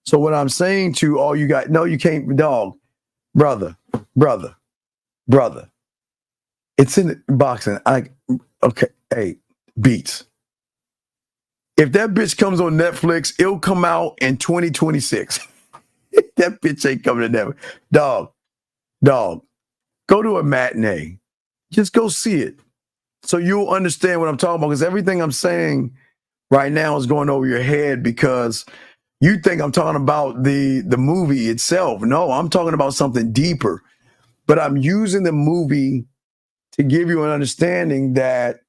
So what I'm saying to all you guys, no, you can't, dog, brother. It's in boxing. Okay, hey, Beats. If that bitch comes on Netflix, it'll come out in 2026. That bitch ain't coming to Netflix. Dog, go to a matinee. Just go see it. So you'll understand what I'm talking about, because everything I'm saying right now is going over your head because you think I'm talking about the movie itself. No, I'm talking about something deeper. But I'm using the movie to give you an understanding that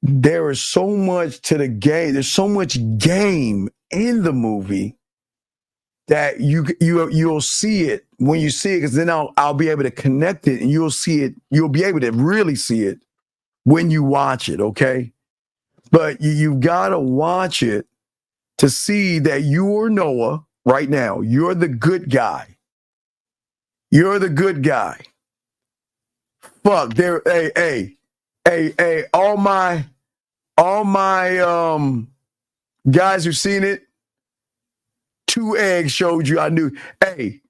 there is so much to the game. There's so much game in the movie that you'll see it when you see it, because then I'll be able to connect it and you'll see it. You'll be able to really see it when you watch it, okay? But you've got to watch it to see that you're Noah right now. You're the good guy. You're the good guy. Fuck, hey, all my guys who've seen it, 2 eggs showed you I knew. Hey,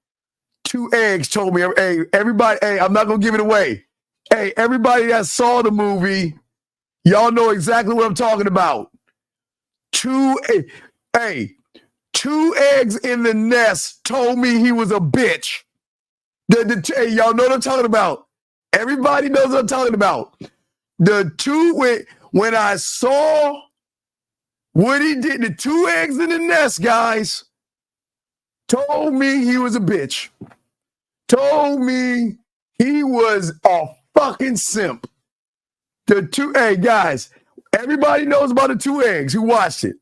2 eggs told me, hey, everybody, hey, I'm not gonna give it away. Hey, everybody that saw the movie, y'all know exactly what I'm talking about. 2 eggs in the nest told me he was a bitch. Hey, y'all know what I'm talking about. Everybody knows what I'm talking about. When I saw what he did, the 2 eggs in the nest, guys, told me he was a bitch. Told me he was a fucking simp. Hey, guys, everybody knows about the 2 eggs who watched it.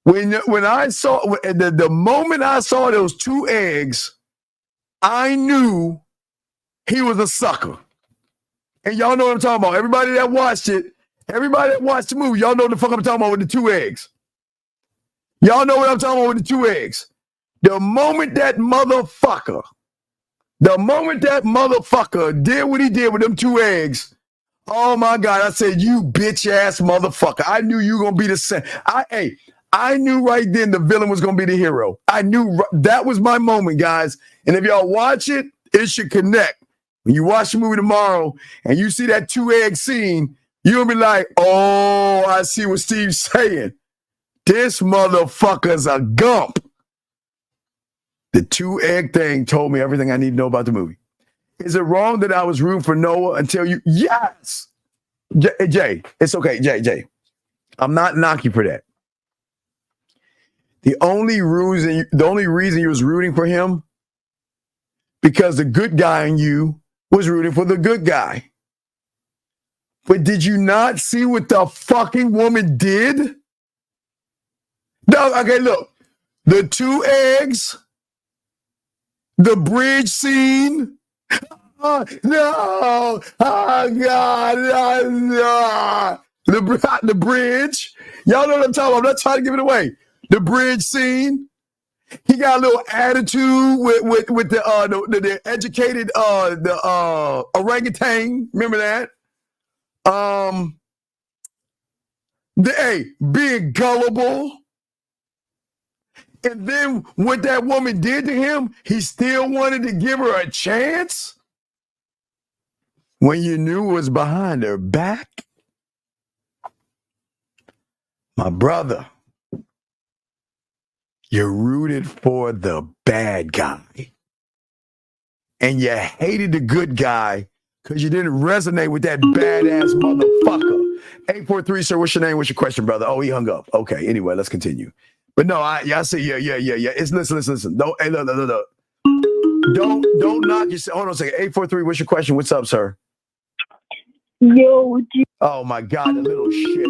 When I saw, the moment I saw those 2 eggs, I knew he was a sucker. And y'all know what I'm talking about. Everybody that watched it, everybody that watched the movie, y'all know what the fuck I'm talking about with the 2 eggs. Y'all know what I'm talking about with the 2 eggs. The moment that motherfucker did what he did with them 2 eggs, oh my God, I said, you bitch ass motherfucker. I knew you were gonna be the same. I knew right then the villain was going to be the hero. I knew that was my moment, guys. And if y'all watch it, it should connect. When you watch the movie tomorrow and you see that 2-egg scene, you'll be like, oh, I see what Steve's saying. This motherfucker's a gump. The 2-egg thing told me everything I need to know about the movie. Is it wrong that I was rooting for Noah until you? Yes. Jay, it's okay. Jay, I'm not knocking you for that. The only reason you was rooting for him because the good guy in you was rooting for the good guy. But did you not see what the fucking woman did? No, okay, look. The 2 eggs, the bridge scene. Oh, no. Oh, God. No. The bridge. Y'all know what I'm talking about. I'm not trying to give it away. The bridge scene. He got a little attitude with the educated orangutan. Remember that? Being gullible. And then what that woman did to him, he still wanted to give her a chance when you knew it was behind her back. My brother, you rooted for the bad guy. And you hated the good guy because you didn't resonate with that badass motherfucker. 843, sir, what's your name? What's your question, brother? Oh, he hung up. Okay, anyway, let's continue. But no, I see, yeah. It's listen. Don't, hey, look. Don't knock yourself. Hold on a second. 843, what's your question? What's up, sir? Yo, oh my God, the little shit.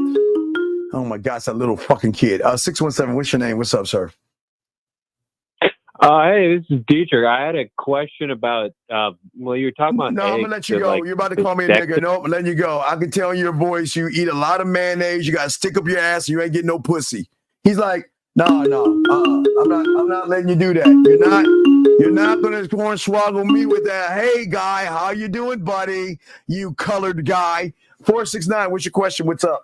Oh my God, it's that little fucking kid. 617, what's your name? What's up, sir? Hey, this is Dietrich. I had a question about, you were talking about No, I'm going to let you go. You're about to call me a nigga. No, I'm letting you go. I can tell in your voice you eat a lot of mayonnaise. You got to stick up your ass and you ain't getting no pussy. He's like, no. I'm not letting you do that. You're not going to hornswoggle me with that. Hey, guy, how you doing, buddy? You colored guy. 469, what's your question? What's up?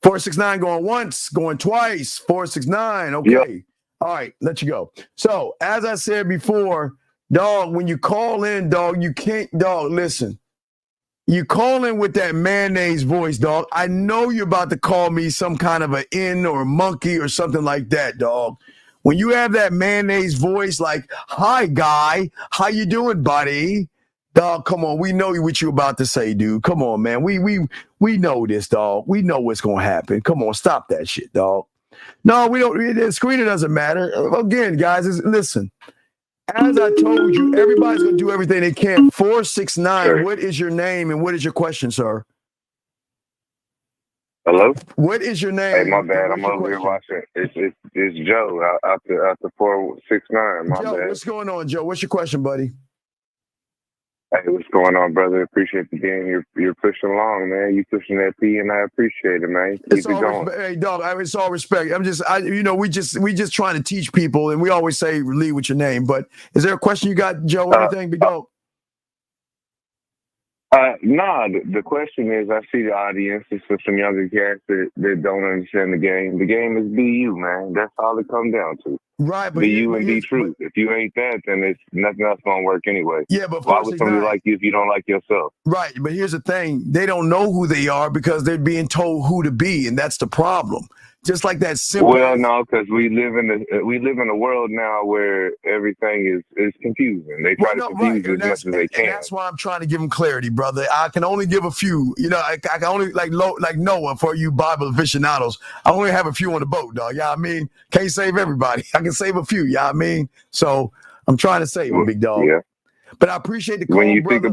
469 going once, going twice. 469, okay. Yep. All right, let you go. So, as I said before, dog, when you call in, dog, you can't, dog, listen. You call in with that mayonnaise voice, dog. I know you're about to call me some kind of an N or a monkey or something like that, dog. When you have that mayonnaise voice like, hi, guy, how you doing, buddy? Dog, come on, we know what you're about to say, dude. Come on, man. We know this, dog. We know what's going to happen. Come on, stop that shit, dog. No, we don't. The screener doesn't matter. Again, guys, listen. As I told you, everybody's going to do everything they can. 469, sure. What is your name and what is your question, sir? Hello? What is your name? Hey, my bad. I'm over here watching. It's Joe out the 469. My Joe, bad. what's going on, Joe? What's your question, buddy? Hey, what's going on, brother? Appreciate the game. You're pushing along, man. You pushing that P, and I appreciate it, man. Keep it going. Hey, dog, it's all respect. We just trying to teach people, and we always say lead with your name. But is there a question you got, Joe? Or anything? Big dog? Nah, the question is, I see the audience is for some younger cats that don't understand the game. The game is be you, man. That's all it comes down to. Right, but be you and be true. If you ain't that, then it's nothing else gonna work anyway. Yeah, but why would somebody like you if you don't like yourself? Right, but here's the thing: they don't know who they are because they're being told who to be, and that's the problem. Just like that simple. Well, no, because we live in a world now where everything is confusing. They try to confuse you as much as they can. And that's why I'm trying to give them clarity, brother. I can only give a few. I can only like Noah for you Bible aficionados. I only have a few on the boat, dog. You know what I mean? Can't save everybody. I can save a few. You know what I mean? So I'm trying to save them, big dog. Yeah. But I appreciate the call, when you brother.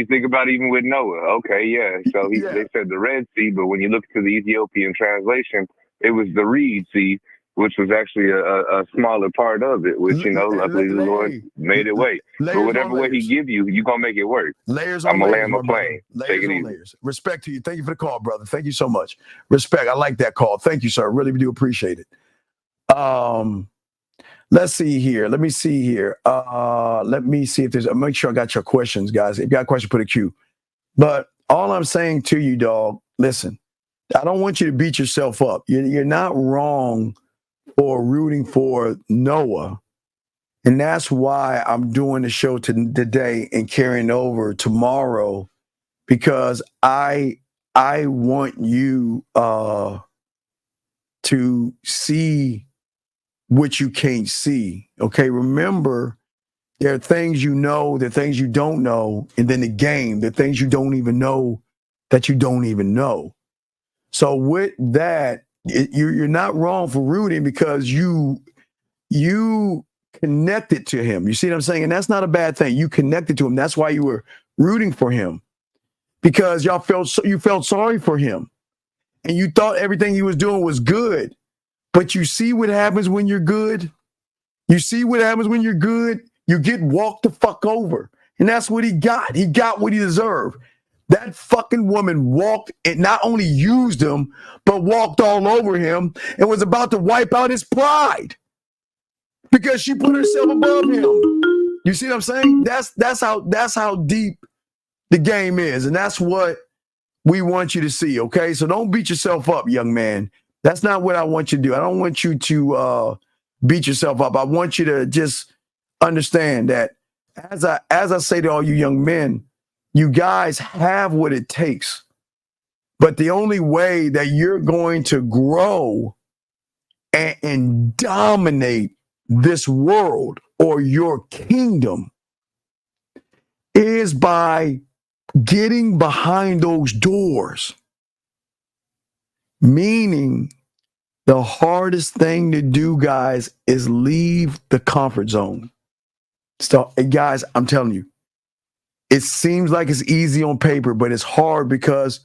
think about even with Noah, okay, yeah. So they said the Red Sea, but when you look to the Ethiopian translation, it was the Reed Sea, which was actually a smaller part of it, which, luckily the Lord made it way. But whatever way he give you, you're going to make it work. Layers on I'm layers, going to land my plane. Take it easy. Layers. Respect to you. Thank you for the call, brother. Thank you so much. Respect. I like that call. Thank you, sir. Really do appreciate it. Let's see here. Let me see here. Let me see if make sure I got your questions, guys. If you got a question, put a Q. But all I'm saying to you, dog, listen. I don't want you to beat yourself up. You're not wrong for rooting for Noah. And that's why I'm doing the show today and carrying over tomorrow, because I want you to see what you can't see. Okay, remember, there are things you know, there are things you don't know, and then the game, the things you don't even know that you don't even know. So with that, you're not wrong for rooting, because you connected to him. You see what I'm saying? And that's not a bad thing. You connected to him. That's why you were rooting for him, because you felt sorry for him, and you thought everything he was doing was good. But you see what happens when you're good? You see what happens when you're good? You get walked the fuck over. And that's what he got. He got what he deserved. That fucking woman walked and not only used him, but walked all over him and was about to wipe out his pride because she put herself above him. You see what I'm saying? That's how deep the game is. And that's what we want you to see, okay? So don't beat yourself up, young man. That's not what I want you to do. I don't want you to beat yourself up. I want you to just understand that as I say to all you young men, you guys have what it takes. But the only way that you're going to grow and dominate this world or your kingdom is by getting behind those doors. Meaning, the hardest thing to do, guys, is leave the comfort zone. So, guys, I'm telling you, it seems like it's easy on paper, but it's hard, because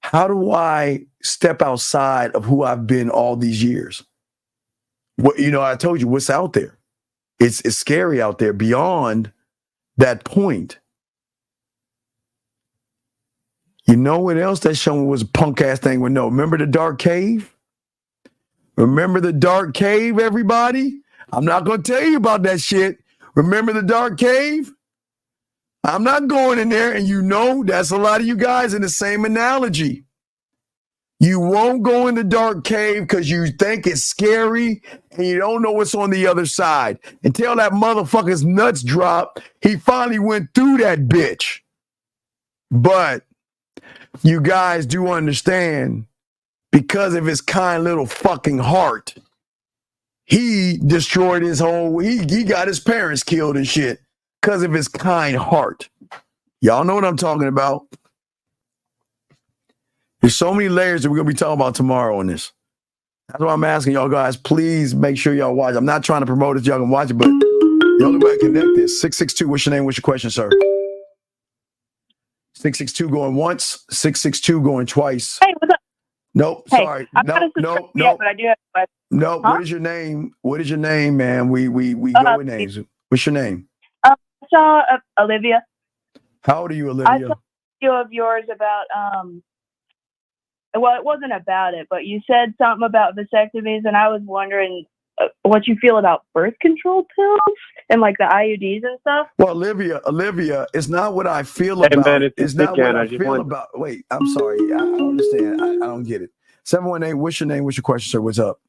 how do I step outside of who I've been all these years? What, I told you what's out there. It's scary out there beyond that point. You know what else that showing was a punk ass thing with no? Remember the dark cave? Remember the dark cave, everybody? I'm not going to tell you about that shit. Remember the dark cave? I'm not going in there, and that's a lot of you guys in the same analogy. You won't go in the dark cave because you think it's scary and you don't know what's on the other side. Until that motherfucker's nuts drop, he finally went through that bitch. But you guys do understand, because of his kind little fucking heart, he destroyed his whole, he got his parents killed and shit because of his kind heart. Y'all know what I'm talking about. There's so many layers that we're going to be talking about tomorrow on this. That's why I'm asking y'all guys, please make sure y'all watch. I'm not trying to promote it, y'all can watch it, but y'all better connect this. 662, what's your name? What's your question, sir? 662 going once, 662 going twice. Hey, what's up? Nope, Hey, sorry. No. But I do have a question. No, Huh? What is your name? What is your name, man? We go with names. What's your name? I saw Olivia. How old are you, Olivia? I saw a video of yours about well, it wasn't about it, but you said something about vasectomies, and I was wondering what you feel about birth control pills and like the IUDs and stuff. Well, Olivia, it's not what I feel about. Man, it's not what I feel about. Wait, I'm sorry. I don't understand. I don't get it. 718, what's your name? What's your question, sir? What's up?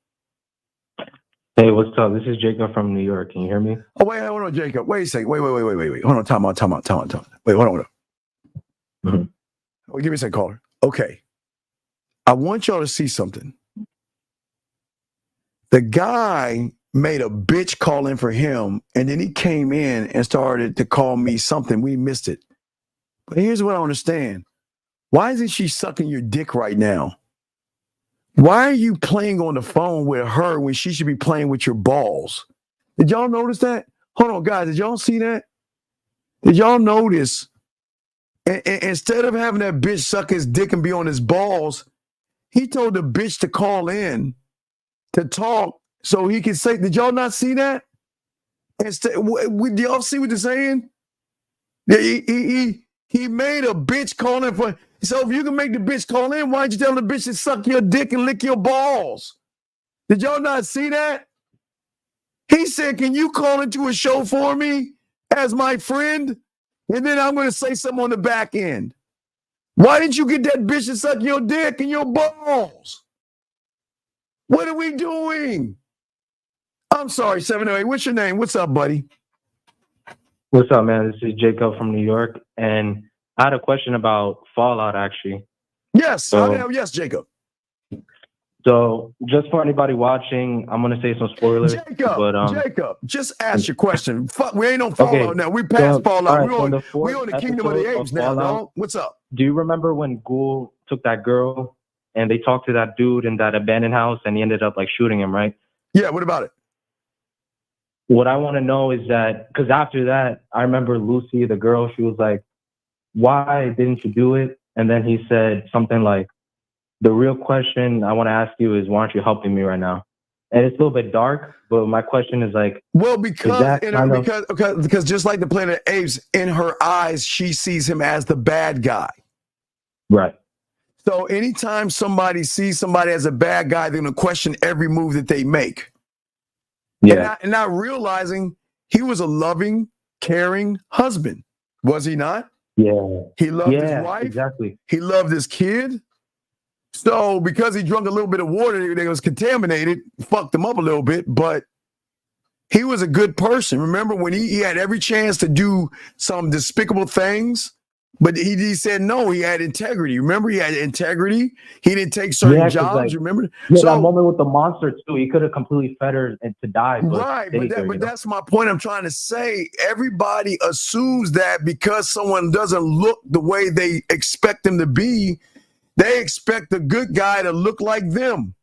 Hey, what's up? This is Jacob from New York. Can you hear me? Oh, wait, hold on, Jacob. Wait a second. Wait. Hold on, time out. Wait, hold on. Mm-hmm. Oh, give me a second, caller. Okay. I want y'all to see something. The guy made a bitch call in for him, and then he came in and started to call me something. We missed it. But here's what I understand. Why isn't she sucking your dick right now? Why are you playing on the phone with her when she should be playing with your balls? Did y'all notice that? Hold on, guys. Did y'all see that? Did y'all notice? And instead of having that bitch suck his dick and be on his balls, he told the bitch to call in to talk so he could say, did y'all not see that? Did y'all see what they're saying? He made a bitch call in for, so if you can make the bitch call in, why don't you tell the bitch to suck your dick and lick your balls? Did y'all not see that? He said, can you call into a show for me as my friend? And then I'm going to say something on the back end. Why didn't you get that bitch to suck your dick and your balls? What are we doing? I'm sorry, 708. What's your name? What's up, buddy? What's up, man? This is Jacob from New York, and I had a question about Fallout, actually. Yes, yes, Jacob. So, just for anybody watching, I'm gonna say some spoilers. Jacob, just ask your question. Fuck, we ain't on Fallout now. We passed Fallout. We're on the Kingdom of the Apes now, dog. What's up? Do you remember when Ghoul took that girl and they talked to that dude in that abandoned house, and he ended up like shooting him, right? Yeah. What about it? What I want to know is that, because after that, I remember Lucy, the girl, she was like, "Why didn't you do it?" And then he said something like, "The real question I want to ask you is, why aren't you helping me right now?" And it's a little bit dark, but my question is like, well, because just like the Planet of Apes, in her eyes, she sees him as the bad guy. Right. So anytime somebody sees somebody as a bad guy, they're going to question every move that they make. Yeah. And not realizing he was a loving, caring husband. Was he not? Yeah. He loved his wife. Exactly. He loved his kid. So because he drank a little bit of water that was contaminated, fucked him up a little bit, but he was a good person. Remember when he had every chance to do some despicable things, but he said no, he had integrity. Remember, he had integrity. He didn't take certain jobs, like, remember? Yeah, so, that moment with the monster too, he could have completely fed her and to die. But that's my point I'm trying to say. Everybody assumes that because someone doesn't look the way they expect them to be, they expect the good guy to look like them.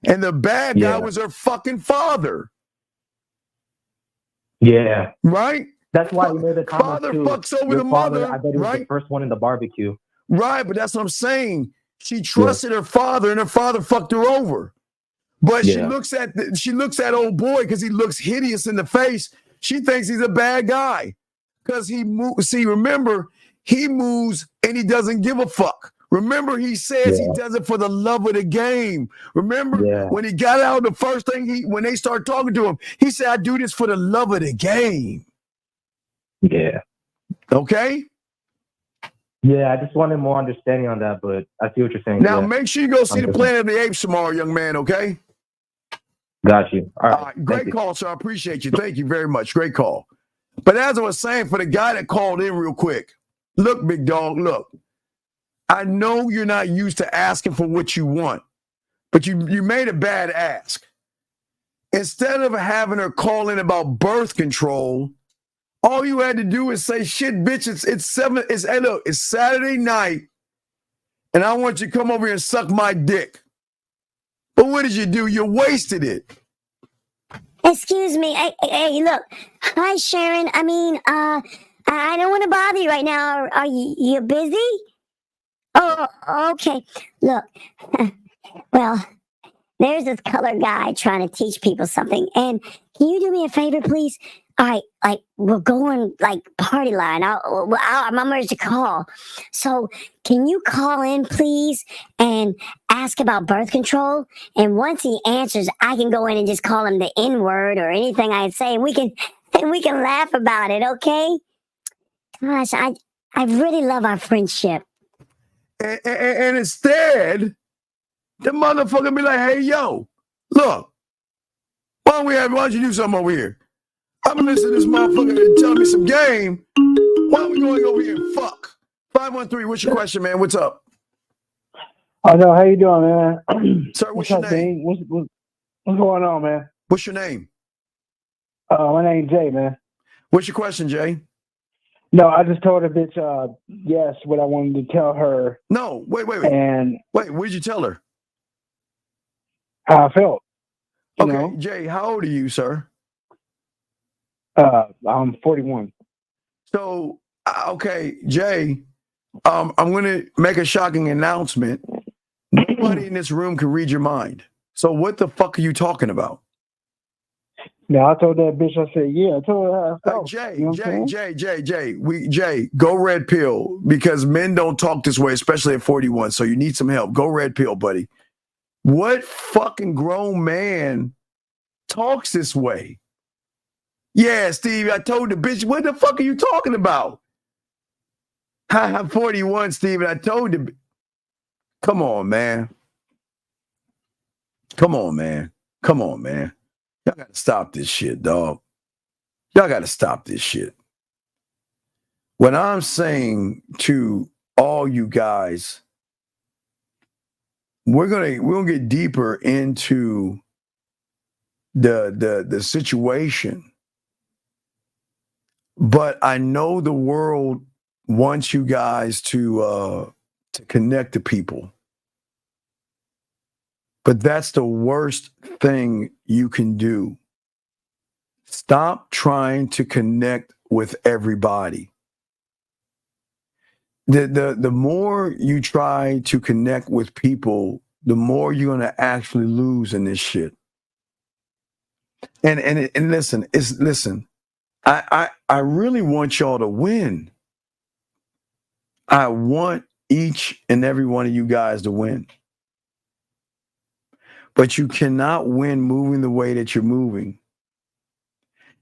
And the bad guy was her fucking father. Yeah. Right? That's why he made the comment father too. Fucks over Your the father, mother. I bet he was right? the first one in the barbecue. Right, but that's what I'm saying. She trusted her father, and her father fucked her over. But she looks at old boy because he looks hideous in the face. She thinks he's a bad guy because he moves. See, remember, he moves and he doesn't give a fuck. Remember, he says he does it for the love of the game. Remember when he got out, the first thing when they started talking to him, he said, "I do this for the love of the game." Yeah. Okay. Yeah, I just wanted more understanding on that, but I see what you're saying. Now, make sure you go see the Planet of the Apes tomorrow, young man, okay? Got you. All right. Great call, sir. I appreciate you. Thank you very much. Great call. But as I was saying, for the guy that called in real quick, look, big dog, look. I know you're not used to asking for what you want, but you made a bad ask. Instead of having her call in about birth control, all you had to do is say, "Shit, bitch, it's Saturday night, and I want you to come over here and suck my dick." But what did you do? You wasted it. Excuse me. Hey, look. Hi, Sharon. I mean, I don't want to bother you right now. Are you busy? Oh, okay. Look. Well, there's this colored guy trying to teach people something. And can you do me a favor, please? All right, like we're going like party line. I'm ready to call. So can you call in, please, and ask about birth control? And once he answers, I can go in and just call him the N-word or anything I say, and we can laugh about it. Okay? Gosh, I really love our friendship. And instead, the motherfucker be like, "Hey, yo, look, why don't you do something over here? I'm gonna listen to this motherfucker and tell me some game. Why don't we going over here and fuck?" 513, what's your question, man? What's up? Oh, no, how you doing, man? Sir, what's your name? What's going on, man? What's your name? My name's Jay, man. What's your question, Jay? No, I just told a bitch, yes, what I wanted to tell her. No, wait. And wait, what did you tell her? How I felt. Okay, know? Jay, how old are you, sir? I'm 41. So, okay, Jay, I'm going to make a shocking announcement. Nobody in this room can read your mind. So what the fuck are you talking about? No, I told that bitch, I said, yeah, I told her how I felt. Jay, go red pill, because men don't talk this way, especially at 41. So you need some help. Go red pill, buddy. What fucking grown man talks this way? Yeah, Steve, I told the bitch, what the fuck are you talking about? I'm 41, Steven. I told you. Come on, man. Come on, man. Come on, man. Y'all got to stop this shit, dog. Y'all got to stop this shit. What I'm saying to all you guys, we're gonna get deeper into the situation. But I know the world wants you guys to connect to people. But that's the worst thing you can do. Stop trying to connect with everybody. The more you try to connect with people, the more you're gonna actually lose in this shit. And listen, I really want y'all to win. I want each and every one of you guys to win. But you cannot win moving the way that you're moving.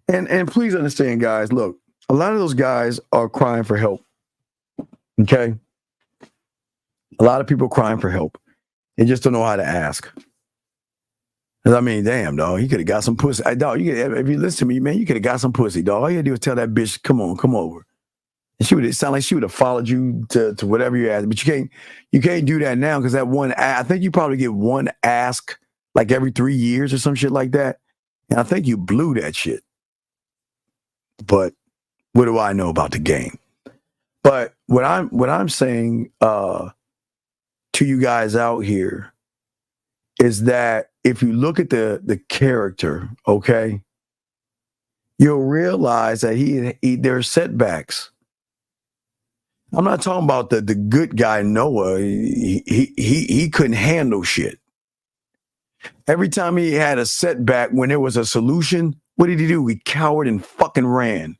And please understand, guys, look, a lot of those guys are crying for help. Okay? A lot of people crying for help. They just don't know how to ask. I mean, damn, dog, you could have got some pussy. Dog, if you listen to me, man, you could have got some pussy, dog. All you had to do was tell that bitch, come over. And it sounded like she would have followed you to whatever you asked. But you can't do that now because that one, I think you probably get one ask like every 3 years or some shit like that. And I think you blew that shit. But what do I know about the game? But what I'm saying to you guys out here is that if you look at the character, okay, you'll realize that there are setbacks. I'm not talking about the good guy Noah. He couldn't handle shit. Every time he had a setback, when there was a solution, what did he do? He cowered and fucking ran.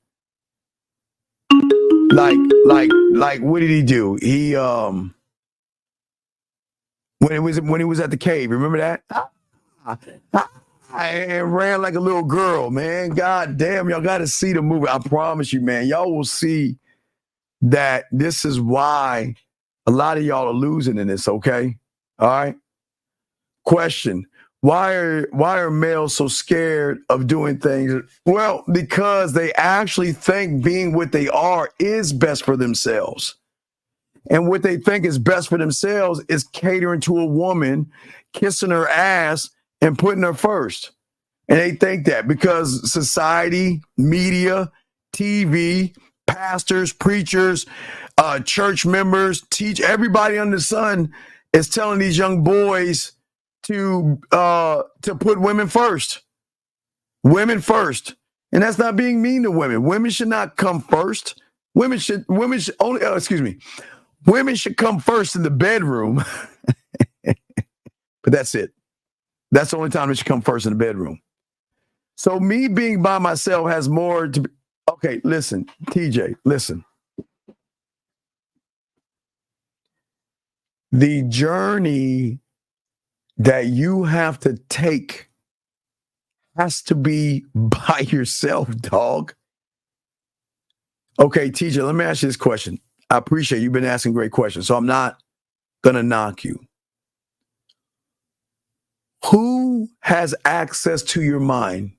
Like what did he do? He when he was at the cave, remember that? I ran like a little girl, man. God damn, y'all got to see the movie. I promise you, man. Y'all will see that this is why a lot of y'all are losing in this, okay? All right? Question. Why are males so scared of doing things? Well, because they actually think being what they are is best for themselves. And what they think is best for themselves is catering to a woman, kissing her ass, and putting her first. And they think that because society, media, TV, pastors, preachers, church members, everybody under the sun is telling these young boys to put women first. Women first. And that's not being mean to women. Women should not come first. Women should come first in the bedroom. But that's it. That's the only time they should come first in the bedroom. So me being by myself has more to be. Okay, listen, TJ, listen. The journey that you have to take has to be by yourself, dog. Okay, TJ, let me ask you this question. I appreciate you've been asking great questions, so I'm not going to knock you. Who has access to your mind?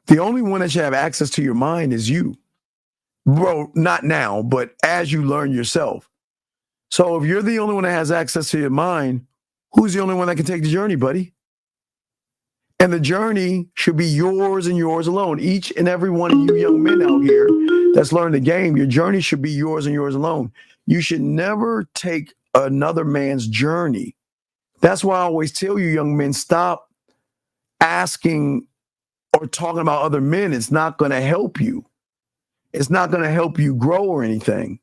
The only one that should have access to your mind is you. Bro, not now, but as you learn yourself. So if you're the only one that has access to your mind, who's the only one that can take the journey, buddy? And the journey should be yours and yours alone. Each and every one of you young men out here that's learned the game, your journey should be yours and yours alone. You should never take another man's journey. That's why I always tell you young men, stop asking or talking about other men. It's not going to help you. It's not going to help you grow or anything.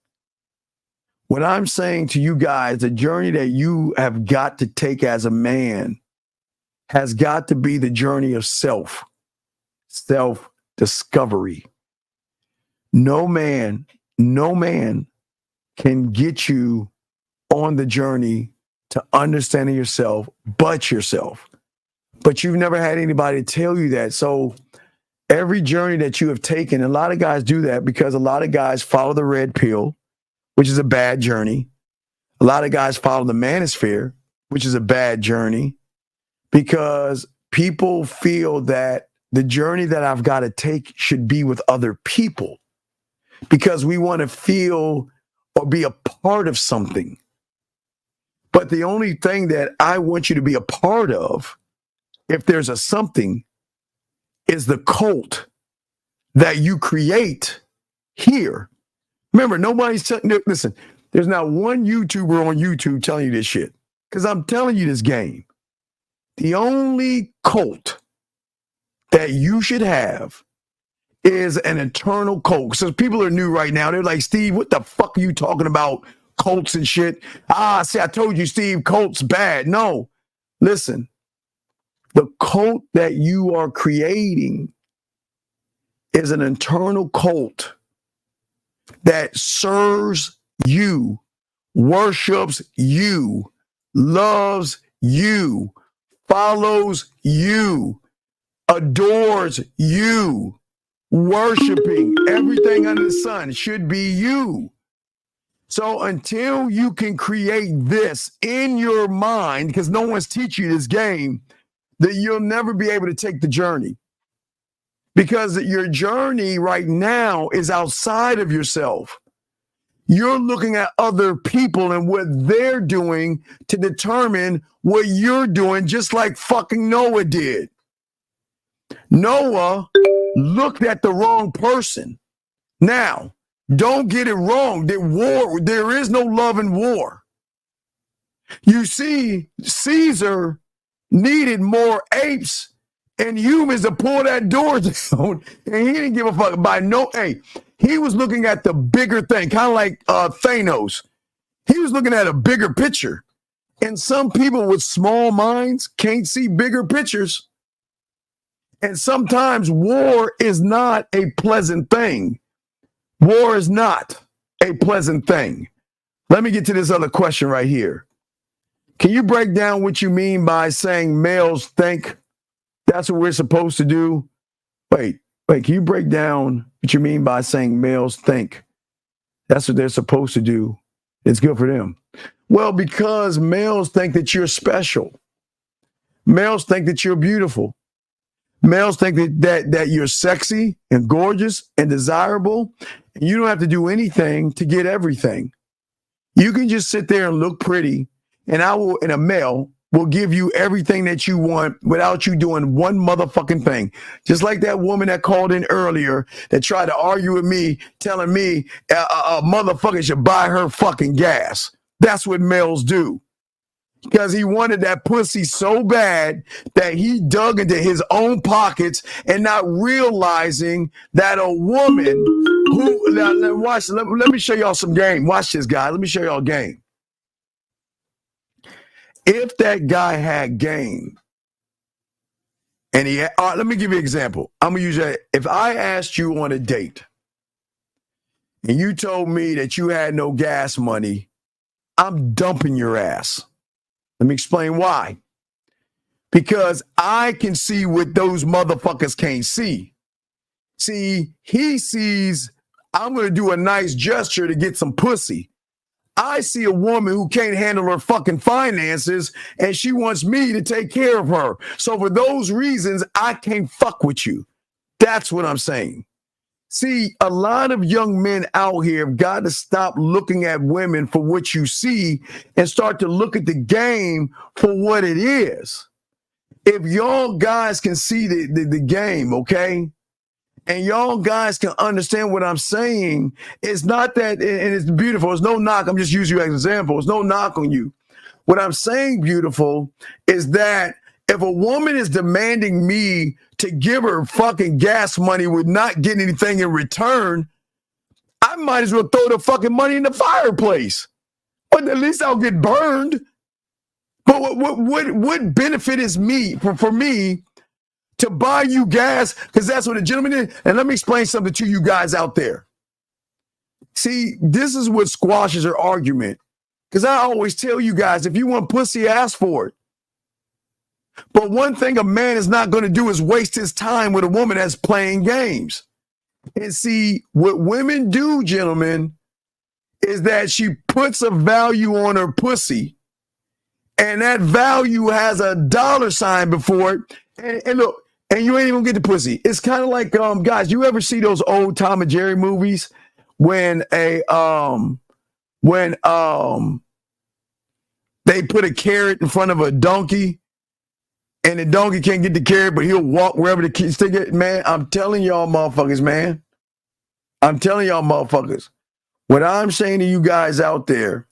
What I'm saying to you guys, the journey that you have got to take as a man has got to be the journey of self-discovery. No man can get you on the journey to understanding yourself but yourself. But you've never had anybody tell you that. So every journey that you have taken, a lot of guys do that because a lot of guys follow the red pill, which is a bad journey. A lot of guys follow the manosphere, which is a bad journey, because people feel that the journey that I've got to take should be with other people because we want to feel or be a part of something. But the only thing that I want you to be a part of, if there's a something, is the cult that you create here. Remember, listen, there's not one YouTuber on YouTube telling you this shit because I'm telling you this game. The only cult that you should have is an eternal cult. So people are new right now. They're like, Steve, what the fuck are you talking about? Cults and shit. See, I told you, Steve, cults bad. No, listen, the cult that you are creating is an eternal cult that serves you, worships you, loves you, follows you, adores you, worshiping everything under the sun should be you. So until you can create this in your mind, because no one's teaching you this game, that you'll never be able to take the journey. Because your journey right now is outside of yourself. You're looking at other people and what they're doing to determine what you're doing, just like fucking Noah did. Noah looked at the wrong person. Now, don't get it wrong. There is no love in war. You see, Caesar needed more apes and humans to pull that door down, and he didn't give a fuck about he was looking at the bigger thing, kind of like Thanos. He was looking at a bigger picture. And some people with small minds can't see bigger pictures. And sometimes war is not a pleasant thing. War is not a pleasant thing. Let me get to this other question right here. Can you break down what you mean by saying males think that's what we're supposed to do? Wait, can you break down what you mean by saying males think that's what they're supposed to do? It's good for them. Well, because males think that you're special. Males think that you're beautiful. Males think that you're sexy and gorgeous and desirable. And you don't have to do anything to get everything. You can just sit there and look pretty, and a male will give you everything that you want without you doing one motherfucking thing. Just like that woman that called in earlier that tried to argue with me, telling me a motherfucker should buy her fucking gas. That's what males do. Because he wanted that pussy so bad that he dug into his own pockets and not realizing that a woman who, watch, let me show y'all some game. Watch this, guy. Let me show y'all game. If that guy had game, and let me give you an example. I'm going to use that. If I asked you on a date and you told me that you had no gas money, I'm dumping your ass. Let me explain why. Because I can see what those motherfuckers can't see. See, he sees I'm going to do a nice gesture to get some pussy. I see a woman who can't handle her fucking finances and she wants me to take care of her. So for those reasons, I can't fuck with you. That's what I'm saying. See, a lot of young men out here have got to stop looking at women for what you see and start to look at the game for what it is. If y'all guys can see the game, okay? And y'all guys can understand what I'm saying. It's not that, and it's beautiful. It's no knock. I'm just using you as an example. It's no knock on you. What I'm saying, beautiful, is that if a woman is demanding me to give her fucking gas money with not getting anything in return, I might as well throw the fucking money in the fireplace. But at least I'll get burned. But what benefit is for me to buy you gas, because that's what a gentleman is. And let me explain something to you guys out there. See, this is what squashes our argument. Because I always tell you guys, if you want pussy, ask for it. But one thing a man is not going to do is waste his time with a woman that's playing games. And see, what women do, gentlemen, is that she puts a value on her pussy, and that value has a dollar sign before it. And look, and you ain't even get the pussy. It's kind of like, guys, you ever see those old Tom and Jerry movies when they put a carrot in front of a donkey, and the donkey can't get the carrot, but he'll walk wherever the kids stick it? Man, I'm telling y'all motherfuckers, man. I'm telling y'all motherfuckers. What I'm saying to you guys out there,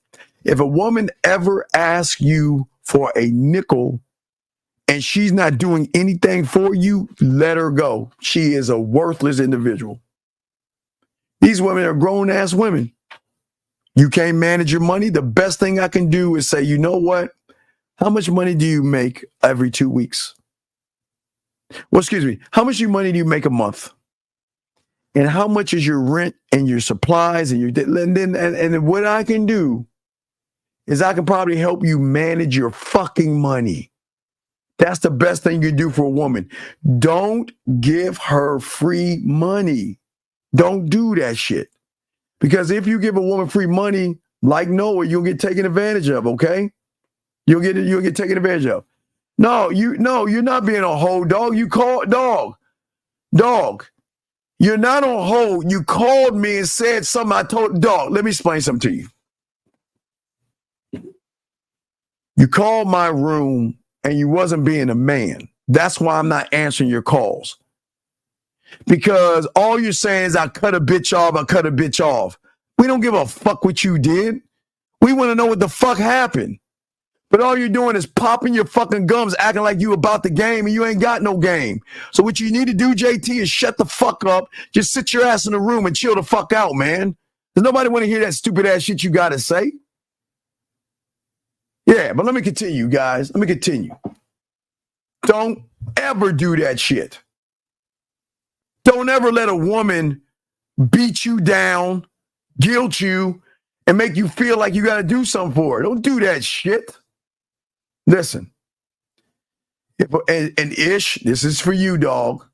if a woman ever asks you for a nickel and she's not doing anything for you, let her go. She is a worthless individual. These women are grown-ass women. You can't manage your money. The best thing I can do is say, you know what? How much money do you make every 2 weeks? Well, excuse me. How much money do you make a month? And how much is your rent and your supplies and your and what I can do is I can probably help you manage your fucking money. That's the best thing you do for a woman. Don't give her free money. Don't do that shit. Because if you give a woman free money, like Noah, you'll get taken advantage of, okay? You'll get taken advantage of. No, you're not being a hoe, dog. You call dog. You're not on hold. You called me and said something. I told dog. Let me explain something to you. You called my room and you wasn't being a man. That's why I'm not answering your calls. Because all you're saying is I cut a bitch off. We don't give a fuck what you did. We want to know what the fuck happened. But all you're doing is popping your fucking gums, acting like you about the game, and you ain't got no game. So what you need to do, JT, is shut the fuck up. Just sit your ass in the room and chill the fuck out, man. Does nobody want to hear that stupid ass shit you got to say? Yeah, but let me continue, guys. Let me continue. Don't ever do that shit. Don't ever let a woman beat you down, guilt you, and make you feel like you got to do something for her. Don't do that shit. Listen, and Ish, this is for you, dog.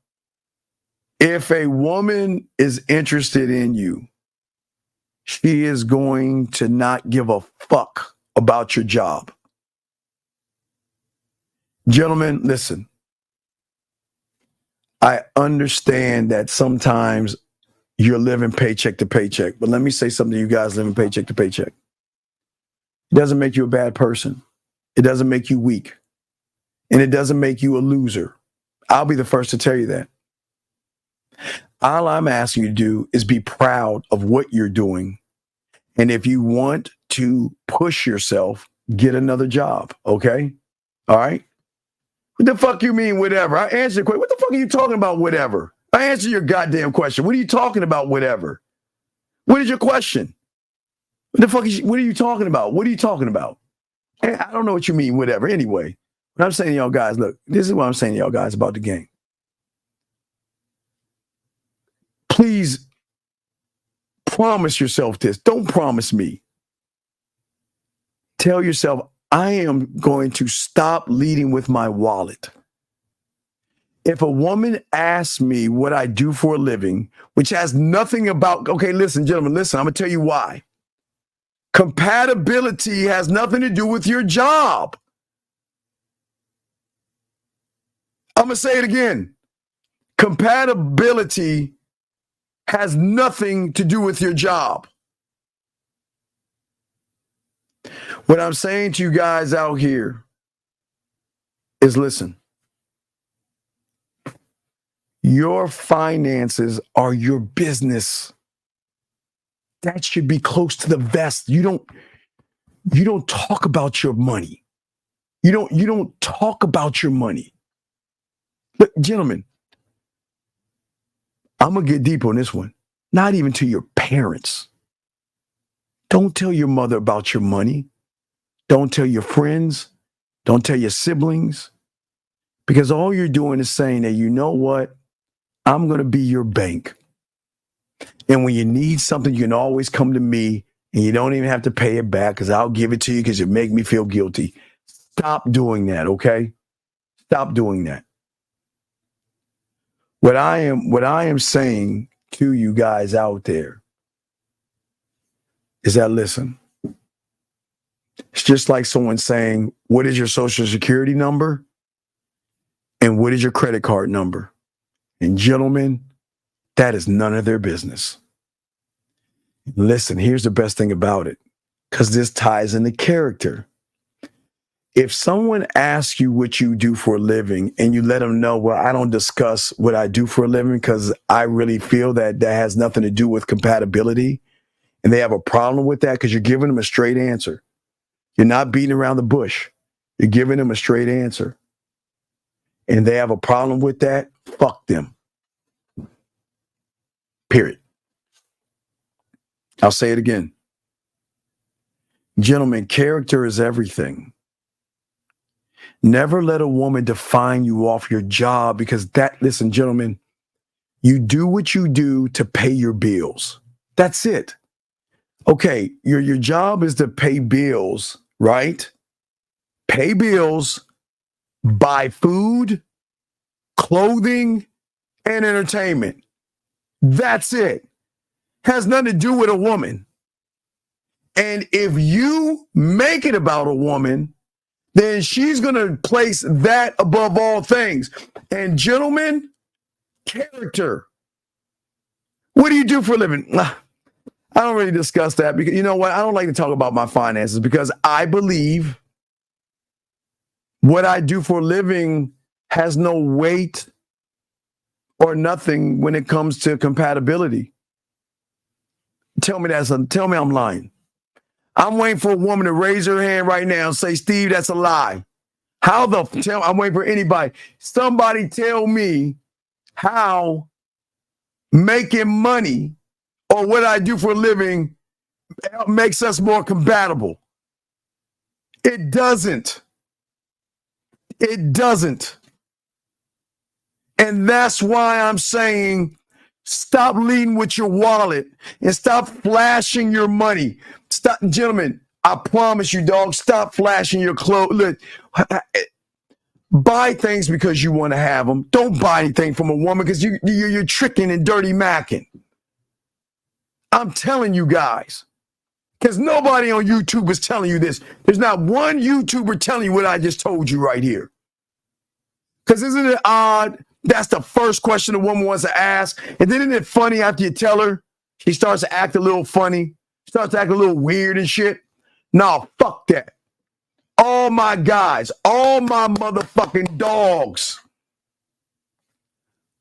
If a woman is interested in you, she is going to not give a fuck about your job. Gentlemen, listen. I understand that sometimes you're living paycheck to paycheck, but let me say something to you guys living paycheck to paycheck. It doesn't make you a bad person. It doesn't make you weak. And it doesn't make you a loser. I'll be the first to tell you that. All I'm asking you to do is be proud of what you're doing. And if you want to push yourself, get another job, okay? All right? What the fuck you mean, whatever? I answered the question. What the fuck are you talking about, whatever? I answered your goddamn question. What are you talking about, whatever? What is your question? What are you talking about? What are you talking about? I don't know what you mean, whatever. Anyway, what I'm saying to y'all guys, look, this is what I'm saying to y'all guys about the game. Please promise yourself this. Don't promise me. Tell yourself, I am going to stop leading with my wallet. If a woman asks me what I do for a living, which has nothing about, okay, listen, gentlemen, listen, I'm going to tell you why. Compatibility has nothing to do with your job. I'm going to say it again. Compatibility has nothing to do with your job. What I'm saying to you guys out here is listen. Your finances are your business. That should be close to the vest. You don't talk about your money. You don't talk about your money. Look, gentlemen, I'm going to get deep on this one. Not even to your parents. Don't tell your mother about your money. Don't tell your friends. Don't tell your siblings. Because all you're doing is saying that, you know what? I'm going to be your bank. And when you need something, you can always come to me and you don't even have to pay it back because I'll give it to you because you make me feel guilty. Stop doing that, okay? Stop doing that. What I am saying to you guys out there is that, listen, it's just like someone saying, what is your social security number? And what is your credit card number? And gentlemen, that is none of their business. Listen, here's the best thing about it, because this ties into character. If someone asks you what you do for a living and you let them know, well, I don't discuss what I do for a living because I really feel that has nothing to do with compatibility, and they have a problem with that because you're giving them a straight answer. You're not beating around the bush. You're giving them a straight answer. And they have a problem with that, fuck them. Period. I'll say it again. Gentlemen, character is everything. Never let a woman define you off your job, because listen, gentlemen, you do what you do to pay your bills. That's it. Okay, your job is to pay bills, right? Pay bills, buy food, clothing, and entertainment. That's it. Has nothing to do with a woman. And if you make it about a woman, then she's going to place that above all things. And gentlemen, character. What do you do for a living? I don't really discuss that because, you know what? I don't like to talk about my finances because I believe what I do for a living has no weight or nothing when it comes to compatibility. Tell me I'm lying. I'm waiting for a woman to raise her hand right now and say, Steve, that's a lie. I'm waiting for anybody. Somebody tell me how making money or what I do for a living makes us more compatible. It doesn't. It doesn't. And that's why I'm saying stop leading with your wallet and stop flashing your money. Stop, gentlemen, I promise you, dog, stop flashing your clothes. Look, buy things because you want to have them. Don't buy anything from a woman because you're tricking and dirty macking. I'm telling you guys, because nobody on YouTube is telling you this. There's not one YouTuber telling you what I just told you right here. Because isn't it odd? That's the first question a woman wants to ask. And then isn't it funny after you tell her, she starts to act a little funny, starts to act a little weird and shit? No, fuck that. All my guys, all my motherfucking dogs.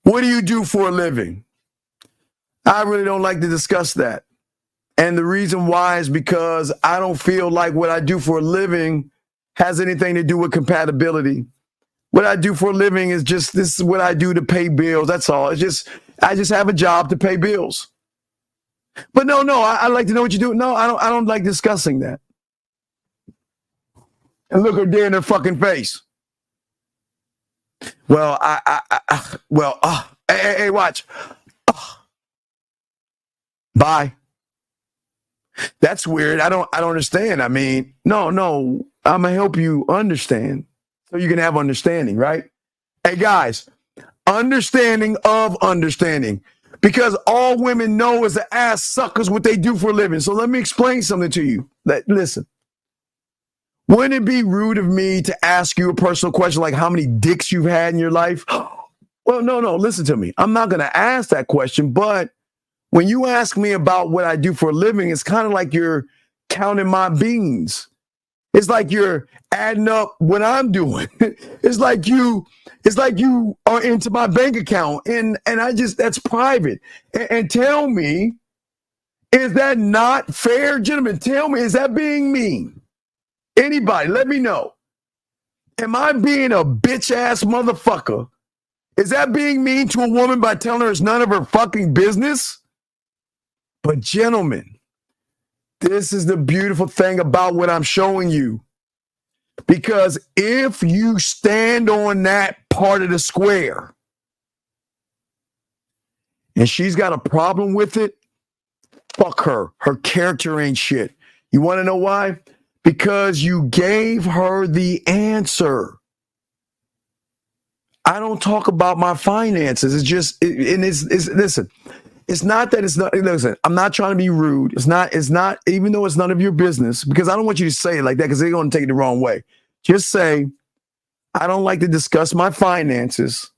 What do you do for a living? I really don't like to discuss that. And the reason why is because I don't feel like what I do for a living has anything to do with compatibility. What I do for a living is just, this is what I do to pay bills. That's all. It's just, I just have a job to pay bills. But no, I like to know what you do. No, I don't like discussing that. And look her dead in her fucking face. Well, hey, watch. Bye. That's weird. I don't understand. I mean, no, I'm gonna help you understand so you can have understanding, right? Hey guys, understanding of understanding, because all women know is the ass suckers what they do for a living. So let me explain something to you. Listen, wouldn't it be rude of me to ask you a personal question like how many dicks you've had in your life? Well, no, listen to me. I'm not gonna ask that question, but when you ask me about what I do for a living, it's kind of like you're counting my beans. It's like you're adding up what I'm doing. It's like you are into my bank account, and that's private. And tell me, is that not fair, gentlemen? Tell me, is that being mean? Anybody, let me know. Am I being a bitch ass motherfucker? Is that being mean to a woman by telling her it's none of her fucking business? But gentlemen, this is the beautiful thing about what I'm showing you. Because if you stand on that part of the square and she's got a problem with it, fuck her. Her character ain't shit. You want to know why? Because you gave her the answer. I don't talk about my finances. It's just, listen, it's not that it's not, listen, I'm not trying to be rude. It's not, even though it's none of your business, because I don't want you to say it like that because they're going to take it the wrong way. Just say, I don't like to discuss my finances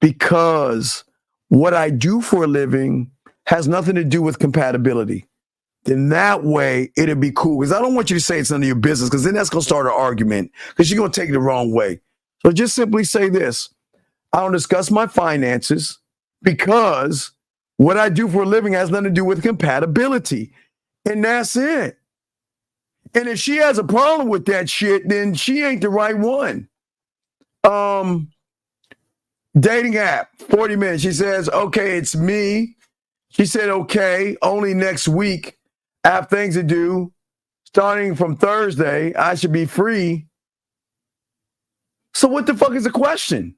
because what I do for a living has nothing to do with compatibility. Then that way it'll be cool. Because I don't want you to say it's none of your business, because then that's going to start an argument because you're going to take it the wrong way. So just simply say this. I don't discuss my finances because what I do for a living has nothing to do with compatibility. And that's it. And if she has a problem with that shit, then she ain't the right one. Dating app, 40 minutes. She says, okay, it's me. She said, okay, only next week. I have things to do. Starting from Thursday, I should be free. So what the fuck is the question?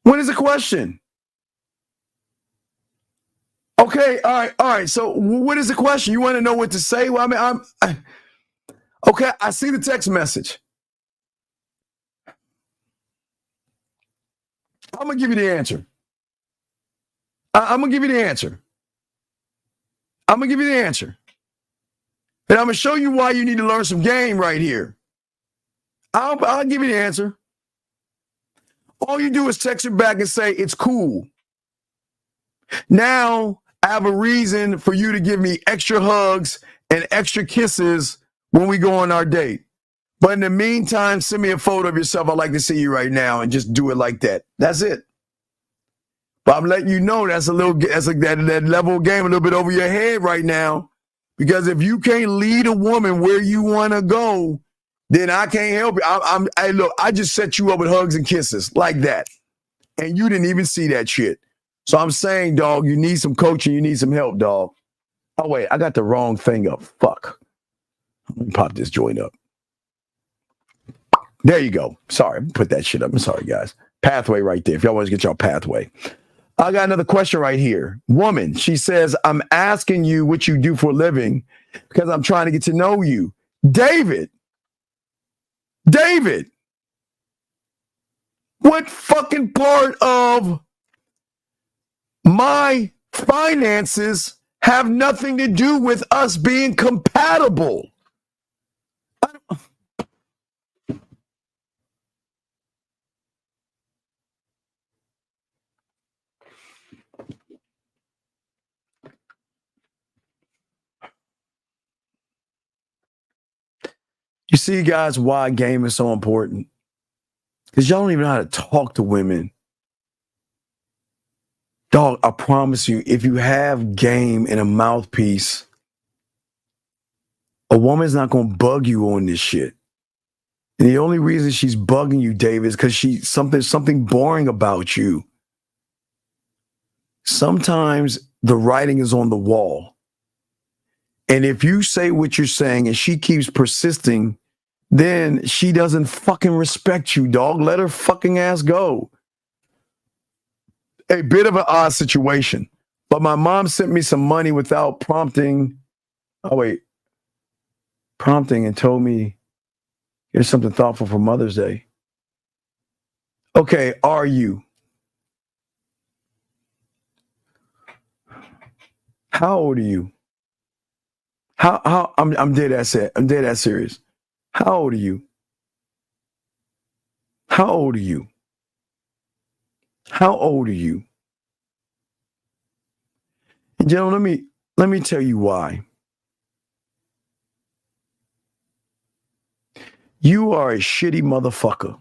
What is the question? Okay, all right. So what is the question? You want to know what to say? Well, I mean, okay, I see the text message. I'm going to give you the answer. I'm going to give you the answer. I'm going to give you the answer. And I'm going to show you why you need to learn some game right here. I'll give you the answer. All you do is text her back and say, it's cool. Now I have a reason for you to give me extra hugs and extra kisses when we go on our date. But in the meantime, send me a photo of yourself. I'd like to see you right now, and just do it like that. That's it. But I'm letting you know that's that level of game a little bit over your head right now. Because if you can't lead a woman where you want to go, then I can't help you. Look, I just set you up with hugs and kisses like that. And you didn't even see that shit. So I'm saying, dog, you need some coaching. You need some help, dog. Oh, wait, I got the wrong thing up. Fuck. Let me pop this joint up. There you go. Sorry, put that shit up. I'm sorry, guys. Pathway right there. If y'all want to get y'all pathway. I got another question right here. Woman, she says, I'm asking you what you do for a living because I'm trying to get to know you. David, what fucking part of my finances have nothing to do with us being compatible? You see, guys, why game is so important? Because y'all don't even know how to talk to women. Dog, I promise you, if you have game and a mouthpiece, a woman's not going to bug you on this shit. And the only reason she's bugging you, Dave, is because she's something boring about you. Sometimes the writing is on the wall. And if you say what you're saying and she keeps persisting, then she doesn't fucking respect you, dog. Let her fucking ass go. A bit of an odd situation, but my mom sent me some money without prompting. Prompting and told me, here's something thoughtful for Mother's Day. Okay, are you? How old are you? I'm dead ass set. I'm dead ass serious. How old are you? How old are you? How old are you? And gentlemen, let me tell you why. You are a shitty motherfucker.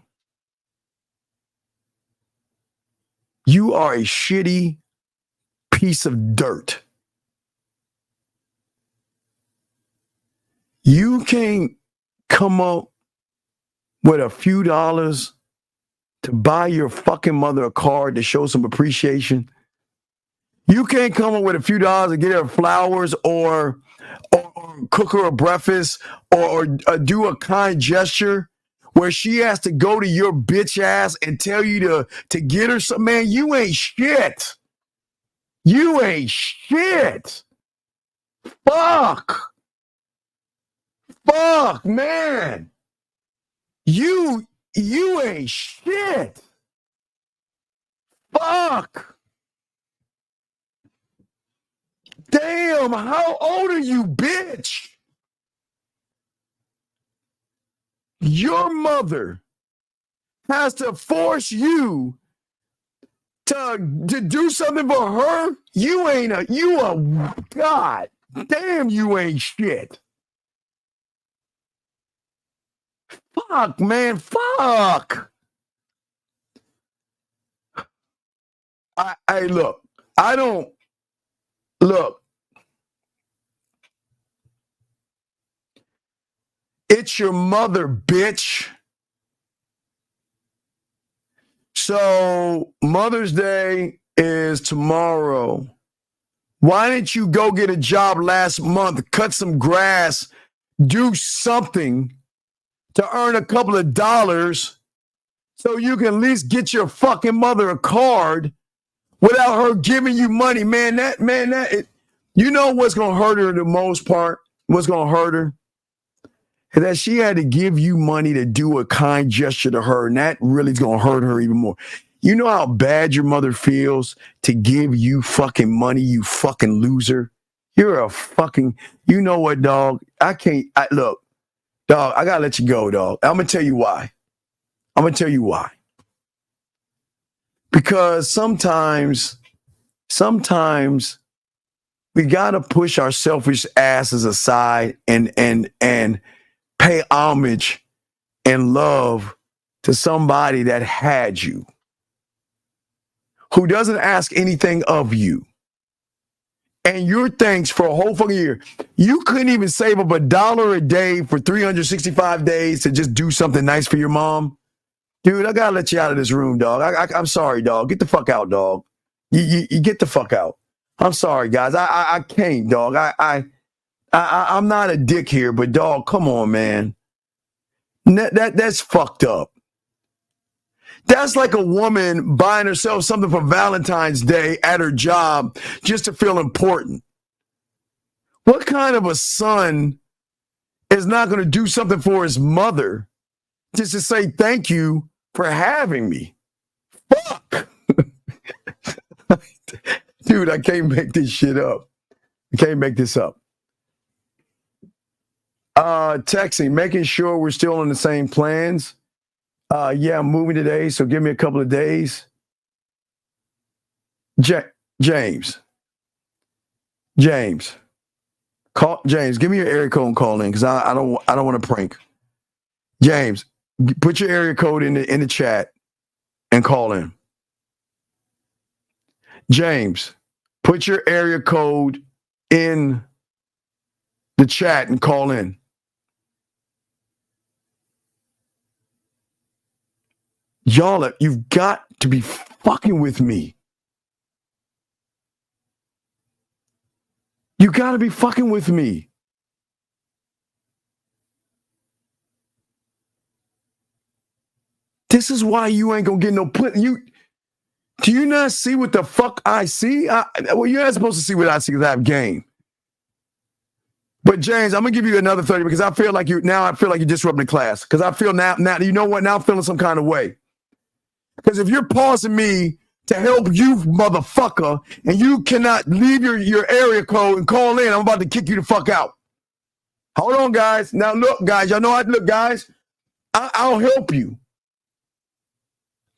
You are a shitty piece of dirt. You can't come up with a few dollars to buy your fucking mother a card to show some appreciation. You can't come up with a few dollars to get her flowers or cook her a breakfast or do a kind gesture where she has to go to your bitch ass and tell you to get her some. Man, you ain't shit. You ain't shit. Fuck, man. You You ain't shit. Fuck. Damn, how old are you, bitch? Your mother has to force you to do something for her. God damn, you ain't shit. Fuck, man, fuck. Look, it's your mother, bitch. So Mother's Day is tomorrow. Why didn't you go get a job last month, cut some grass, do something to earn a couple of dollars so you can at least get your fucking mother a card without her giving you money? You know what's going to hurt her the most part? What's going to hurt her? That she had to give you money to do a kind gesture to her, and that really is going to hurt her even more. You know how bad your mother feels to give you fucking money, you fucking loser? You're a fucking, you know what, dog? Look, dog, I got to let you go, dog. I'm going to tell you why. Because sometimes we got to push our selfish asses aside and pay homage and love to somebody that had you, who doesn't ask anything of you. And your thanks for a whole fucking year. You couldn't even save up $1 a day for 365 days to just do something nice for your mom. Dude, I gotta let you out of this room, dog. I'm sorry, dog. Get the fuck out, dog. You get the fuck out. I'm sorry, guys. I can't, dog. I'm not a dick here, but dog, come on, man. That's fucked up. That's like a woman buying herself something for Valentine's Day at her job just to feel important. What kind of a son is not going to do something for his mother just to say thank you for having me? Fuck. Dude, I can't make this shit up. I can't make this up. Texting, making sure we're still on the same plans. Yeah, I'm moving today, so give me a couple of days. James. James, give me your area code and call in, because I don't want to prank. James, put your area code in the chat and call in. James, put your area code in the chat and call in. Y'all, you've got to be fucking with me. You got to be fucking with me. This is why you ain't gonna get no Do you not see what the fuck I see? Well, you're not supposed to see what I see because I have game. But James, I'm gonna give you another 30 because I feel like you're disrupting class. Because I feel now, you know what? Now I'm feeling some kind of way. Because if you're pausing me to help you, motherfucker, and you cannot leave your area code and call in, I'm about to kick you the fuck out. Hold on, guys. Now, look, guys. Y'all know look, guys. I'll help you.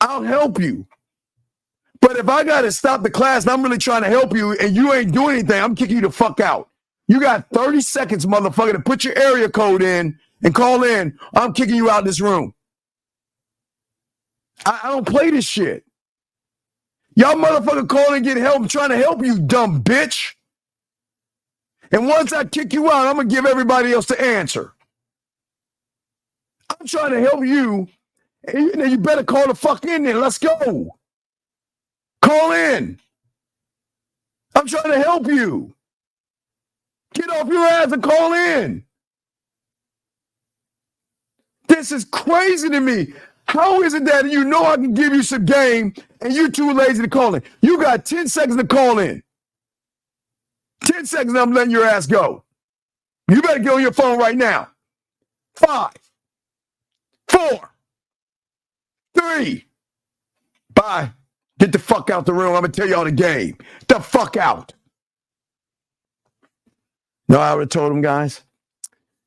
I'll help you. But if I got to stop the class and I'm really trying to help you and you ain't doing anything, I'm kicking you the fuck out. You got 30 seconds, motherfucker, to put your area code in and call in. I'm kicking you out of this room. I don't play this shit. Y'all motherfucker call and get help. I'm trying to help you, dumb bitch. And once I kick you out, I'm going to give everybody else the answer. I'm trying to help you. And you better call the fuck in there. Let's go. Call in. I'm trying to help you. Get off your ass and call in. This is crazy to me. How is it that you know I can give you some game and you're too lazy to call in? You got 10 seconds to call in. 10 seconds and I'm letting your ass go. You better get on your phone right now. 5, 4, 3. Bye. Get the fuck out the room. I'm going to tell y'all the game. The fuck out. No, I would have told them, guys,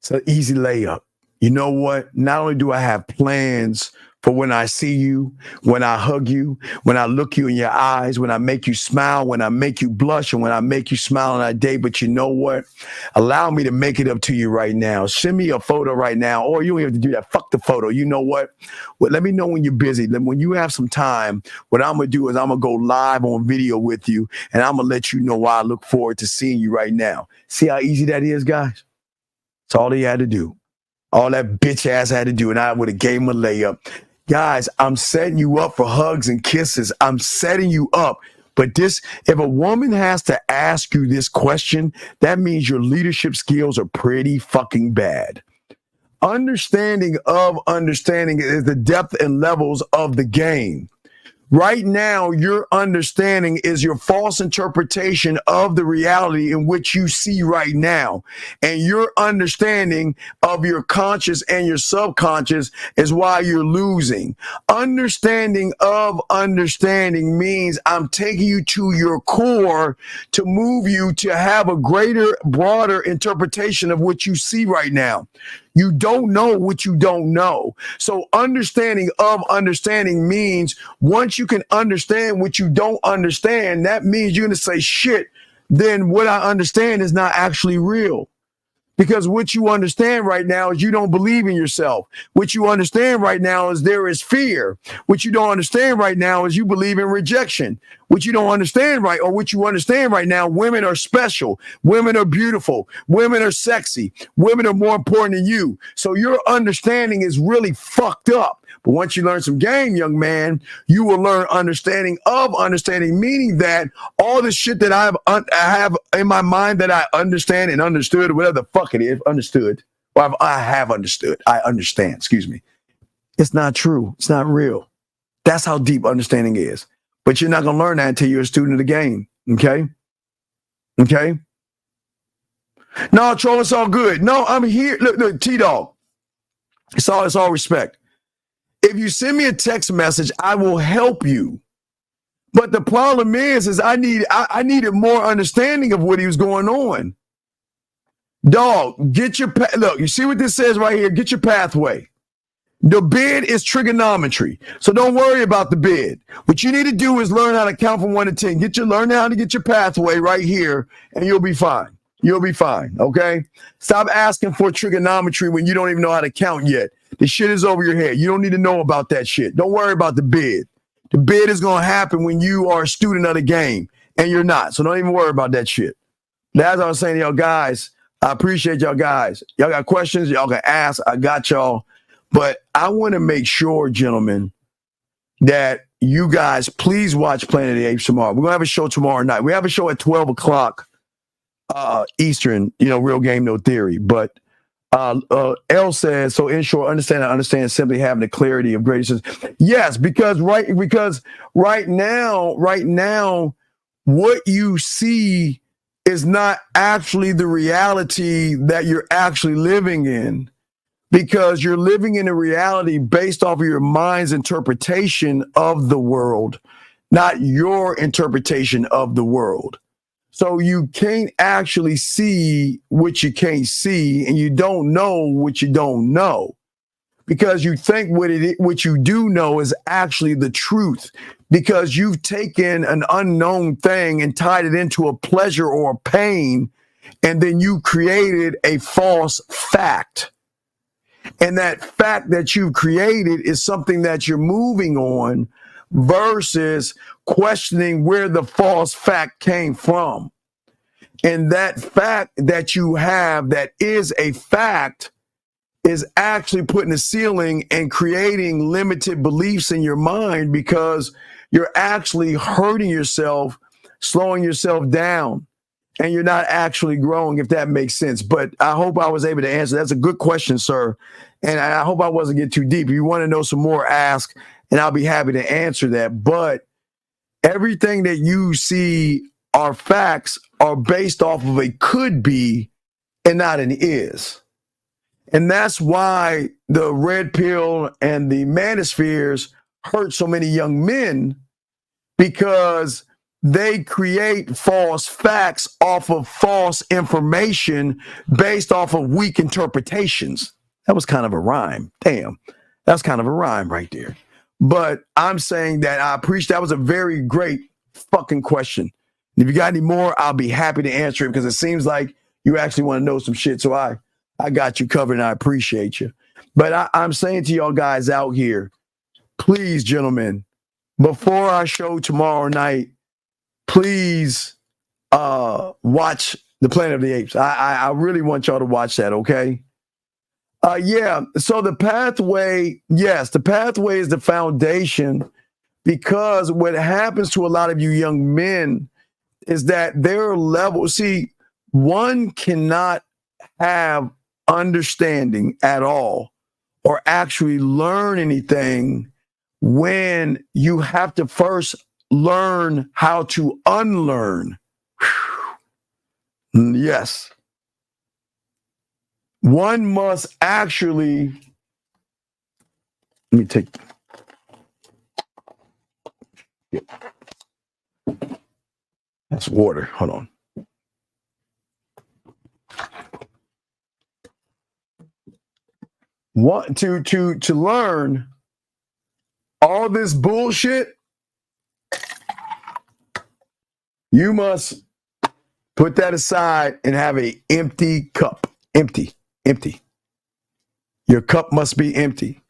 it's an easy layup. You know what? Not only do I have plans for when I see you, when I hug you, when I look you in your eyes, when I make you smile, when I make you blush, and when I make you smile on that day, but you know what? Allow me to make it up to you right now. Send me a photo right now, or you don't have to do that. Fuck the photo. You know what? Well, let me know when you're busy. When you have some time, what I'm going to do is I'm going to go live on video with you, and I'm going to let you know why I look forward to seeing you right now. See how easy that is, guys? That's all he had to do. All that bitch ass had to do, and I would have gave him a layup. Guys, I'm setting you up for hugs and kisses. I'm setting you up. But this, if a woman has to ask you this question, that means your leadership skills are pretty fucking bad. Understanding is the depth and levels of the game. Right now, your understanding is your false interpretation of the reality in which you see right now. And your understanding of your conscious and your subconscious is why you're losing. Understanding of understanding means I'm taking you to your core to move you to have a greater, broader interpretation of what you see right now. You don't know what you don't know. So understanding of understanding means once you can understand what you don't understand, that means you're going to say, shit, then what I understand is not actually real. Because what you understand right now is you don't believe in yourself. What you understand right now is there is fear. What you don't understand right now is you believe in rejection. What you don't understand or what you understand right now, women are special. Women are beautiful. Women are sexy. Women are more important than you. So your understanding is really fucked up. But once you learn some game, young man, you will learn understanding of understanding, meaning that all the shit that I have in my mind that I understand and understood, whatever the fuck it is, understood. Well, I have understood. I understand, excuse me. It's not true. It's not real. That's how deep understanding is. But you're not going to learn that until you're a student of the game. Okay? Okay? No, troll, it's all good. No, I'm here. Look, T-Dog. It's all respect. If you send me a text message, I will help you. But the problem is I needed more understanding of what he was going on. Dog, get your look. You see what this says right here? Get your pathway. The bid is trigonometry, so don't worry about the bid. What you need to do is learn how to count from 1 to 10. Learn how to get your pathway right here, and you'll be fine. You'll be fine. Okay. Stop asking for trigonometry when you don't even know how to count yet. The shit is over your head. You don't need to know about that shit. Don't worry about the bid. The bid is going to happen when you are a student of the game and you're not. So don't even worry about that shit. Now, as I was saying to y'all guys, I appreciate y'all guys. Y'all got questions, y'all can ask. I got y'all. But I want to make sure, gentlemen, that you guys please watch Planet of the Apes tomorrow. We're going to have a show tomorrow night. We have a show at 12 o'clock Eastern, Real Game, No Theory. But L says, so in short, understand simply having the clarity of greatness. Yes, because right now, what you see is not actually the reality that you're actually living in, because you're living in a reality based off of your mind's interpretation of the world, not your interpretation of the world. So you can't actually see what you can't see, and you don't know what you don't know, because you think what you do know is actually the truth, because you've taken an unknown thing and tied it into a pleasure or a pain, and then you created a false fact. And that fact that you've created is something that you're moving on versus questioning where the false fact came from. And that fact that you have that is a fact is actually putting a ceiling and creating limited beliefs in your mind, because you're actually hurting yourself, slowing yourself down, and you're not actually growing, if that makes sense. But I hope I was able to answer. That's a good question, sir. And I hope I wasn't getting too deep. If you want to know some more, ask, and I'll be happy to answer that. But everything that you see are facts are based off of a could be and not an is. And that's why the red pill and the manospheres hurt so many young men because they create false facts off of false information based off of weak interpretations. That was kind of a rhyme. Damn, that's kind of a rhyme right there. But I'm saying that I appreciate that was a very great fucking question. And if you got any more, I'll be happy to answer it because it seems like you actually want to know some shit. So I got you covered and I appreciate you. But I'm saying to y'all guys out here, please, gentlemen, before our show tomorrow night, please watch the Planet of the Apes. I really want y'all to watch that, okay? Yeah, so the pathway, yes, the pathway is the foundation because what happens to a lot of you young men is that their level, see, one cannot have understanding at all or actually learn anything when you have to first learn how to unlearn. Yes. One must actually, let me take, yeah. That's water. Hold on. What to learn all this bullshit, you must put that aside and have an empty cup. Empty. Your cup must be empty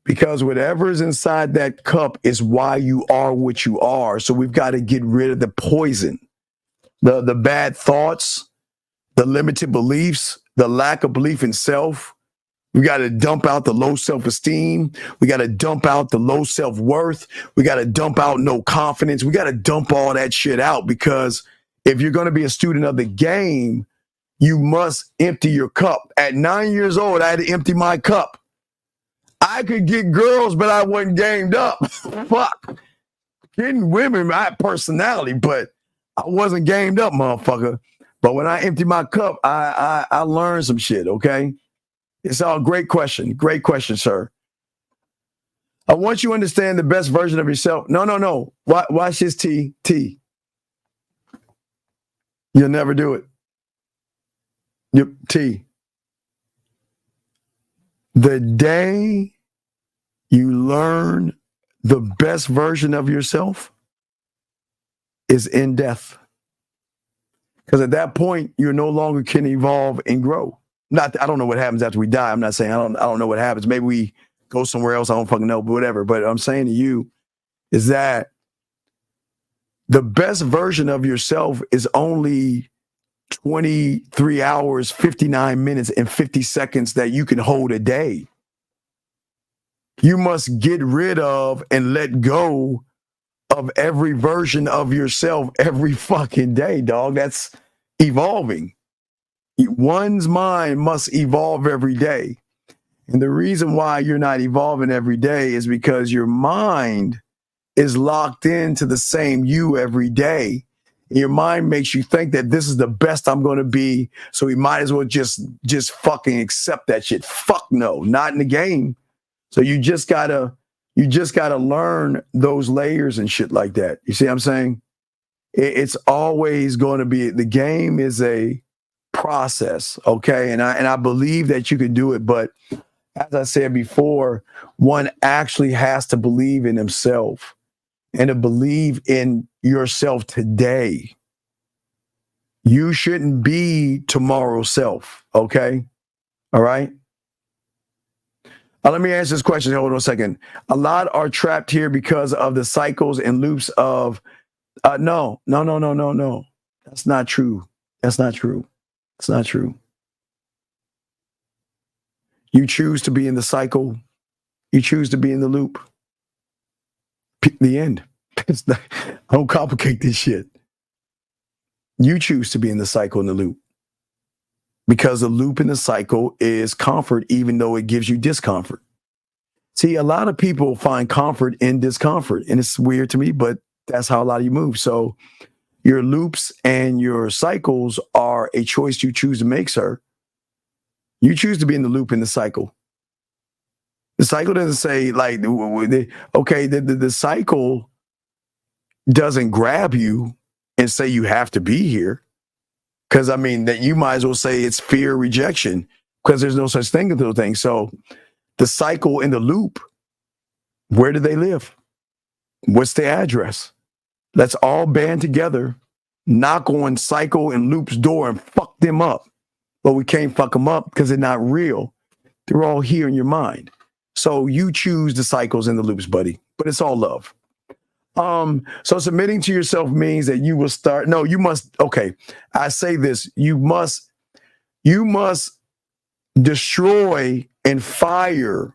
because whatever is inside that cup is why you are what you are. So we've got to get rid of the poison, the bad thoughts, the limited beliefs, the lack of belief in self. We got to dump out the low self-esteem. We got to dump out the low self-worth. We got to dump out no confidence. We got to dump all that shit out because if you're going to be a student of the game, you must empty your cup. At 9 years old, I had to empty my cup. I could get girls, but I wasn't gamed up. Fuck. Getting women, I had personality, but I wasn't gamed up, motherfucker. But when I empty my cup, I learned some shit, okay? It's all great question. Great question, sir. I want you to understand the best version of yourself. No. Watch this, T. You'll never do it. T. The day you learn the best version of yourself is in death. Because at that point, you no longer can evolve and grow. I don't know what happens after we die. I'm not saying I don't know what happens. Maybe we go somewhere else. I don't fucking know, but whatever. But I'm saying to you is that the best version of yourself is only 23 hours, 59 minutes, and 50 seconds that you can hold a day. You must get rid of and let go of every version of yourself every fucking day, dog. That's evolving. One's mind must evolve every day. And the reason why you're not evolving every day is because your mind is locked into the same you every day. Your mind makes you think that this is the best I'm going to be, so we might as well just fucking accept that shit. Fuck no, not in the game. So you just gotta learn those layers and shit like that. You see what I'm saying? It's always going to be, the game is a process, okay? And I believe that you can do it, but as I said before, one actually has to believe in himself and to believe in yourself today. You shouldn't be tomorrow's self, okay? All right? Let me answer this question. Hold on a second. A lot are trapped here because of the cycles and loops of, no. That's not true. It's not true. You choose to be in the cycle. You choose to be in the loop. The end. I don't complicate this shit. You choose to be in the cycle and the loop. Because the loop in the cycle is comfort, even though it gives you discomfort. See, a lot of people find comfort in discomfort, and it's weird to me, but that's how a lot of you move. So your loops and your cycles are a choice you choose to make, sir. You choose to be in the loop in the cycle. The cycle doesn't say like, okay, the cycle doesn't grab you and say you have to be here. Because I mean, that you might as well say it's fear rejection, because there's no such thing as those things. So the cycle in the loop, where do they live? What's the address? Let's all band together, knock on cycle and loop's door and fuck them up. But we can't fuck them up because they're not real. They're all here in your mind. So you choose the cycles and the loops, buddy. But it's all love. So submitting to yourself means that you will start. No, you must. Okay, I say this. You must destroy and fire.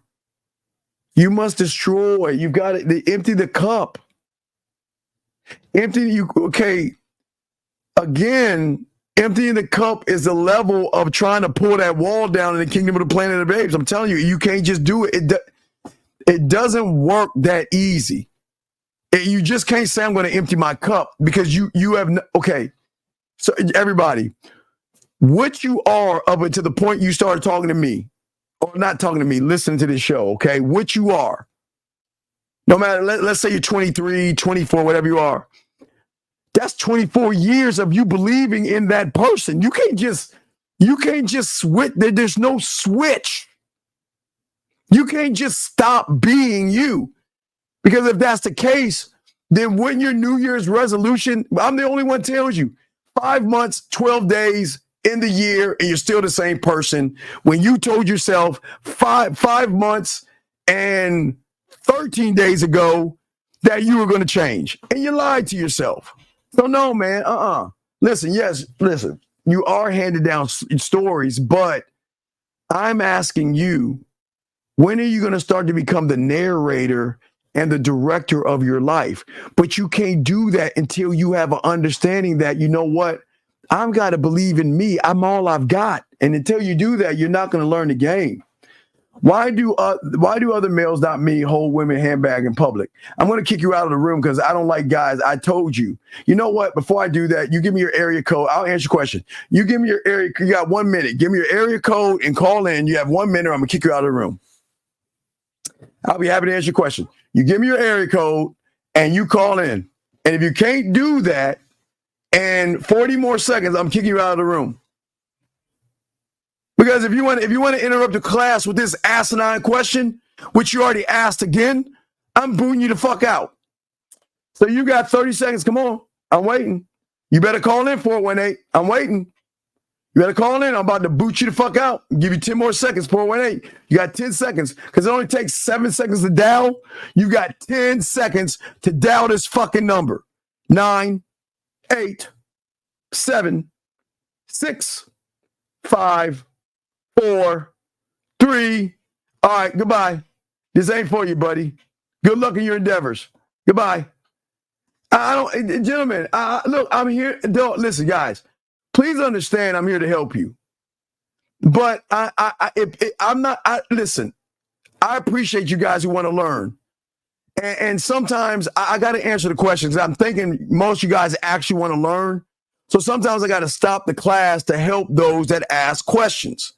You must destroy. You got to empty the cup. Okay. Again, emptying the cup is the level of trying to pull that wall down in the kingdom of the planet of apes. I'm telling you, you can't just do it. It doesn't work that easy. You just can't say I'm going to empty my cup because you have okay. So everybody, what you are up until the point you started talking to me, or not talking to me, listening to this show, okay? What you are, no matter, let's say you're 23, 24, whatever you are, that's 24 years of you believing in that person. You can't just switch. There's no switch. You can't just stop being you. Because if that's the case, then when your New Year's resolution, I'm the only one tells you, 5 months, 12 days in the year, and you're still the same person. When you told yourself 5 months and 13 days ago that you were going to change, and you lied to yourself. So no, man, Listen, you are handed down stories, but I'm asking you, when are you going to start to become the narrator and the director of your life? But you can't do that until you have an understanding that, you know what, I've got to believe in me. I'm all I've got. And until you do that, you're not going to learn the game. Why do other males, not me, hold women handbag in public? I'm going to kick you out of the room because I don't like guys. I told you. You know what? Before I do that, you give me your area code. I'll answer your question. You give me your area. You got 1 minute. Give me your area code and call in. You have 1 minute. Or I'm going to kick you out of the room. I'll be happy to answer your question. You give me your area code and you call in. And if you can't do that in 40 more seconds, I'm kicking you out of the room. Because if you want to interrupt the class with this asinine question, which you already asked again, I'm booting you the fuck out. So you got 30 seconds. Come on. I'm waiting. You better call in 418. I'm waiting. You better call in. I'm about to boot you the fuck out. Give you 10 more seconds, 418. You got 10 seconds because it only takes 7 seconds to dial. You got 10 seconds to dial this fucking number. 9, 8, 7, 6, 5, 4, 3. All right, goodbye. This ain't for you, buddy. Good luck in your endeavors. Goodbye. Gentlemen, look, I'm here. Listen, guys, please understand I'm here to help you. But listen, I appreciate you guys who want to learn. And sometimes I got to answer the questions. I'm thinking most of you guys actually want to learn. So sometimes I got to stop the class to help those that ask questions.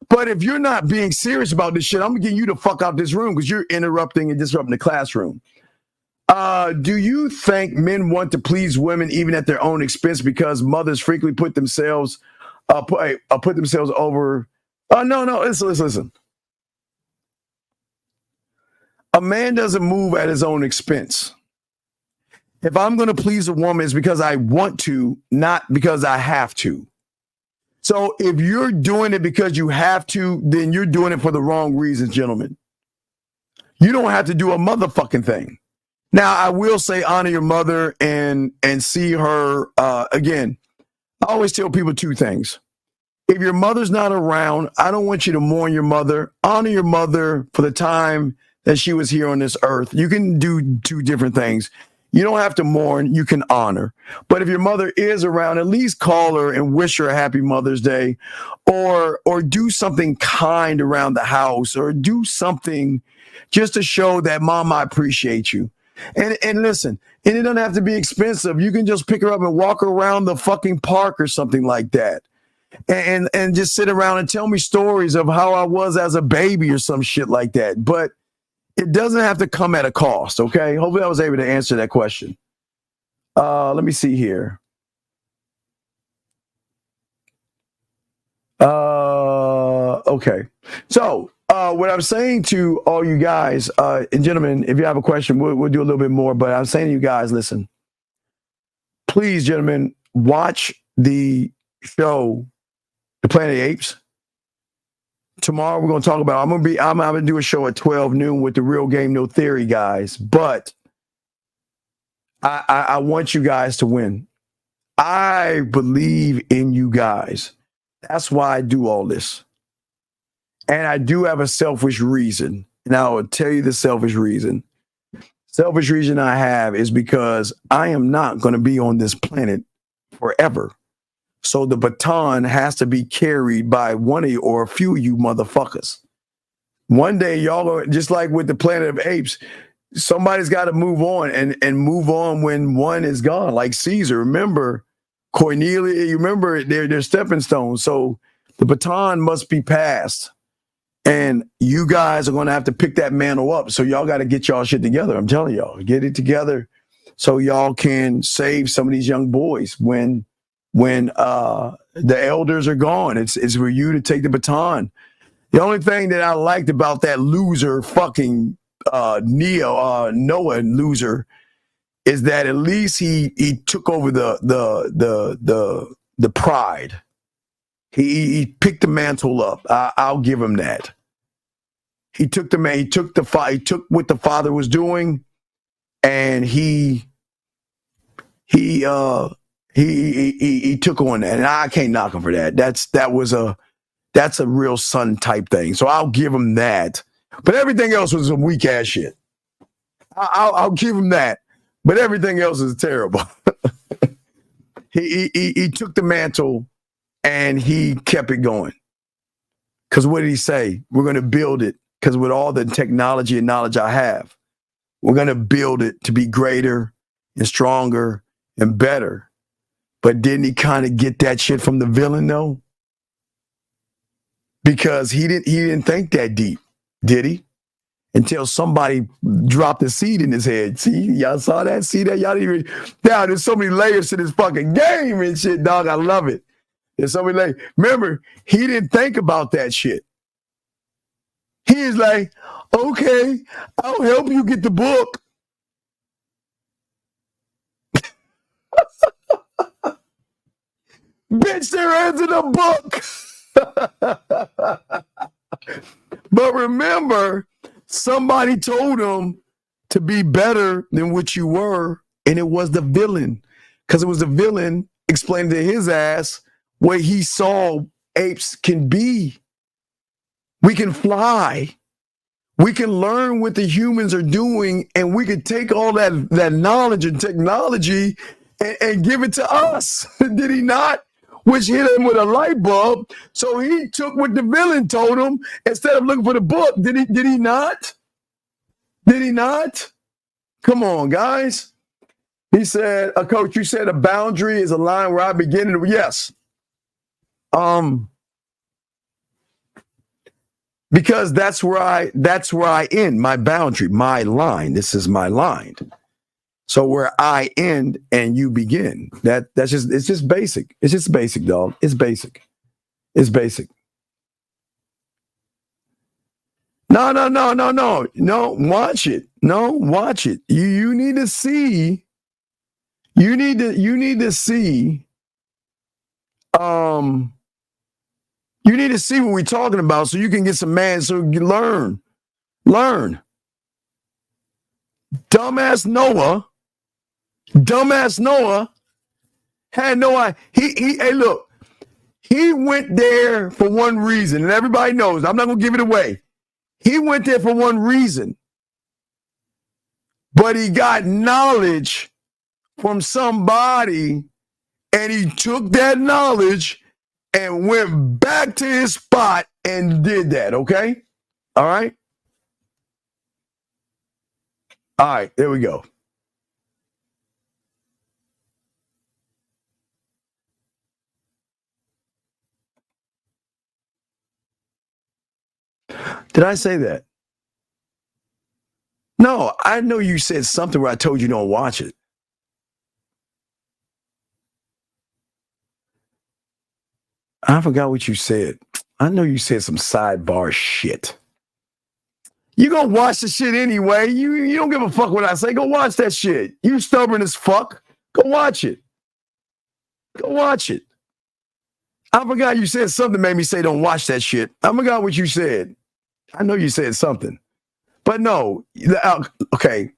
But if you're not being serious about this shit, I'm going to get you the fuck out this room because you're interrupting and disrupting the classroom. Do you think men want to please women even at their own expense because mothers frequently put themselves over? No. Listen. A man doesn't move at his own expense. If I'm going to please a woman, it's because I want to, not because I have to. So if you're doing it because you have to, then you're doing it for the wrong reasons, gentlemen. You don't have to do a motherfucking thing. Now, I will say honor your mother and see her. Again, I always tell people 2 things. If your mother's not around, I don't want you to mourn your mother. Honor your mother for the time that she was here on this earth. You can do 2 different things. You don't have to mourn, you can honor. But if your mother is around, at least call her and wish her a happy Mother's Day, or do something kind around the house, or do something just to show that Mom, I appreciate you. And listen, and it doesn't have to be expensive. You can just pick her up and walk her around the fucking park or something like that. and just sit around and tell me stories of how I was as a baby or some shit like that. But it doesn't have to come at a cost, okay? Hopefully I was able to answer that question. Let me see here. Okay. So what I'm saying to all you guys, and gentlemen, if you have a question, we'll do a little bit more. But I'm saying to you guys, listen, please, gentlemen, watch the show, The Planet of the Apes. Tomorrow we're going to talk about, I'm going to do a show at 12 noon with the Real Game No Theory guys. But I want you guys to win. I believe in you guys. That's why I do all this. And I do have a selfish reason. And I will tell you the selfish reason. Selfish reason I have is because I am not going to be on this planet forever. So the baton has to be carried by one of you or a few of you motherfuckers. One day, y'all are just like with the Planet of Apes. Somebody's got to move on and move on when one is gone. Like Caesar, remember Cornelia, you remember they're stepping stones. So the baton must be passed. And you guys are going to have to pick that mantle up. So y'all got to get y'all shit together. I'm telling y'all, get it together so y'all can save some of these young boys when the elders are gone. It's for you to take the baton. The only thing that I liked about that loser fucking Noah loser is that at least he took over the pride. He picked the mantle up. I'll give him that. He took he took what the father was doing, and he took on that, and I can't knock him for that. That's a real son type thing. So I'll give him that. But everything else was some weak ass shit. I'll give him that. But everything else is terrible. He took the mantle and he kept it going. Because what did he say? We're going to build it. Because with all the technology and knowledge I have, we're going to build it to be greater and stronger and better. But didn't he kind of get that shit from the villain though? Because he didn't think that deep, did he? Until somebody dropped a seed in his head. See, y'all saw that? See that? Y'all didn't even, now there's so many layers to this fucking game and shit, dog. I love it. There's so many layers. Remember, he didn't think about that shit. He is like, okay, I'll help you get the book. Bitch, there isn't a book. But remember, somebody told him to be better than what you were, and it was the villain. Because it was the villain explaining to his ass what he saw apes can be. We can fly. We can learn what the humans are doing, and we could take all that knowledge and technology and give it to us. Did he not? Which hit him with a light bulb. So he took what the villain told him instead of looking for the book. Did he not? Did he not? Come on, guys. He said, Coach, you said a boundary is a line where I begin to, yes. Because that's where I end, my boundary, my line. This is my line. So where I end and you begin. It's just basic. It's just basic, dog. It's basic. It's basic. No, watch it. No, watch it. You need to see. You need to see. You need to see what we're talking about so you can get some man, so you learn. Learn. Dumbass Noah had no idea. Hey, look, he went there for one reason, and everybody knows. I'm not going to give it away. He went there for one reason, but he got knowledge from somebody, and he took that knowledge and went back to his spot and did that, okay? All right? All right, there we go. Did I say that? No, I know you said something where I told you don't watch it. I forgot what you said. I know you said some sidebar shit. You gonna watch the shit anyway. You don't give a fuck what I say. Go watch that shit. You stubborn as fuck. Go watch it. Go watch it. I forgot you said something made me say don't watch that shit. I forgot what you said. I know you said something. But no. Okay.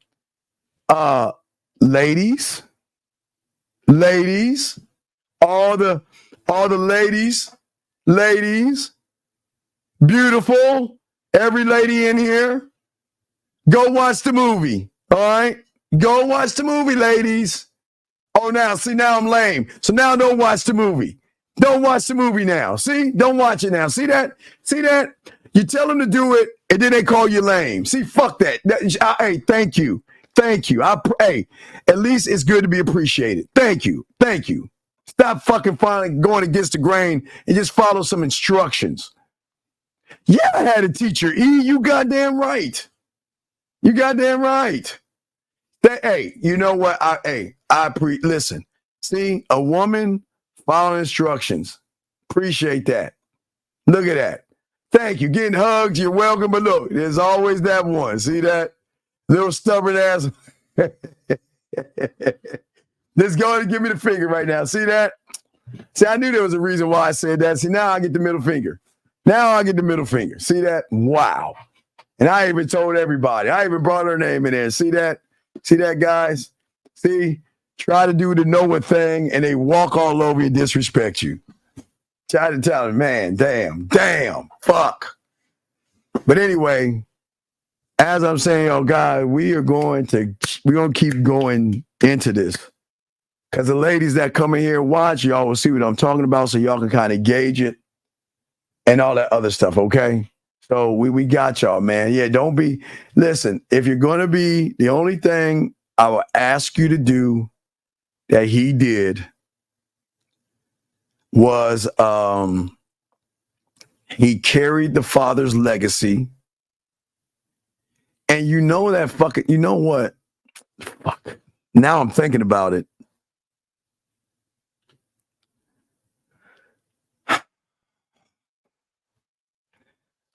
Ladies, all the ladies, beautiful, every lady in here, go watch the movie. All right? Go watch the movie, ladies. Oh, now I'm lame. So now don't watch the movie. Don't watch the movie now. See? Don't watch it now. See that? You tell them to do it, and then they call you lame. See, fuck that. Hey, thank you. Hey, at least it's good to be appreciated. Thank you. Stop fucking finally going against the grain and just follow some instructions. Yeah, I had a teacher. You goddamn right. Hey, you know what? Listen. See, a woman following instructions. Appreciate that. Look at that. Thank you. Getting hugs, you're welcome. But look, there's always that one. See that? Little stubborn ass. Let's go ahead and give me the finger right now. See that? See, I knew there was a reason why I said that. See, now I get the middle finger. See that? Wow. And I even told everybody. I even brought her name in there. See that? See that, guys? See? Try to do the Noah thing, and they walk all over you and disrespect you. Try to tell them, man, damn, fuck. But anyway, as I'm saying, oh God, we're gonna keep going into this. Because the ladies that come in here and watch, y'all will see what I'm talking about, so y'all can kind of gauge it and all that other stuff, okay? So we got y'all, man. Yeah, listen, if you're gonna be, the only thing I will ask you to do that he did was he carried the father's legacy. And you know what? Fuck. Now I'm thinking about it.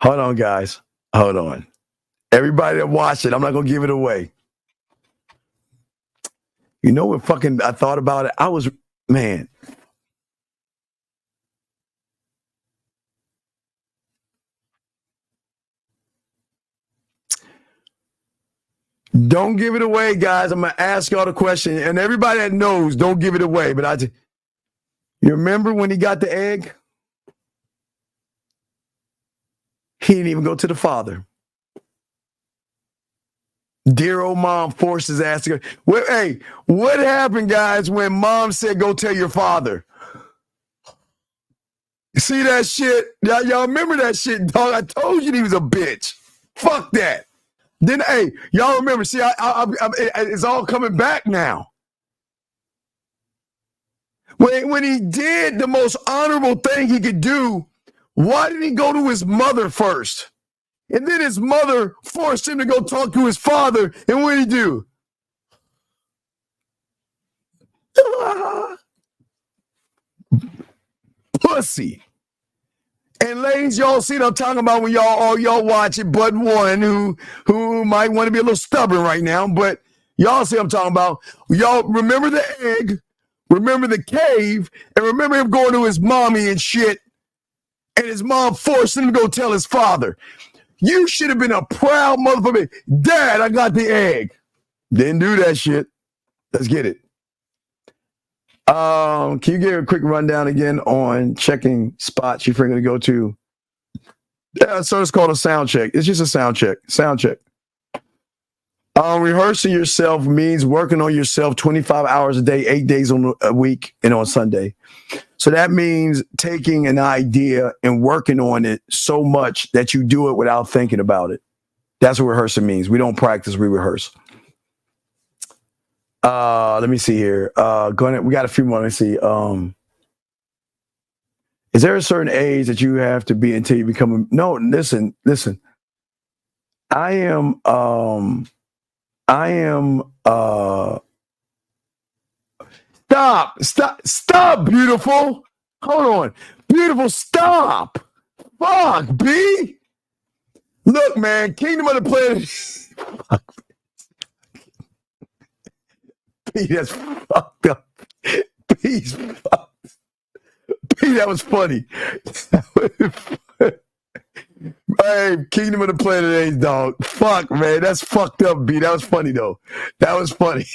Hold on, guys. Hold on. Everybody that watched it, I'm not going to give it away. You know what I thought about it? Man. Don't give it away, guys. I'm going to ask y'all the question. And everybody that knows, don't give it away. But you remember when he got the egg? He didn't even go to the father. Dear old mom forced his ass to go. Hey, what happened, guys, when mom said, go tell your father? You see that shit? Y'all remember that shit, dog? I told you he was a bitch. Fuck that. Then, hey, y'all remember, see, it's all coming back now. When he did the most honorable thing he could do, why didn't he go to his mother first? And then his mother forced him to go talk to his father. And what did he do? Pussy. And ladies, y'all see what I'm talking about when y'all watch it, but one who might want to be a little stubborn right now, but y'all see what I'm talking about. Y'all remember the egg, remember the cave, and remember him going to his mommy and shit, and his mom forced him to go tell his father. You should have been a proud motherfucker. Dad, I got the egg. Didn't do that shit. Let's get it. Can you give a quick rundown again on checking spots you're going to go to? Yeah, so it's called a sound check. It's just a sound check. Sound check. Rehearsing yourself means working on yourself 25 hours a day, 8 days a week, and on Sunday. So that means taking an idea and working on it so much that you do it without thinking about it. That's what rehearsing means. We don't practice, we rehearse. Let me see here. We got a few more. Let me see. Is there a certain age that you have to be until you become no, listen. I am stop, beautiful. Hold on. Beautiful, stop. Fuck, B. Look, man, Kingdom of the Planet. B, that's fucked up. B's fucked. B, that was funny. Hey, Kingdom of the Planet Apes, dog. Fuck, man, that's fucked up, B. That was funny, though. That was funny.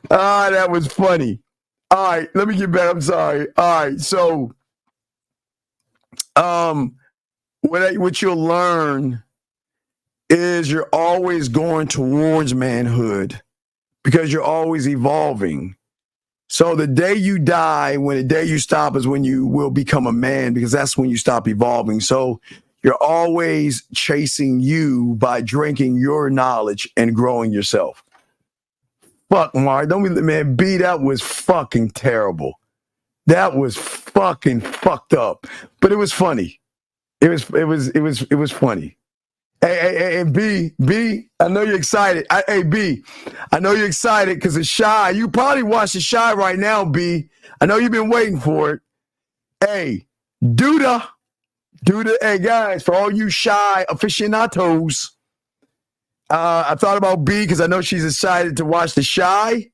That was funny. All right, let me get back. I'm sorry. All right, so what you'll learn is you're always going towards manhood because you're always evolving. So the day you die, when the day you stop is when you will become a man, because that's when you stop evolving. So you're always chasing you by drinking your knowledge and growing yourself. Fuck, Mark. Don't be, man, B, that was fucking terrible. That was fucking fucked up. But it was funny. It was funny. Hey, B, I know you're excited. B, I know you're excited because it's Shy. You probably watch the Shy right now, B. I know you've been waiting for it. Hey, Duda. Hey, guys, for all you Shy aficionados, I thought about B because I know she's excited to watch the Shy.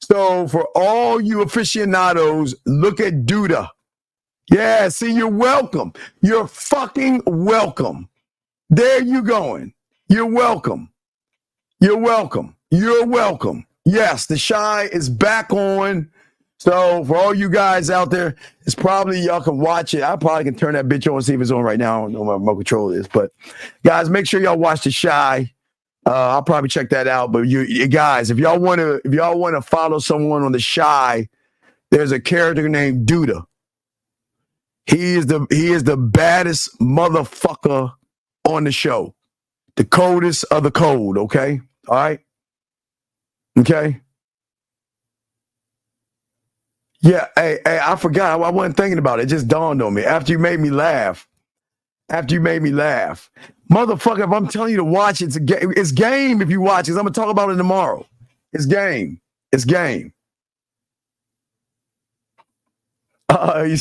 So for all you aficionados, look at Duda. Yeah, see, you're welcome. You're fucking welcome. There you going. You're welcome. You're welcome. You're welcome. Yes, the Shy is back on. So for all you guys out there, it's probably y'all can watch it. I probably can turn that bitch on and see if it's on right now. I don't know what my control is. But guys, make sure y'all watch the Shy. I'll probably check that out. But you guys, if y'all want to follow someone on the Shy, there's a character named Duda. He is the baddest motherfucker on the show. The coldest of the cold, okay? All right? Okay? Yeah, hey, I forgot. I wasn't thinking about it. It just dawned on me. After you made me laugh. Motherfucker, if I'm telling you to watch it, it's game if you watch it. I'm going to talk about it tomorrow. It's game. He's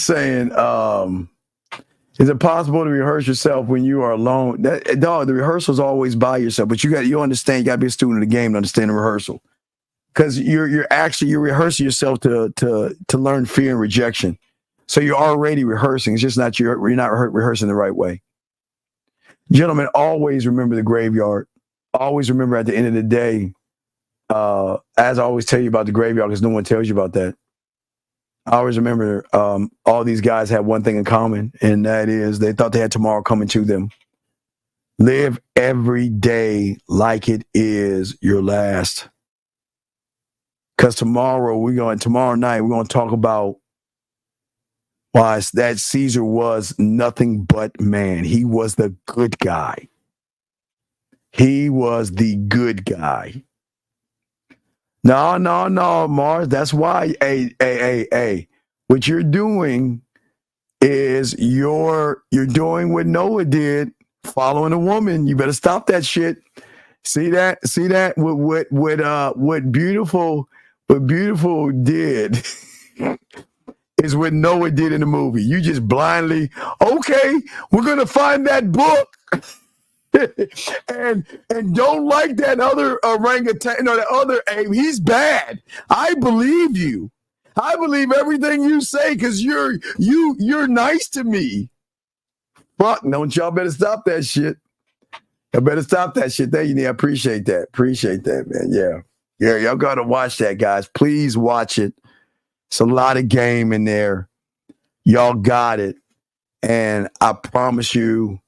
saying, is it possible to rehearse yourself when you are alone? Dog, the rehearsal's always by yourself, but you understand, you got to be a student of the game to understand the rehearsal. Because you're rehearsing yourself to learn fear and rejection. So you're already rehearsing. It's just not you're not rehearsing the right way. Gentlemen, always remember the graveyard. Always remember at the end of the day, as I always tell you about the graveyard, because no one tells you about that. I always remember all these guys had one thing in common, and that is they thought they had tomorrow coming to them. Live every day like it is your last. Because tomorrow night, we're going to talk about why that Caesar was nothing but man. He was the good guy. He was the good guy. No, Mars. That's why, hey. What you're doing is you're doing what Noah did, following a woman. You better stop that shit. See that? What beautiful did is what Noah did in the movie. You just blindly, okay, we're gonna find that book. and don't like that other orangutan, that other ape. He's bad. I believe you. I believe everything you say because you're nice to me. Fuck, don't y'all better stop that shit. I better stop that shit. There you need. I appreciate that, man. Yeah, y'all gotta watch that, guys. Please watch it. It's a lot of game in there. Y'all got it. And I promise you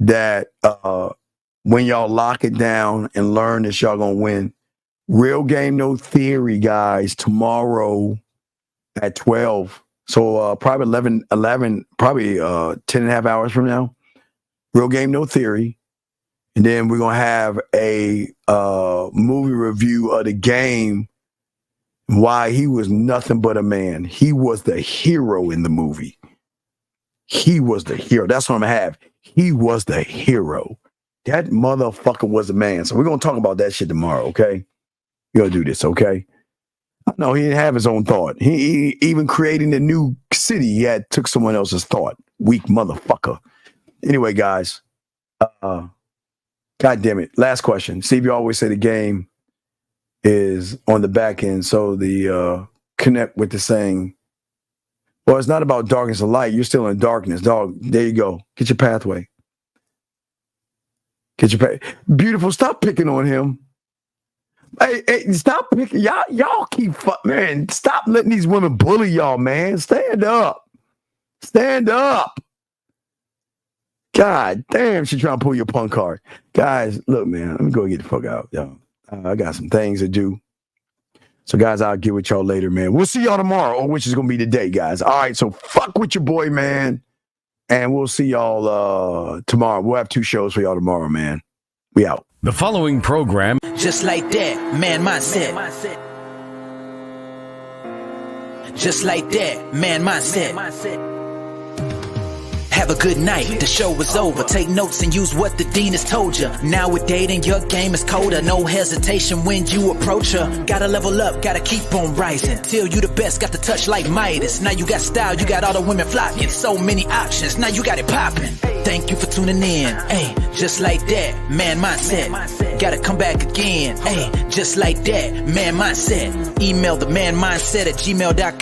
that when y'all lock it down and learn this, y'all gonna win. Real game, no theory, guys. Tomorrow at 12. So probably 11, probably 10 and a half hours from now. Real game, no theory. And then we're going to have a movie review of the game, why he was nothing but a man. He was the hero in the movie. he was the hero. That's what I'm going to have. He was the hero. That motherfucker was a man. So we're going to talk about that shit tomorrow, okay? We're going to do this, okay? No, he didn't have his own thought. He even creating the new city, he took someone else's thought. Weak motherfucker. Anyway, guys, God damn it. Last question. Steve, you always say the game is on the back end. So the connect with the saying, well, it's not about darkness or light. You're still in darkness, dog. There you go. Get your pathway. Beautiful. Stop picking on him. Hey, stop picking. Y'all keep man. Stop letting these women bully y'all, man. Stand up. God damn, she trying to pull your punk card. Guys, look, man, let me go get the fuck out, y'all. I got some things to do. So, guys, I'll get with y'all later, man. We'll see y'all tomorrow, or which is going to be today, guys. All right, so fuck with your boy, man. And we'll see y'all tomorrow. We'll have 2 shows for y'all tomorrow, man. We out. The following program. Just like that, man mindset. Just like that, man mindset. Have a good night, the show is over. Take notes and use what the dean has told you. Now with dating, your game is colder. No hesitation when you approach her. Gotta level up, gotta keep on rising. Till you the best, got the touch like Midas. Now you got style, you got all the women flocking. So many options, now you got it popping. Thank you for tuning in. Hey, just like that, man mindset. Gotta come back again. Hey, just like that, man mindset. Email the manmindset@gmail.com.